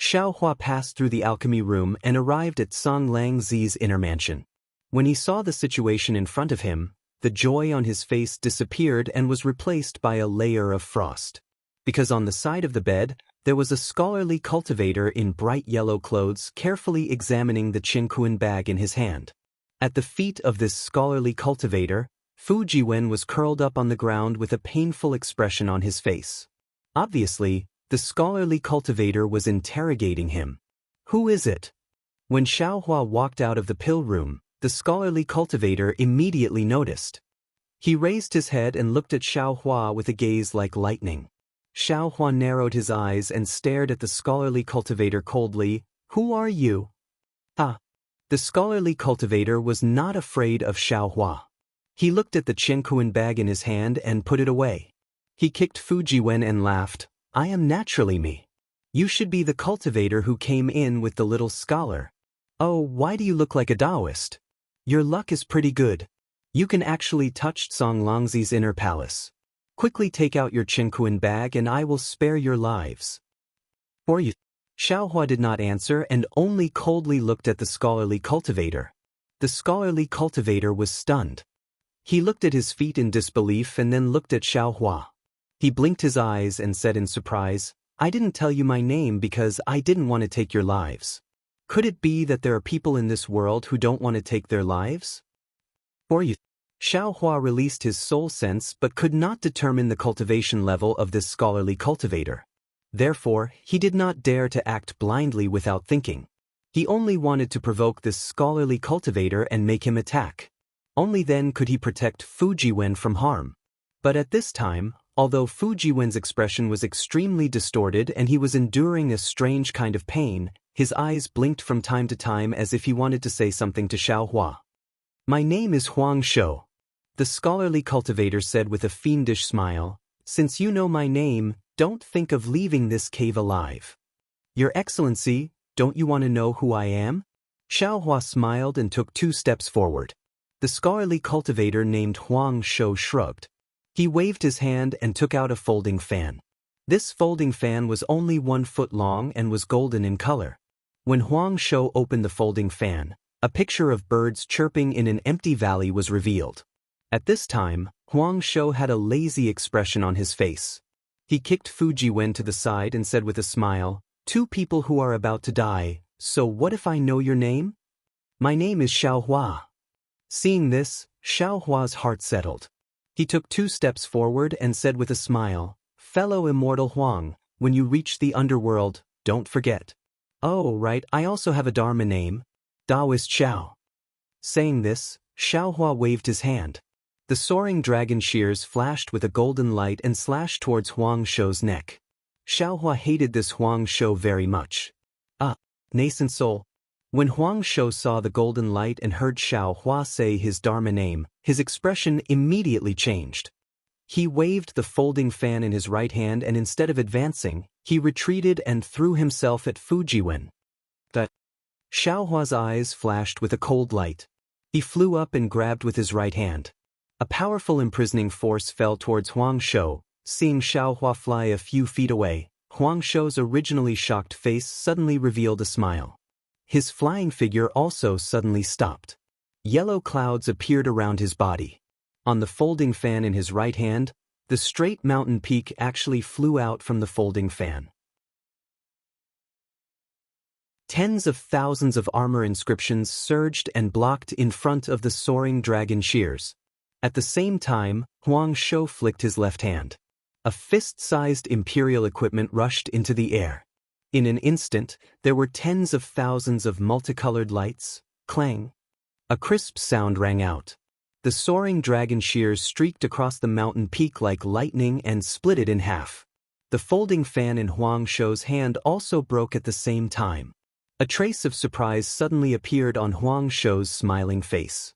Xiao Hua passed through the alchemy room and arrived at Song Lang Zi's inner mansion. When he saw the situation in front of him, the joy on his face disappeared and was replaced by a layer of frost. Because on the side of the bed, there was a scholarly cultivator in bright yellow clothes carefully examining the Qingquan bag in his hand. At the feet of this scholarly cultivator, Fu Jiwen was curled up on the ground with a painful expression on his face. Obviously, the scholarly cultivator was interrogating him. Who is it? When Xiao Hua walked out of the pill room, the scholarly cultivator immediately noticed. He raised his head and looked at Xiao Hua with a gaze like lightning. Xiao Hua narrowed his eyes and stared at the scholarly cultivator coldly. Who are you? Ah. The scholarly cultivator was not afraid of Xiaohua. He looked at the Jianghu bag in his hand and put it away. He kicked Fujiwen and laughed. I am naturally me. You should be the cultivator who came in with the little scholar. Oh, why do you look like a Taoist? Your luck is pretty good. You can actually touch Song Longzi's inner palace. Quickly take out your Jianghu bag and I will spare your lives. For you. Xiaohua did not answer and only coldly looked at the scholarly cultivator. The scholarly cultivator was stunned. He looked at his feet in disbelief and then looked at Xiaohua. He blinked his eyes and said in surprise, I didn't tell you my name because I didn't want to take your lives. Could it be that there are people in this world who don't want to take their lives? For you. Xiaohua released his soul sense but could not determine the cultivation level of this scholarly cultivator. Therefore, he did not dare to act blindly without thinking. He only wanted to provoke this scholarly cultivator and make him attack. Only then could he protect Fujiwen from harm. But at this time, although Fujiwen's expression was extremely distorted and he was enduring a strange kind of pain, his eyes blinked from time to time as if he wanted to say something to Xiaohua. My name is Huang Shou. The scholarly cultivator said with a fiendish smile, since you know my name, don't think of leaving this cave alive. Your Excellency, don't you want to know who I am? Xiaohua smiled and took 2 steps forward. The scholarly cultivator named Huang Shou shrugged. He waved his hand and took out a folding fan. This folding fan was only 1 foot long and was golden in color. When Huang Shou opened the folding fan, a picture of birds chirping in an empty valley was revealed. At this time, Huang Shou had a lazy expression on his face. He kicked Fujiwen to the side and said with a smile, 2 people who are about to die, so what if I know your name? My name is Xiaohua. Seeing this, Xiaohua's heart settled. He took 2 steps forward and said with a smile, fellow Immortal Huang, when you reach the underworld, don't forget. Oh, right, I also have a Dharma name, Taoist Xiao. Saying this, Xiaohua waved his hand. The soaring dragon shears flashed with a golden light and slashed towards Huang Shou's neck. Xiaohua hated this Huang Shou very much. Ah, nascent soul. When Huang Shou saw the golden light and heard Xiaohua say his Dharma name, his expression immediately changed. He waved the folding fan in his right hand and instead of advancing, he retreated and threw himself at Fujiwen. Xiaohua's eyes flashed with a cold light. He flew up and grabbed with his right hand. A powerful imprisoning force fell towards Huang Shou. Seeing Xiaohua fly a few feet away, Huang Shou's originally shocked face suddenly revealed a smile. His flying figure also suddenly stopped. Yellow clouds appeared around his body. On the folding fan in his right hand, the straight mountain peak actually flew out from the folding fan. Tens of thousands of armor inscriptions surged and blocked in front of the soaring dragon shears. At the same time, Huang Shou flicked his left hand. A fist-sized imperial equipment rushed into the air. In an instant, there were tens of thousands of multicolored lights. Clang. A crisp sound rang out. The soaring dragon shears streaked across the mountain peak like lightning and split it in half. The folding fan in Huang Shou's hand also broke at the same time. A trace of surprise suddenly appeared on Huang Shou's smiling face.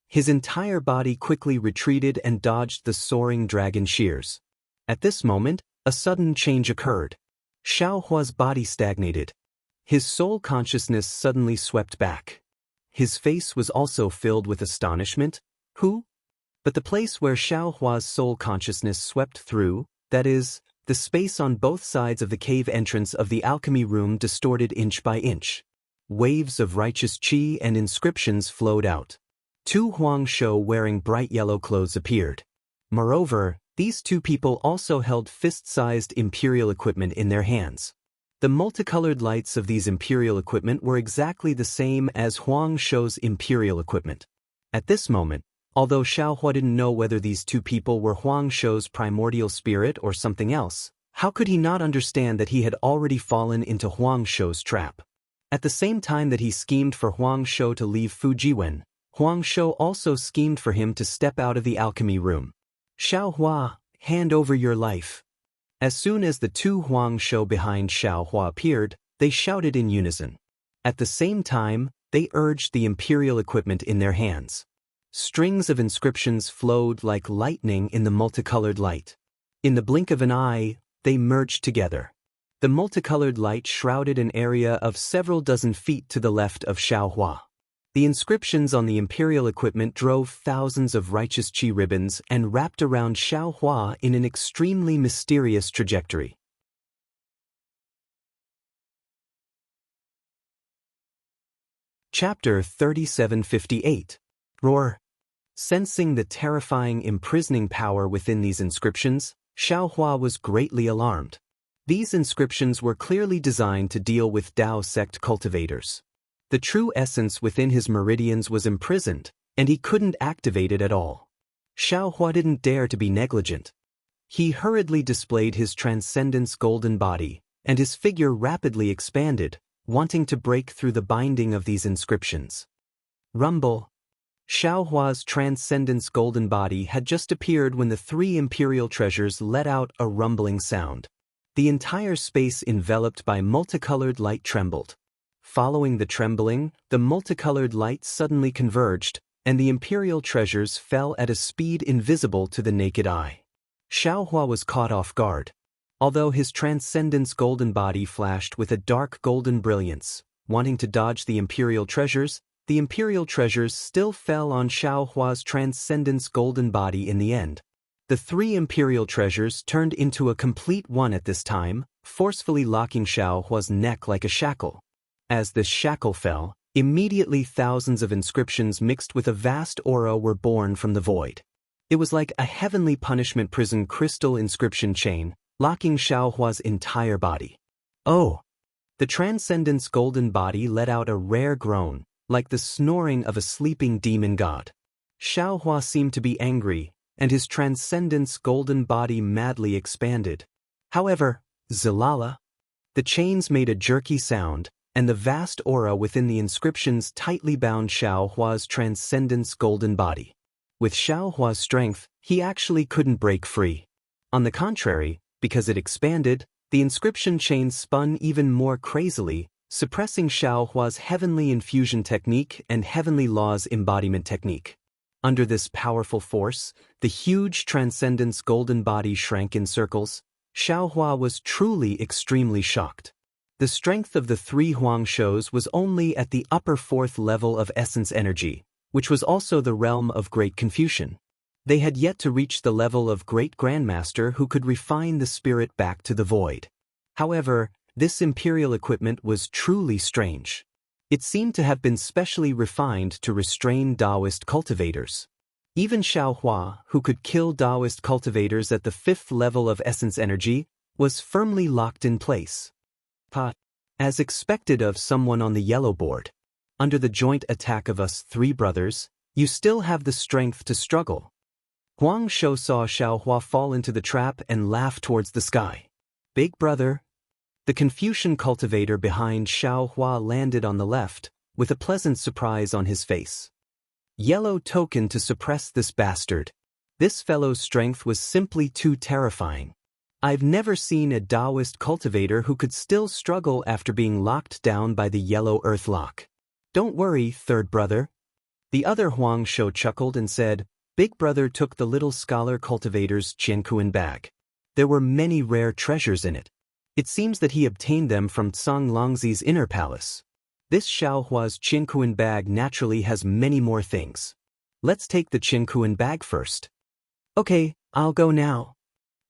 His entire body quickly retreated and dodged the soaring dragon shears. At this moment, a sudden change occurred. Xiaohua's body stagnated. His soul consciousness suddenly swept back. His face was also filled with astonishment. Who? But the place where Xiaohua's soul consciousness swept through, that is, the space on both sides of the cave entrance of the alchemy room distorted inch by inch. Waves of righteous qi and inscriptions flowed out. 2 Huang Shou wearing bright yellow clothes appeared. Moreover, these 2 people also held fist-sized imperial equipment in their hands. The multicolored lights of these imperial equipment were exactly the same as Huang Shou's imperial equipment. At this moment, although Xiaohua didn't know whether these 2 people were Huang Shou's primordial spirit or something else, how could he not understand that he had already fallen into Huang Shou's trap? At the same time that he schemed for Huang Shou to leave Fujiwen, Huang Shou also schemed for him to step out of the alchemy room. Xiaohua, hand over your life. As soon as the 2 Huang Shou behind Xiaohua appeared, they shouted in unison. At the same time, they urged the imperial equipment in their hands. Strings of inscriptions flowed like lightning in the multicolored light. In the blink of an eye, they merged together. The multicolored light shrouded an area of several dozen feet to the left of Xiaohua. The inscriptions on the imperial equipment drove thousands of righteous qi ribbons and wrapped around Xiaohua in an extremely mysterious trajectory. Chapter 3758. Roar. Sensing the terrifying imprisoning power within these inscriptions, Xiaohua was greatly alarmed. These inscriptions were clearly designed to deal with Dao sect cultivators. The true essence within his meridians was imprisoned, and he couldn't activate it at all. Xiaohua didn't dare to be negligent. He hurriedly displayed his transcendence golden body, and his figure rapidly expanded, wanting to break through the binding of these inscriptions. Rumble. Xiaohua's transcendence golden body had just appeared when the three imperial treasures let out a rumbling sound. The entire space enveloped by multicolored light trembled. Following the trembling, the multicolored light suddenly converged, and the imperial treasures fell at a speed invisible to the naked eye. Xiaohua was caught off guard. Although his transcendence golden body flashed with a dark golden brilliance, wanting to dodge the imperial treasures still fell on Xiaohua's transcendence golden body in the end. The three imperial treasures turned into a complete one at this time, forcefully locking Xiaohua's neck like a shackle. As this shackle fell, immediately thousands of inscriptions mixed with a vast aura were born from the void. It was like a heavenly punishment prison crystal inscription chain, locking Xiaohua's entire body. Oh! The transcendence golden body let out a rare groan, like the snoring of a sleeping demon god. Xiaohua seemed to be angry, and his transcendence golden body madly expanded. However, Zilala. The chains made a jerky sound, and the vast aura within the inscriptions tightly bound Xiaohua's transcendence golden body. With Xiaohua's strength, he actually couldn't break free. On the contrary, because it expanded, the inscription chain spun even more crazily, suppressing Xiaohua's heavenly infusion technique and heavenly law's embodiment technique. Under this powerful force, the huge transcendence golden body shrank in circles. Xiaohua was truly extremely shocked. The strength of the three Huangshous was only at the upper fourth level of essence energy, which was also the realm of great Confucian. They had yet to reach the level of great grandmaster who could refine the spirit back to the void. However, this imperial equipment was truly strange. It seemed to have been specially refined to restrain Taoist cultivators. Even Xiaohua, who could kill Taoist cultivators at the fifth level of essence energy, was firmly locked in place. As expected of someone on the yellow board. Under the joint attack of us three brothers, you still have the strength to struggle. Huang Shou saw Xiaohua fall into the trap and laughed towards the sky. Big brother. The Confucian cultivator behind Xiaohua landed on the left, with a pleasant surprise on his face. Yellow token to suppress this bastard. This fellow's strength was simply too terrifying. I've never seen a Taoist cultivator who could still struggle after being locked down by the yellow earth lock. Don't worry, third brother. The other Huang Shou chuckled and said, Big brother took the little scholar cultivator's Jianghu bag. There were many rare treasures in it. It seems that he obtained them from Tsang Longzi's inner palace. This Xiaohua's Jianghu bag naturally has many more things. Let's take the Jianghu bag first. Okay, I'll go now.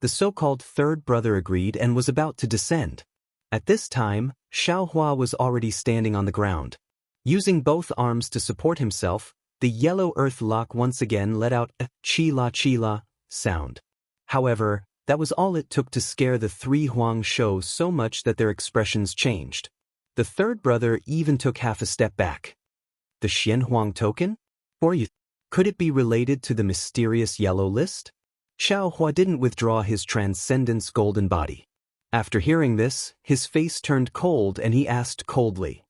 The so-called third brother agreed and was about to descend. At this time, Xiaohua was already standing on the ground. Using both arms to support himself, the yellow earth lock once again let out a chila sound. However, that was all it took to scare the three Huang Shou so much that their expressions changed. The third brother even took half a step back. The Xianhuang token? Or you? Could it be related to the mysterious yellow list? Xiaohua didn't withdraw his transcendence golden body. After hearing this, his face turned cold and he asked coldly.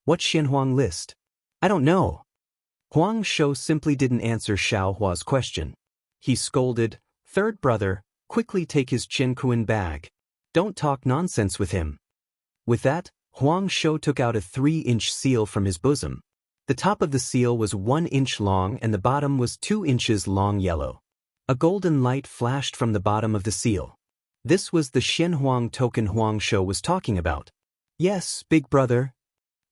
What Xianhuang list? I don't know. Huang Shou simply didn't answer Xiaohua's question. He scolded, Third brother, quickly take his Jianghu bag. Don't talk nonsense with him. With that, Huang Shou took out a 3-inch seal from his bosom. The top of the seal was 1 inch long and the bottom was 2 inches long yellow. A golden light flashed from the bottom of the seal. This was the Xianhuang token Huang Shou was talking about. Yes, big brother.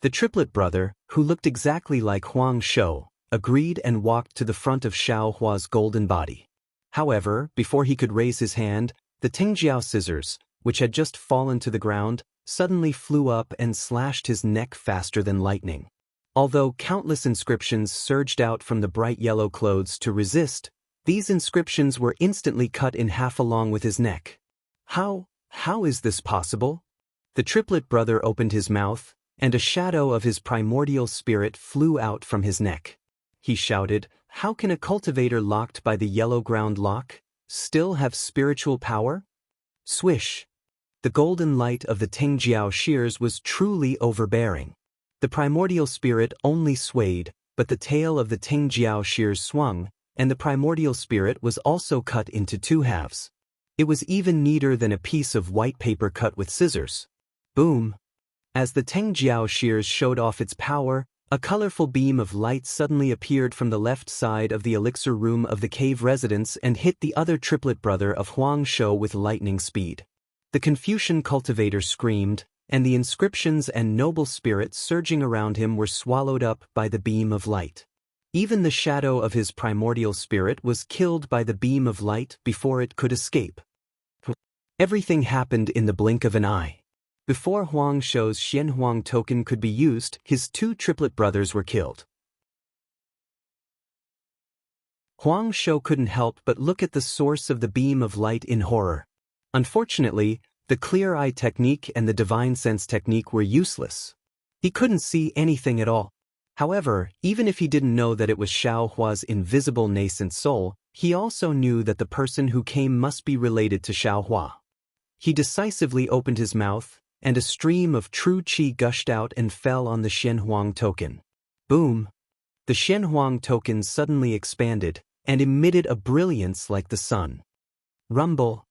The triplet brother, who looked exactly like Huang Shou, agreed and walked to the front of Xiao Hua's golden body. However, before he could raise his hand, the Tingjiao scissors, which had just fallen to the ground, suddenly flew up and slashed his neck faster than lightning. Although countless inscriptions surged out from the bright yellow clothes to resist, these inscriptions were instantly cut in half along with his neck. How is this possible? The triplet brother opened his mouth, and a shadow of his primordial spirit flew out from his neck. He shouted, "How can a cultivator locked by the yellow ground lock still have spiritual power?" Swish! The golden light of the Tingjiao shears was truly overbearing. The primordial spirit only swayed, but the tail of the Tingjiao shears swung, and the primordial spirit was also cut into 2 halves. It was even neater than a piece of white paper cut with scissors. Boom! As the Tingjiao shears showed off its power, a colorful beam of light suddenly appeared from the left side of the elixir room of the cave residence and hit the other triplet brother of Huang Shou with lightning speed. The Confucian cultivator screamed, and the inscriptions and noble spirits surging around him were swallowed up by the beam of light. Even the shadow of his primordial spirit was killed by the beam of light before it could escape. Everything happened in the blink of an eye. Before Huang Shou's Xianhuang token could be used, his 2 triplet brothers were killed. Huang Shou couldn't help but look at the source of the beam of light in horror. Unfortunately, the clear eye technique and the divine sense technique were useless. He couldn't see anything at all. However, even if he didn't know that it was Xiao Hua's invisible nascent soul, he also knew that the person who came must be related to Xiao Hua. He decisively opened his mouth, and a stream of true qi gushed out and fell on the Xianhuang token. Boom! The Xianhuang token suddenly expanded, and emitted a brilliance like the sun. Rumble!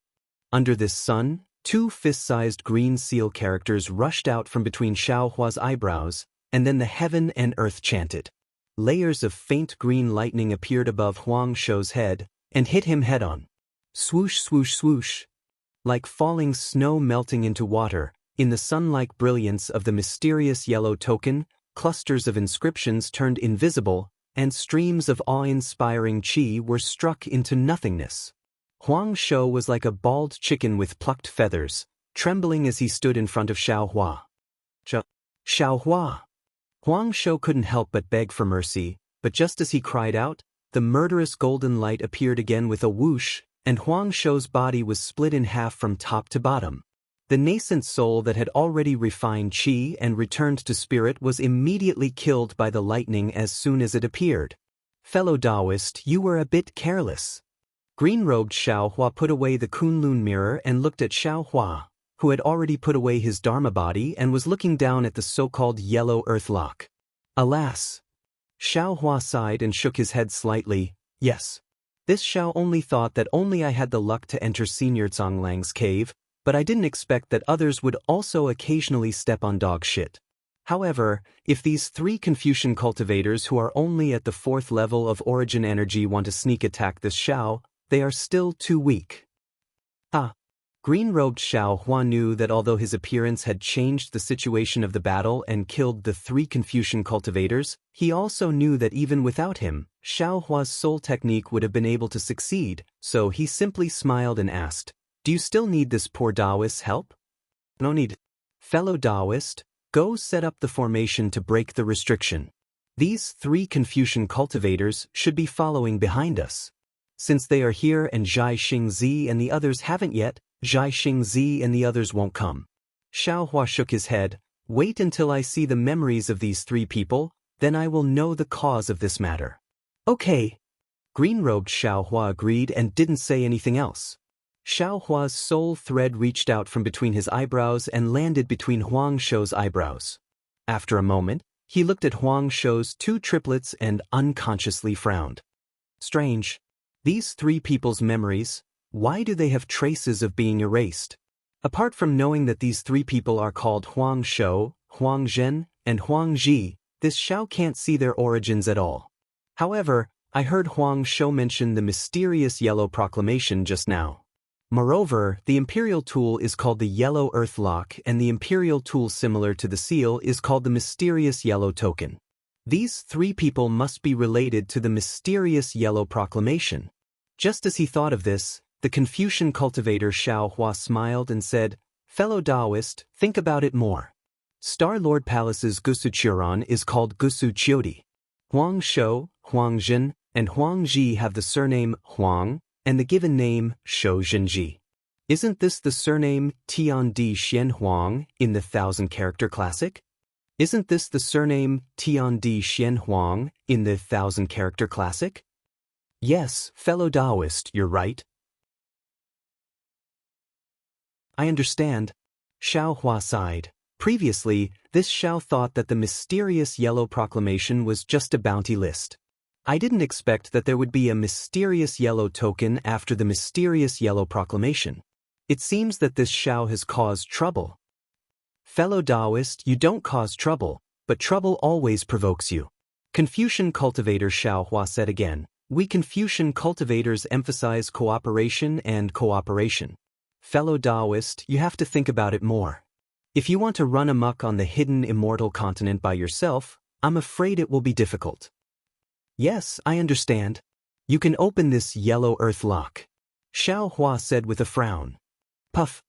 Under this sun, 2 fist-sized green seal characters rushed out from between Xiao Hua's eyebrows, and then the heaven and earth chanted. Layers of faint green lightning appeared above Huang Shou's head, and hit him head-on. Swoosh, swoosh, swoosh! Like falling snow melting into water, in the sun-like brilliance of the mysterious yellow token, clusters of inscriptions turned invisible, and streams of awe-inspiring qi were struck into nothingness. Huang Shou was like a bald chicken with plucked feathers, trembling as he stood in front of Xiao Hua. Xiao Hua! Huang Shou couldn't help but beg for mercy, but just as he cried out, the murderous golden light appeared again with a whoosh, and Huang Shou's body was split in half from top to bottom. The nascent soul that had already refined qi and returned to spirit was immediately killed by the lightning as soon as it appeared. Fellow Taoist, you were a bit careless. Green-robed Xiao Hua put away the Kunlun mirror and looked at Xiao Hua, who had already put away his Dharma body and was looking down at the so-called yellow earth lock. Alas! Xiao Hua sighed and shook his head slightly. Yes. This Xiao only thought that only I had the luck to enter Senior Zonglang's cave, but I didn't expect that others would also occasionally step on dog shit. However, if these 3 Confucian cultivators who are only at the 4th level of origin energy want to sneak attack this Xiao, they are still too weak. Green-robed Xiao Hua knew that although his appearance had changed the situation of the battle and killed the 3 Confucian cultivators, he also knew that even without him, Xiao Hua's soul technique would have been able to succeed, so he simply smiled and asked, "Do you still need this poor Taoist's help?" "No need. Fellow Taoist, go set up the formation to break the restriction. These 3 Confucian cultivators should be following behind us. Since they are here and Zhai Xingzi and the others haven't yet, Zhai Xingzi and the others won't come." Xiao Hua shook his head. "Wait until I see the memories of these 3 people, then I will know the cause of this matter." "Okay." Green-robed Xiao Hua agreed and didn't say anything else. Xiao Hua's soul thread reached out from between his eyebrows and landed between Huang Shou's eyebrows. After a moment, he looked at Huang Shou's 2 triplets and unconsciously frowned. Strange. These 3 people's memories, why do they have traces of being erased? Apart from knowing that these 3 people are called Huang Shou, Huang Zhen, and Huang Ji, this Xiao can't see their origins at all. However, I heard Huang Shou mention the mysterious yellow proclamation just now. Moreover, the imperial tool is called the Yellow Earth Lock, and the imperial tool similar to the seal is called the mysterious yellow token. These three people must be related to the mysterious yellow proclamation. Just as he thought of this, the Confucian cultivator Xiao Hua smiled and said, "Fellow Taoist, think about it more. Star Lord Palace's Gusu Chiron is called Gusu Chiodi. Huang Shou, Huang Zhen, and Huang Ji have the surname Huang, and the given name Shou Zhenji. Isn't this the surname Tian Di Xian Huang in the 1,000-character classic? Isn't this the surname Tian Di Xian Huang in the 1,000-character classic?" Yes, fellow Taoist, you're right. I understand. Xiao Hua sighed. Previously, this Xiao thought that the mysterious yellow proclamation was just a bounty list. I didn't expect that there would be a mysterious yellow token after the mysterious yellow proclamation. It seems that this Xiao has caused trouble. Fellow Taoist, you don't cause trouble, but trouble always provokes you. Confucian cultivator Xiao Hua said again. We Confucian cultivators emphasize cooperation and cooperation. Fellow Taoist, you have to think about it more. If you want to run amok on the hidden immortal continent by yourself, I'm afraid it will be difficult. Yes, I understand. You can open this yellow earth lock. Xiao Hua said with a frown. Puff.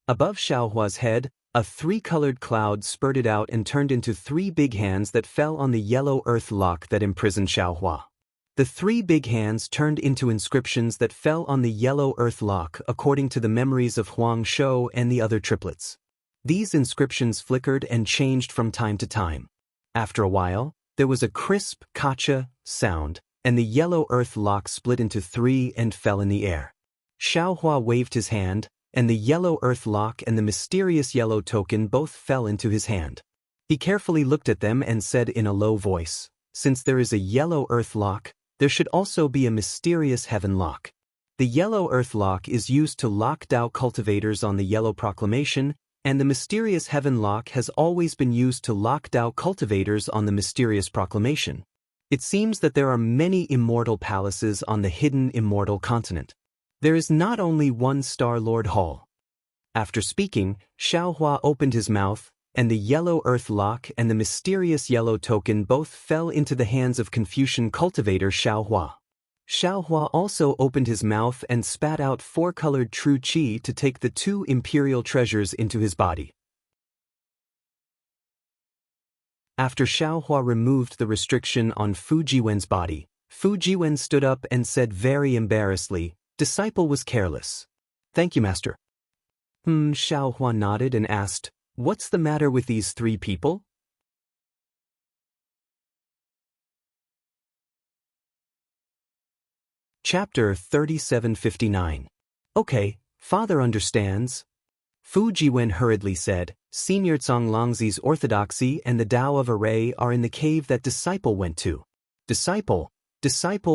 Above Xiao Hua's head, a three-colored cloud spurted out and turned into three big hands that fell on the yellow earth lock that imprisoned Xiao Hua. The three big hands turned into inscriptions that fell on the yellow earth lock according to the memories of Huang Shou and the other triplets. These inscriptions flickered and changed from time to time. After a while, there was a crisp kacha sound, and the yellow earth lock split into three and fell in the air. Xiao Hua waved his hand, and the yellow earth lock and the mysterious yellow token both fell into his hand. He carefully looked at them and said in a low voice, "Since there is a yellow earth lock, there should also be a mysterious heaven lock. The yellow earth lock is used to lock Tao cultivators on the yellow proclamation, and the mysterious heaven lock has always been used to lock Tao cultivators on the mysterious proclamation. It seems that there are many immortal palaces on the hidden immortal continent. There is not only one Star Lord Hall." After speaking, Xiao Hua opened his mouth, and the yellow earth lock and the mysterious yellow token both fell into the hands of Confucian cultivator Xiao Hua. Xiao Hua also opened his mouth and spat out four-colored true qi to take the two imperial treasures into his body. After Xiao Hua removed the restriction on Fu Jiwen's body, Fu Jiwen stood up and said very embarrassedly, "Disciple was careless." "Thank you, Master." Xiao Hua nodded and asked, "What's the matter with these three people?" Chapter 3759. Okay, Father understands. Fu Jiwen hurriedly said, "Senior Longlangzi's orthodoxy and the Tao of Array are in the cave that Disciple went to." Disciple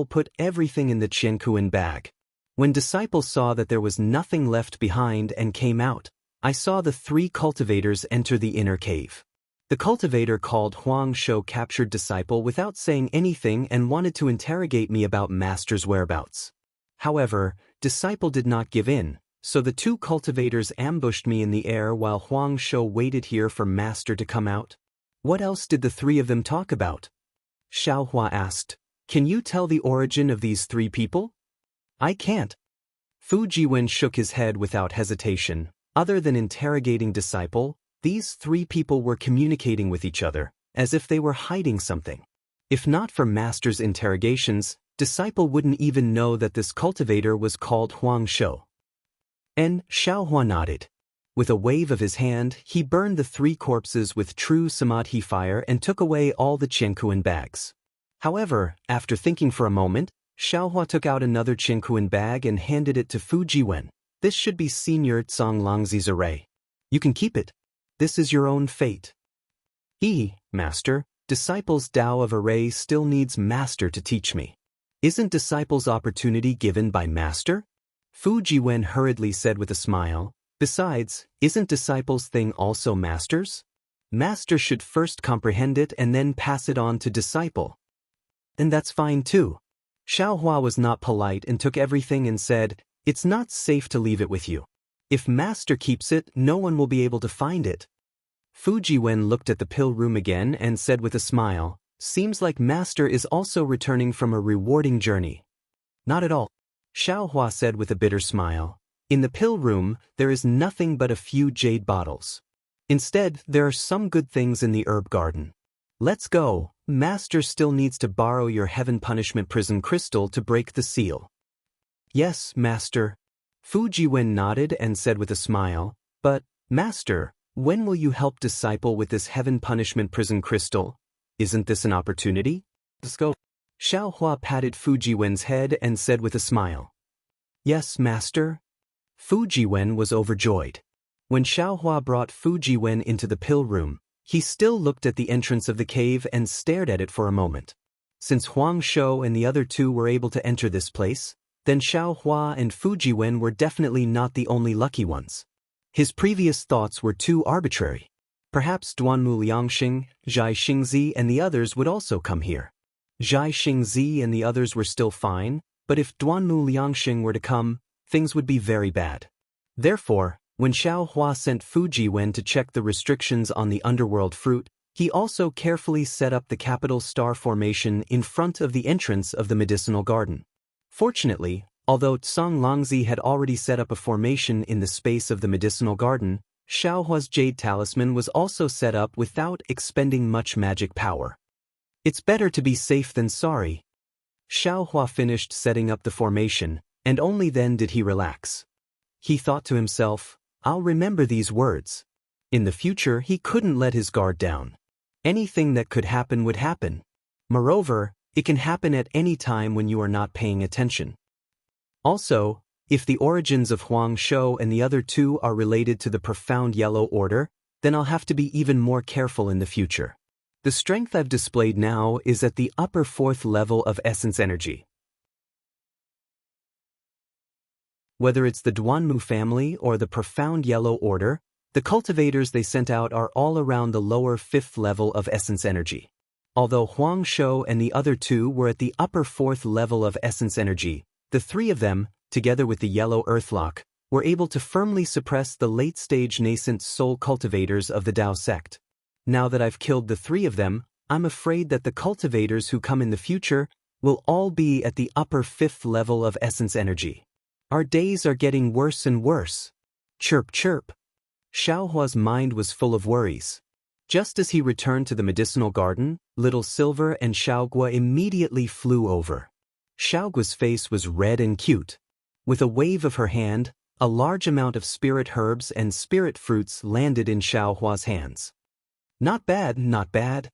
put everything in the Qiankuan bag. When Disciple saw that there was nothing left behind and came out, I saw the three cultivators enter the inner cave. The cultivator called Huang Shou captured Disciple without saying anything and wanted to interrogate me about Master's whereabouts. However, Disciple did not give in, so the two cultivators ambushed me in the air while Huang Shou waited here for Master to come out. What else did the three of them talk about? Xiao Hua asked. Can you tell the origin of these three people? I can't. Fu Jiwen shook his head without hesitation. Other than interrogating Disciple, these three people were communicating with each other, as if they were hiding something. If not for Master's interrogations, Disciple wouldn't even know that this cultivator was called Huang Shou. And Xiao Hua nodded. With a wave of his hand, he burned the three corpses with true samadhi fire and took away all the Qiankuan bags. However, after thinking for a moment, Xiao Hua took out another Qiankuan bag and handed it to Fu Jiwen. This should be Senior Longlangzi's array. You can keep it. This is your own fate. Master, Disciple's Tao of Array still needs Master to teach me. Isn't Disciple's opportunity given by Master? Fu Jiwen hurriedly said with a smile. Besides, isn't Disciple's thing also Master's? Master should first comprehend it and then pass it on to disciple. And that's fine too. Xiaohua was not polite and took everything and said, "It's not safe to leave it with you. If Master keeps it, no one will be able to find it." Fujiwen looked at the pill room again and said with a smile, "Seems like Master is also returning from a rewarding journey." "Not at all," Xiaohua said with a bitter smile. "In the pill room, there is nothing but a few jade bottles. Instead, there are some good things in the herb garden. Let's go. Master still needs to borrow your heaven punishment prison crystal to break the seal." "Yes, Master." Fujiwen nodded and said with a smile, "But, Master, when will you help disciple with this heaven punishment prison crystal? Isn't this an opportunity? Let's go." Xiaohua patted Fujiwen's head and said with a smile, "Yes, Master." Fujiwen was overjoyed. When Xiaohua brought Fujiwen into the pill room, he still looked at the entrance of the cave and stared at it for a moment. Since Huang Shou and the other two were able to enter this place, then Xiaohua and Fujiwen were definitely not the only lucky ones. His previous thoughts were too arbitrary. Perhaps Duanmu Liangxing, Zhai Xingzi and the others would also come here. Zhai Xingzi and the others were still fine, but if Duanmu Liangxing were to come, things would be very bad. Therefore, when Xiaohua sent Fujiwen to check the restrictions on the underworld fruit, he also carefully set up the capital star formation in front of the entrance of the medicinal garden. Fortunately, although Tsang Longzi had already set up a formation in the space of the medicinal garden, Xiaohua's jade talisman was also set up without expending much magic power. It's better to be safe than sorry. Xiaohua finished setting up the formation, and only then did he relax. He thought to himself, "I'll remember these words." In the future, he couldn't let his guard down. Anything that could happen would happen. Moreover, it can happen at any time when you are not paying attention. Also, if the origins of Huang Shou and the other two are related to the profound yellow order, then I'll have to be even more careful in the future. The strength I've displayed now is at the upper fourth level of essence energy. Whether it's the Duanmu family or the profound yellow order, the cultivators they sent out are all around the lower fifth level of essence energy. Although Huang Shou and the other two were at the upper fourth level of essence energy, the three of them, together with the yellow earthlock, were able to firmly suppress the late-stage nascent soul cultivators of the Dao sect. Now that I've killed the three of them, I'm afraid that the cultivators who come in the future will all be at the upper fifth level of essence energy. Our days are getting worse and worse. Chirp chirp. Xiaohua's mind was full of worries. Just as he returned to the medicinal garden, Little Silver and Xiaogua immediately flew over. Xiaogua's face was red and cute. With a wave of her hand, a large amount of spirit herbs and spirit fruits landed in Xiaohua's hands. "Not bad, not bad."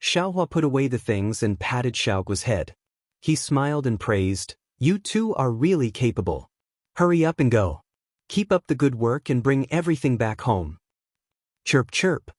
Xiaohua put away the things and patted Xiaogua's head. He smiled and praised, "You two are really capable. Hurry up and go. Keep up the good work and bring everything back home." Chirp chirp.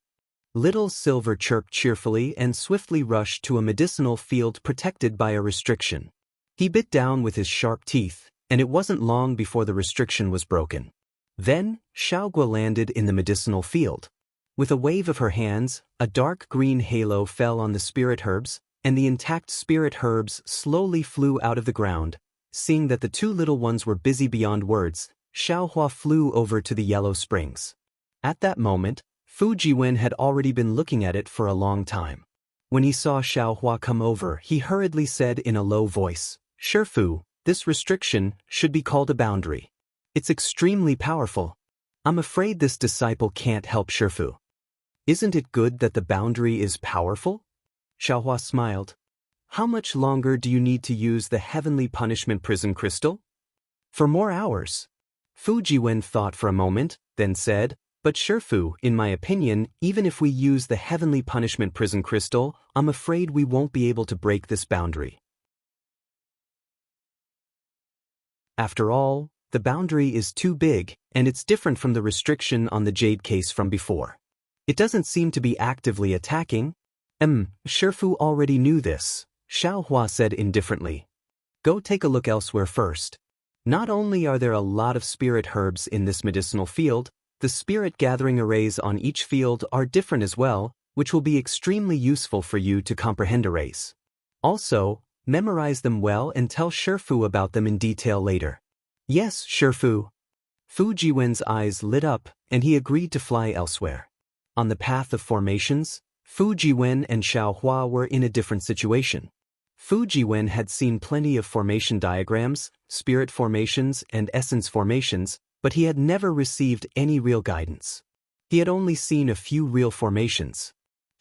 Little Silver chirped cheerfully and swiftly rushed to a medicinal field protected by a restriction. He bit down with his sharp teeth, and it wasn't long before the restriction was broken. Then, Xiaogua landed in the medicinal field. With a wave of her hands, a dark green halo fell on the spirit herbs, and the intact spirit herbs slowly flew out of the ground. Seeing that the two little ones were busy beyond words, Xiaohua flew over to the yellow springs. At that moment, Fujiwen had already been looking at it for a long time. When he saw Xiaohua come over, he hurriedly said in a low voice, "Shifu, this restriction should be called a boundary. It's extremely powerful. I'm afraid this disciple can't help Shifu." "Isn't it good that the boundary is powerful?" Xiaohua smiled. "How much longer do you need to use the heavenly punishment prison crystal?" "For more hours." Fujiwen thought for a moment, then said, "But Shifu, in my opinion, even if we use the heavenly punishment prison crystal, I'm afraid we won't be able to break this boundary. After all, the boundary is too big, and it's different from the restriction on the jade case from before. It doesn't seem to be actively attacking." Shifu already knew this," Xiaohua said indifferently. "Go take a look elsewhere first. Not only are there a lot of spirit herbs in this medicinal field, The spirit gathering arrays on each field are different as well, which will be extremely useful for you to comprehend arrays. Also, memorize them well and tell Shifu about them in detail later. Yes, Shifu. Fu Jiwen's eyes lit up, and he agreed to fly elsewhere. On the path of formations, Fu Jiwen and Xiaohua were in a different situation. Fu Jiwen had seen plenty of formation diagrams, spirit formations, and essence formations, but he had never received any real guidance. He had only seen a few real formations.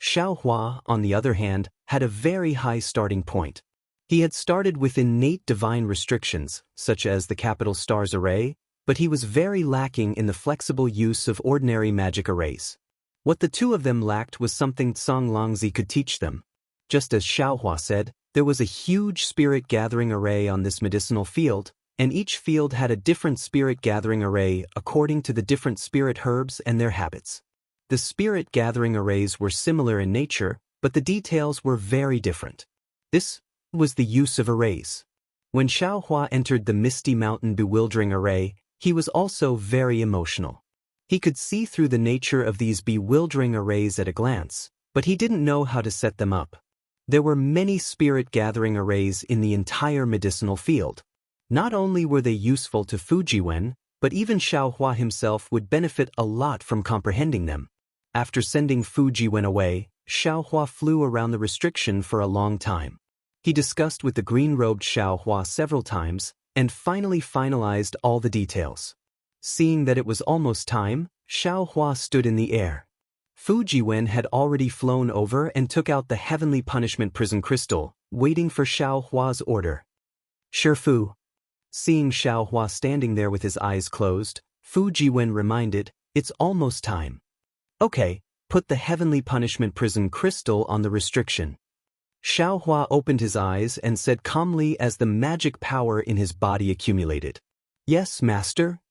Xiaohua, on the other hand, had a very high starting point. He had started with innate divine restrictions, such as the capital stars array, but he was very lacking in the flexible use of ordinary magic arrays. What the two of them lacked was something Cang Longzi could teach them. Just as Xiaohua said, there was a huge spirit gathering array on this medicinal field, and each field had a different spirit gathering array according to the different spirit herbs and their habits. The spirit gathering arrays were similar in nature, but the details were very different. This was the use of arrays. When Xiaohua entered the Misty Mountain Bewildering Array, he was also very emotional. He could see through the nature of these bewildering arrays at a glance, but he didn't know how to set them up. There were many spirit gathering arrays in the entire medicinal field. Not only were they useful to Fu Jiwen, but even Xiaohua himself would benefit a lot from comprehending them. After sending Fu Jiwen away, Xiaohua flew around the restriction for a long time. He discussed with the green-robed Xiaohua several times, and finally finalized all the details. Seeing that it was almost time, Xiaohua stood in the air. Fu Jiwen had already flown over and took out the Heavenly Punishment Prison Crystal, waiting for Xiaohua's order. Shifu. Seeing Xiaohua standing there with his eyes closed, Fu Jiwen reminded, "It's almost time." "Okay, put the Heavenly Punishment Prison Crystal on the restriction." Xiaohua opened his eyes and said calmly as the magic power in his body accumulated. "Yes, Master."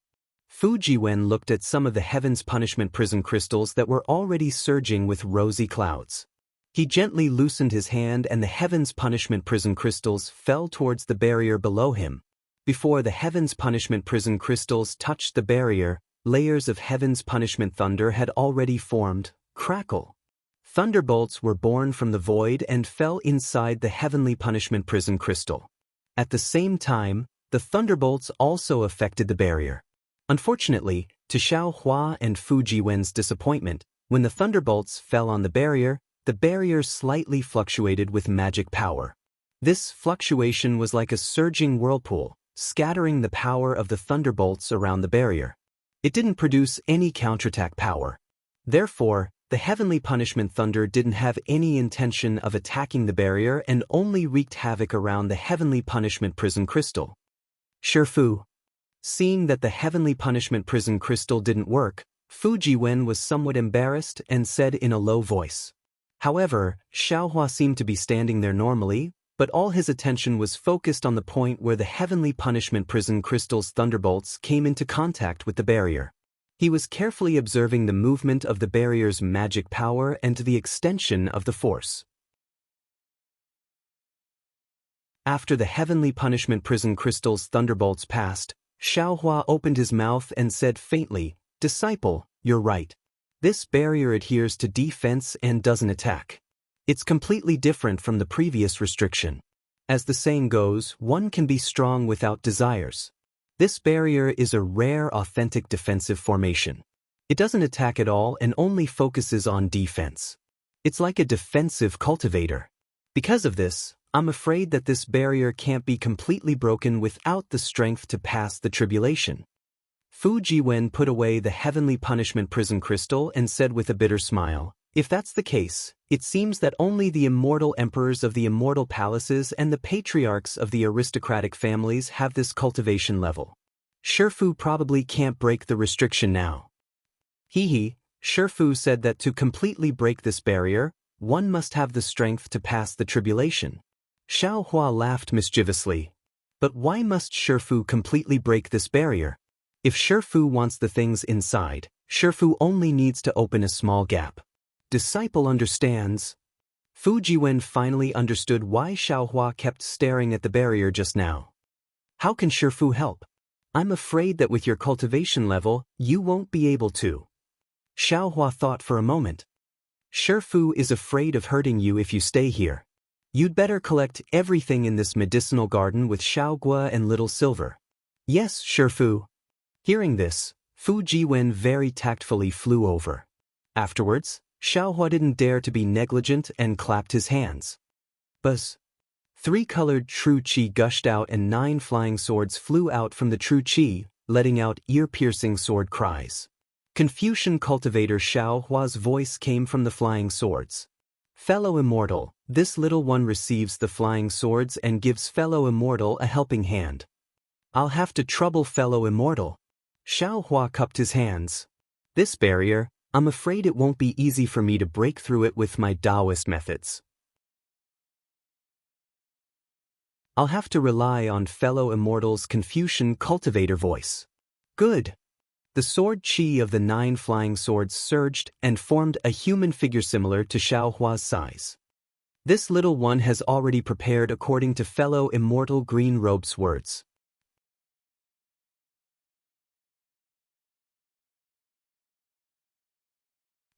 Fu Jiwen looked at some of the Heaven's Punishment Prison crystals that were already surging with rosy clouds. He gently loosened his hand and the Heaven's Punishment Prison crystals fell towards the barrier below him. Before the Heaven's Punishment Prison crystals touched the barrier, layers of Heaven's Punishment thunder had already formed. Crackle! Thunderbolts were born from the void and fell inside the Heavenly Punishment Prison crystal. At the same time, the thunderbolts also affected the barrier. Unfortunately, to Xiaohua and Fu Jiwen's disappointment, when the thunderbolts fell on the barrier slightly fluctuated with magic power. This fluctuation was like a surging whirlpool, scattering the power of the thunderbolts around the barrier. It didn't produce any counterattack power. Therefore, the Heavenly Punishment Thunder didn't have any intention of attacking the barrier and only wreaked havoc around the Heavenly Punishment Prison Crystal. Shifu. Seeing that the Heavenly Punishment Prison Crystal didn't work, Fu Jiwen was somewhat embarrassed and said in a low voice. However, Xiaohua seemed to be standing there normally, but all his attention was focused on the point where the Heavenly Punishment Prison Crystal's thunderbolts came into contact with the barrier. He was carefully observing the movement of the barrier's magic power and the extension of the force. After the Heavenly Punishment Prison Crystal's thunderbolts passed, Xiaohua opened his mouth and said faintly, "Disciple, you're right. This barrier adheres to defense and doesn't attack. It's completely different from the previous restriction. As the saying goes, one can be strong without desires. This barrier is a rare, authentic defensive formation. It doesn't attack at all and only focuses on defense. It's like a defensive cultivator. Because of this, I'm afraid that this barrier can't be completely broken without the strength to pass the tribulation." Fu Jiwen put away the Heavenly Punishment Prison Crystal and said with a bitter smile, "If that's the case, it seems that only the immortal emperors of the immortal palaces and the patriarchs of the aristocratic families have this cultivation level. Shifu probably can't break the restriction now." Shifu said that to completely break this barrier, one must have the strength to pass the tribulation. Xiaohua laughed mischievously. "But why must Shifu completely break this barrier? If Shifu wants the things inside, Shifu only needs to open a small gap. Disciple understands." Fu Jiwen finally understood why Xiaohua kept staring at the barrier just now. "How can Shifu help?" I'm afraid that with your cultivation level, you won't be able to. Xiaohua thought for a moment. Shifu is afraid of hurting you if you stay here. You'd better collect everything in this medicinal garden with Xiaogua and Little Silver. Yes, Shifu. Hearing this, Fu Jiwen very tactfully flew over. Afterwards, Xiaohua didn't dare to be negligent and clapped his hands. Buzz. 3 colored true qi gushed out and 9 flying swords flew out from the true qi, letting out ear-piercing sword cries. Confucian cultivator Xiaohua's voice came from the flying swords. Fellow Immortal, this little one receives the flying swords and gives fellow Immortal a helping hand. I'll have to trouble fellow Immortal. Xiaohua cupped his hands. This barrier, I'm afraid it won't be easy for me to break through it with my Taoist methods. I'll have to rely on fellow Immortal's Confucian cultivator voice. Good. The sword qi of the 9 flying swords surged and formed a human figure similar to Xiaohua's size. This little one has already prepared according to fellow Immortal Green Robe's words.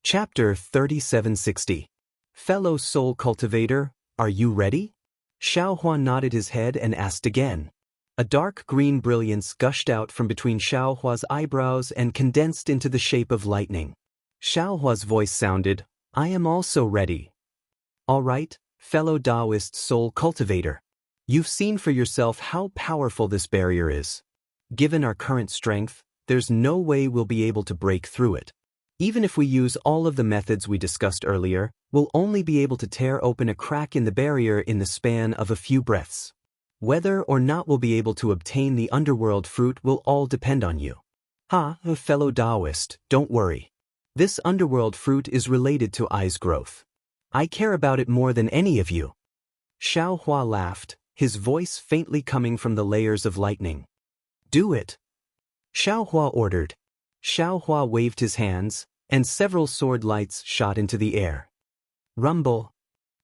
Chapter 3760. Fellow Soul Cultivator, are you ready? Xiaohua nodded his head and asked again. A dark green brilliance gushed out from between Xiaohua's eyebrows and condensed into the shape of lightning. Xiaohua's voice sounded, I am also ready. All right, fellow Taoist soul cultivator. You've seen for yourself how powerful this barrier is. Given our current strength, there's no way we'll be able to break through it. Even if we use all of the methods we discussed earlier, we'll only be able to tear open a crack in the barrier in the span of a few breaths. Whether or not we'll be able to obtain the underworld fruit will all depend on you. Fellow Taoist, don't worry. This underworld fruit is related to I's growth. I care about it more than any of you. Xiaohua laughed, his voice faintly coming from the layers of lightning. Do it. Xiaohua ordered. Xiaohua waved his hands, and several sword lights shot into the air. Rumble.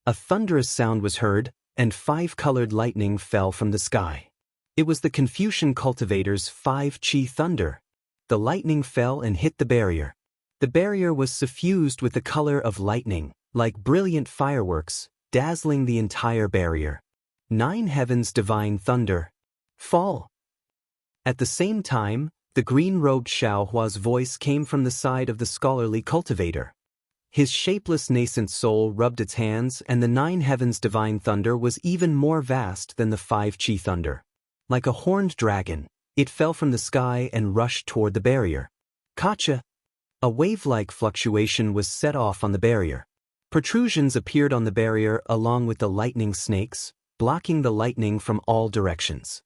A thunderous sound was heard, and 5-colored lightning fell from the sky. It was the Confucian cultivator's 5 qi thunder. The lightning fell and hit the barrier. The barrier was suffused with the color of lightning, like brilliant fireworks, dazzling the entire barrier. 9 heavens divine thunder. Fall. At the same time, the green-robed Xiaohua's voice came from the side of the scholarly cultivator. His shapeless nascent soul rubbed its hands, and the 9 heavens divine thunder was even more vast than the 5 qi thunder. Like a horned dragon, it fell from the sky and rushed toward the barrier. Kacha! A wave-like fluctuation was set off on the barrier. Protrusions appeared on the barrier along with the lightning snakes, blocking the lightning from all directions.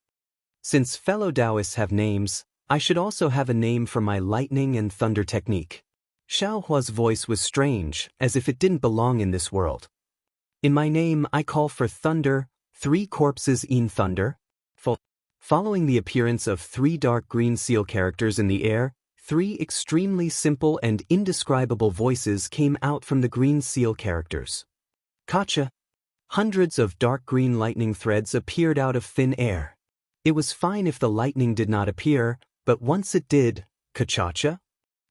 Since fellow Taoists have names, I should also have a name for my lightning and thunder technique. Xiaohua's voice was strange, as if it didn't belong in this world. In my name I call for thunder, 3 corpses in thunder. Following the appearance of 3 dark green seal characters in the air, 3 extremely simple and indescribable voices came out from the green seal characters. Kacha. Hundreds of dark green lightning threads appeared out of thin air. It was fine if the lightning did not appear, but once it did, Kachacha?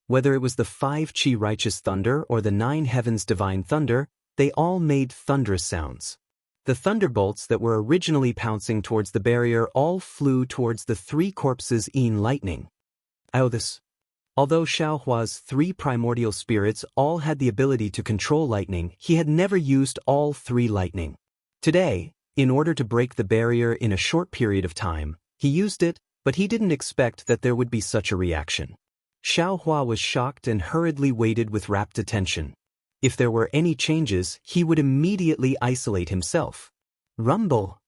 Whether it was the 5 qi righteous thunder or the 9 heavens divine thunder, they all made thunderous sounds. The thunderbolts that were originally pouncing towards the barrier all flew towards the 3 corpses in lightning. Although Xiaohua's 3 primordial spirits all had the ability to control lightning, he had never used all 3 lightning. Today, in order to break the barrier in a short period of time, he used it, but he didn't expect that there would be such a reaction. Xiaohua was shocked and hurriedly waited with rapt attention. If there were any changes, he would immediately isolate himself. Rumble!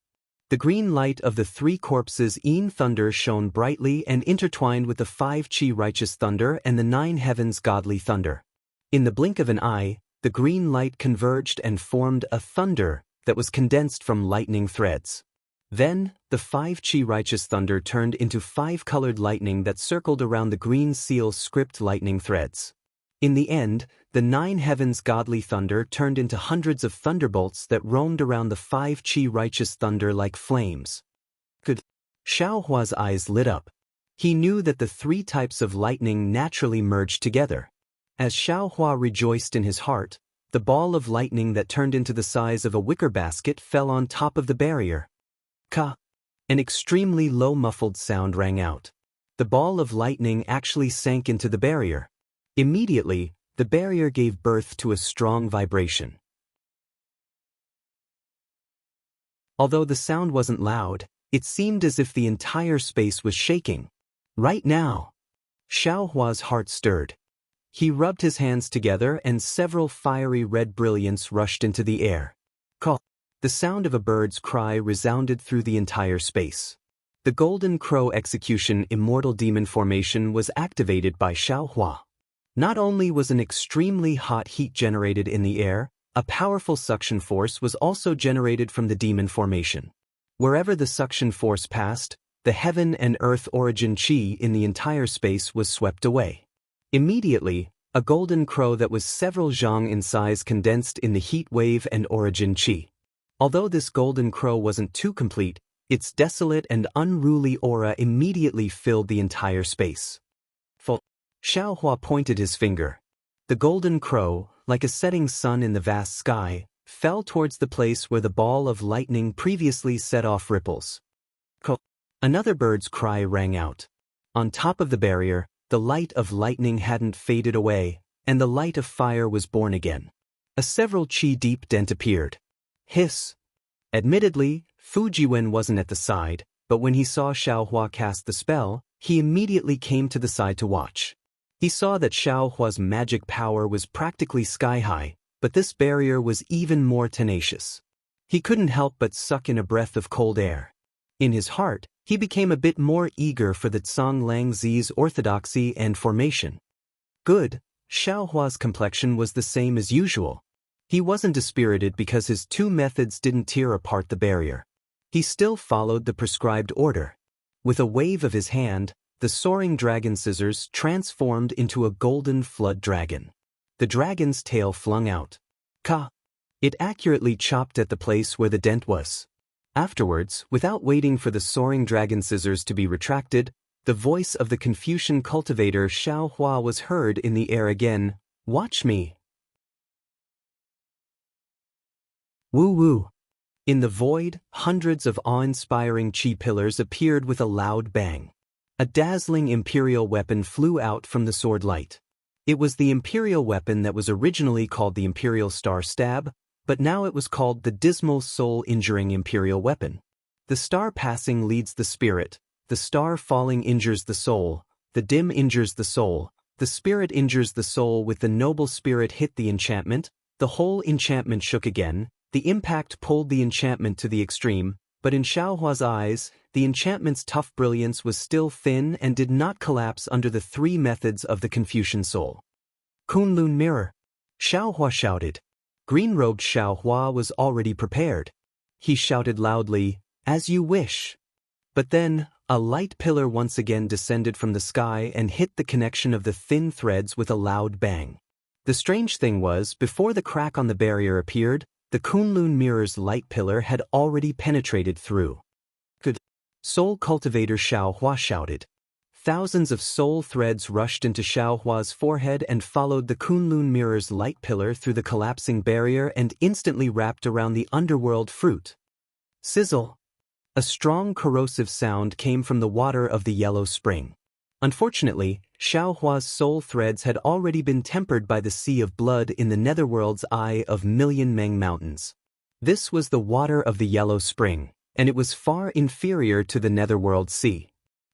The green light of the 3 corpses in thunder shone brightly and intertwined with the 5 qi righteous thunder and the 9 heavens godly thunder. In the blink of an eye, the green light converged and formed a thunder that was condensed from lightning threads. Then, the 5 qi righteous thunder turned into 5-colored lightning that circled around the green seal script lightning threads. In the end, the 9 heavens godly thunder turned into hundreds of thunderbolts that roamed around the 5 qi righteous thunder like flames. Good. Xiaohua's eyes lit up. He knew that the three types of lightning naturally merged together. As Xiaohua rejoiced in his heart, the ball of lightning that turned into the size of a wicker basket fell on top of the barrier. Ka! An extremely low muffled sound rang out. The ball of lightning actually sank into the barrier. Immediately, the barrier gave birth to a strong vibration. Although the sound wasn't loud, it seemed as if the entire space was shaking. Right now! Xiaohua's heart stirred. He rubbed his hands together and several fiery red brilliance rushed into the air. Caw! The sound of a bird's cry resounded through the entire space. The golden crow execution immortal demon formation was activated by Xiaohua. Not only was an extremely hot heat generated in the air, a powerful suction force was also generated from the demon formation. Wherever the suction force passed, the heaven and earth origin chi in the entire space was swept away. Immediately, a golden crow that was several zhang in size condensed in the heat wave and origin chi. Although this golden crow wasn't too complete, its desolate and unruly aura immediately filled the entire space. Xiaohua pointed his finger. The golden crow, like a setting sun in the vast sky, fell towards the place where the ball of lightning previously set off ripples. Another bird's cry rang out. On top of the barrier, the light of lightning hadn't faded away, and the light of fire was born again. A several chi-deep dent appeared. Hiss! Admittedly, Fujiwen wasn't at the side, but when he saw Xiaohua cast the spell, he immediately came to the side to watch. He saw that Xiaohua's magic power was practically sky-high, but this barrier was even more tenacious. He couldn't help but suck in a breath of cold air. In his heart, he became a bit more eager for the Tsang Lang Zi's orthodoxy and formation. Good, Xiaohua's complexion was the same as usual. He wasn't dispirited because his two methods didn't tear apart the barrier. He still followed the prescribed order. With a wave of his hand, the soaring dragon scissors transformed into a golden flood dragon. The dragon's tail flung out. Ka! It accurately chopped at the place where the dent was. Afterwards, without waiting for the soaring dragon scissors to be retracted, the voice of the Confucian cultivator Xiaohua was heard in the air again. Watch me! Woo-woo! In the void, hundreds of awe-inspiring chi pillars appeared with a loud bang. A dazzling imperial weapon flew out from the sword light. It was the imperial weapon that was originally called the Imperial Star Stab, but now it was called the Dismal Soul-Injuring Imperial Weapon. The star passing leads the spirit, the star falling injures the soul, the dim injures the soul, the spirit injures the soul. With the noble spirit hit the enchantment, the whole enchantment shook again. The impact pulled the enchantment to the extreme, but in Xiaohua's eyes, the enchantment's tough brilliance was still thin and did not collapse under the three methods of the Confucian soul. Kunlun Mirror! Xiaohua shouted. Green-robed Xiaohua was already prepared. He shouted loudly, "As you wish." But then, a light pillar once again descended from the sky and hit the connection of the thin threads with a loud bang. The strange thing was, before the crack on the barrier appeared, the Kunlun Mirror's light pillar had already penetrated through. Good. Soul Cultivator Xiaohua shouted. Thousands of soul threads rushed into Xiaohua's forehead and followed the Kunlun Mirror's light pillar through the collapsing barrier and instantly wrapped around the underworld fruit. Sizzle! A strong corrosive sound came from the water of the yellow spring. Unfortunately, Xiaohua's soul threads had already been tempered by the sea of blood in the netherworld's eye of Million Meng Mountains. This was the water of the yellow spring, and it was far inferior to the netherworld sea.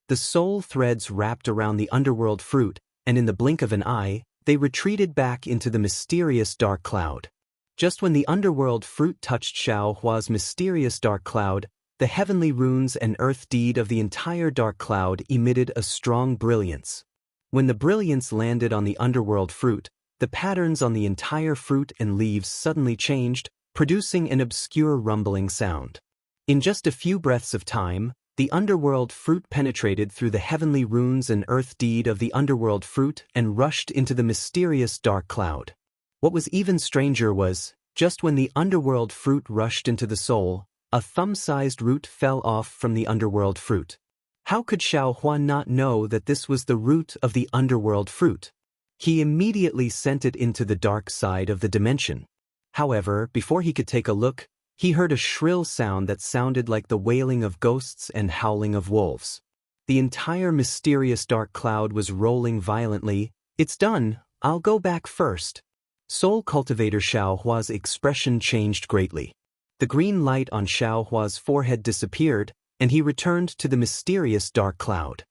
The soul threads wrapped around the underworld fruit, and in the blink of an eye, they retreated back into the mysterious dark cloud. Just when the underworld fruit touched Xiaohua's mysterious dark cloud, the heavenly runes and earth deed of the entire dark cloud emitted a strong brilliance. When the brilliance landed on the underworld fruit, the patterns on the entire fruit and leaves suddenly changed, producing an obscure rumbling sound. In just a few breaths of time, the underworld fruit penetrated through the heavenly runes and earth deed of the underworld fruit and rushed into the mysterious dark cloud. What was even stranger was, just when the underworld fruit rushed into the soul, a thumb-sized root fell off from the underworld fruit. How could Xiaohua not know that this was the root of the underworld fruit? He immediately sent it into the dark side of the dimension. However, before he could take a look, he heard a shrill sound that sounded like the wailing of ghosts and howling of wolves. The entire mysterious dark cloud was rolling violently. "It's done, I'll go back first." Soul Cultivator Xiaohua's expression changed greatly. The green light on Xiaohua's forehead disappeared, and he returned to the mysterious dark cloud.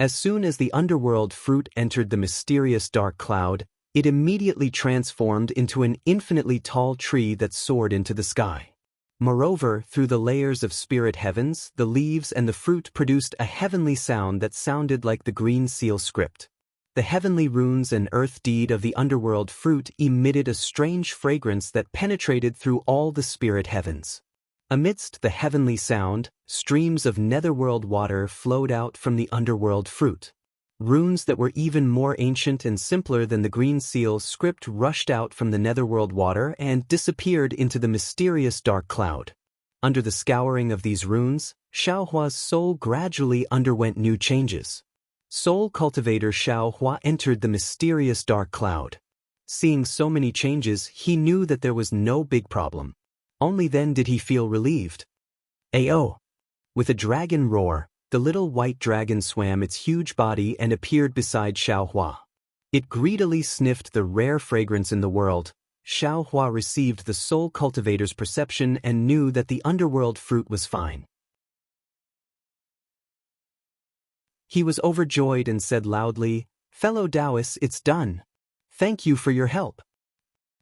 As soon as the underworld fruit entered the mysterious dark cloud, it immediately transformed into an infinitely tall tree that soared into the sky. Moreover, through the layers of spirit heavens, the leaves and the fruit produced a heavenly sound that sounded like the green seal script. The heavenly runes and earth deed of the underworld fruit emitted a strange fragrance that penetrated through all the spirit heavens. Amidst the heavenly sound, streams of netherworld water flowed out from the underworld fruit. Runes that were even more ancient and simpler than the green seal script rushed out from the netherworld water and disappeared into the mysterious dark cloud. Under the scouring of these runes, Xiaohua's soul gradually underwent new changes. Soul Cultivator Xiaohua entered the mysterious dark cloud. Seeing so many changes, he knew that there was no big problem. Only then did he feel relieved. Ayo! With a dragon roar, the little white dragon swam its huge body and appeared beside Xiaohua. It greedily sniffed the rare fragrance in the world. Xiaohua received the Soul Cultivator's perception and knew that the underworld fruit was fine. He was overjoyed and said loudly, "Fellow Taoists, it's done. Thank you for your help."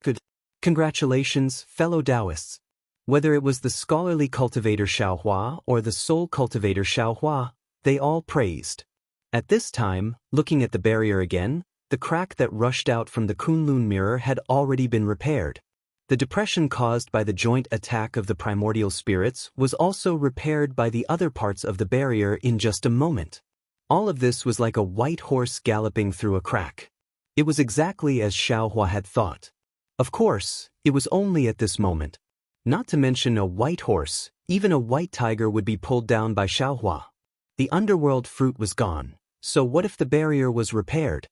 Good. Congratulations, fellow Taoists. Whether it was the scholarly cultivator Xiaohua or the soul cultivator Xiaohua, they all praised. At this time, looking at the barrier again, the crack that rushed out from the Kunlun mirror had already been repaired. The depression caused by the joint attack of the primordial spirits was also repaired by the other parts of the barrier in just a moment. All of this was like a white horse galloping through a crack. It was exactly as Xiaohua had thought. Of course, it was only at this moment. Not to mention a white horse, even a white tiger would be pulled down by Xiaohua. The underworld fruit was gone, so what if the barrier was repaired?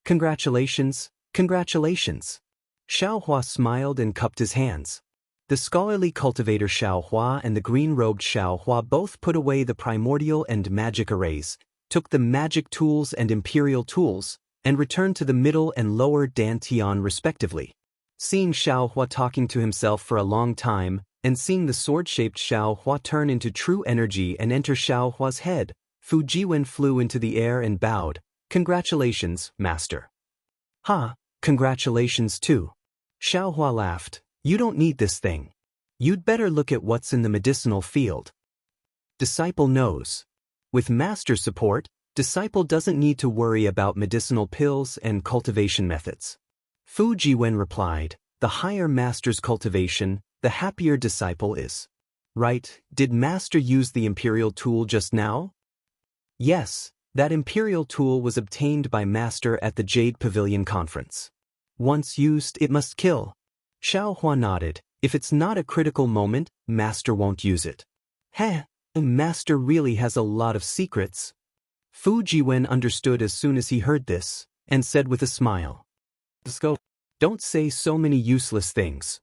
Congratulations, congratulations. Xiaohua smiled and cupped his hands. The scholarly cultivator Xiaohua and the green-robed Xiaohua both put away the primordial and magic arrays, took the magic tools and imperial tools, and returned to the middle and lower dantian respectively. Seeing Xiaohua talking to himself for a long time, and seeing the sword-shaped Xiaohua turn into true energy and enter Xiaohua's head, Fu Jiwen flew into the air and bowed. "Congratulations, master." Congratulations too. Xiaohua laughed. "You don't need this thing. You'd better look at what's in the medicinal field." Disciple knows. With master support, disciple doesn't need to worry about medicinal pills and cultivation methods. Fu Jiwen replied, "The higher master's cultivation, the happier disciple is." Right, did master use the imperial tool just now? Yes, that imperial tool was obtained by master at the Jade Pavilion conference. Once used, it must kill. Xiaohua nodded. If it's not a critical moment, master won't use it. Master really has a lot of secrets. Fu Jiwen understood as soon as he heard this, and said with a smile, "Let's go. Don't say so many useless things."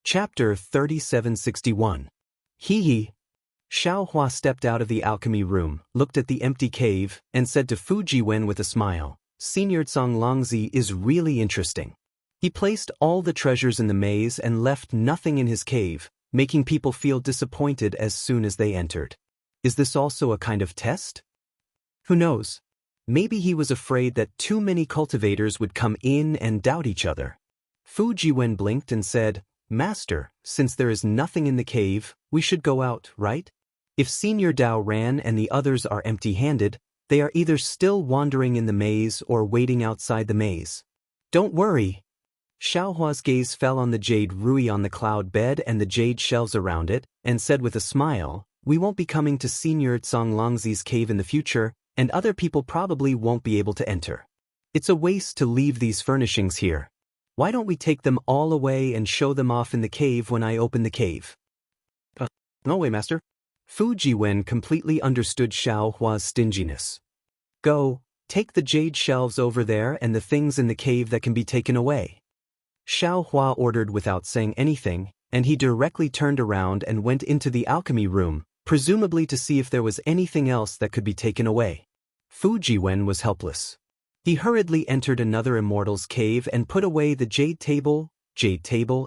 Chapter 3761. Hee. Xiaohua stepped out of the alchemy room, looked at the empty cave, and said to Fu Jiwen with a smile, "Senior Cang Longzi is really interesting. He placed all the treasures in the maze and left nothing in his cave, making people feel disappointed as soon as they entered. Is this also a kind of test? Who knows? Maybe he was afraid that too many cultivators would come in and doubt each other." Fu Jiwen blinked and said, "Master, since there is nothing in the cave, we should go out, right? If Senior Dao ran and the others are empty-handed, they are either still wandering in the maze or waiting outside the maze. Don't worry." Xiaohua's gaze fell on the jade rui on the cloud bed and the jade shelves around it, and said with a smile, "We won't be coming to Senior Cang Longzi's cave in the future, and other people probably won't be able to enter. It's a waste to leave these furnishings here." Why don't we take them all away and show them off in the cave when I open the cave? No way, master. Fu Jiwen completely understood Xiao Hua's stinginess. Go, take the jade shelves over there and the things in the cave that can be taken away. Xiao Hua ordered without saying anything, and he directly turned around and went into the alchemy room, presumably to see if there was anything else that could be taken away. Fu Jiwen was helpless. He hurriedly entered another immortal's cave and put away the jade table,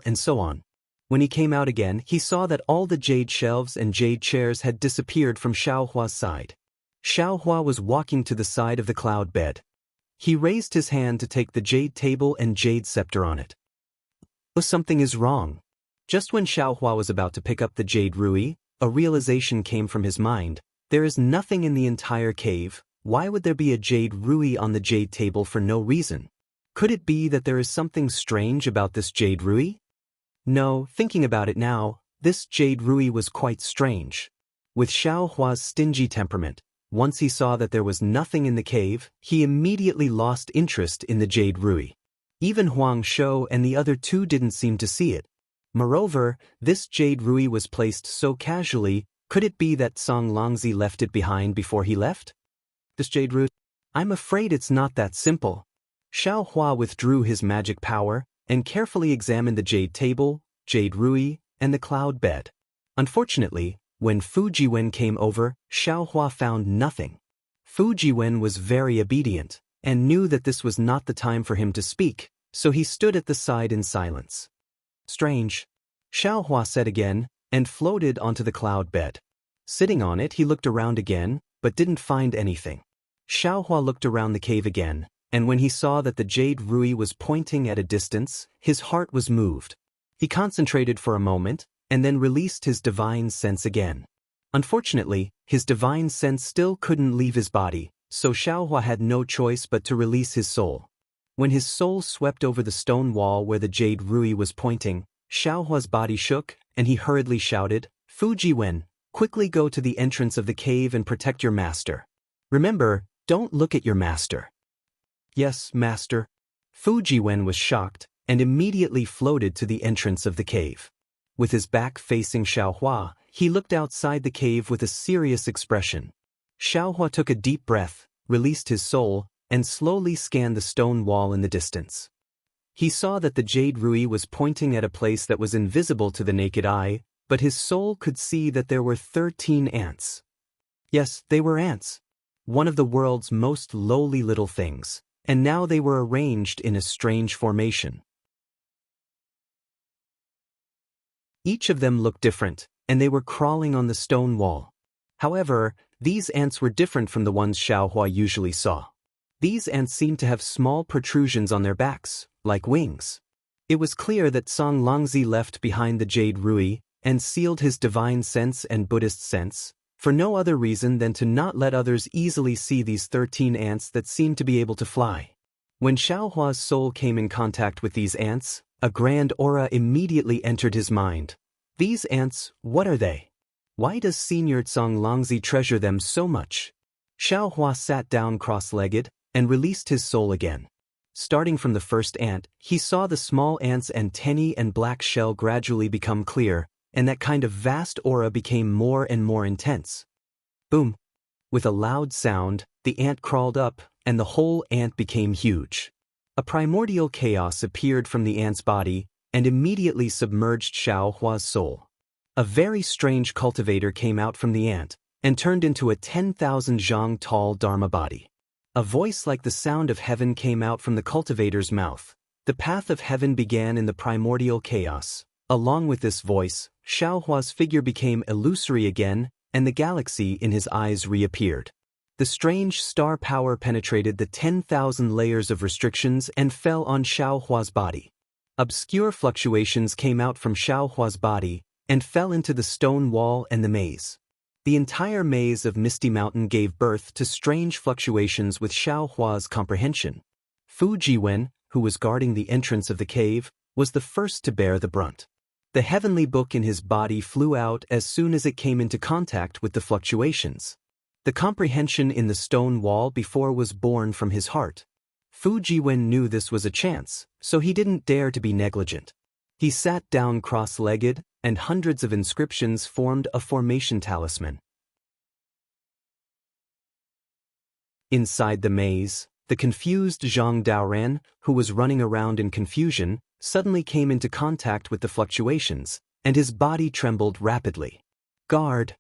and so on. When he came out again, he saw that all the jade shelves and jade chairs had disappeared from Xiao Hua's side. Xiao Hua was walking to the side of the cloud bed. He raised his hand to take the jade table and jade scepter on it. Something is wrong. Just when Xiao Hua was about to pick up the jade rui, a realization came from his mind. There is nothing in the entire cave. Why would there be a jade rui on the jade table for no reason? Could it be that there is something strange about this jade rui? No, thinking about it now, this jade rui was quite strange. With Xiao Hua's stingy temperament, once he saw that there was nothing in the cave, he immediately lost interest in the jade rui. Even Huang Shou and the other two didn't seem to see it. Moreover, this jade rui was placed so casually. Could it be that Song Longzi left it behind before he left? This jade rui? I'm afraid it's not that simple. Xiao Hua withdrew his magic power and carefully examined the jade table, jade rui, and the cloud bed. Unfortunately, when Fu Jiwen came over, Xiao Hua found nothing. Fu Jiwen was very obedient and knew that this was not the time for him to speak, so he stood at the side in silence. Strange, Xiao Hua said again, and floated onto the cloud bed. Sitting on it, he looked around again, but didn't find anything. Xiao Hua looked around the cave again, and when he saw that the jade rui was pointing at a distance, his heart was moved. He concentrated for a moment, and then released his divine sense again. Unfortunately, his divine sense still couldn't leave his body, so Xiao Hua had no choice but to release his soul. When his soul swept over the stone wall where the jade rui was pointing, Xiao Hua's body shook, and he hurriedly shouted, Fu Jiwen, quickly go to the entrance of the cave and protect your master. Remember, don't look at your master. Yes, master. Fu Jiwen was shocked, and immediately floated to the entrance of the cave. With his back facing Xiao Hua, he looked outside the cave with a serious expression. Xiao Hua took a deep breath, released his soul, and slowly scanned the stone wall in the distance. He saw that the jade rui was pointing at a place that was invisible to the naked eye, but his soul could see that there were 13 ants. Yes, they were ants. One of the world's most lowly little things, and now they were arranged in a strange formation. Each of them looked different, and they were crawling on the stone wall. However, these ants were different from the ones Xiao Hua usually saw. These ants seemed to have small protrusions on their backs, like wings. It was clear that Song Longzi left behind the jade rui and sealed his divine sense and Buddhist sense, for no other reason than to not let others easily see these 13 ants that seemed to be able to fly. When Xiao Hua's soul came in contact with these ants, a grand aura immediately entered his mind. These ants, what are they? Why does Senior Song Longzi treasure them so much? Xiao Hua sat down cross-legged and released his soul again. Starting from the first ant, he saw the small ant's antennae and black shell gradually become clear, and that kind of vast aura became more and more intense. Boom! With a loud sound, the ant crawled up, and the whole ant became huge. A primordial chaos appeared from the ant's body, and immediately submerged Xiao Hua's soul. A very strange cultivator came out from the ant, and turned into a 10,000 zhang tall Dharma body. A voice like the sound of heaven came out from the cultivator's mouth. The path of heaven began in the primordial chaos. Along with this voice, Xiao Hua's figure became illusory again, and the galaxy in his eyes reappeared. The strange star power penetrated the 10,000 layers of restrictions and fell on Xiao Hua's body. Obscure fluctuations came out from Xiao Hua's body and fell into the stone wall and the maze. The entire maze of Misty Mountain gave birth to strange fluctuations with Xiao Hua's comprehension. Fu Jiwen, who was guarding the entrance of the cave, was the first to bear the brunt. The heavenly book in his body flew out as soon as it came into contact with the fluctuations. The comprehension in the stone wall before was born from his heart. Fu Jiwen knew this was a chance, so he didn't dare to be negligent. He sat down cross-legged, and hundreds of inscriptions formed a formation talisman. Inside the maze, the confused Zhang Daoran, who was running around in confusion, suddenly came into contact with the fluctuations, and his body trembled rapidly. "Guard!"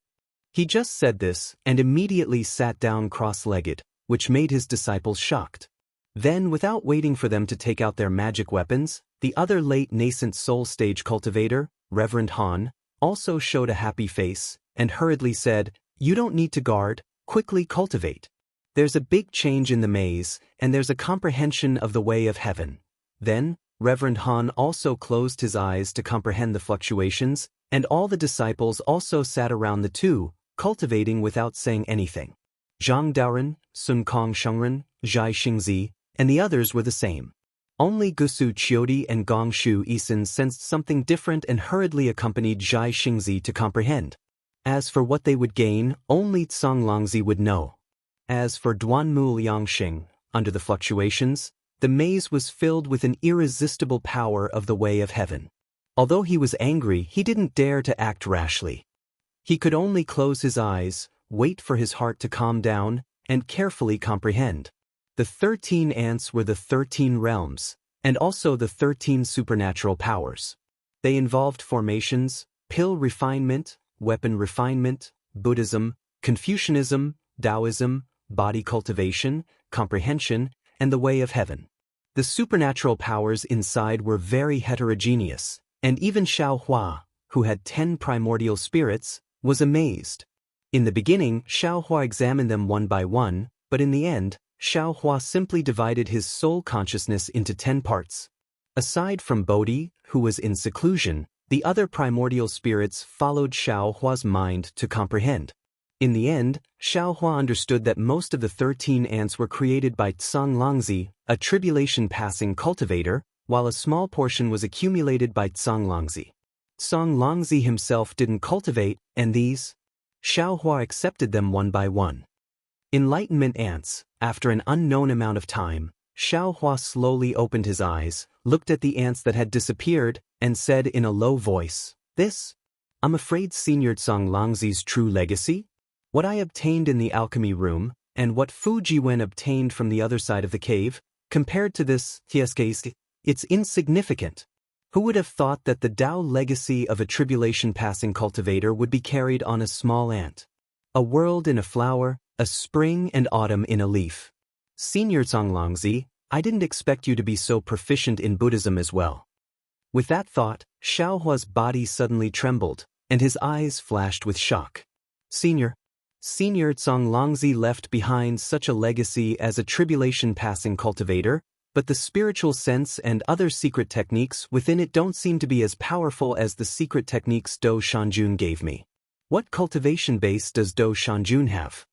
He just said this, and immediately sat down cross-legged, which made his disciples shocked. Then, without waiting for them to take out their magic weapons, the other late nascent soul stage cultivator, Reverend Han, also showed a happy face, and hurriedly said, "You don't need to guard, quickly cultivate. There's a big change in the maze, and there's a comprehension of the way of heaven." Then, Reverend Han also closed his eyes to comprehend the fluctuations, and all the disciples also sat around the two, cultivating without saying anything. Zhang Daoran, Sun Kong Shengren, Zhai Xingzi, and the others were the same. Only Gusu Qiudi and Gong Shu Isin sensed something different and hurriedly accompanied Zhai Xingzi to comprehend. As for what they would gain, only Tsang Longzi would know. As for Duanmu Liangxing, under the fluctuations, the maze was filled with an irresistible power of the way of heaven. Although he was angry, he didn't dare to act rashly. He could only close his eyes, wait for his heart to calm down, and carefully comprehend. The 13 ants were the 13 realms, and also the 13 supernatural powers. They involved formations, pill refinement, weapon refinement, Buddhism, Confucianism, Taoism, body cultivation, comprehension, and the way of heaven. The supernatural powers inside were very heterogeneous, and even Xiao Hua, who had 10 primordial spirits, was amazed. In the beginning, Xiao Hua examined them one by one, but in the end, Xiao Hua simply divided his soul consciousness into 10 parts. Aside from Bodhi, who was in seclusion, the other primordial spirits followed Xiao Hua's mind to comprehend. In the end, Xiao Hua understood that most of the 13 ants were created by Tsang Longzi, a tribulation-passing cultivator, while a small portion was accumulated by Tsang Longzi. Tsang Longzi himself didn't cultivate, and these? Xiao Hua accepted them one by one. Enlightenment ants. After an unknown amount of time, Xiao Hua slowly opened his eyes, looked at the ants that had disappeared, and said in a low voice, "This? I'm afraid Senior Tsang Longzi's true legacy? What I obtained in the alchemy room, and what Fu Jiwen obtained from the other side of the cave, compared to this, it's insignificant. Who would have thought that the Tao legacy of a tribulation-passing cultivator would be carried on a small ant? A world in a flower, a spring and autumn in a leaf. Senior Tsang Longzi, I didn't expect you to be so proficient in Buddhism as well." With that thought, Xiao Hua's body suddenly trembled, and his eyes flashed with shock. Senior Tsang Longzi left behind such a legacy as a tribulation-passing cultivator, but the spiritual sense and other secret techniques within it don't seem to be as powerful as the secret techniques Do Shanjun gave me. What cultivation base does Do Shanjun have?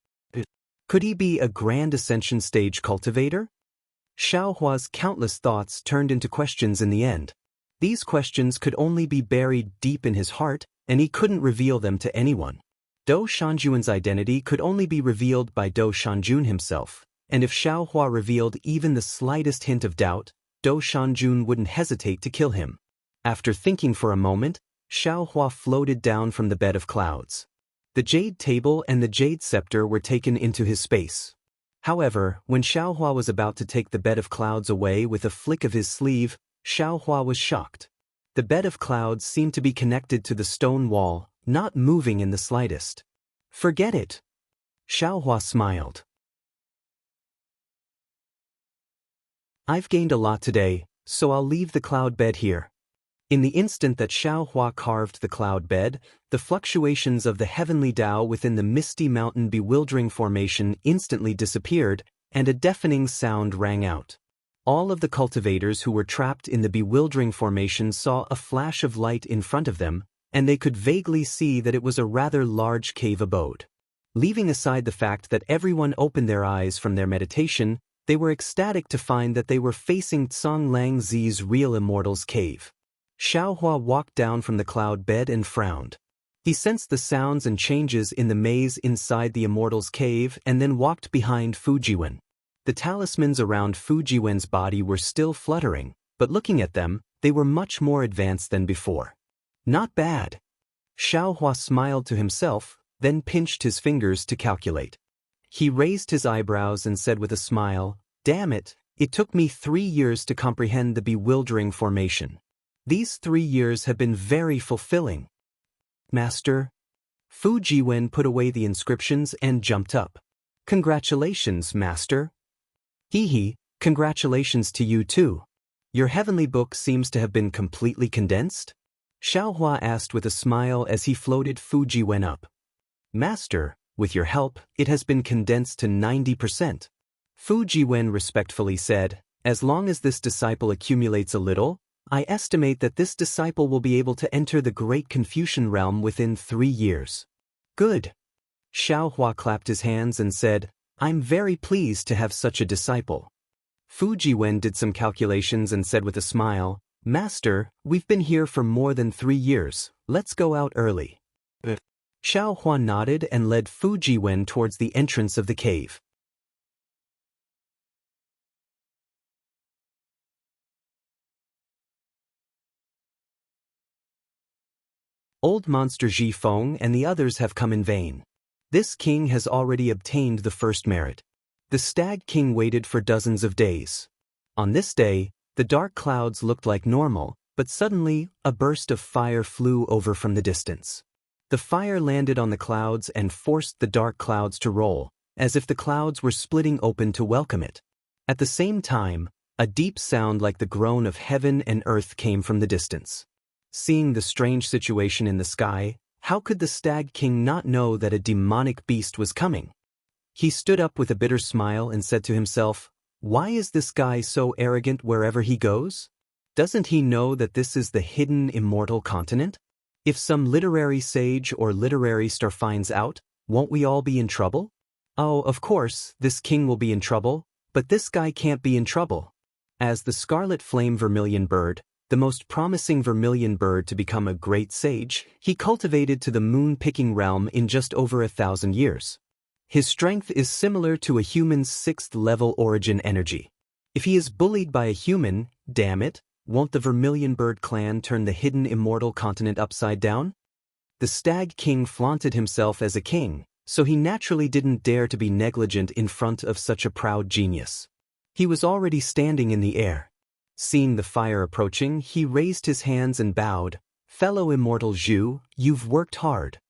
Could he be a grand ascension stage cultivator? Xiao Hua's countless thoughts turned into questions in the end. These questions could only be buried deep in his heart, and he couldn't reveal them to anyone. Do Shanjun's identity could only be revealed by Do Shanjun himself, and if Xiao Hua revealed even the slightest hint of doubt, Do Shanjun wouldn't hesitate to kill him. After thinking for a moment, Xiao Hua floated down from the bed of clouds. The jade table and the jade scepter were taken into his space. However, when Xiao Hua was about to take the bed of clouds away with a flick of his sleeve, Xiao Hua was shocked. The bed of clouds seemed to be connected to the stone wall, not moving in the slightest. "Forget it." Xiao Hua smiled. "I've gained a lot today, so I'll leave the cloud bed here." In the instant that Xiao Hua carved the cloud bed, the fluctuations of the heavenly Tao within the misty mountain bewildering formation instantly disappeared, and a deafening sound rang out. All of the cultivators who were trapped in the bewildering formation saw a flash of light in front of them, and they could vaguely see that it was a rather large cave abode. Leaving aside the fact that everyone opened their eyes from their meditation, they were ecstatic to find that they were facing Tsang Longzi's real Immortal's cave. Xiao Hua walked down from the cloud bed and frowned. He sensed the sounds and changes in the maze inside the Immortal's cave and then walked behind Fu Jiwen. The talismans around Fujiwen's body were still fluttering, but looking at them, they were much more advanced than before. Not bad. Xiaohua smiled to himself, then pinched his fingers to calculate. He raised his eyebrows and said with a smile, "Damn it, it took me 3 years to comprehend the bewildering formation. These 3 years have been very fulfilling." "Master?" Fujiwen put away the inscriptions and jumped up. "Congratulations, Master." "Hee, congratulations to you too. Your heavenly book seems to have been completely condensed?" Xiaohua asked with a smile as he floated Fujiwen up. "Master, with your help, it has been condensed to 90%. Fujiwen respectfully said, "As long as this disciple accumulates a little, I estimate that this disciple will be able to enter the great Confucian realm within 3 years." "Good." Xiaohua clapped his hands and said, "I'm very pleased to have such a disciple." Fujiwen did some calculations and said with a smile, "Master, we've been here for more than 3 years, let's go out early." Xiaohua nodded and led Fujiwen towards the entrance of the cave. Old Monster Jifeng and the others have come in vain. This king has already obtained the first merit. The Stag King waited for dozens of days. On this day, the dark clouds looked like normal, but suddenly, a burst of fire flew over from the distance. The fire landed on the clouds and forced the dark clouds to roll, as if the clouds were splitting open to welcome it. At the same time, a deep sound like the groan of heaven and earth came from the distance. Seeing the strange situation in the sky, how could the Stag King not know that a demonic beast was coming? He stood up with a bitter smile and said to himself, "Why is this guy so arrogant wherever he goes? Doesn't he know that this is the hidden immortal continent? If some literary sage or literary star finds out, won't we all be in trouble? Oh, of course, this king will be in trouble, but this guy can't be in trouble." As the scarlet flame vermilion bird, the most promising vermilion bird to become a great sage, he cultivated to the moon-picking realm in just over 1,000 years. His strength is similar to a human's 6th-level origin energy. If he is bullied by a human, damn it, won't the vermilion bird clan turn the hidden immortal continent upside down? The Stag King flaunted himself as a king, so he naturally didn't dare to be negligent in front of such a proud genius. He was already standing in the air. Seeing the fire approaching, he raised his hands and bowed, "Fellow immortal Zhu, you've worked hard."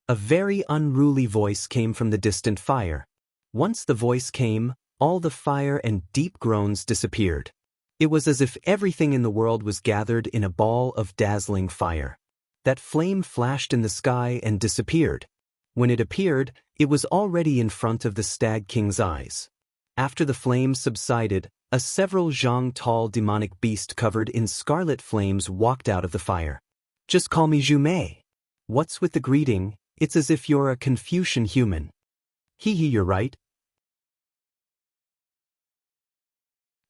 A very unruly voice came from the distant fire. Once the voice came, all the fire and deep groans disappeared. It was as if everything in the world was gathered in a ball of dazzling fire. That flame flashed in the sky and disappeared. When it appeared, it was already in front of the Stag King's eyes. After the flame subsided, a several zhang tall demonic beast covered in scarlet flames walked out of the fire. "Just call me Zhu Mei. What's with the greeting? It's as if you're a Confucian human." "Hee, you're right.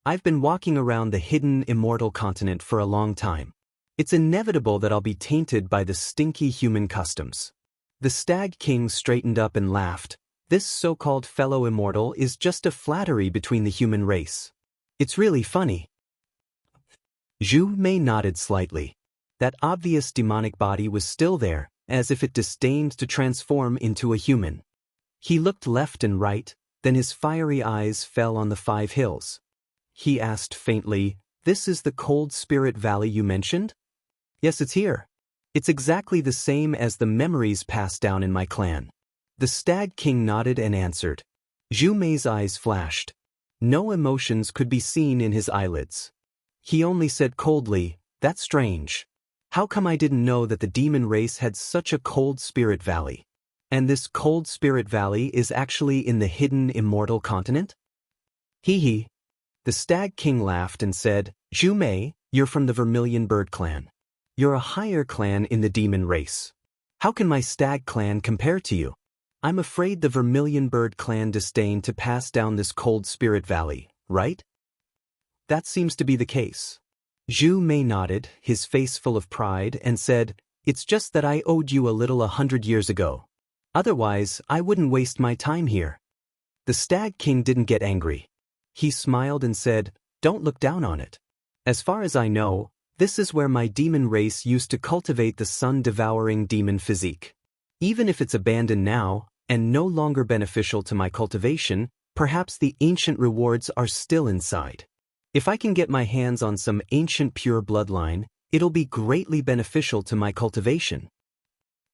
I've been walking around the hidden immortal continent for a long time. It's inevitable that I'll be tainted by the stinky human customs." The Stag King straightened up and laughed. "This so-called fellow immortal is just a flattery between the human race. It's really funny." Zhu Mei nodded slightly. That obvious demonic body was still there, as if it disdained to transform into a human. He looked left and right, then his fiery eyes fell on the 5 hills. He asked faintly, "This is the Cold Spirit Valley you mentioned?" "Yes, it's here. It's exactly the same as the memories passed down in my clan." The Stag King nodded and answered. Zhu Mei's eyes flashed. No emotions could be seen in his eyelids. He only said coldly, "That's strange. How come I didn't know that the demon race had such a Cold Spirit Valley? And this Cold Spirit Valley is actually in the hidden immortal continent?" "Hee." The Stag King laughed and said, "Zhu Mei, you're from the Vermilion Bird clan. You're a higher clan in the demon race. How can my Stag clan compare to you? I'm afraid the Vermilion Bird clan disdained to pass down this Cold Spirit Valley, right?" "That seems to be the case." Zhu Mei nodded, his face full of pride, and said, "It's just that I owed you a little 100 years ago. Otherwise, I wouldn't waste my time here." The Stag King didn't get angry. He smiled and said, "Don't look down on it. As far as I know, this is where my demon race used to cultivate the sun-devouring demon physique. Even if it's abandoned now, and no longer beneficial to my cultivation, perhaps the ancient rewards are still inside. If I can get my hands on some ancient pure bloodline, it'll be greatly beneficial to my cultivation."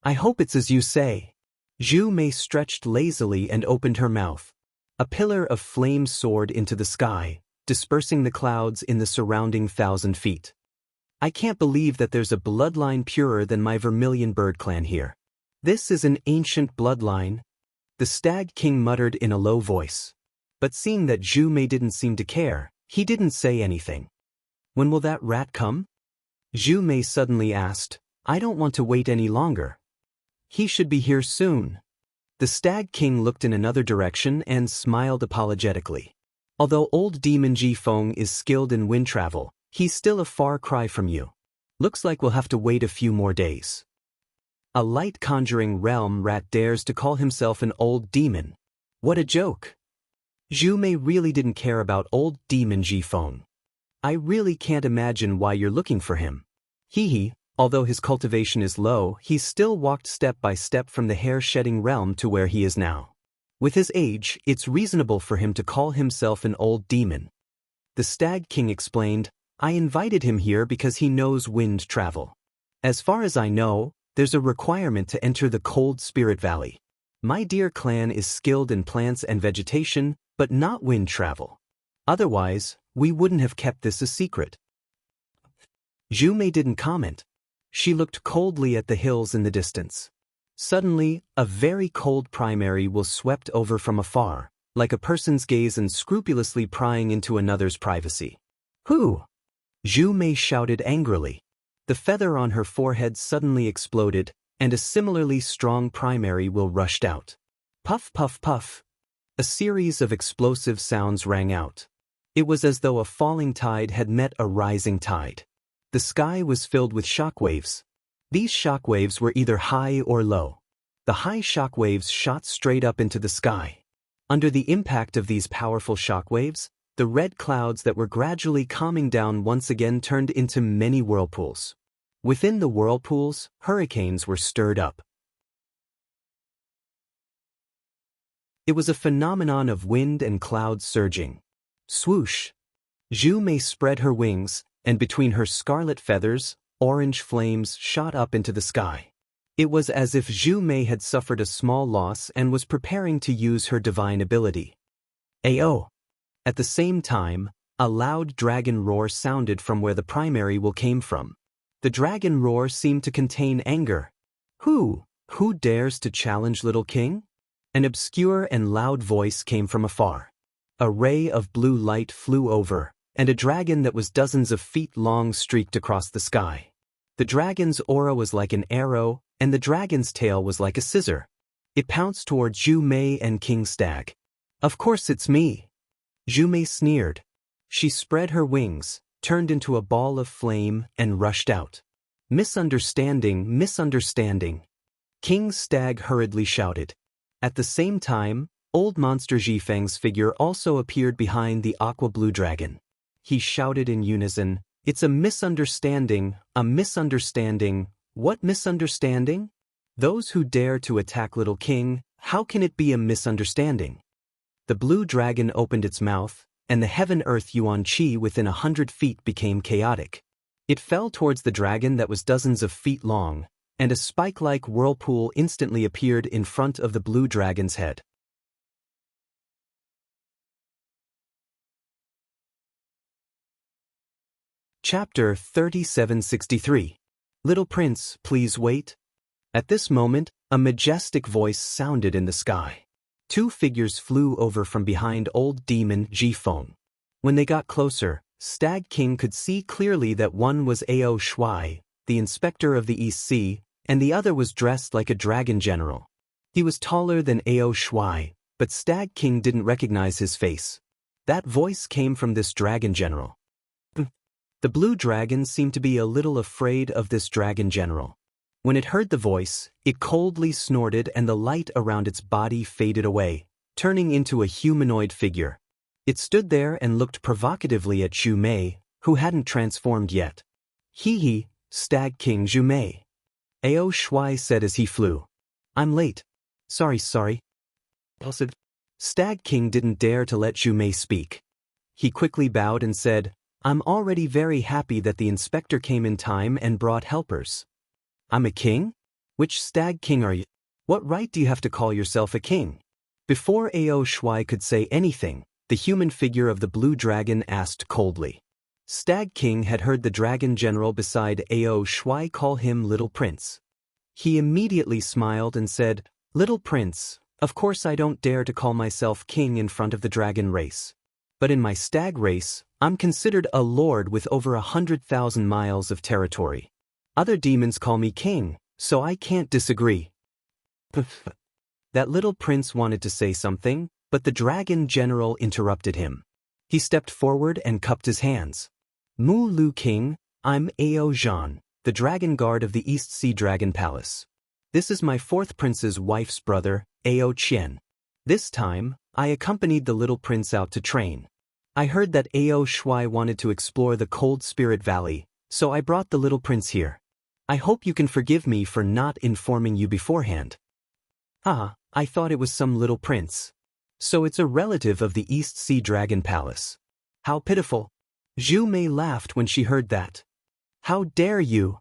"I hope it's as you say." Zhu Mei stretched lazily and opened her mouth. A pillar of flame soared into the sky, dispersing the clouds in the surrounding 1,000 feet. "I can't believe that there's a bloodline purer than my Vermilion Bird clan here. This is an ancient bloodline," the Stag King muttered in a low voice. But seeing that Zhu Mei didn't seem to care, he didn't say anything. "When will that rat come?" Zhu Mei suddenly asked. "I don't want to wait any longer. He should be here soon." The Stag King looked in another direction and smiled apologetically. "Although old demon Jifeng is skilled in wind travel, he's still a far cry from you. Looks like we'll have to wait a few more days." A light conjuring realm rat dares to call himself an old demon. What a joke. Zhu Mei really didn't care about old demon Jifeng. "I really can't imagine why you're looking for him." Hee. Although his cultivation is low, he's still walked step by step from the hair-shedding realm to where he is now. With his age, it's reasonable for him to call himself an old demon. The Stag King explained, "I invited him here because he knows wind travel. As far as I know, there's a requirement to enter the Cold Spirit Valley. My dear clan is skilled in plants and vegetation, but not wind travel. Otherwise, we wouldn't have kept this a secret." Zhu Mei didn't comment. She looked coldly at the hills in the distance. Suddenly, a very cold primary will swept over from afar, like a person's gaze unscrupulously prying into another's privacy. "Who?" Zhu Mei shouted angrily. The feather on her forehead suddenly exploded, and a similarly strong primary will rushed out. Puff, puff, puff. A series of explosive sounds rang out. It was as though a falling tide had met a rising tide. The sky was filled with shockwaves. These shockwaves were either high or low. The high shockwaves shot straight up into the sky. Under the impact of these powerful shockwaves, the red clouds that were gradually calming down once again turned into many whirlpools. Within the whirlpools, hurricanes were stirred up. It was a phenomenon of wind and clouds surging. Swoosh! Zhu Mei spread her wings, and between her scarlet feathers, orange flames shot up into the sky. It was as if Zhu Mei had suffered a small loss and was preparing to use her divine ability. Ayo! At the same time, a loud dragon roar sounded from where the primary will came from. The dragon roar seemed to contain anger. Who dares to challenge Little King? An obscure and loud voice came from afar. A ray of blue light flew over, and a dragon that was dozens of feet long streaked across the sky. The dragon's aura was like an arrow, and the dragon's tail was like a scissor. It pounced toward Zhu Mei and King Stag. "Of course it's me." Zhu Mei sneered. She spread her wings, turned into a ball of flame, and rushed out. "Misunderstanding, misunderstanding," King Stag hurriedly shouted. At the same time, old monster Jifeng's figure also appeared behind the aqua-blue dragon. He shouted in unison, "It's a misunderstanding, a misunderstanding. What misunderstanding? Those who dare to attack Little King, how can it be a misunderstanding?" The blue dragon opened its mouth, and the heaven-earth yuan qi within 100 feet became chaotic. It fell towards the dragon that was dozens of feet long, and a spike-like whirlpool instantly appeared in front of the blue dragon's head. Chapter 3763. Little Prince, please wait. At this moment, a majestic voice sounded in the sky. Two figures flew over from behind old demon Jifeng. When they got closer, Stag King could see clearly that one was Ao Shuai, the inspector of the East Sea, and the other was dressed like a dragon general. He was taller than Ao Shuai, but Stag King didn't recognize his face. That voice came from this dragon general. The blue dragon seemed to be a little afraid of this dragon general. When it heard the voice, it coldly snorted and the light around its body faded away, turning into a humanoid figure. It stood there and looked provocatively at Zhu Mei, who hadn't transformed yet. Hee, Stag King Zhu Mei. Ao Shui said as he flew. I'm late. Sorry. Stag King didn't dare to let Zhu Mei speak. He quickly bowed and said, I'm already very happy that the inspector came in time and brought helpers. I'm a king? Which Stag King are you? What right do you have to call yourself a king? Before Ao Shui could say anything, the human figure of the blue dragon asked coldly. Stag King had heard the dragon general beside Ao Shui call him Little Prince. He immediately smiled and said, Little Prince, of course I don't dare to call myself king in front of the dragon race. But in my stag race, I'm considered a lord with over 100,000 miles of territory. Other demons call me king, so I can't disagree. That Little Prince wanted to say something, but the dragon general interrupted him. He stepped forward and cupped his hands. Mu Lu King, I'm Ao Zhan, the dragon guard of the East Sea Dragon Palace. This is my fourth prince's wife's brother, Ao Qian. This time, I accompanied the little prince out to train. I heard that Ao Shui wanted to explore the Cold Spirit Valley, so I brought the little prince here. I hope you can forgive me for not informing you beforehand. I thought it was some little prince. So it's a relative of the East Sea Dragon Palace. How pitiful. Zhu Mei laughed when she heard that. How dare you?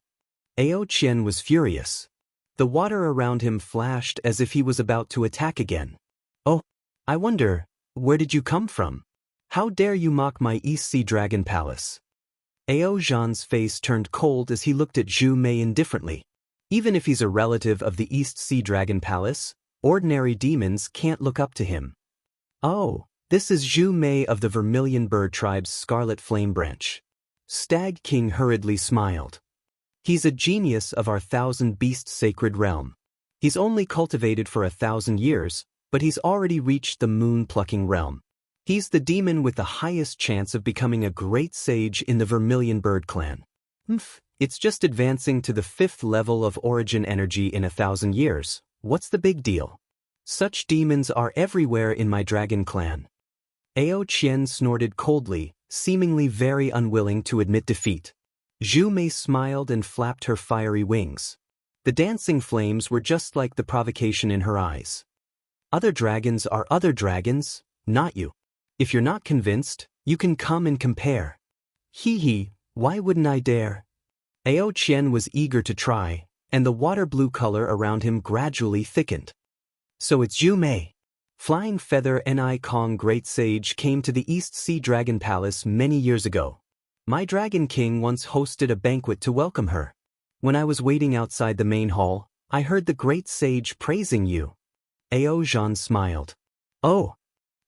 Ao Qian was furious. The water around him flashed as if he was about to attack again. Oh, I wonder, where did you come from? How dare you mock my East Sea Dragon Palace? Ao Zhan's face turned cold as he looked at Zhu Mei indifferently. Even if he's a relative of the East Sea Dragon Palace, ordinary demons can't look up to him. Oh, this is Zhu Mei of the Vermilion Bird Tribe's Scarlet Flame Branch. Stag King hurriedly smiled. He's a genius of our Thousand Beast Sacred Realm. He's only cultivated for 1,000 years, but he's already reached the moon-plucking realm. He's the demon with the highest chance of becoming a great sage in the Vermilion Bird clan. It's just advancing to the 5th level of origin energy in 1,000 years. What's the big deal? Such demons are everywhere in my dragon clan. Ao Qian snorted coldly, seemingly very unwilling to admit defeat. Zhu Mei smiled and flapped her fiery wings. The dancing flames were just like the provocation in her eyes. Other dragons are other dragons, not you. If you're not convinced, you can come and compare. Hee, why wouldn't I dare? Ao Qian was eager to try, and the water blue color around him gradually thickened. So it's Zhu Mei. Flying Feather Ni Kong Great Sage came to the East Sea Dragon Palace many years ago. My Dragon King once hosted a banquet to welcome her. When I was waiting outside the main hall, I heard the Great Sage praising you. Ao Zhan smiled. Oh.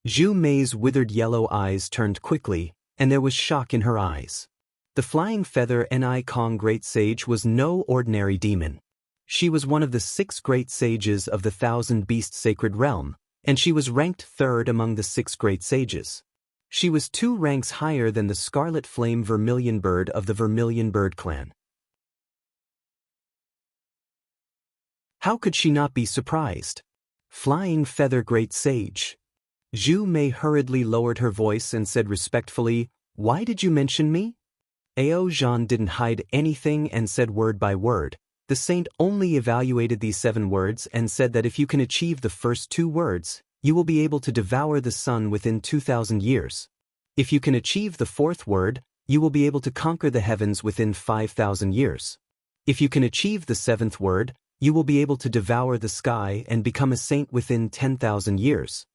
Zhu Mei's withered yellow eyes turned quickly, and there was shock in her eyes. The Flying Feather Ni Kong Great Sage was no ordinary demon. She was one of the 6 great sages of the Thousand Beast Sacred Realm, and she was ranked 3rd among the 6 great sages. She was 2 ranks higher than the Scarlet Flame Vermilion Bird of the Vermilion Bird clan. How could she not be surprised? Flying Feather Great Sage. Zhu Mei hurriedly lowered her voice and said respectfully, Why did you mention me? Ao Zhan didn't hide anything and said word by word. The saint only evaluated these 7 words and said that if you can achieve the first 2 words, you will be able to devour the sun within 2,000 years. If you can achieve the 4th word, you will be able to conquer the heavens within 5,000 years. If you can achieve the 7th word, you will be able to devour the sky and become a saint within 10,000 years.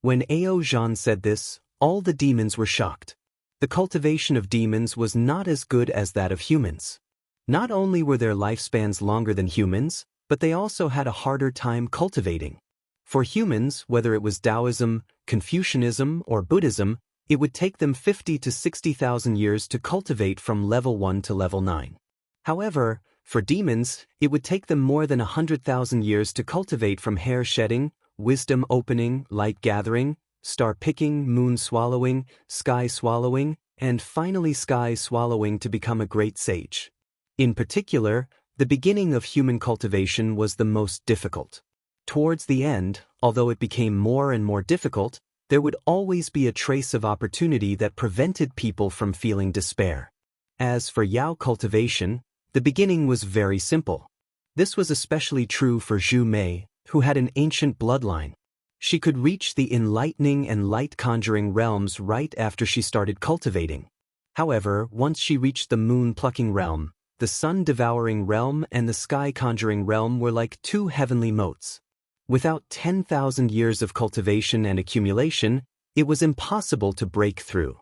When Ao Zhan said this, all the demons were shocked. The cultivation of demons was not as good as that of humans. Not only were their lifespans longer than humans, but they also had a harder time cultivating. For humans, whether it was Taoism, Confucianism, or Buddhism, it would take them 50 to 60,000 years to cultivate from level 1 to level 9. However, for demons, it would take them more than 100,000 years to cultivate from hair shedding, wisdom opening, light gathering, star picking, moon swallowing, sky swallowing, and finally sky swallowing to become a great sage. In particular, the beginning of human cultivation was the most difficult. towards the end, although it became more and more difficult, there would always be a trace of opportunity that prevented people from feeling despair. As for Yao cultivation, the beginning was very simple. This was especially true for Zhu Mei, who had an ancient bloodline. She could reach the enlightening and light-conjuring realms right after she started cultivating. However, once she reached the moon-plucking realm, the sun-devouring realm and the sky-conjuring realm were like two heavenly moats. Without 10,000 years of cultivation and accumulation, it was impossible to break through.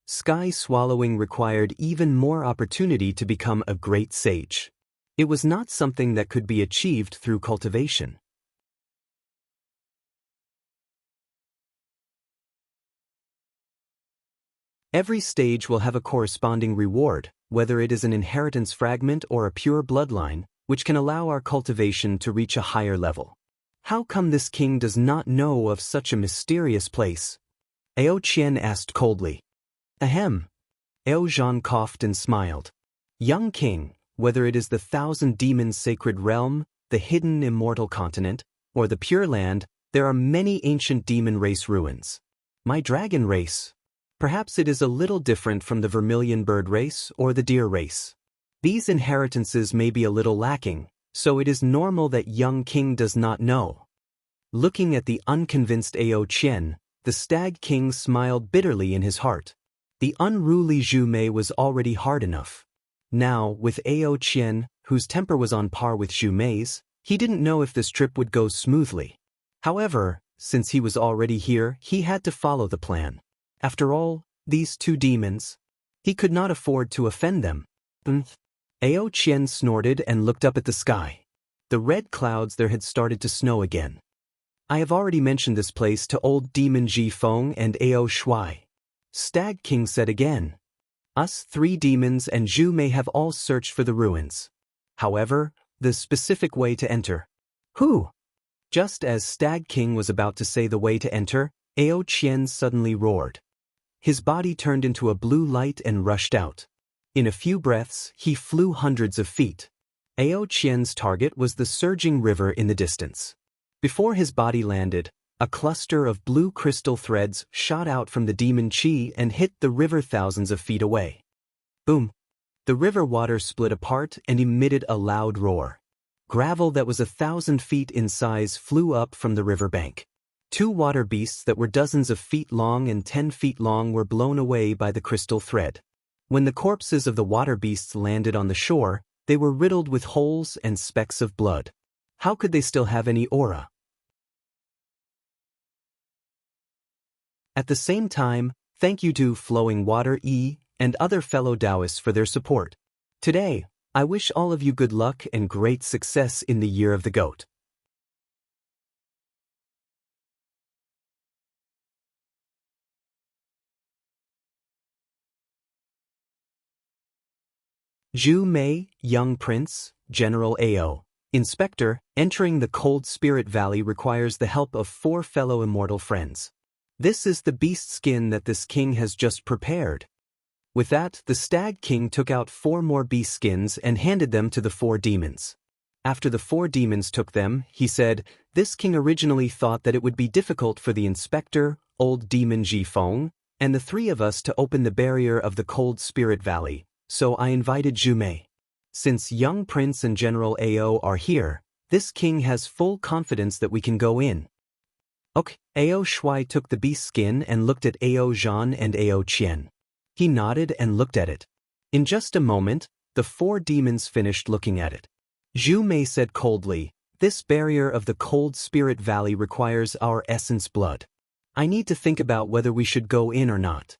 Sky swallowing required even more opportunity to become a great sage. It was not something that could be achieved through cultivation. Every stage will have a corresponding reward, whether it is an inheritance fragment or a pure bloodline, which can allow our cultivation to reach a higher level. How come this king does not know of such a mysterious place? Ao Qian asked coldly. Ahem. Ao Zhan coughed and smiled. Young king, whether it is the 1,000 demons sacred realm, the hidden immortal continent, or the Pure Land, there are many ancient demon race ruins. My dragon race. Perhaps it is a little different from the vermilion bird race or the deer race. These inheritances may be a little lacking, so it is normal that young king does not know. Looking at the unconvinced Ao Qian, the stag king smiled bitterly in his heart. The unruly Zhu Mei was already hard enough. Now, with Ao Qian, whose temper was on par with Zhu Mei's, he didn't know if this trip would go smoothly. However, since he was already here, he had to follow the plan. After all, these two demons, he could not afford to offend them. Ao Qian snorted and looked up at the sky. The red clouds there had started to snow again. I have already mentioned this place to old demon Ji Feng and Ao Shuai. Stag King said again. Us three demons and Zhu Mei have all searched for the ruins. However, the specific way to enter. Who? Just as Stag King was about to say the way to enter, Ao Qian suddenly roared. His body turned into a blue light and rushed out. In a few breaths, he flew hundreds of feet. Ao Qian's target was the surging river in the distance. Before his body landed, a cluster of blue crystal threads shot out from the demon chi and hit the river thousands of feet away. Boom! The river water split apart and emitted a loud roar. Gravel that was 1,000 feet in size flew up from the riverbank. Two water beasts that were dozens of feet long and 10 feet long were blown away by the crystal thread. When the corpses of the water beasts landed on the shore, they were riddled with holes and specks of blood. How could they still have any aura? At the same time, thank you to Flowing Water E and other fellow Taoists for their support. Today, I wish all of you good luck and great success in the Year of the Goat. Zhu Mei, young prince, General Ao. Inspector, entering the Cold Spirit Valley requires the help of 4 fellow immortal friends. This is the beast skin that this king has just prepared. With that, the Stag King took out 4 more beast skins and handed them to the 4 demons. After the 4 demons took them, he said, this king originally thought that it would be difficult for the inspector, old demon Ji Feng, and the 3 of us to open the barrier of the Cold Spirit Valley, so I invited Zhu Mei. Since young prince and General Ao are here, this king has full confidence that we can go in. Okay, Ao Shuai took the beast skin and looked at Ao Zhan and Ao Qian. He nodded and looked at it. In just a moment, the 4 demons finished looking at it. Zhu Mei said coldly, this barrier of the Cold Spirit Valley requires our essence blood. I need to think about whether we should go in or not.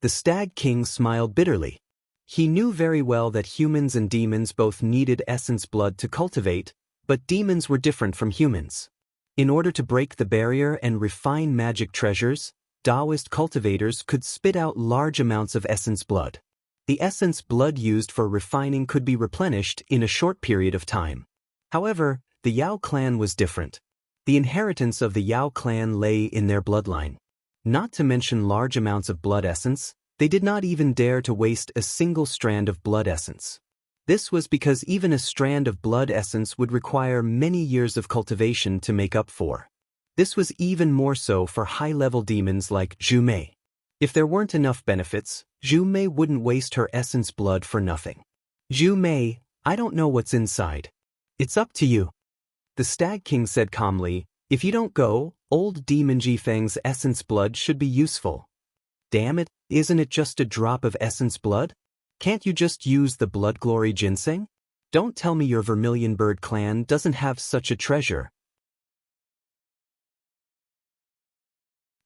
The Stag King smiled bitterly. He knew very well that humans and demons both needed essence blood to cultivate, but demons were different from humans. In order to break the barrier and refine magic treasures, Taoist cultivators could spit out large amounts of essence blood. The essence blood used for refining could be replenished in a short period of time. However, the Yao clan was different. The inheritance of the Yao clan lay in their bloodline. Not to mention large amounts of blood essence, they did not even dare to waste a single strand of blood essence. This was because even a strand of blood essence would require many years of cultivation to make up for. This was even more so for high-level demons like Zhu Mei. If there weren't enough benefits, Zhu Mei wouldn't waste her essence blood for nothing. Zhu Mei, I don't know what's inside. It's up to you. The Stag King said calmly, if you don't go, old demon Jifeng's essence blood should be useful. Damn it, isn't it just a drop of essence blood? Can't you just use the blood glory ginseng? Don't tell me your Vermilion Bird clan doesn't have such a treasure.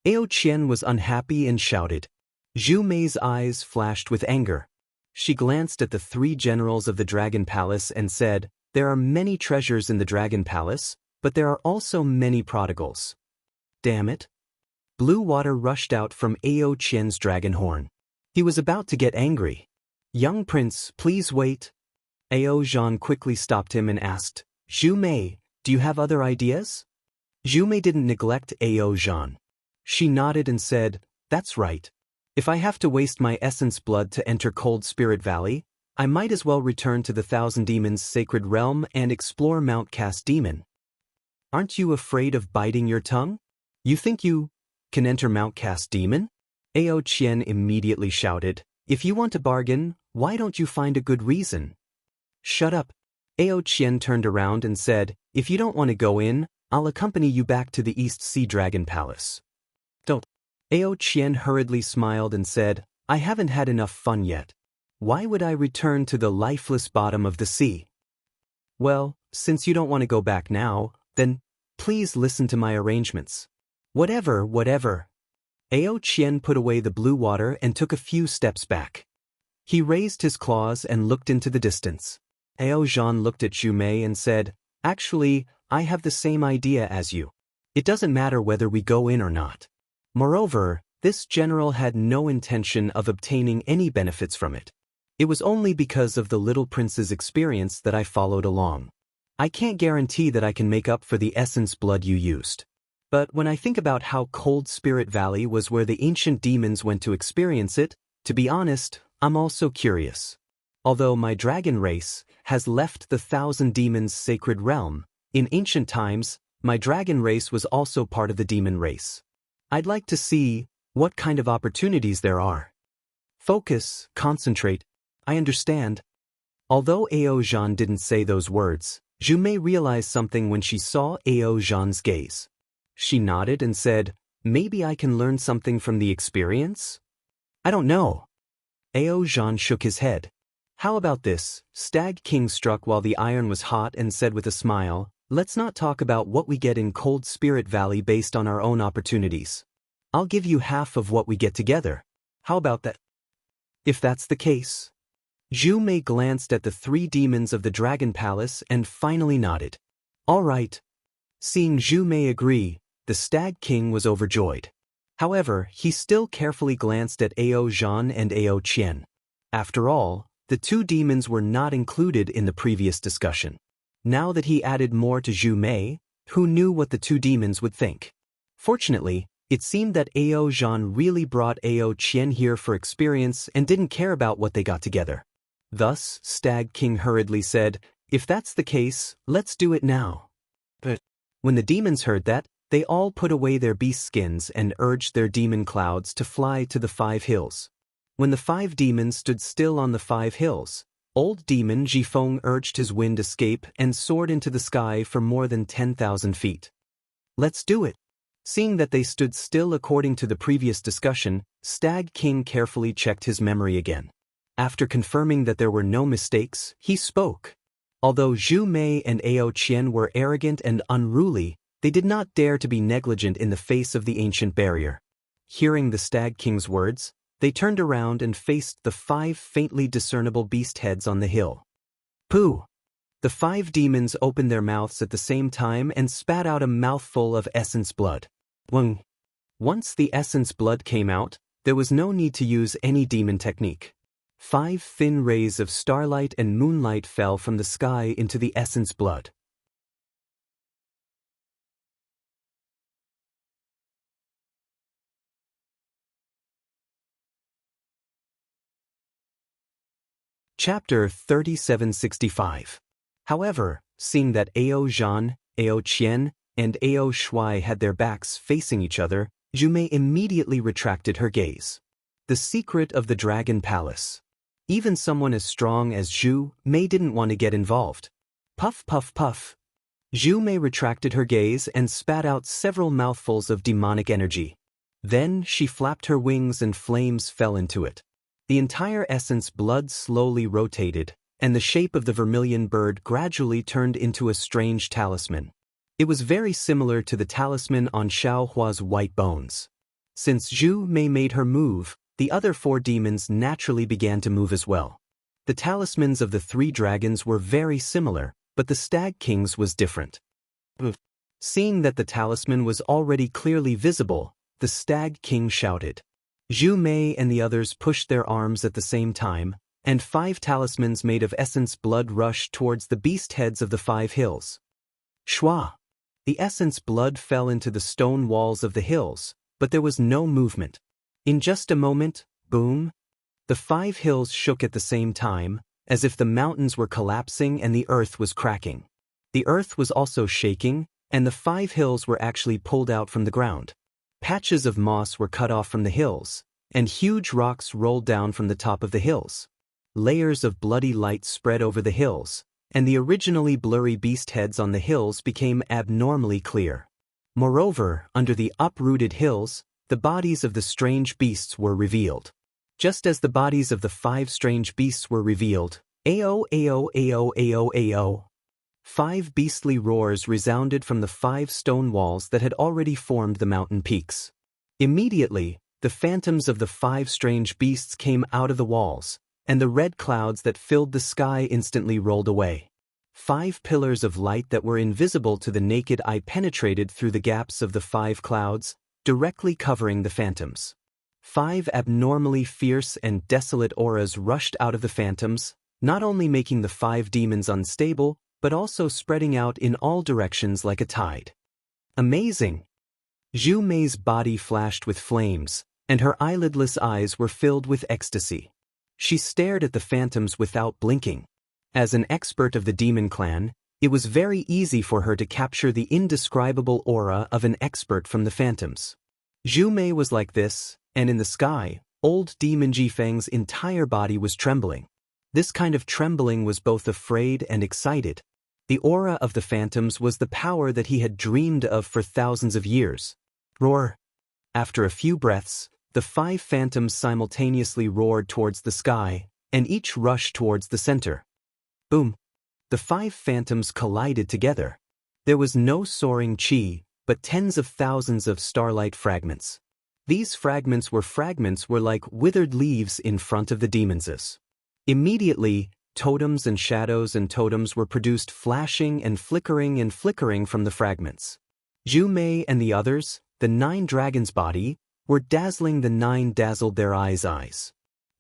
Ao Qian was unhappy and shouted. Zhu Mei's eyes flashed with anger. She glanced at the three generals of the Dragon Palace and said, there are many treasures in the Dragon Palace, but there are also many prodigals. Damn it. Blue water rushed out from Ao Qian's dragon horn. He was about to get angry. Young prince, please wait. Ao Zhan quickly stopped him and asked, Zhu Mei, do you have other ideas? Zhu Mei didn't neglect Ao Zhan. She nodded and said, that's right. If I have to waste my essence blood to enter Cold Spirit Valley, I might as well return to the Thousand Demons' sacred realm and explore Mount Cast Demon. Aren't you afraid of biting your tongue? You think you can enter Mount Cast Demon? Ao Qian immediately shouted, if you want to bargain, why don't you find a good reason? Shut up. Ao Qian turned around and said, if you don't want to go in, I'll accompany you back to the East Sea Dragon Palace. Don't. Ao Qian hurriedly smiled and said, I haven't had enough fun yet. Why would I return to the lifeless bottom of the sea? Well, since you don't want to go back now, then please listen to my arrangements. Whatever. Ao Qian put away the blue water and took a few steps back. He raised his claws and looked into the distance. Ao Zhan looked at Zhu Mei and said, actually, I have the same idea as you. It doesn't matter whether we go in or not. Moreover, this general had no intention of obtaining any benefits from it. It was only because of the little prince's experience that I followed along. I can't guarantee that I can make up for the essence blood you used. But when I think about how Cold Spirit Valley was where the ancient demons went to experience it, to be honest, I'm also curious. Although my dragon race has left the Thousand Demons' sacred realm, in ancient times, my dragon race was also part of the demon race. I'd like to see what kind of opportunities there are. Focus, concentrate. I understand. Although Ao Zhan didn't say those words, Zhu Mei realized something when she saw Ao Zhan's gaze. She nodded and said, maybe I can learn something from the experience? I don't know. Ao Zhan shook his head. How about this? Stag King struck while the iron was hot and said with a smile, let's not talk about what we get in Cold Spirit Valley based on our own opportunities. I'll give you half of what we get together. How about that? If that's the case. Zhu Mei glanced at the three demons of the Dragon Palace and finally nodded. All right. Seeing Zhu Mei agree, the Stag King was overjoyed. However, he still carefully glanced at Ao Zhan and Ao Qian. After all, the two demons were not included in the previous discussion. Now that he added more to Zhu Mei, who knew what the two demons would think? Fortunately, it seemed that Ao Zhan really brought Ao Qian here for experience and didn't care about what they got together. Thus, Stag King hurriedly said, if that's the case, let's do it now. But when the demons heard that, they all put away their beast skins and urged their demon clouds to fly to the 5 hills. When the 5 demons stood still on the 5 hills, old demon Jifeng urged his wind escape and soared into the sky for more than 10,000 feet. Let's do it. Seeing that they stood still according to the previous discussion, Stag King carefully checked his memory again. After confirming that there were no mistakes, he spoke. Although Zhu Mei and Ao Qian were arrogant and unruly, they did not dare to be negligent in the face of the ancient barrier. Hearing the Stag King's words, they turned around and faced the 5 faintly discernible beast heads on the hill. Pooh! The 5 demons opened their mouths at the same time and spat out a mouthful of essence blood. Once the essence blood came out, there was no need to use any demon technique. 5 thin rays of starlight and moonlight fell from the sky into the essence blood. Chapter 3765. However, seeing that Ao Zhan, Ao Qian, and Ao Shui had their backs facing each other, Zhu Mei immediately retracted her gaze. The secret of the Dragon Palace. Even someone as strong as Zhu Mei didn't want to get involved. Puff puff puff. Zhu Mei retracted her gaze and spat out several mouthfuls of demonic energy. Then she flapped her wings and flames fell into it. The entire essence blood slowly rotated, and the shape of the vermilion bird gradually turned into a strange talisman. It was very similar to the talisman on Xiaohua's white bones. Since Zhu Mei made her move, the other 4 demons naturally began to move as well. The talismans of the 3 dragons were very similar, but the Stag King's was different. Seeing that the talisman was already clearly visible, the Stag King shouted. Zhu Mei and the others pushed their arms at the same time, and 5 talismans made of essence blood rushed towards the beast heads of the 5 hills. Shua! The essence blood fell into the stone walls of the hills, but there was no movement. In just a moment, boom! The 5 hills shook at the same time, as if the mountains were collapsing and the earth was cracking. The earth was also shaking, and the 5 hills were actually pulled out from the ground. Patches of moss were cut off from the hills, and huge rocks rolled down from the top of the hills. Layers of bloody light spread over the hills, and the originally blurry beast heads on the hills became abnormally clear. Moreover, under the uprooted hills, the bodies of the strange beasts were revealed. Just as the bodies of the 5 strange beasts were revealed, Ao Ao Ao Ao Ao. 5 beastly roars resounded from the 5 stone walls that had already formed the mountain peaks. Immediately, the phantoms of the 5 strange beasts came out of the walls, and the red clouds that filled the sky instantly rolled away. 5 pillars of light that were invisible to the naked eye penetrated through the gaps of the 5 clouds, directly covering the phantoms. 5 abnormally fierce and desolate auras rushed out of the phantoms, not only making the 5 demons unstable, but also spreading out in all directions like a tide. Amazing! Zhu Mei's body flashed with flames, and her eyelidless eyes were filled with ecstasy. She stared at the phantoms without blinking. As an expert of the demon clan, it was very easy for her to capture the indescribable aura of an expert from the phantoms. Zhu Mei was like this, and in the sky, old demon Jifeng's entire body was trembling. This kind of trembling was both afraid and excited. The aura of the phantoms was the power that he had dreamed of for thousands of years. Roar! After a few breaths, the 5 phantoms simultaneously roared towards the sky, and each rushed towards the center. Boom! The 5 phantoms collided together. There was no soaring chi, but tens of thousands of starlight fragments. These fragments were like withered leaves in front of the demons. Immediately, totems and shadows and totems were produced, flashing and flickering from the fragments. Zhu Mei and the others, the 9 dragons' body, were dazzling. The 9 dazzled their eyes.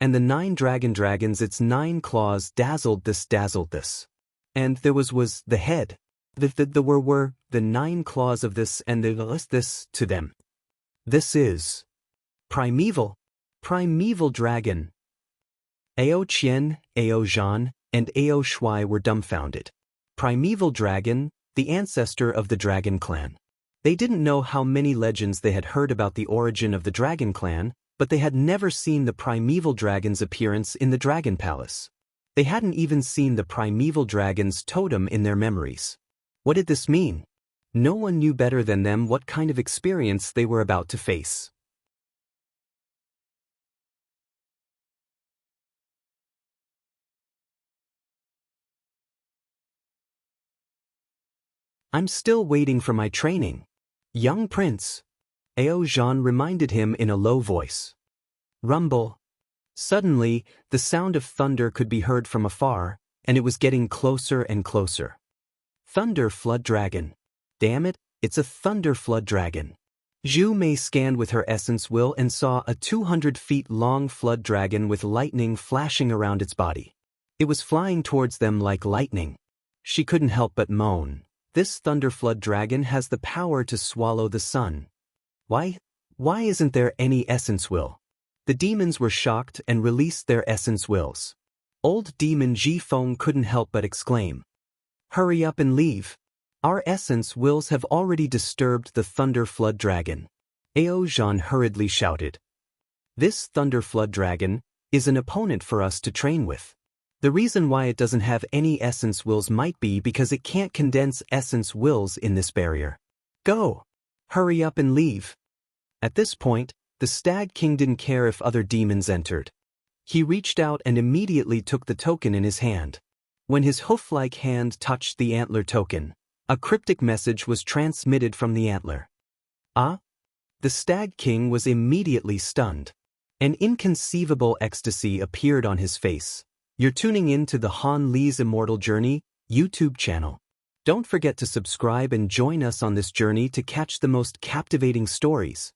And the 9 dragons, its 9 claws dazzled this. And there was the head. Were the 9 claws of this and this to them. This is primeval dragon. Ao Qian, Ao Zhan, and Ao Shui were dumbfounded. Primeval dragon, the ancestor of the dragon clan. They didn't know how many legends they had heard about the origin of the dragon clan, but they had never seen the primeval dragon's appearance in the dragon palace. They hadn't even seen the primeval dragon's totem in their memories. What did this mean? No one knew better than them what kind of experience they were about to face. I'm still waiting for my training. Young prince. Ao Zhan reminded him in a low voice. Rumble. Suddenly, the sound of thunder could be heard from afar, and it was getting closer and closer. Thunder flood dragon. Damn it, it's a thunder flood dragon. Zhu Mei scanned with her essence will and saw a 200 feet long flood dragon with lightning flashing around its body. It was flying towards them like lightning. She couldn't help but moan. This thunder flood dragon has the power to swallow the sun. Why isn't there any essence will? The demons were shocked and released their essence wills. Old demon Ji Feng couldn't help but exclaim. Hurry up and leave. Our essence wills have already disturbed the Thunder Flood Dragon. Ao Zhan hurriedly shouted. This Thunder Flood Dragon is an opponent for us to train with. The reason why it doesn't have any essence wills might be because it can't condense essence wills in this barrier. Go! Hurry up and leave. At this point, the Stag King didn't care if other demons entered. He reached out and immediately took the token in his hand. When his hoof-like hand touched the antler token, a cryptic message was transmitted from the antler. Ah? The Stag King was immediately stunned. An inconceivable ecstasy appeared on his face. You're tuning in to the Han Li's Immortal Journey YouTube channel. Don't forget to subscribe and join us on this journey to catch the most captivating stories.